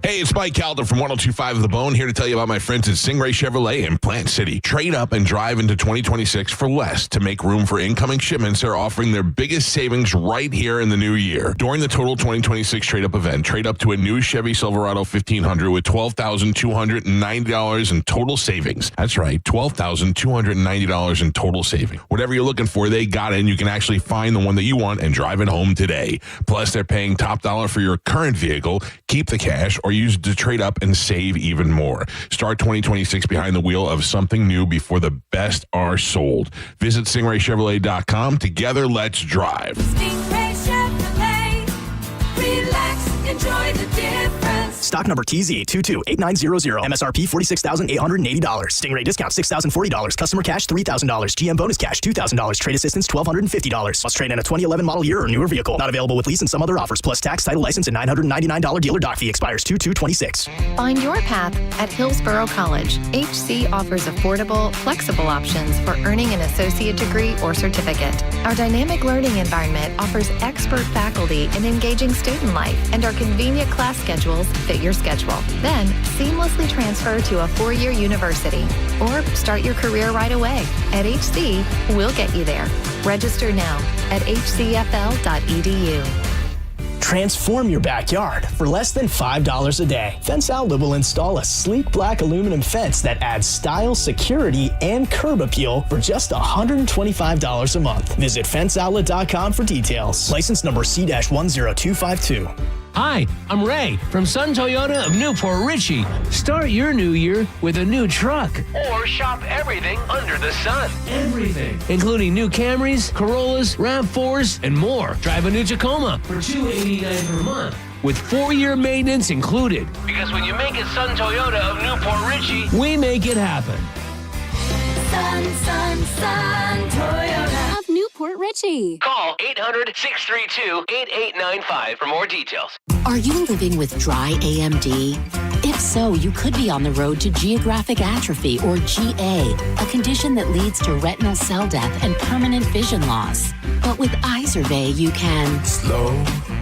Hey, it's Mike Calta from 102.5 The Bone, here to tell you about my friends at Stingray Chevrolet in Plant City. Trade up and drive into 2026 for less. To make room for incoming shipments, they're offering their biggest savings right here in the new year. During the total 2026 trade-up event, trade up to a new Chevy Silverado 1500 with $12,290 in total savings. That's right, $12,290 in total savings. Whatever you're looking for, they got it, and you can actually find the one that you want and drive it home today. Plus, they're paying top dollar for your current vehicle. Keep the cash or use it to trade up and save even more. Start 2026 behind the wheel of something new before the best are sold. Visit StingrayChevrolet.com. Together, let's drive. Stingray Chevrolet. Relax, enjoy the difference. Stock number TZ228900. MSRP $46,880. Stingray discount $6,040. Customer cash $3,000. GM bonus cash $2,000. Trade assistance $1,250. Must trade in a 2011 model year or newer vehicle. Not available with lease and some other offers. Plus tax, title, license, and $999 dealer dock fee. Expires 2/2/26. Find your path at Hillsborough College. HC offers affordable, flexible options for earning an associate degree or certificate. Our dynamic learning environment offers expert faculty and engaging student life, and our convenient class schedules fit your schedule. Then, seamlessly transfer to a four-year university or start your career right away. At HC, we'll get you there. Register now at hcfl.edu. Transform your backyard for less than $5 a day. Fence Outlet will install a sleek black aluminum fence that adds style, security, and curb appeal for just $125 a month. Visit fenceoutlet.com for details. License number C-10252. Hi, I'm Ray from Sun Toyota of Newport Richey. Start your new year with a new truck. Or shop everything under the sun. Everything. Including new Camrys, Corollas, RAV4s, and more. Drive a new Tacoma for $289 per month, with 4-year maintenance included. Because when you make it Sun Toyota of Newport Richey, we make it happen. Sun Toyota of Newport Richey. Call 800-632-8895 for more details. Are you living with dry AMD? If so, you could be on the road to geographic atrophy, or GA, a condition that leads to retinal cell death and permanent vision loss. But with Izervay, you can slow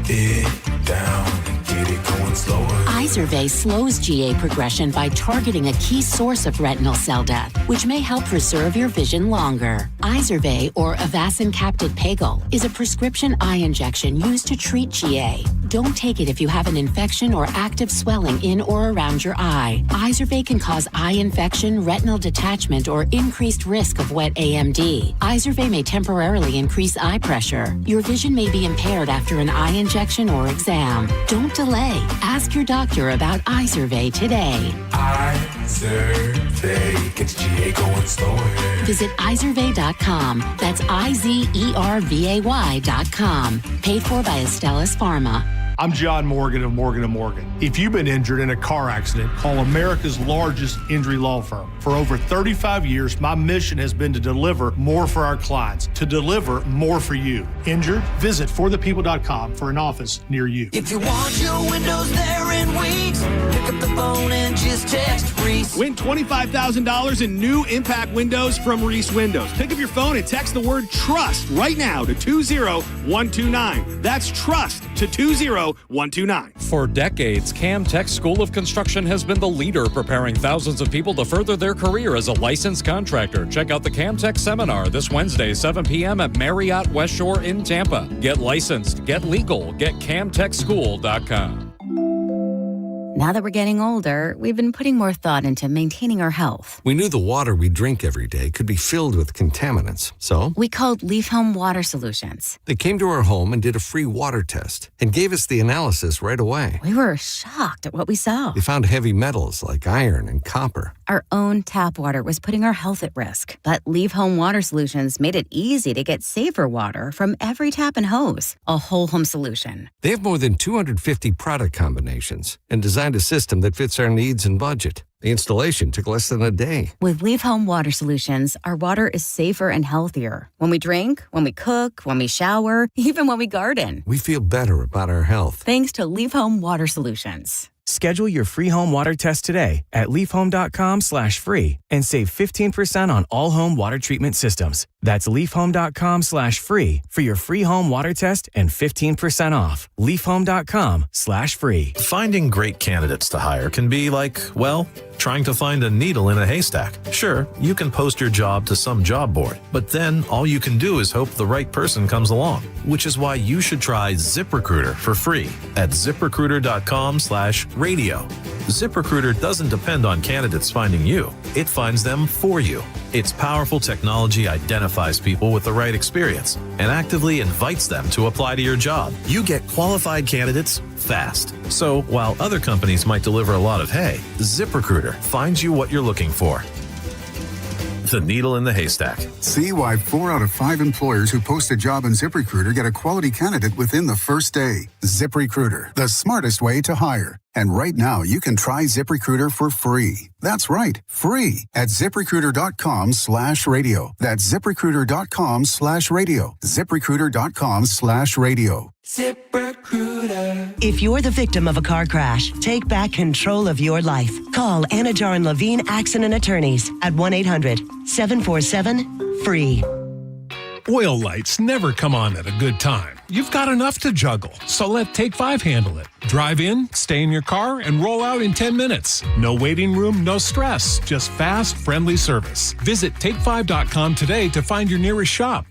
it down and get it going slower. Izervay slows GA progression by targeting a key source of retinal cell death, which may help preserve your vision longer. Izervay, or Avastin Capted Pagel, is a prescription eye injection used to treat GA. Don't take it if you have an infection or active swelling in or around your eye. Izervay can cause eye infection, retinal detachment, or increased risk of wet AMD. Izervay may temporarily increase eye pressure. Your vision may be impaired after an eye injection or exam. Don't delay. Ask your doctor about Izervay today. Izervay gets GA going slower. Visit Izervay.com. That's IZERVAY.com. Paid for by Astellas Pharma. I'm John Morgan of Morgan & Morgan. If you've been injured in a car accident, call America's largest injury law firm. For over 35 years, my mission has been to deliver more for our clients, to deliver more for you. Injured? Visit forthepeople.com for an office near you. If you want your windows there in weeks, pick up the phone and just text Reese. Win $25,000 in new impact windows from Reese Windows. Pick up your phone and text the word TRUST right now to 20129. That's TRUST to 20129. For decades, Camtech School of Construction has been the leader, preparing thousands of people to further their career as a licensed contractor. Check out the Camtech seminar this Wednesday, 7 p.m. at Marriott West Shore in Tampa. Get licensed, get legal, get camtechschool.com. Now that we're getting older, we've been putting more thought into maintaining our health. We knew the water we drink every day could be filled with contaminants, so we called Leaf Home Water Solutions. They came to our home and did a free water test and gave us the analysis right away. We were shocked at what we saw. They found heavy metals like iron and copper. Our own tap water was putting our health at risk, but Leaf Home Water Solutions made it easy to get safer water from every tap and hose. A whole home solution. They have more than 250 product combinations and designed a system that fits our needs and budget. The installation took less than a day. With Leaf Home Water Solutions, our water is safer and healthier. When we drink, when we cook, when we shower, even when we garden. We feel better about our health. Thanks to Leaf Home Water Solutions. Schedule your free home water test today at leafhome.com/free and save 15% on all home water treatment systems. That's leafhome.com/free for your free home water test and 15% off. leafhome.com/free. Finding great candidates to hire can be like, well, trying to find a needle in a haystack. Sure, you can post your job to some job board, but then all you can do is hope the right person comes along, which is why you should try ZipRecruiter for free at ziprecruiter.com/radio. ZipRecruiter doesn't depend on candidates finding you. It finds them for you. Its powerful technology identifies people with the right experience and actively invites them to apply to your job. You get qualified candidates fast. So while other companies might deliver a lot of hay, ZipRecruiter finds you what you're looking for. The needle in the haystack. See why 4 out of 5 employers who post a job on ZipRecruiter get a quality candidate within the first day. ZipRecruiter, the smartest way to hire. And right now, you can try ZipRecruiter for free. That's right, free at ZipRecruiter.com/radio. That's ZipRecruiter.com/radio. ZipRecruiter.com/radio. ZipRecruiter. If you're the victim of a car crash, take back control of your life. Call Anajar and Levine Accident Attorneys at 1-800-747-FREE. Oil lights never come on at a good time. You've got enough to juggle, so let Take 5 handle it. Drive in, stay in your car, and roll out in 10 minutes. No waiting room, no stress, just fast, friendly service. Visit take5.com today to find your nearest shop.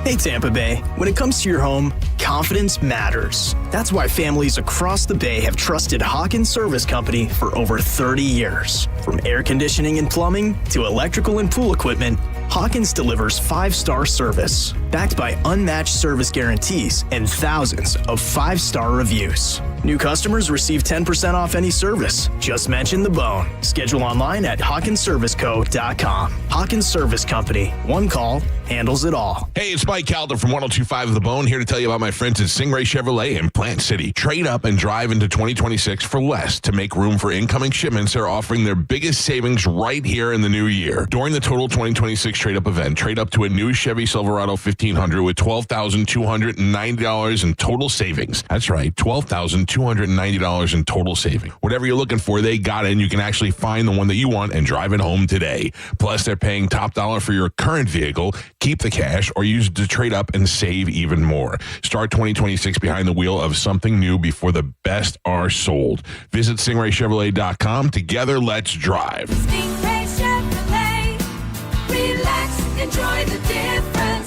Hey Tampa Bay, when it comes to your home, confidence matters. That's why families across the Bay have trusted Hawkins Service Company for over 30 years. From air conditioning and plumbing to electrical and pool equipment, Hawkins delivers 5-star service, backed by unmatched service guarantees and thousands of 5-star reviews. New customers receive 10% off any service. Just mention the bone. Schedule online at HawkinsServiceCo.com. Hawkins Service Company. One call handles it all. Hey, it's Mike Calta from 102.5 The Bone, here to tell you about my friends at Stingray Chevrolet in Plant City. Trade up and drive into 2026 for less. To make room for incoming shipments, they're offering their biggest savings right here in the new year. During the total 2026 trade-up event, trade up to a new Chevy Silverado 1500 with $12,290 in total savings. That's right, $12,290 in total savings. Whatever you're looking for, they got it, and you can actually find the one that you want and drive it home today. Plus, they're paying top dollar for your current vehicle. Keep the cash or use it to trade up and save even more. Start 2026 behind the wheel of something new before the best are sold. Visit StingrayChevrolet.com. Together, let's drive. Stingray Chevrolet. Relax, enjoy the difference.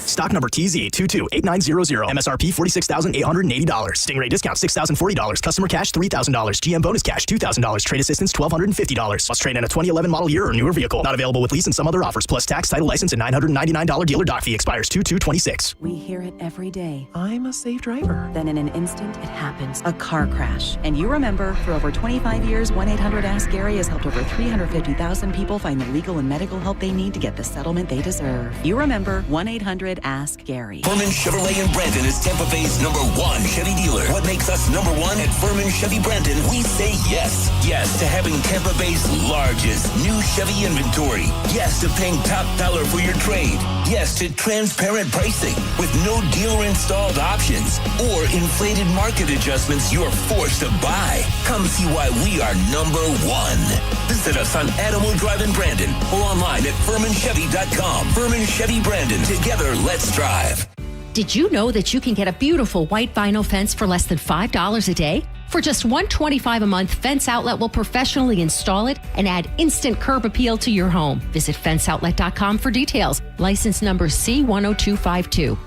Stock number TZ228900. MSRP $46,880. Stingray discount $6,040. Customer cash $3,000. GM bonus cash $2,000. Trade assistance $1,250. Must trade in a 2011 model year or newer vehicle. Not available with lease and some other offers. Plus tax, title, license, and $999 dealer dock fee. Expires 2/2/26. We hear it every day. I'm a safe driver. Then in an instant, it happens. A car crash. And you remember, for over 25 years, 1-800-ASK-GARY has helped over 350,000 people find the legal and medical help they need to get the settlement they deserve. You remember 1-800-ASK-GARY. Furman Chevrolet in Brandon is Tampa Bay's #1 Chevy dealer. What makes us #1 at Furman Chevy Brandon? We say yes. Yes to having Tampa Bay's largest new Chevy inventory. Yes to paying top dollar for your trade. Yes to transparent pricing with no dealer-installed options or inflated market adjustments you're forced to buy. Come see why we are #1. Visit us on Adamo Drive in Brandon or online at FurmanChevy.com. Furman Chevy Brandon. Together, let's drive. Did you know that you can get a beautiful white vinyl fence for less than $5 a day? For just $125 a month, Fence Outlet will professionally install it and add instant curb appeal to your home. Visit FenceOutlet.com for details. License number C10252.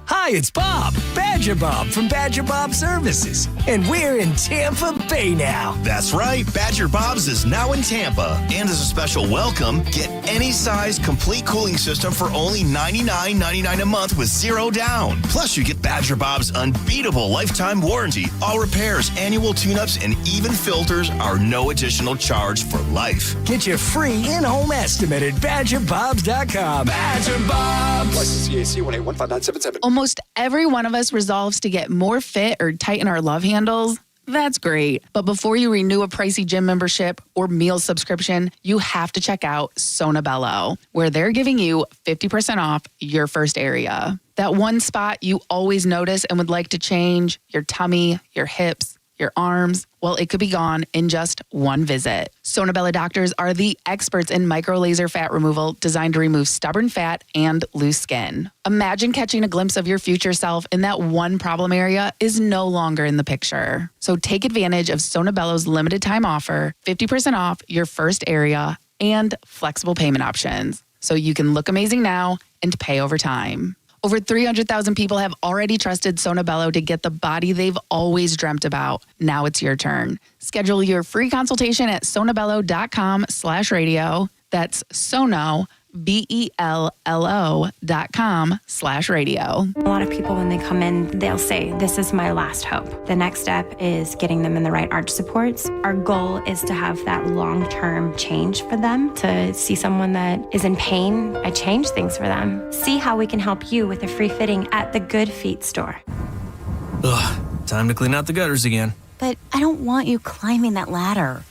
Hi, it's Bob, Badger Bob from Badger Bob Services, and we're in Tampa Bay now. That's right, Badger Bob's is now in Tampa. And as a special welcome, get any size complete cooling system for only $99.99 a month with $0 down. Plus, you get Badger Bob's unbeatable lifetime warranty. All repairs, annual tune-ups, and even filters are no additional charge for life. Get your free in-home estimate at BadgerBobs.com. Badger Bobs! License CAC 1815977. Almost every one of us resolves to get more fit or tighten our love handles. That's great. But before you renew a pricey gym membership or meal subscription, you have to check out Sonobello, where they're giving you 50% off your first area. That one spot you always notice and would like to change, your tummy, your hips, your arms, well, it could be gone in just one visit. Sonobello doctors are the experts in micro laser fat removal designed to remove stubborn fat and loose skin. Imagine catching a glimpse of your future self and that one problem area is no longer in the picture. So take advantage of Sonobello's limited time offer, 50% off your first area, and flexible payment options. So you can look amazing now and pay over time. Over 300,000 people have already trusted Sonobello to get the body they've always dreamt about. Now it's your turn. Schedule your free consultation at sonobello.com/radio. That's Sono, BELLO.com/radio. A lot of people, when they come in, they'll say, this is my last hope. The next step is getting them in the right arch supports. Our goal is to have that long-term change for them, to see someone that is in pain. I change things for them. See how we can help you with a free fitting at the Good Feet store. Ugh, time to clean out the gutters again. but I don't want you climbing that ladder.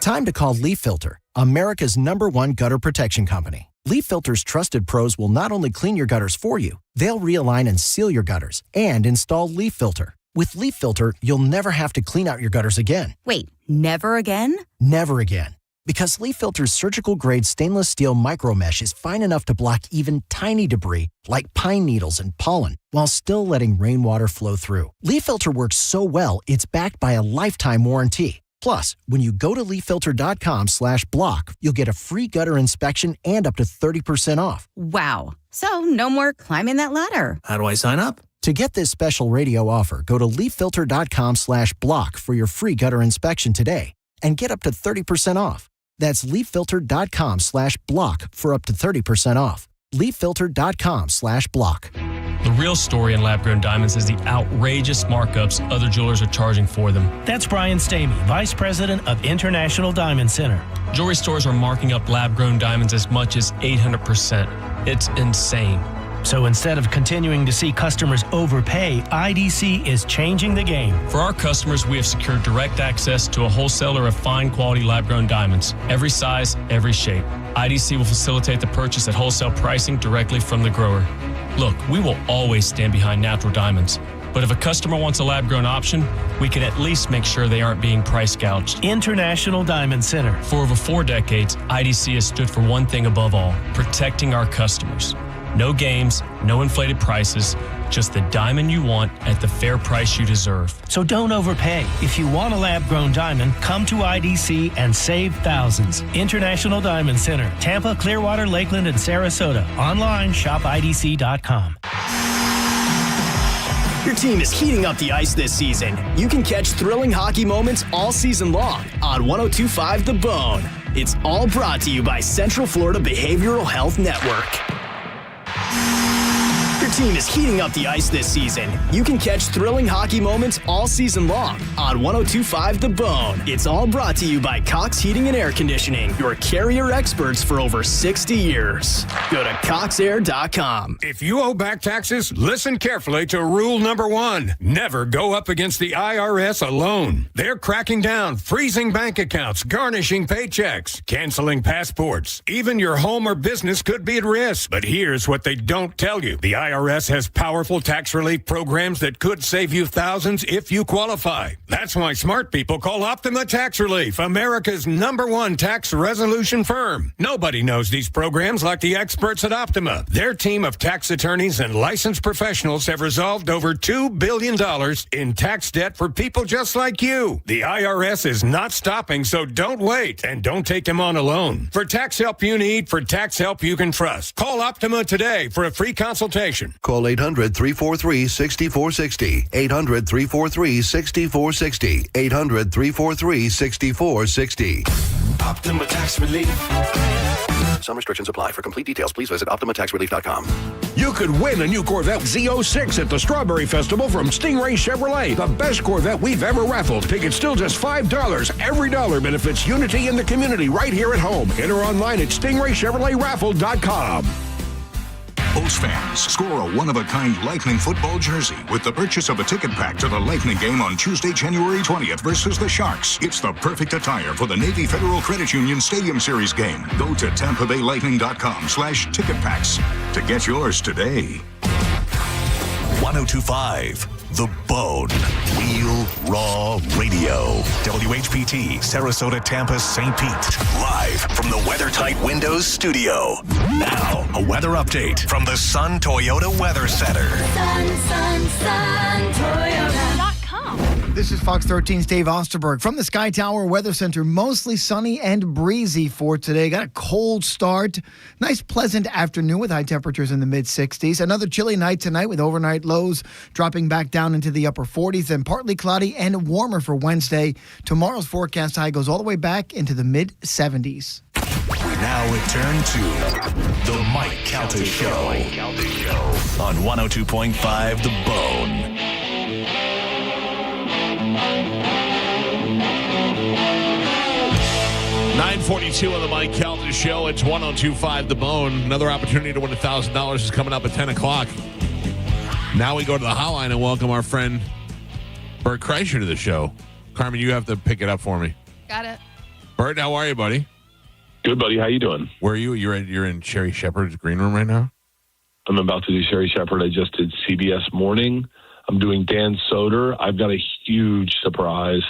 Time to call Leaf Filter, America's #1 gutter protection company. Leaf Filter's trusted pros will not only clean your gutters for you, they'll realign and seal your gutters and install Leaf Filter. With Leaf Filter, you'll never have to clean out your gutters again. Wait, never again? Never again. Because Leaf Filter's surgical-grade stainless steel micro mesh is fine enough to block even tiny debris like pine needles and pollen while still letting rainwater flow through. Leaf Filter works so well, it's backed by a lifetime warranty. Plus, when you go to leaffilter.com/block, you'll get a free gutter inspection and up to 30% off. Wow. So no more climbing that ladder. How do I sign up? To get this special radio offer, go to leaffilter.com/block for your free gutter inspection today and get up to 30% off. That's leaffilter.com/block for up to 30% off. leaffilter.com/block. The real story in lab-grown diamonds is the outrageous markups other jewelers are charging for them. That's Brian Stamey, Vice President of International Diamond Center. Jewelry stores are marking up lab-grown diamonds as much as 800%. It's insane. So instead of continuing to see customers overpay, IDC is changing the game. For our customers, we have secured direct access to a wholesaler of fine quality lab-grown diamonds. Every size, every shape. IDC will facilitate the purchase at wholesale pricing directly from the grower. Look, we will always stand behind natural diamonds. But if a customer wants a lab-grown option, we can at least make sure they aren't being price gouged. International Diamond Center. For over 4 decades, IDC has stood for one thing above all, protecting our customers. No games, no inflated prices, just the diamond you want at the fair price you deserve. So don't overpay. If you want a lab-grown diamond, come to IDC and save thousands. International Diamond Center, Tampa, Clearwater, Lakeland, and Sarasota. Online, shopidc.com. Your team is heating up the ice this season. You can catch thrilling hockey moments all season long on 102.5 The Bone. It's all brought to you by Central Florida Behavioral Health Network. Your team is heating up the ice this season. You can catch thrilling hockey moments all season long on 102.5 The Bone. It's all brought to you by Cox Heating and Air Conditioning, your carrier experts for over 60 years. Go to coxair.com. If you owe back taxes, listen carefully to rule number 1. Never go up against the IRS alone. They're cracking down, freezing bank accounts, garnishing paychecks, canceling passports. Even your home or business could be at risk. But here's what they don't tell you. The IRS has powerful tax relief programs that could save you thousands if you qualify. That's why smart people call Optima Tax Relief, America's #1 tax resolution firm. Nobody knows these programs like the experts at Optima. Their team of tax attorneys and licensed professionals have resolved over $2 billion in tax debt for people just like you. The IRS is not stopping, so don't wait and don't take them on alone. For tax help you need, for tax help you can trust, call Optima today for a free consultation. Call 800-343-6460. 800-343-6460. 800-343-6460. Optima Tax Relief. Some restrictions apply. For complete details, please visit OptimaTaxRelief.com. You could win a new Corvette Z06 at the Strawberry Festival from Stingray Chevrolet, the best Corvette we've ever raffled. Tickets still just $5. Every dollar benefits unity in the community right here at home. Enter online at StingrayChevroletRaffle.com. Bulls fans, score a one-of-a-kind Lightning football jersey with the purchase of a ticket pack to the Lightning game on Tuesday, January 20th versus the Sharks. It's the perfect attire for the Navy Federal Credit Union Stadium Series game. Go to TampaBayLightning.com/ticketpacks to get yours today. 102.5 The Bone. Real Raw Radio. WHPT, Sarasota, Tampa, St. Pete. Live from the WeatherTight Windows studio. Now, a weather update from the Sun Toyota Weather Center. Sun, Toyota.com. This is Fox 13's Dave Osterberg from the Sky Tower Weather Center. Mostly sunny and breezy for today. Got a cold start. Nice, pleasant afternoon with high temperatures in the mid-60s. Another chilly night tonight with overnight lows dropping back down into the upper 40s and partly cloudy and warmer for Wednesday. Tomorrow's forecast high goes all the way back into the mid-70s. We now return to the Mike Calta Show on 102.5 The Bone. 9:42 on the Mike Calta Show. It's 102.5 The Bone. Another opportunity to win $1,000 is coming up at 10 o'clock. Now we go to the hotline and welcome our friend Bert Kreischer to the show. Carmen, you have to pick it up for me. Got it. Bert, how are you, buddy? Good, buddy. How you doing? Where are you? You're in Sherry Shepherd's green room right now? I'm about to do Sherry Shepherd. I just did CBS Morning. I'm doing Dan Soder. I've got a huge surprise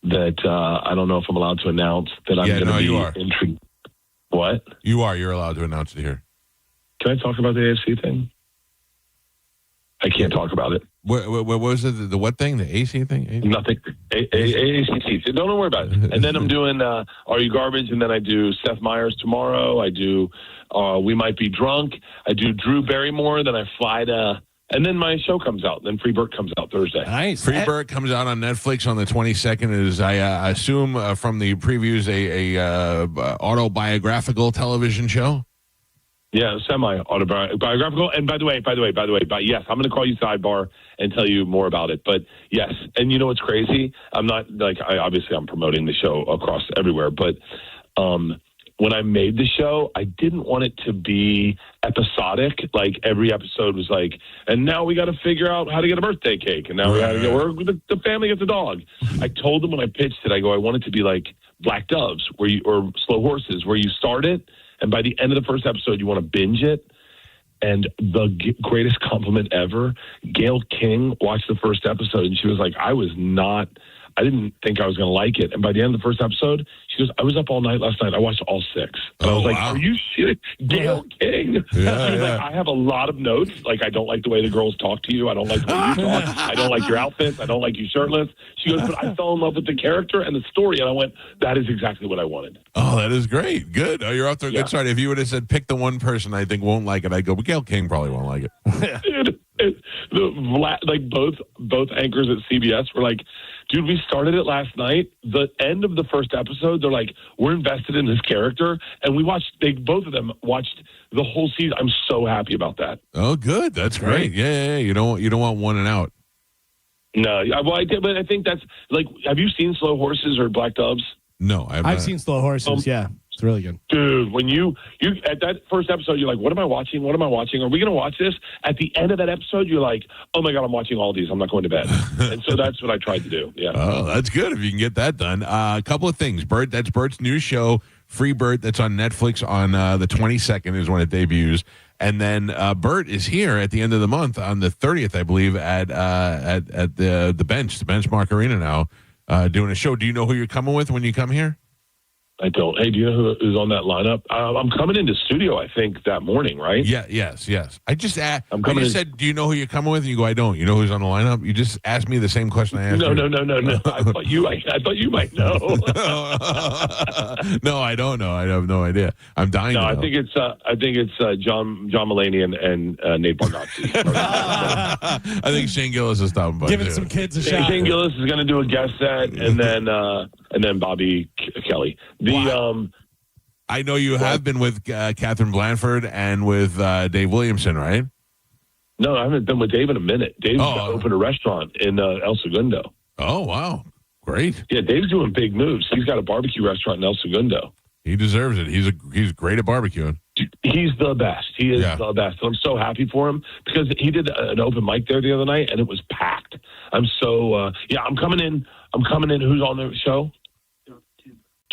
that I don't know if I'm allowed to announce that I'm going to be you are. intrigued. What? You are. You're allowed to announce it here. Can I talk about the AFC thing? I can't talk about it. What was it? The what thing? The AC thing? Nothing. AACC. Don't worry about it. And then I'm doing Are You Garbage? And then I do Seth Meyers tomorrow. I do We Might Be Drunk. I do Drew Barrymore. Then I fly to... And then my show comes out. Then Free Burt comes out Thursday. Nice. Free Burt comes out on Netflix on the 22nd. Is I assume from the previews a autobiographical television show. Yeah, semi-autobiographical. And by the way, yes, I'm going to call you sidebar and tell you more about it. But yes, and you know what's crazy? I'm not obviously I'm promoting the show across everywhere, but when I made the show, I didn't want it to be episodic. Like every episode was like, and now we got to figure out how to get a birthday cake, and now we got to go where the family gets a dog. I told them when I pitched it, I want it to be like Black Doves, or Slow Horses, where you start it. And by the end of the first episode, you want to binge it. And the greatest compliment ever, Gail King watched the first episode, and she was like, I didn't think I was going to like it. And by the end of the first episode, she goes, I was up all night last night. I watched all 6. And I was like, wow. Are you serious? Gail King. She was like, I have a lot of notes. Like, I don't like the way the girls talk to you. I don't like the way you talk. I don't like your outfits. I don't like you shirtless. She goes, but I fell in love with the character and the story. And I went, that is exactly what I wanted. Oh, that is great. Good. Oh, you're off to a good start. If you would have said, pick the one person I think won't like it, I'd go, but Gail King probably won't like it. Dude, both anchors at CBS were like, dude, we started it last night. The end of the first episode, they're like, we're invested in this character. And both of them watched the whole season. I'm so happy about that. Oh, good. That's great. Yeah. You don't want one and out. No. Well, I did, but I think that's like, have you seen Slow Horses or Black Doves? No, I've seen Slow Horses. Yeah. It's really good. Dude, when you at that first episode, you're like, what am I watching? What am I watching? Are we going to watch this? At the end of that episode, you're like, oh, my God, I'm watching all these. I'm not going to bed. And so that's what I tried to do. Yeah. Oh, that's good if you can get that done. A couple of things. Bert, that's Bert's new show, Free Bert, that's on Netflix on the 22nd is when it debuts. And then Bert is here at the end of the month on the 30th, I believe, at the Benchmark Arena now, doing a show. Do you know who you're coming with when you come here? I don't. Hey, do you know who's on that lineup? I'm coming into studio, I think, that morning, right? Yeah, yes. I just said, do you know who you're coming with? And you go, I don't. You know who's on the lineup? You just asked me the same question I asked you. No. I thought you might know. No, I don't know. I have no idea. I'm dying to know. I think it's John Mulaney and Nate Bargatze. I think Shane Gillis is stopping by. Giving some kids a shot. Shane Gillis is going to do a guest set, and then Bobby Kelly. I know you have been with Catherine Blanford and with Dave Williamson, right? No, I haven't been with Dave in a minute. Dave's opened a restaurant in El Segundo. Oh, wow. Great. Yeah, Dave's doing big moves. He's got a barbecue restaurant in El Segundo. He deserves it. He's great at barbecuing. He's the best. He is the best. I'm so happy for him because he did an open mic there the other night, and it was packed. I'm so, I'm coming in. Who's on the show?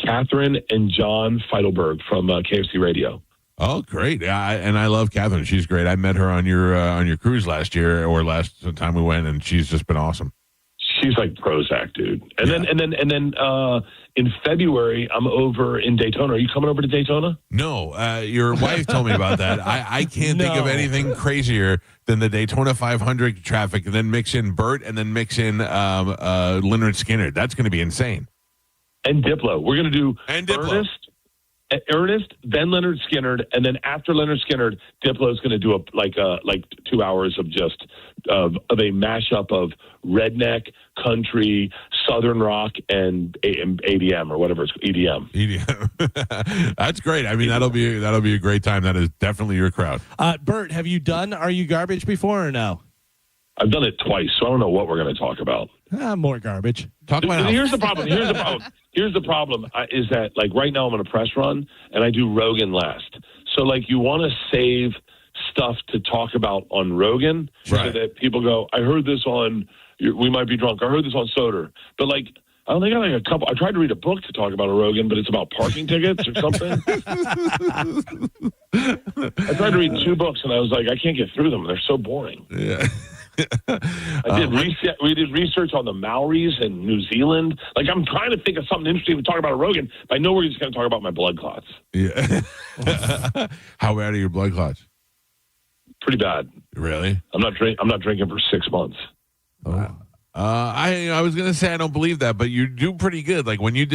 Catherine and John Feidelberg from KFC Radio. Oh, great! And I love Catherine. She's great. I met her on your cruise last year or last time we went, and she's just been awesome. She's like Prozac, dude. And then in February, I'm over in Daytona. Are you coming over to Daytona? No, your wife told me about that. I can't think of anything crazier than the Daytona 500 traffic, and then mix in Bert, and then mix in Lynyrd Skynyrd. That's going to be insane. And Diplo. We're going to do Ernest, then Lynyrd Skynyrd, and then after Lynyrd Skynyrd, Diplo's going to do like 2 hours of just of a mashup of redneck, country, southern rock, and ADM or whatever it's EDM. EDM. That's great. I mean, that'll be a great time. That is definitely your crowd. Bert, have you done Are You Garbage before or no? I've done it twice, so I don't know what we're going to talk about. More garbage. Here's the problem. Here's the problem is that, like, right now I'm on a press run, and I do Rogan last. So, like, you want to save stuff to talk about on Rogan so that people go, I heard this on, we might be drunk. I heard this on Soder. But, like, I don't think I like a couple. I tried to read a book to talk about a Rogan, but it's about parking tickets or something. I tried to read 2 books, and I was like, I can't get through them. They're so boring. Yeah. We did research on the Maoris in New Zealand. Like, I'm trying to think of something interesting to talk about a Rogan, but I know we're just going to talk about my blood clots. Yeah. How bad are your blood clots? Pretty bad. Really? I'm not drinking for 6 months. Oh. I was gonna say I don't believe that, but you do pretty good. Like when you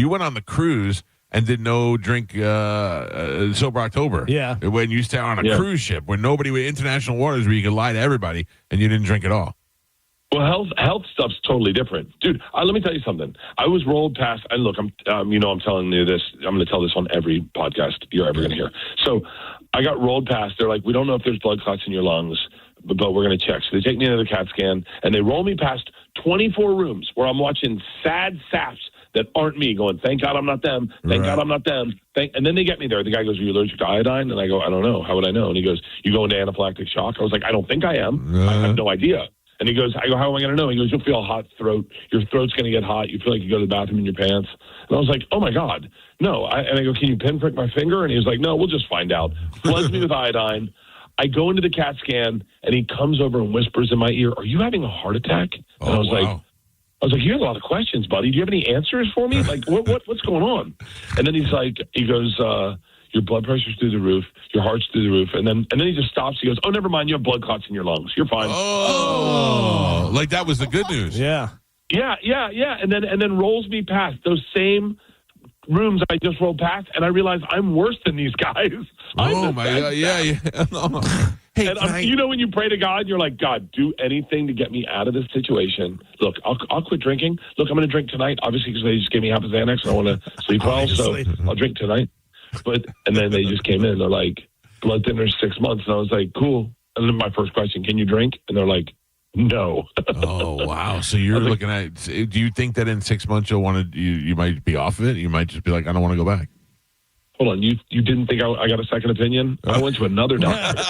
went on the cruise and did no drink sober October. Yeah. When you stay on a cruise ship where nobody with international waters where you can lie to everybody and you didn't drink at all. Well, health stuff's totally different, dude. Let me tell you something. I was rolled past, and look, I'm telling you this. I'm going to tell this on every podcast you're ever going to hear. So, I got rolled past. They're like, we don't know if there's blood clots in your lungs, but we're going to check. So they take me into the CAT scan, and they roll me past 24 rooms where I'm watching sad saps that aren't me, going, thank God I'm not them. Thank God I'm not them. And then they get me there. The guy goes, are you allergic to iodine? And I go, I don't know. How would I know? And he goes, you go into anaphylactic shock. I was like, I don't think I am. I have no idea. And he goes, I go, how am I going to know? He goes, you'll feel a hot throat. Your throat's going to get hot. You feel like you go to the bathroom in your pants. And I was like, oh, my God, no. And I go, can you pinprick my finger? And he was like, no, we'll just find out. Floods me with iodine. I go into the CAT scan, and he comes over and whispers in my ear, are you having a heart attack? And I was like, you have a lot of questions, buddy. Do you have any answers for me? Like, what's going on? And then he goes, your blood pressure's through the roof, your heart's through the roof, and then he just stops. He goes, oh, never mind, you have blood clots in your lungs. You're fine. Oh, like that was the good news. Yeah. Yeah. And then rolls me past those same rooms I just rolled past, and I realize I'm worse than these guys. Oh my God! Yeah. Hey, and when you pray to God, you're like, God, do anything to get me out of this situation. Look, I'll quit drinking. Look, I'm going to drink tonight, obviously, because they just gave me half a Xanax, and I want to sleep well, so I'll drink tonight. And then they just came in. They're like, blood thinner 6 months, and I was like, cool. And then my first question, can you drink? And they're like, no. Oh, wow. So you're looking at, do you think that in 6 months you might be off of it? You might just be like, I don't want to go back. Hold on. You didn't think I got a second opinion? I went to another doctor.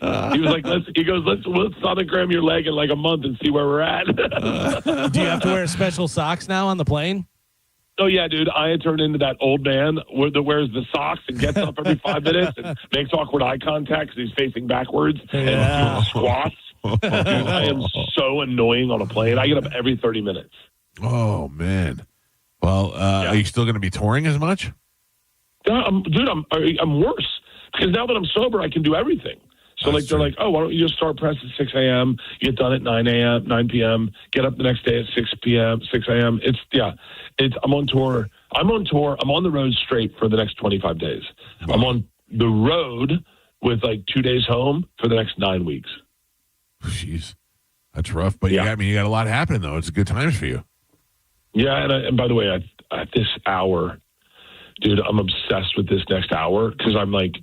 He was like, let's sonogram your leg in like a month and see where we're at. Do you have to wear special socks now on the plane? Oh, yeah, dude. I had turned into that old man that wears the socks and gets up every 5 minutes and makes awkward eye contact because he's facing backwards and squats. Dude, I am so annoying on a plane. I get up every 30 minutes. Oh, man. Well, are you still going to be touring as much? I'm worse because now that I'm sober, I can do everything. So they're like, oh, why don't you just start press at 6 a.m., get done at 9 p.m., get up the next day at 6 a.m. I'm on tour. I'm on the road straight for the next 25 days. Wow. I'm on the road with like 2 days home for the next 9 weeks. Jeez, that's rough. But you got a lot happening though. It's good times for you. Yeah, and by the way, at this hour, dude, I'm obsessed with this next hour because I'm like,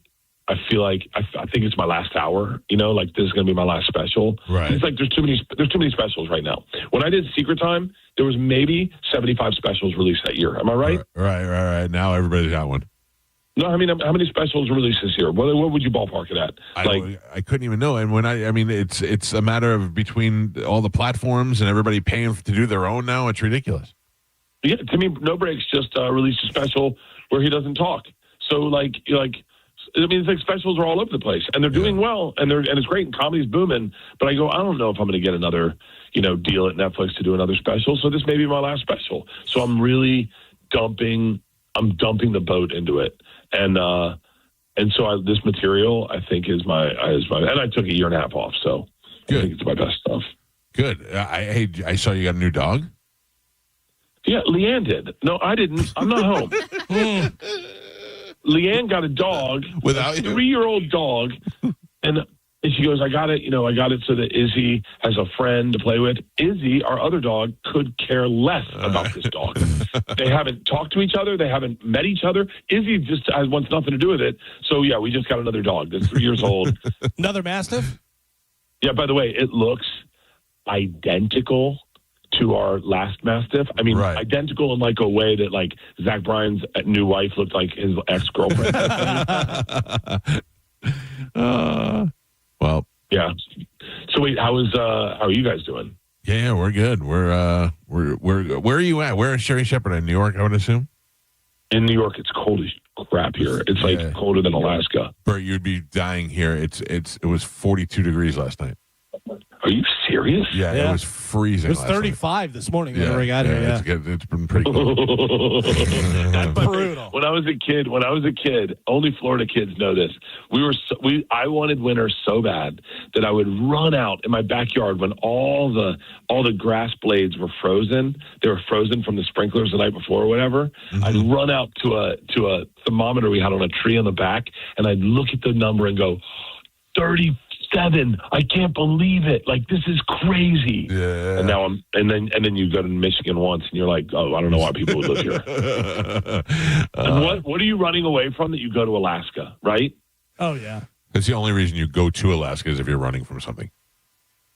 I feel like I think it's my last hour. Like this is going to be my last special. Right. It's like there's too many specials right now. When I did Secret Time, there was maybe 75 specials released that year. Am I right? Right. Now everybody's got one. No, I mean, how many specials released this year? What would you ballpark it at? I couldn't even know. And when it's a matter of between all the platforms and everybody paying to do their own now. It's ridiculous. Yeah, to me, No Breaks just released a special where he doesn't talk. So it's like specials are all over the place, and they're doing well, and it's great, and comedy's booming. But I go, I don't know if I'm going to get another, deal at Netflix to do another special. So this may be my last special. So I'm really dumping the boat into it, and so this material I think is my, and I took a year and a half off, so good. I think it's my best stuff. Good. I saw you got a new dog. Yeah, Leanne did. No, I didn't. I'm not home. Leanne got a dog, without a 3-year-old dog, and she goes, I got it so that Izzy has a friend to play with. Izzy, our other dog, could care less about this dog. They haven't talked to each other. They haven't met each other. Izzy just wants nothing to do with it. So, yeah, we just got another dog that's 3 years old. Another Mastiff? Yeah, by the way, it looks identical to our last Mastiff. I mean, identical in like a way that like Zach Bryan's new wife looked like his ex-girlfriend. Well, Yeah. So wait, how are you guys doing? Yeah, we're good. We're where are you at? Where is Sherry Shepherd in New York? I would assume. In New York, it's cold as crap here. It's like colder than Alaska. Bert, you'd be dying here. It was 42 degrees last night. Are you serious? Yeah, it was freezing. It was 35 this morning when we got here. Yeah, it's been pretty cold. That's brutal. When I was a kid, only Florida kids know this. I wanted winter so bad that I would run out in my backyard when all the grass blades were frozen. They were frozen from the sprinklers the night before or whatever. Mm-hmm. I'd run out to a thermometer we had on a tree on the back, and I'd look at the number and go, 37. I can't believe it. Like, this is crazy. Yeah. And now and then you go to Michigan once and you're like, oh, I don't know why people would live here. And what are you running away from that you go to Alaska, right? Oh yeah. That's the only reason you go to Alaska is if you're running from something.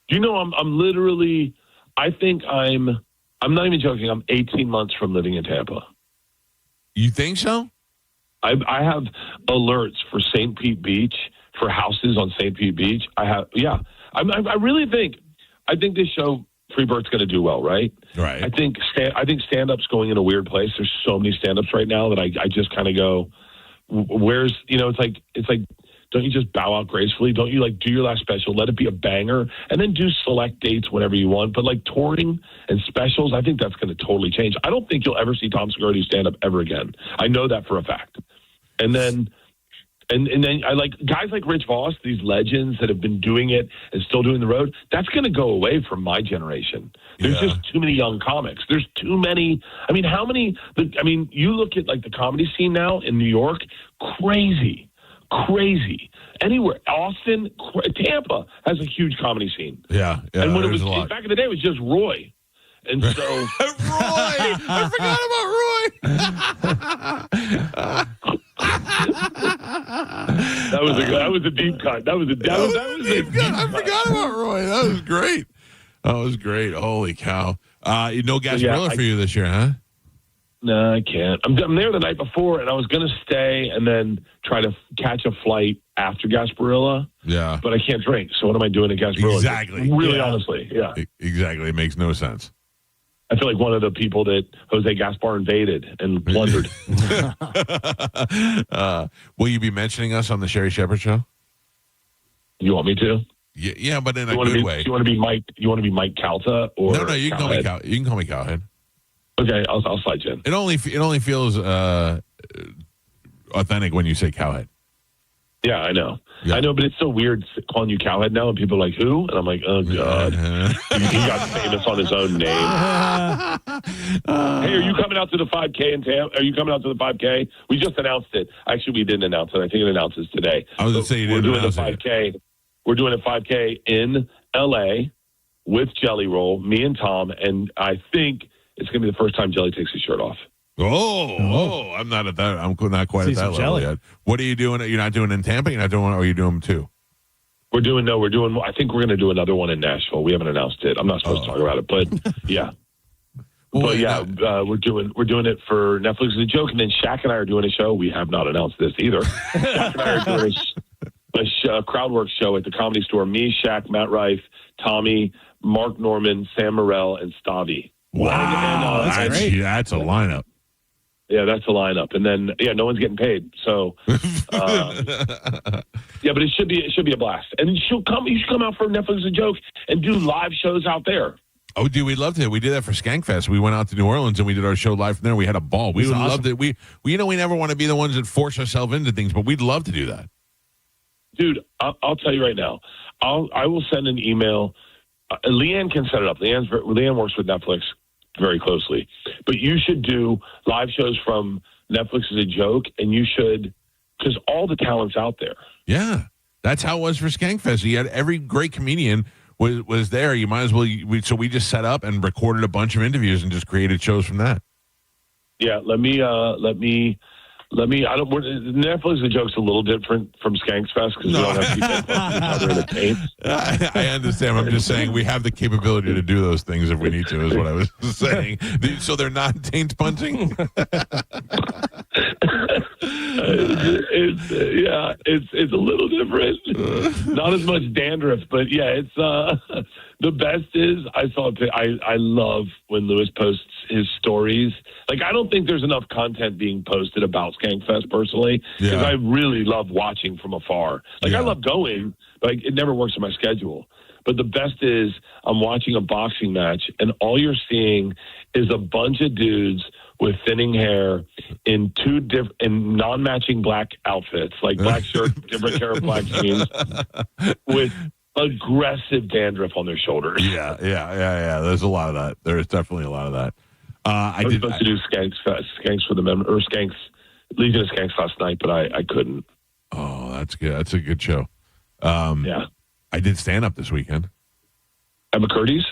You know, I'm literally, I think I'm not even joking. I'm 18 months from living in Tampa. You think so? I have alerts for St. Pete Beach, for houses on St. Pete Beach. I really think this show, Free Bert's going to do well, right? Right. I think stand-up's going in a weird place. There's so many stand-ups right now that I just kind of go, where's, it's like, don't you just bow out gracefully? Don't you do your last special, let it be a banger, and then do select dates whenever you want? But touring and specials, I think that's going to totally change. I don't think you'll ever see Tom Segura do stand-up ever again. I know that for a fact. And then I like guys like Rich Voss, these legends that have been doing it and still doing the road. That's going to go away from my generation. There's just too many young comics. There's too many. I mean, you look at the comedy scene now in New York, crazy. Anywhere, Austin, Tampa has a huge comedy scene. Yeah. And when it was back in the day, it was just Roy. And so Roy, I forgot about Roy. That was a deep cut. That was a deep cut. I forgot about Roy. That was great. Holy cow! No Gasparilla for you this year, huh? No, I can't. I'm there the night before, and I was going to stay and then try to catch a flight after Gasparilla. Yeah. But I can't drink, so what am I doing at Gasparilla? Exactly. Really, honestly, yeah. Exactly. It makes no sense. I feel like one of the people that Jose Gaspar invaded and plundered. Will you be mentioning us on the Sherry Shepherd show? You want me to? Yeah, but in a good way. Do you want to be Mike? You want to be Mike Calta or? No. You can call me Cowhead. Okay, I'll slide you in. It only feels authentic when you say Cowhead. Yeah, I know. Yeah. I know, but it's so weird calling you Cowhead now, and people are like, who? And I'm like, oh, God. He got famous on his own name. Hey, are you coming out to the 5K in Tampa? Are you coming out to the 5K? We just announced it. Actually, we didn't announce it. I think it announces today. I was going to say you didn't announce it. We're doing a 5K in L.A. with Jelly Roll, me and Tom, and I think it's going to be the first time Jelly takes his shirt off. Oh, I'm not at that. I'm not quite at that level yet. What are you doing? You're not doing in Tampa? You're not doing, or are you doing them too? We're doing, I think we're going to do another one in Nashville. We haven't announced it. I'm not supposed to talk about it, but yeah. We're doing it for Netflix as a joke. And then Shaq and I are doing a show. We have not announced this either. Shaq and I are doing a crowd work show at the Comedy Store. Me, Shaq, Matt Rife, Tommy, Mark Norman, Sam Morril, and Stavi. Wow. That's a lineup. Yeah, that's a lineup, and then no one's getting paid. So, but it should be a blast. And you should come out for Netflix as a joke and do live shows out there. Oh, dude, we'd love to. We did that for Skankfest. We went out to New Orleans and we did our show live from there. We had a ball. We would love to. We never want to be the ones that force ourselves into things, but we'd love to do that. Dude, I'll tell you right now. I will send an email. Leanne can set it up. Leanne works with Netflix very closely, but you should do live shows from Netflix as a joke, and you should, because all the talent's out there. Yeah, that's how it was for Skankfest. You had every great comedian was there. You might as well. So we just set up and recorded a bunch of interviews and just created shows from that. Yeah, let me. Netflix as a joke's a little different from Skanksfest because we don't have people punching each other in the paint. I understand. I'm just saying we have the capability to do those things if we need to, is what I was saying. So they're not taint punching? It's a little different. Not as much dandruff, but yeah, it's the best is I love when Lewis posts his stories. Like, I don't think there's enough content being posted about Skankfest personally, because I really love watching from afar. Like, I love going, but it never works in my schedule. But the best is I'm watching a boxing match, and all you're seeing is a bunch of dudes with thinning hair in in non-matching black outfits, like black shirt, different pair of black jeans, with aggressive dandruff on their shoulders. Yeah. There's a lot of that. There's definitely a lot of that. I was supposed to do Skanks for the or Skanks, Legion of Skanks last night, but I couldn't. Oh, that's good. That's a good show. Yeah. I did stand up this weekend. At McCurdy's?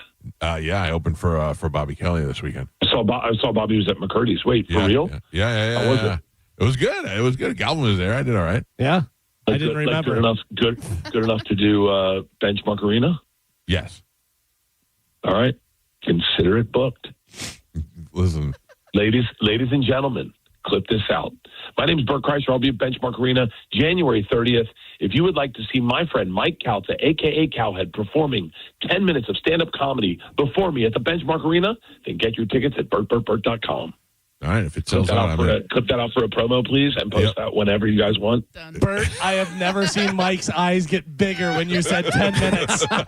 Yeah, I opened for Bobby Kelly this weekend. I saw Bobby was at McCurdy's. Wait, for real? Yeah. How was it? It was good. It was good. Galvin was there. I did all right. Yeah. I didn't remember. Good enough to do Benchmark Arena? Yes. All right. Consider it booked. Listen. Ladies and gentlemen, clip this out. My name is Bert Kreischer. I'll be at Benchmark Arena January 30th. If you would like to see my friend Mike Calta, a.k.a. Cowhead, performing 10 minutes of stand-up comedy before me at the Benchmark Arena, then get your tickets at bertbertbert.com. All right, if it sells out, clip that out for a promo, please, and post that whenever you guys want. Bert, I have never seen Mike's eyes get bigger when you said 10 minutes. 10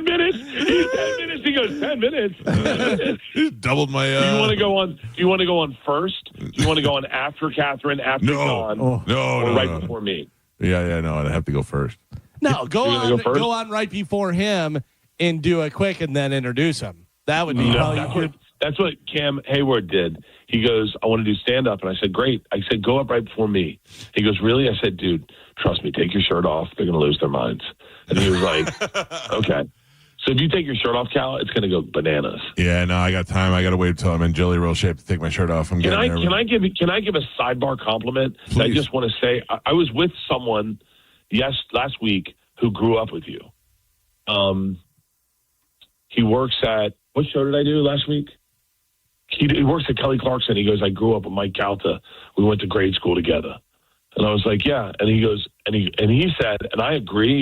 minutes? 10 minutes? He goes, 10 minutes? You doubled my... Do you want to go on first? Do you want to go on after Catherine, after John? No, right before me? Yeah, no, I'd have to go first. No, go on right before him and do it quick and then introduce him. That would be That's what Cam Hayward did. He goes, I want to do stand-up. And I said, great. I said, go up right before me. He goes, really? I said, dude, trust me, take your shirt off. They're going to lose their minds. And he was like, okay. So if you take your shirt off, Cal, it's going to go bananas. Yeah, no, I got time. I got to wait until I'm in jelly roll shape to take my shirt off. Can I give a sidebar compliment? Please. I just want to say, I was with someone last week who grew up with you. He works at, what show did I do last week? He works at Kelly Clarkson. He goes, I grew up with Mike Calta. We went to grade school together. And I was like, yeah. And he goes, and he said, and I agree.